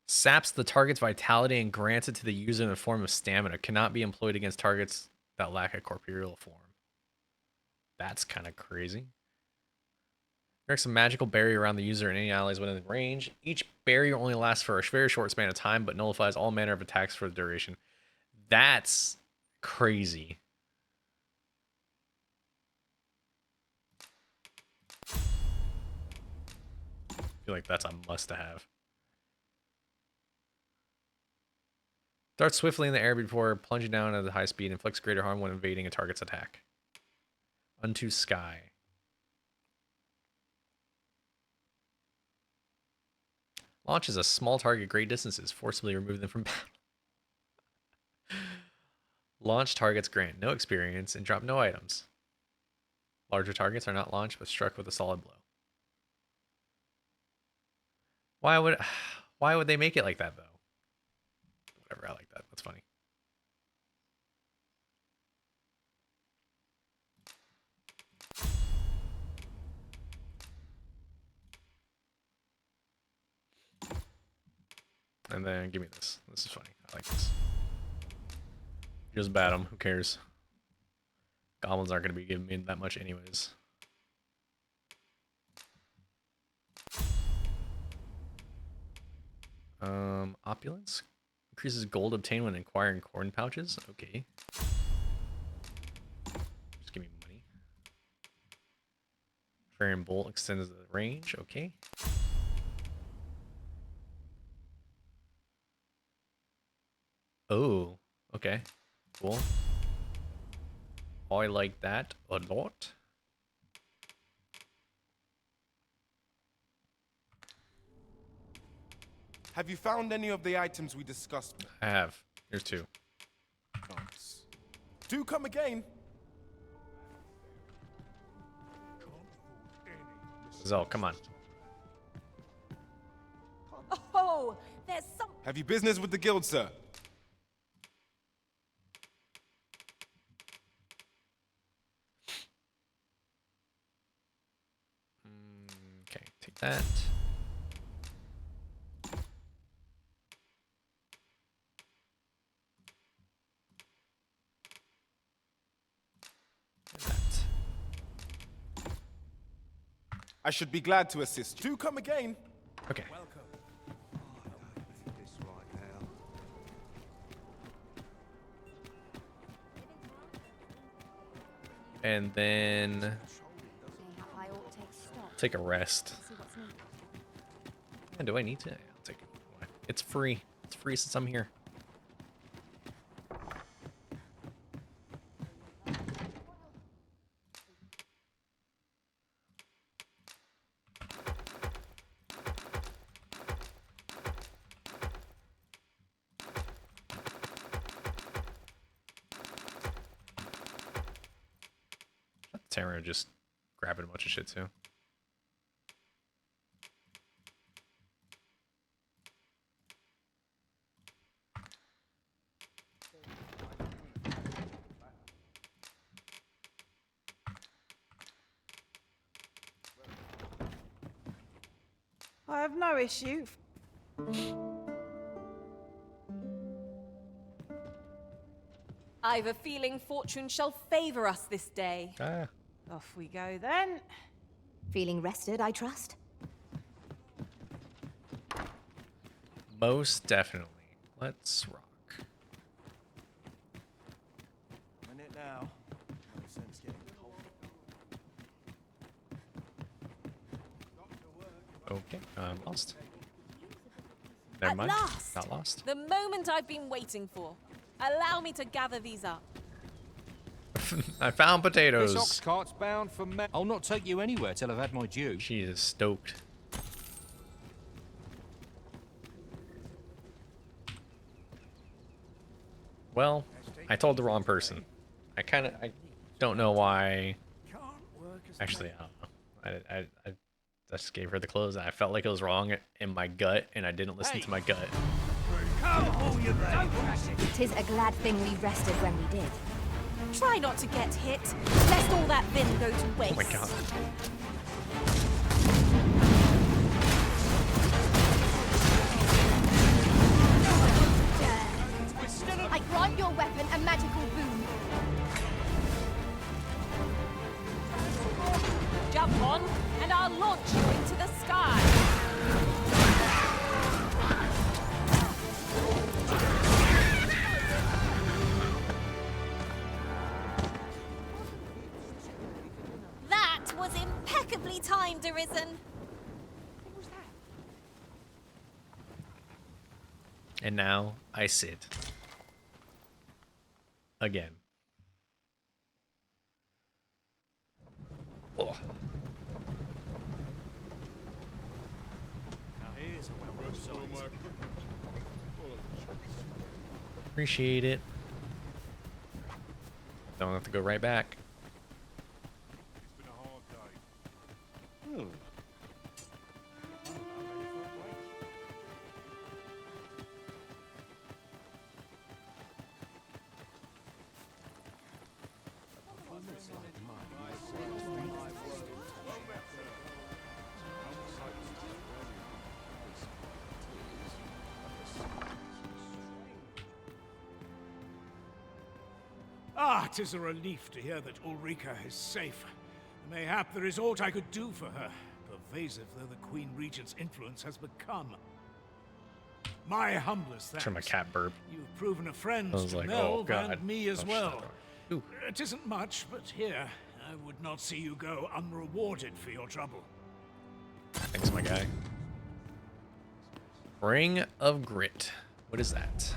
Speaker 1: Saps the target's vitality and grants it to the user in the form of stamina. Cannot be employed against targets that lack a corporeal form. That's kind of crazy. Erects a magical barrier around the user and any allies within range. Each barrier only lasts for a very short span of time, but nullifies all manner of attacks for the duration. That's crazy. I feel like that's a must-have. Darts swiftly in the air before plunging down at a high speed. Inflicts greater harm when evading a target's attack. Unto Sky. Launches a small target great distances. Forcibly remove them from battle. Launch targets grant no experience and drop no items. Larger targets are not launched but struck with a solid blow. Why would they make it like that though? Whatever, I like that. That's funny. And then give me this. This is funny. I like this. Just bat them. Who cares? Goblins aren't going to be giving me that much anyways. Opulence. Increases gold obtained when acquiring corn pouches. Okay. Just give me money. Fairy Bolt extends the range. Okay. Oh, okay. Cool. I like that a lot.
Speaker 7: Have you found any of the items we discussed?
Speaker 1: I have. Here's two.
Speaker 7: Thanks. Do come again.
Speaker 1: Zell, come on.
Speaker 5: Oh, there's some...
Speaker 7: Have you business with the guild, sir?
Speaker 1: Okay, take that.
Speaker 7: I should be glad to assist you. Do come again.
Speaker 1: Okay.
Speaker 8: Welcome. This right now.
Speaker 1: And then take a rest. And do I need to? Yeah, I'll take it. It's free. It's free since I'm here. Tamara just grabbing a bunch of shit too.
Speaker 21: I have no issue.
Speaker 5: I've a feeling fortune shall favor us this day.
Speaker 1: Ah.
Speaker 21: Off we go then.
Speaker 16: Feeling rested, I trust?
Speaker 1: Most definitely. Let's rock.
Speaker 2: I'm in it now. No sense getting cold.
Speaker 1: Okay, I'm lost. Never
Speaker 5: At
Speaker 1: mind.
Speaker 5: last!
Speaker 1: Not lost.
Speaker 5: The moment I've been waiting for. Allow me to gather these up.
Speaker 1: I found potatoes.
Speaker 17: This ox cart's bound for me. I'll not take you anywhere till I've had my due.
Speaker 1: She is stoked. Well, I told the wrong person. I don't know why. Actually, I don't know. I just gave her the clothes and I felt like it was wrong in my gut and I didn't listen to my gut.
Speaker 16: Tis a glad thing we rested when we did.
Speaker 5: Try not to get hit, lest all that vim go to waste.
Speaker 1: Oh my god.
Speaker 16: I grant your weapon a magical boon.
Speaker 5: Jump on, and I'll launch you into the sky. That was impeccably timed, Arisen.
Speaker 1: And now I sit. Again. Oh.
Speaker 2: Now here's a well-run sight.
Speaker 1: Appreciate it. Don't have to go right back.
Speaker 15: It's been a hard day.
Speaker 17: Hmm.
Speaker 9: Ah, 'tis a relief to hear that Ulrika is safe. Mayhap there is aught I could do for her, pervasive though the Queen Regent's influence has become. My humblest thanks.
Speaker 1: Turn my cat burp.
Speaker 9: You've proven a friend
Speaker 1: I was
Speaker 9: to
Speaker 1: like,
Speaker 9: Melv
Speaker 1: oh god.
Speaker 9: and me as
Speaker 1: Oh,
Speaker 9: well.
Speaker 1: shit. Ooh.
Speaker 9: It isn't much, but here, I would not see you go unrewarded for your trouble.
Speaker 1: Thanks, my guy. Ring of Grit. What is that?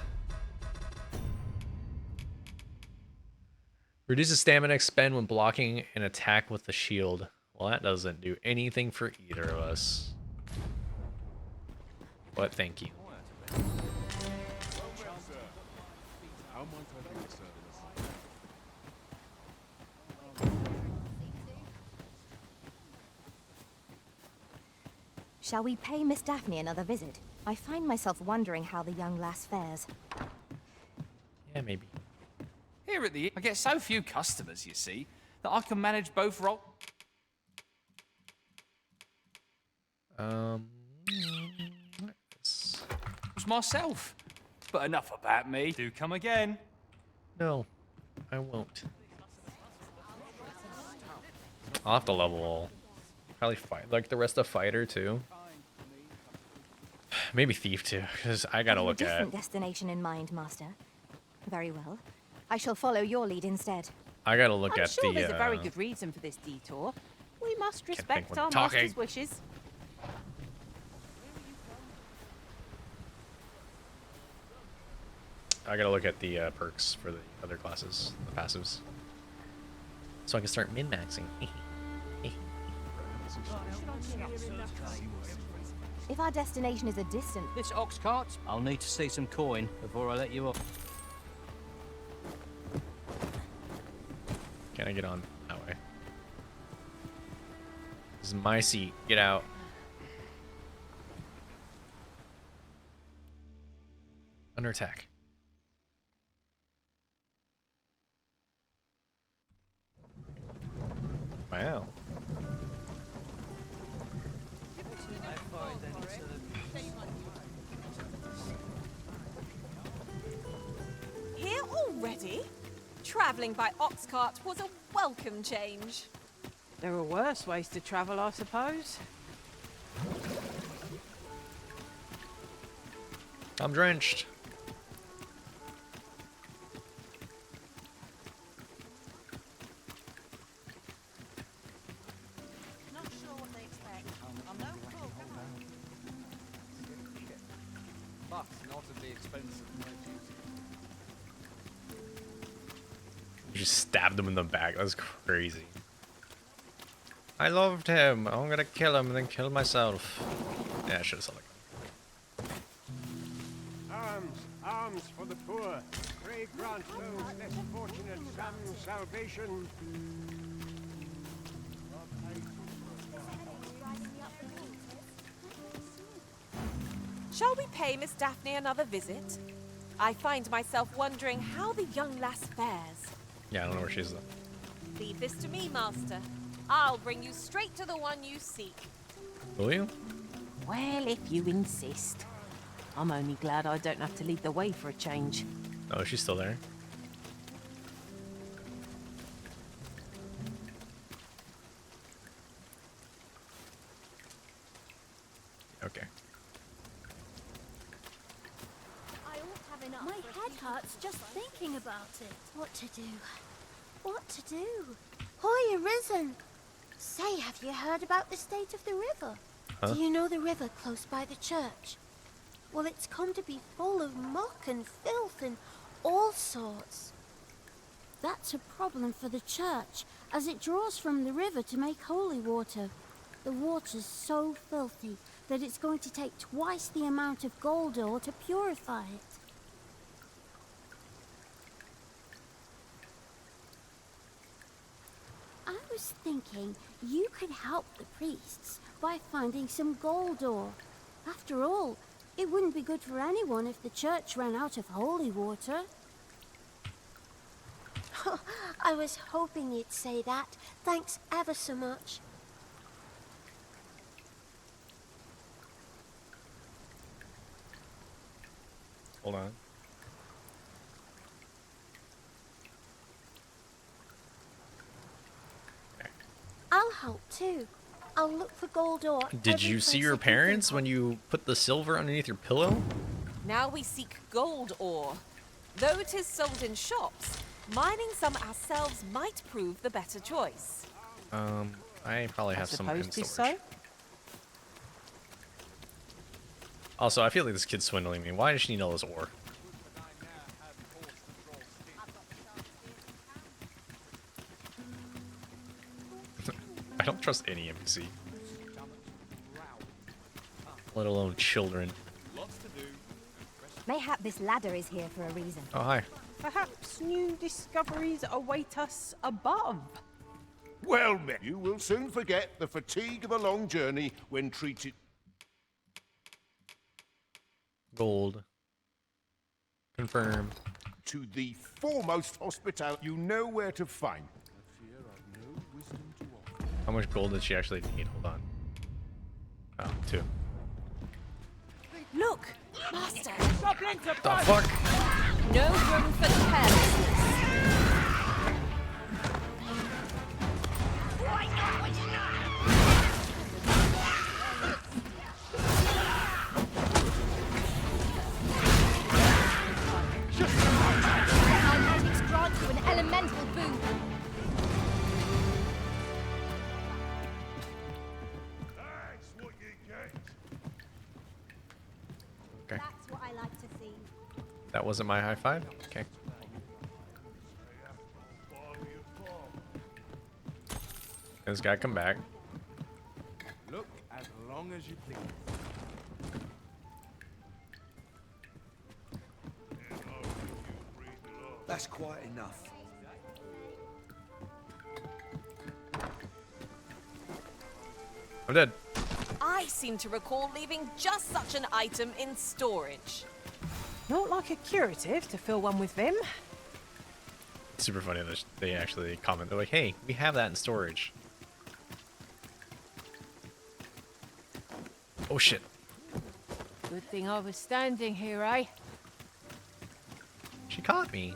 Speaker 1: Reduces stamina expend when blocking an attack with the shield. Well, that doesn't do anything for either of us. But thank you.
Speaker 16: Shall we pay Miss Daphne another visit? I find myself wondering how the young lass fares.
Speaker 1: Yeah, maybe.
Speaker 6: Here at the I get so few customers, you see, that I can manage both roles. Myself. But enough about me. Do come again.
Speaker 1: No, I won't. I'll have to level. Probably fight like the rest of Fighter too. Maybe Thief too, because I gotta look
Speaker 16: a different
Speaker 1: at.
Speaker 16: destination in mind, Master. Very well. I shall follow your lead instead.
Speaker 1: I gotta look
Speaker 21: I'm
Speaker 1: at
Speaker 21: sure
Speaker 1: the.
Speaker 21: there's a very good reason for this detour. We must
Speaker 1: think
Speaker 21: respect
Speaker 1: when
Speaker 21: our
Speaker 1: talking.
Speaker 21: master's wishes.
Speaker 1: I gotta look at the perks for the other classes, the passives, so I can start min-maxing.
Speaker 16: If our destination is a distant...
Speaker 17: This ox cart, I'll need to see some coin before I let you off.
Speaker 1: Can I get on that way? This is my seat. Get out. Under attack. Wow.
Speaker 5: Here already? Travelling by ox cart was a welcome change.
Speaker 21: There are worse ways to travel, I suppose.
Speaker 1: I'm drenched.
Speaker 14: Not sure what they expect. I'm no pro.
Speaker 6: But not at the expense of my duty.
Speaker 1: You just stabbed him in the back. That's crazy. I loved him. I'm gonna kill him and then kill myself. Yeah, I should have said like.
Speaker 8: Arms, arms for the poor. Pray grant those less fortunate some salvation.
Speaker 5: Shall we pay Miss Daphne another visit? I find myself wondering how the young lass fares.
Speaker 1: Yeah, I don't know where she is though.
Speaker 5: Leave this to me, Master. I'll bring you straight to the one you seek.
Speaker 1: Will you?
Speaker 21: Well, if you insist. I'm only glad I don't have to lead the way for a change.
Speaker 1: Oh, she's still there. Okay.
Speaker 10: My head hurts just thinking about it. What to do? What to do? Hoy, Arisen! Say, have you heard about the state of the river?
Speaker 1: Huh?
Speaker 10: Do you know the river close by the church? Well, it's come to be full of muck and filth and all sorts.
Speaker 4: That's a problem for the church, as it draws from the river to make holy water. The water's so filthy that it's going to take twice the amount of gold ore to purify it. I was thinking you could help the priests by finding some gold ore. After all, it wouldn't be good for anyone if the church ran out of holy water.
Speaker 10: I was hoping you'd say that. Thanks ever so much.
Speaker 1: Hold on.
Speaker 10: I'll help too. I'll look for gold ore.
Speaker 1: Did
Speaker 10: every
Speaker 1: you see
Speaker 10: place
Speaker 1: your
Speaker 10: I can
Speaker 1: parents
Speaker 10: think
Speaker 1: when you put the silver underneath your pillow?
Speaker 5: Now we seek gold ore. Though it is sold in shops, mining some ourselves might prove the better choice.
Speaker 1: I probably have some in
Speaker 21: Supposed
Speaker 1: storage.
Speaker 21: so?
Speaker 1: Also, I feel like this kid's swindling me. Why does she need all this ore? I don't trust any NPC. Let alone children.
Speaker 16: Mayhap this ladder is here for a reason.
Speaker 1: Oh, hi.
Speaker 21: Perhaps new discoveries await us above.
Speaker 13: Well met. You will soon forget the fatigue of a long journey when treated...
Speaker 1: Gold. Confirmed.
Speaker 13: To the foremost hospitality. You know where to find.
Speaker 1: How much gold did she actually need? Hold on. Oh, 2.
Speaker 5: Look, Master.
Speaker 1: The fuck?
Speaker 5: No room for carelessness.
Speaker 16: My magics grant you an elemental boon.
Speaker 1: Okay.
Speaker 16: That's what I like to see.
Speaker 1: That wasn't my high five? Okay. This guy come back.
Speaker 8: Look as long as you please.
Speaker 19: That's quite enough.
Speaker 1: I'm dead.
Speaker 5: I seem to recall leaving just such an item in storage.
Speaker 21: Not like a curative to fill one with vim.
Speaker 1: Super funny that they actually comment. They're like, hey, we have that in storage. Oh shit.
Speaker 3: Good thing I was standing here, eh?
Speaker 1: She caught me.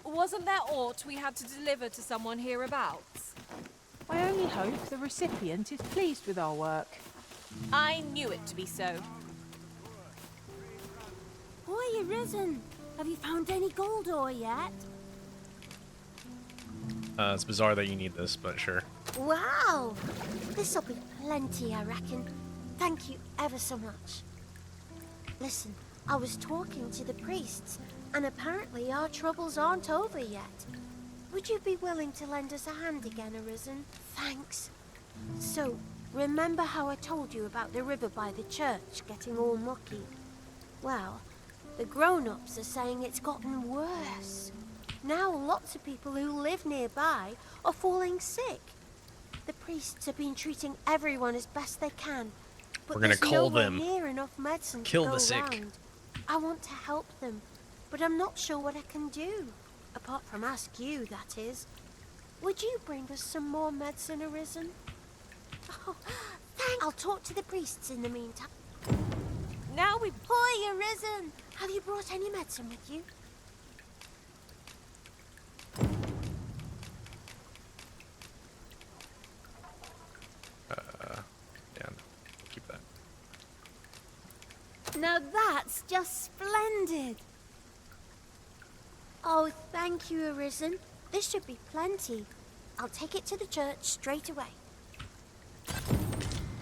Speaker 5: Wasn't there aught we had to deliver to someone hereabouts?
Speaker 21: I only hope the recipient is pleased with our work.
Speaker 5: I knew it to be so.
Speaker 4: Boy, you risen. Have you found any gold ore yet?
Speaker 1: It's bizarre that you need this, but sure.
Speaker 10: Wow! This'll be plenty, I reckon. Thank you ever so much. Listen, I was talking to the priests, and apparently our troubles aren't over yet. Would you be willing to lend us a hand again, Arisen? Thanks. So, remember how I told you about the river by the church getting all mucky? Well, the grown-ups are saying it's gotten worse. Now lots of people who live nearby are falling sick. The priests have been treating everyone as best they can, but
Speaker 1: We're gonna
Speaker 10: there's
Speaker 1: call
Speaker 10: nowhere
Speaker 1: them.
Speaker 10: near enough medicine
Speaker 1: Kill
Speaker 10: to go
Speaker 1: the sick.
Speaker 10: round. I want to help them, but I'm not sure what I can do. Apart from ask you, that is. Would you bring us some more medicine, Arisen? Oh, thanks. I'll talk to the priests in the meantime.
Speaker 5: Now we...
Speaker 10: Boy, Arisen! Have you brought any medicine with you?
Speaker 1: Yeah, no, keep that.
Speaker 10: Now that's just splendid! Oh, thank you, Arisen. This should be plenty. I'll take it to the church straight away.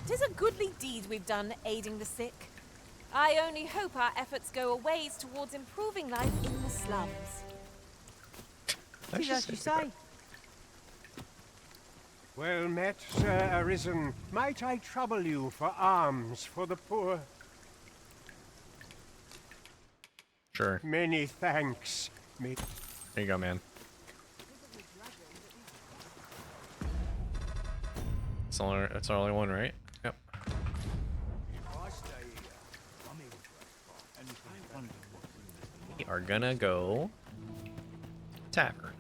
Speaker 5: 'Tis a goodly deed we've done aiding the sick. I only hope our efforts go a ways towards improving life in the slums.
Speaker 21: Tis as you say.
Speaker 8: Well met, Sir Arisen. Might I trouble you for alms for the poor?
Speaker 1: Sure.
Speaker 8: Many thanks.
Speaker 1: There you go, man. That's our only one, right? Yep. We are gonna go tavern.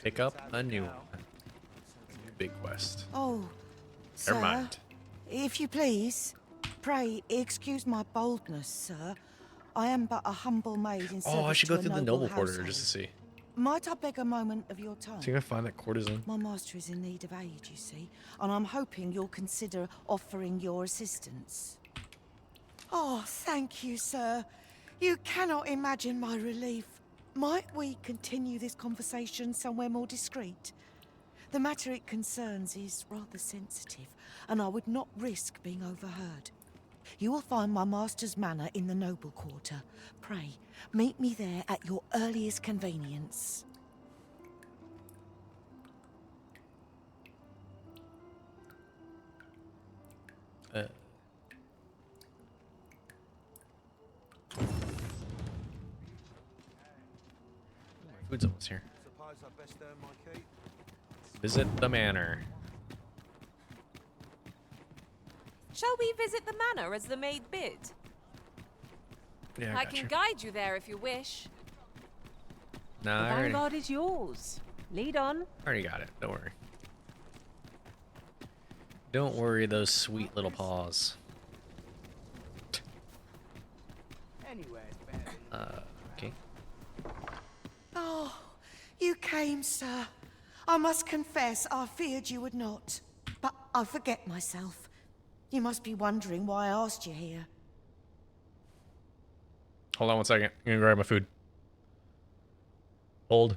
Speaker 1: Pick up a new one. A new big quest.
Speaker 11: Oh,
Speaker 1: Never
Speaker 11: sir,
Speaker 1: mind.
Speaker 11: if you please, pray excuse my boldness, sir. I am but a humble maid in service
Speaker 1: Oh, I should go
Speaker 11: to a
Speaker 1: through the
Speaker 11: noble
Speaker 1: noble quarter
Speaker 11: household.
Speaker 1: just to see.
Speaker 11: Might I beg a moment of your time?
Speaker 1: So you're gonna find that courtesan.
Speaker 11: My master is in need of aid, you see, and I'm hoping you'll consider offering your assistance. Oh, thank you, sir. You cannot imagine my relief. Might we continue this conversation somewhere more discreet? The matter it concerns is rather sensitive, and I would not risk being overheard. You will find my master's manor in the noble quarter. Pray, meet me there at your earliest convenience.
Speaker 1: Food's almost here.
Speaker 2: Suppose I'd best earn my keep.
Speaker 1: Visit the manor.
Speaker 5: Shall we visit the manor as the maid bid?
Speaker 1: Yeah,
Speaker 5: I
Speaker 1: got
Speaker 5: can
Speaker 1: you.
Speaker 5: guide you there if you wish.
Speaker 1: Nah,
Speaker 21: The
Speaker 1: I already,
Speaker 21: vanguard is yours. Lead on.
Speaker 1: already got it. Don't worry. Don't worry, those sweet little paws.
Speaker 2: Anywhere's better.
Speaker 1: Okay.
Speaker 11: Oh, you came, sir. I must confess, I feared you would not. But I forget myself. You must be wondering why I asked you here.
Speaker 1: Hold on one second. I'm gonna grab my food. Hold.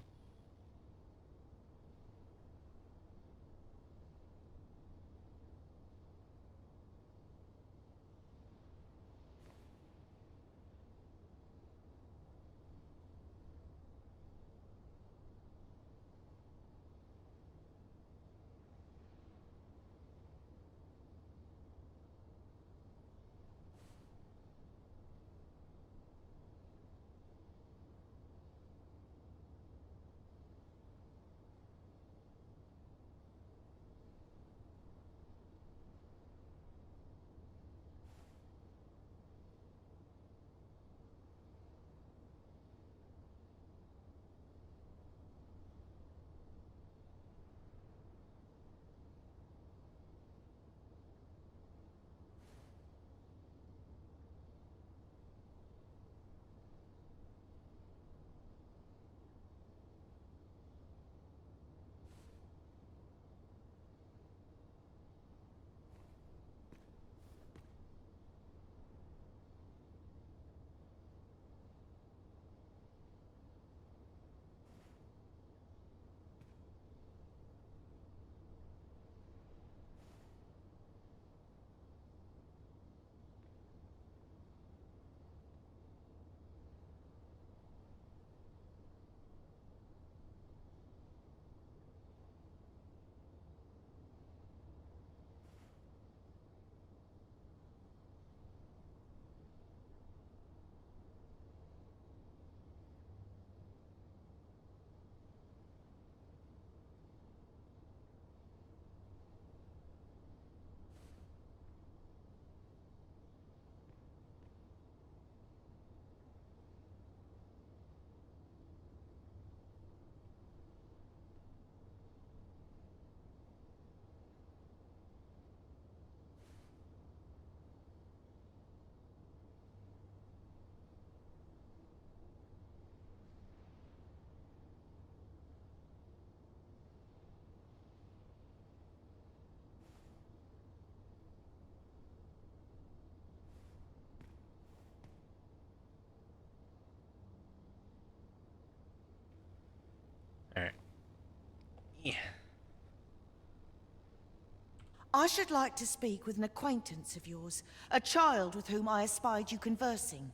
Speaker 11: I should like to speak with an acquaintance of yours, a child with whom I espied you conversing.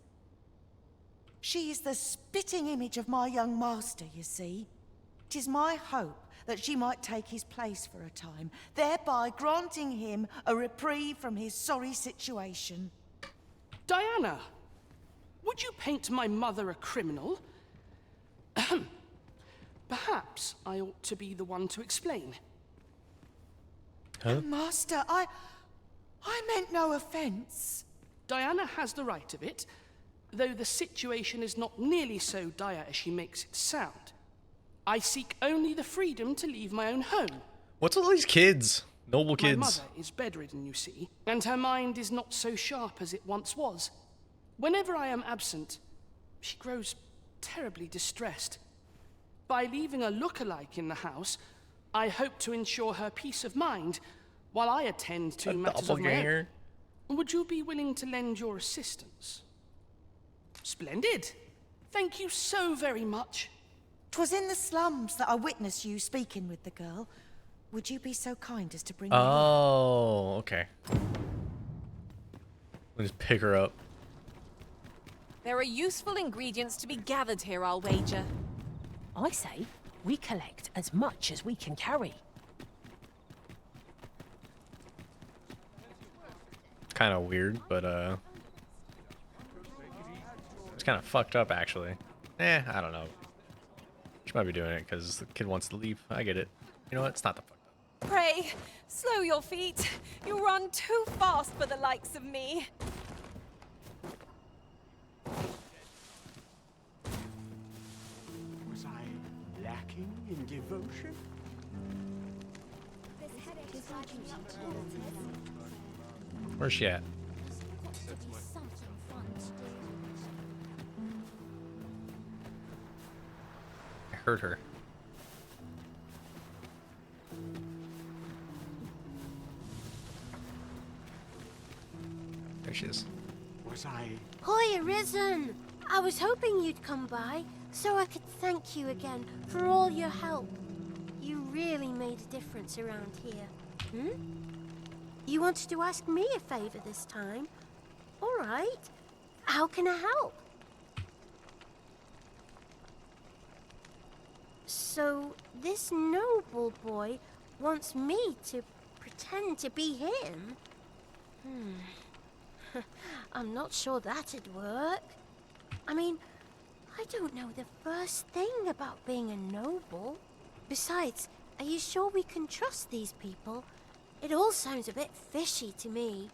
Speaker 11: She is the spitting image of my young master, you see. 'Tis my hope that she might take his place for a time, thereby granting him a reprieve from his sorry situation.
Speaker 18: Diana, would you paint my mother a criminal? Perhaps I ought to be the one to explain.
Speaker 1: Huh?
Speaker 11: Master, I meant no offense.
Speaker 18: Diana has the right of it, though the situation is not nearly so dire as she makes it sound. I seek only the freedom to leave my own home.
Speaker 1: What's with all these kids? Noble
Speaker 18: My
Speaker 1: kids.
Speaker 18: mother is bedridden, you see, and her mind is not so sharp as it once was. Whenever I am absent, she grows terribly distressed. By leaving a look-alike in the house, I hope to ensure her peace of mind while I attend to matters of my own. Would you be willing to lend your assistance? Splendid. Thank you so very much.
Speaker 11: 'Twas in the slums that I witnessed you speaking with the girl. Would you be so kind as to bring
Speaker 1: Oh, okay. We'll just pick her up.
Speaker 5: There are useful ingredients to be gathered here, I'll wager.
Speaker 3: I say we collect as much as we can carry.
Speaker 1: Kind of weird, but it's kind of fucked up actually. I don't know. She might be doing it because the kid wants to leave. I get it. You know what? It's not that fucked up.
Speaker 5: Pray, slow your feet. You run too fast for the likes of me.
Speaker 8: Was I lacking in devotion?
Speaker 1: Where's she at? I heard her. There she is.
Speaker 8: Was I...
Speaker 10: Hoy, Arisen! I was hoping you'd come by, so I could thank you again for all your help. You really made a difference around here. You wanted to ask me a favor this time? All right. How can I help? So, this noble boy wants me to pretend to be him? I'm not sure that'd work. I mean, I don't know the first thing about being a noble. Besides, are you sure we can trust these people? It all sounds a bit fishy to me.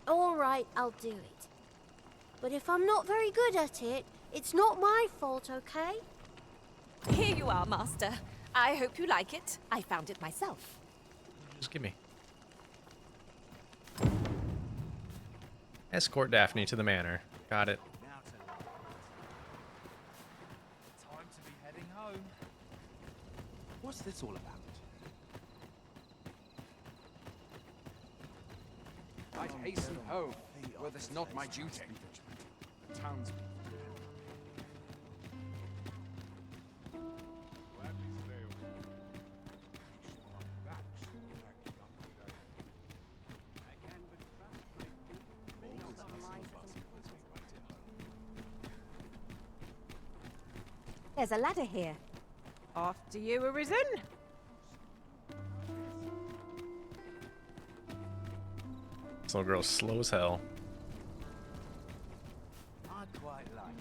Speaker 10: All right, I'll do it. But if I'm not very good at it, it's not my fault, okay?
Speaker 5: Here you are, Master. I hope you like it. I found it myself.
Speaker 1: Just give me. Escort Daphne to the manor. Got it.
Speaker 6: Time to be heading home.
Speaker 12: What's this all about?
Speaker 15: I'd hasten home, were this not my duty.
Speaker 12: The townspeople.
Speaker 14: There's a ladder here. After you, Arisen.
Speaker 1: This little girl's slow as hell.
Speaker 2: I quite like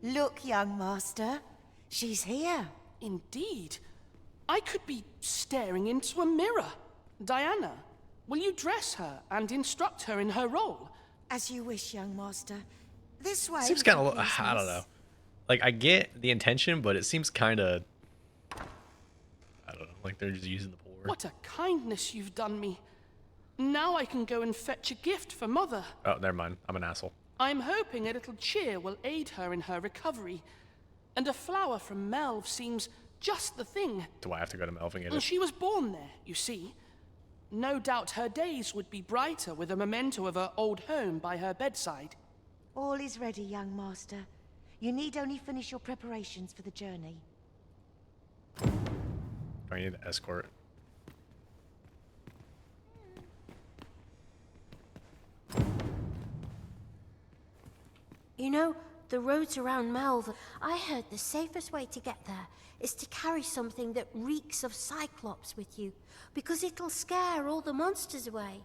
Speaker 2: it.
Speaker 11: Look, young master. She's here.
Speaker 18: Indeed. I could be staring into a mirror. Diana, will you dress her and instruct her in her role?
Speaker 11: As you wish, young master. This way.
Speaker 1: Seems kind of, I don't know. Like, I get the intention, but it seems kind of, I don't know, like they're just using the poor.
Speaker 18: What a kindness you've done me. Now I can go and fetch a gift for Mother.
Speaker 1: Oh, never mind. I'm an asshole.
Speaker 18: I'm hoping a little cheer will aid her in her recovery. And a flower from Melv seems just the thing.
Speaker 1: Do I have to go to Melv and get it?
Speaker 18: She was born there, you see. No doubt her days would be brighter with a memento of her old home by her bedside.
Speaker 11: All is ready, young master. You need only finish your preparations for the journey.
Speaker 1: Do I need an escort?
Speaker 10: You know, the roads around Melv, I heard the safest way to get there is to carry something that reeks of Cyclops with you, because it'll scare all the monsters away.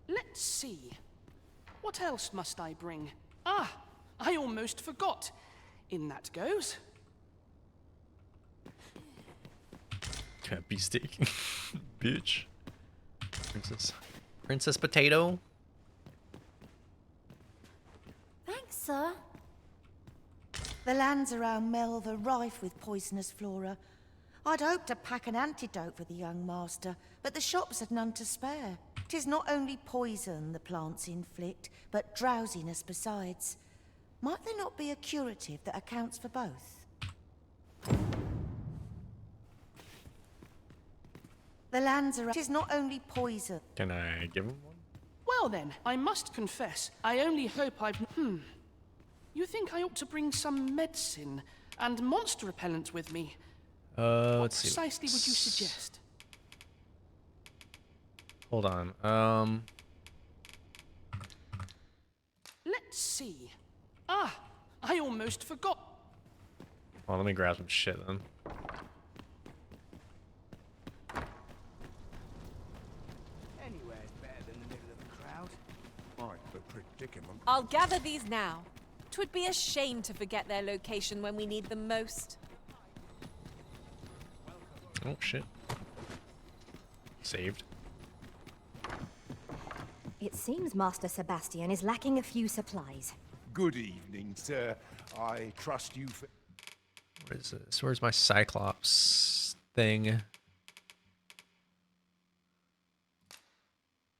Speaker 18: Let's see. What else must I bring? Ah, I almost forgot. In that goes.
Speaker 1: Beefsteak. Bitch. Princess Potato.
Speaker 10: Thanks, sir.
Speaker 11: The lands around Melv are rife with poisonous flora. I'd hoped to pack an antidote for the young master, but the shops had none to spare. 'Tis not only poison the plants inflict, but drowsiness besides. Might there not be a curative that accounts for both? The lands are... 'Tis not only poison...
Speaker 1: Can I give him one?
Speaker 18: Well then, I must confess, I only hope I've... You think I ought to bring some medicine and monster repellent with me?
Speaker 1: Let's see.
Speaker 18: What precisely would you suggest?
Speaker 1: Hold on.
Speaker 18: Let's see. Ah, I almost forgot.
Speaker 1: Well, let me grab some shit then.
Speaker 2: Anywhere's better than the middle of the crowd.
Speaker 13: Quite the predicament.
Speaker 5: I'll gather these now. 'Twould be a shame to forget their location when we need them most.
Speaker 1: Oh shit. Saved.
Speaker 16: It seems Master Sebastian is lacking a few supplies.
Speaker 13: Good evening, sir. I trust you for...
Speaker 1: Where is this? Where's my Cyclops thing?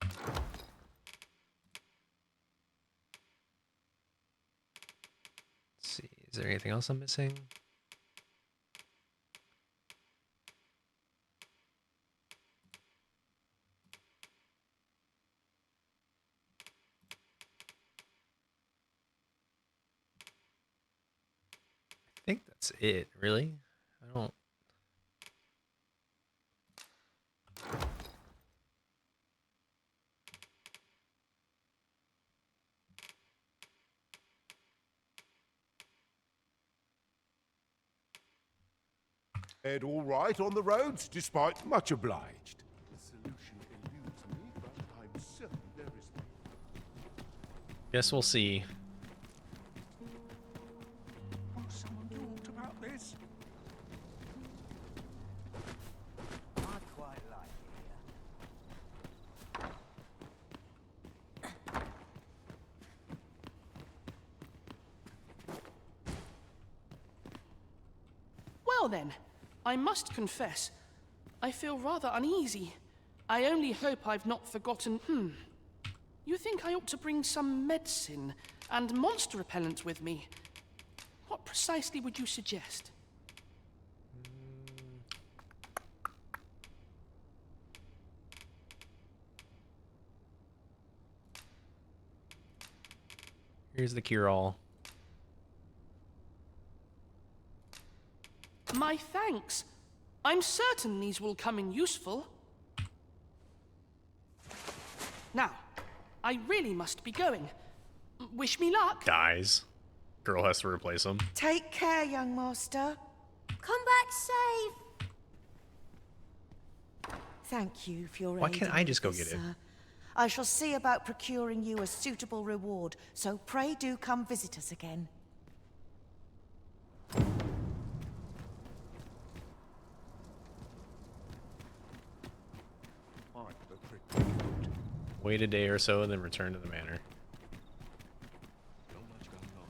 Speaker 1: Let's see. Is there anything else I'm missing? I think that's it, really. I don't...
Speaker 13: Ed all right on the roads, despite much obliged. The solution eludes me, but I'm certain there is one.
Speaker 1: Guess we'll see.
Speaker 8: Won't someone talk about this?
Speaker 2: I quite like it here.
Speaker 18: Well then, I must confess, I feel rather uneasy. I only hope I've not forgotten... You think I ought to bring some medicine and monster repellent with me? What precisely would you suggest?
Speaker 1: Here's the cure-all.
Speaker 18: My thanks. I'm certain these will come in useful. Now, I really must be going. Wish me luck.
Speaker 1: Dies. Girl has to replace him.
Speaker 11: Take care, young master.
Speaker 10: Come back safe.
Speaker 11: Thank you for your
Speaker 1: Why
Speaker 11: aid
Speaker 1: can't
Speaker 11: in
Speaker 1: I just go
Speaker 11: this,
Speaker 1: get it?
Speaker 11: sir. I shall see about procuring you a suitable reward, so pray do come visit us again.
Speaker 13: Quite the predicament.
Speaker 1: Wait a day or so and then return to the manor.
Speaker 13: Not much going on.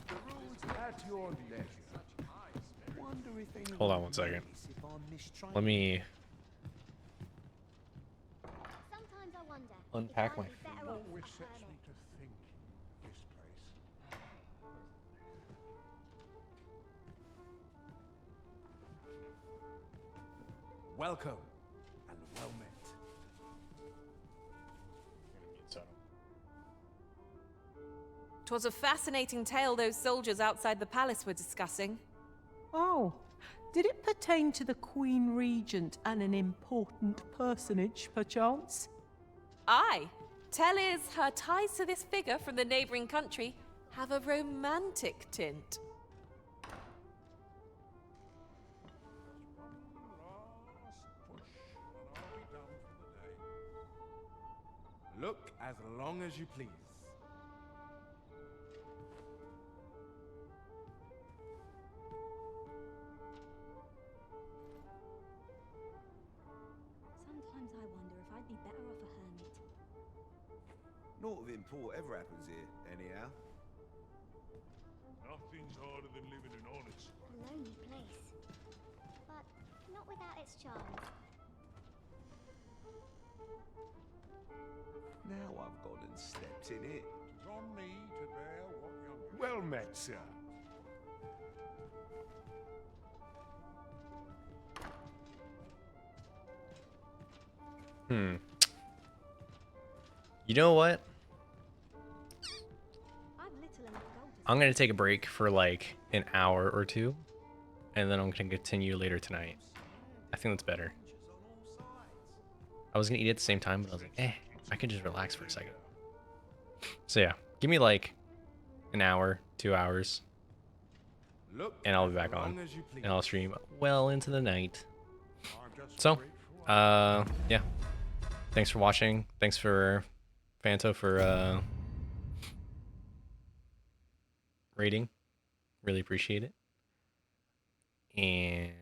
Speaker 13: The roads at your leisure. Wonder if anyone
Speaker 1: Hold on one second.
Speaker 13: knows if I'm mistraining.
Speaker 1: Let me
Speaker 16: Sometimes I wonder.
Speaker 1: unpack my...
Speaker 13: What which sets me to think this place.
Speaker 2: Welcome.
Speaker 5: 'Twas a fascinating tale those soldiers outside the palace were discussing.
Speaker 21: Oh, did it pertain to the Queen Regent and an important personage, perchance?
Speaker 5: Aye. Tell is her ties to this figure from the neighbouring country have a romantic tint.
Speaker 7: Look as long as you please.
Speaker 20: Sometimes I wonder if I'd be better off a hermit.
Speaker 22: Naught of import ever happens here, anyhow.
Speaker 8: Nothing's harder than living in honest.
Speaker 20: A lonely place, but not without its charms.
Speaker 22: Now I've gone and stepped in it.
Speaker 8: It's on me to bear what younger. Well met, sir.
Speaker 1: You know what?
Speaker 20: I've little enough gold to
Speaker 1: I'm gonna take a break for like an hour or two, and then I'm gonna continue later tonight. I think that's better. I was gonna eat at the same time, but I was like, I could just relax for a second. So yeah, give me like an hour, 2 hours, and I'll be back on, and I'll stream well into the night. So, yeah. Thanks for watching. Thanks for Fanto for rating. Really appreciate it. And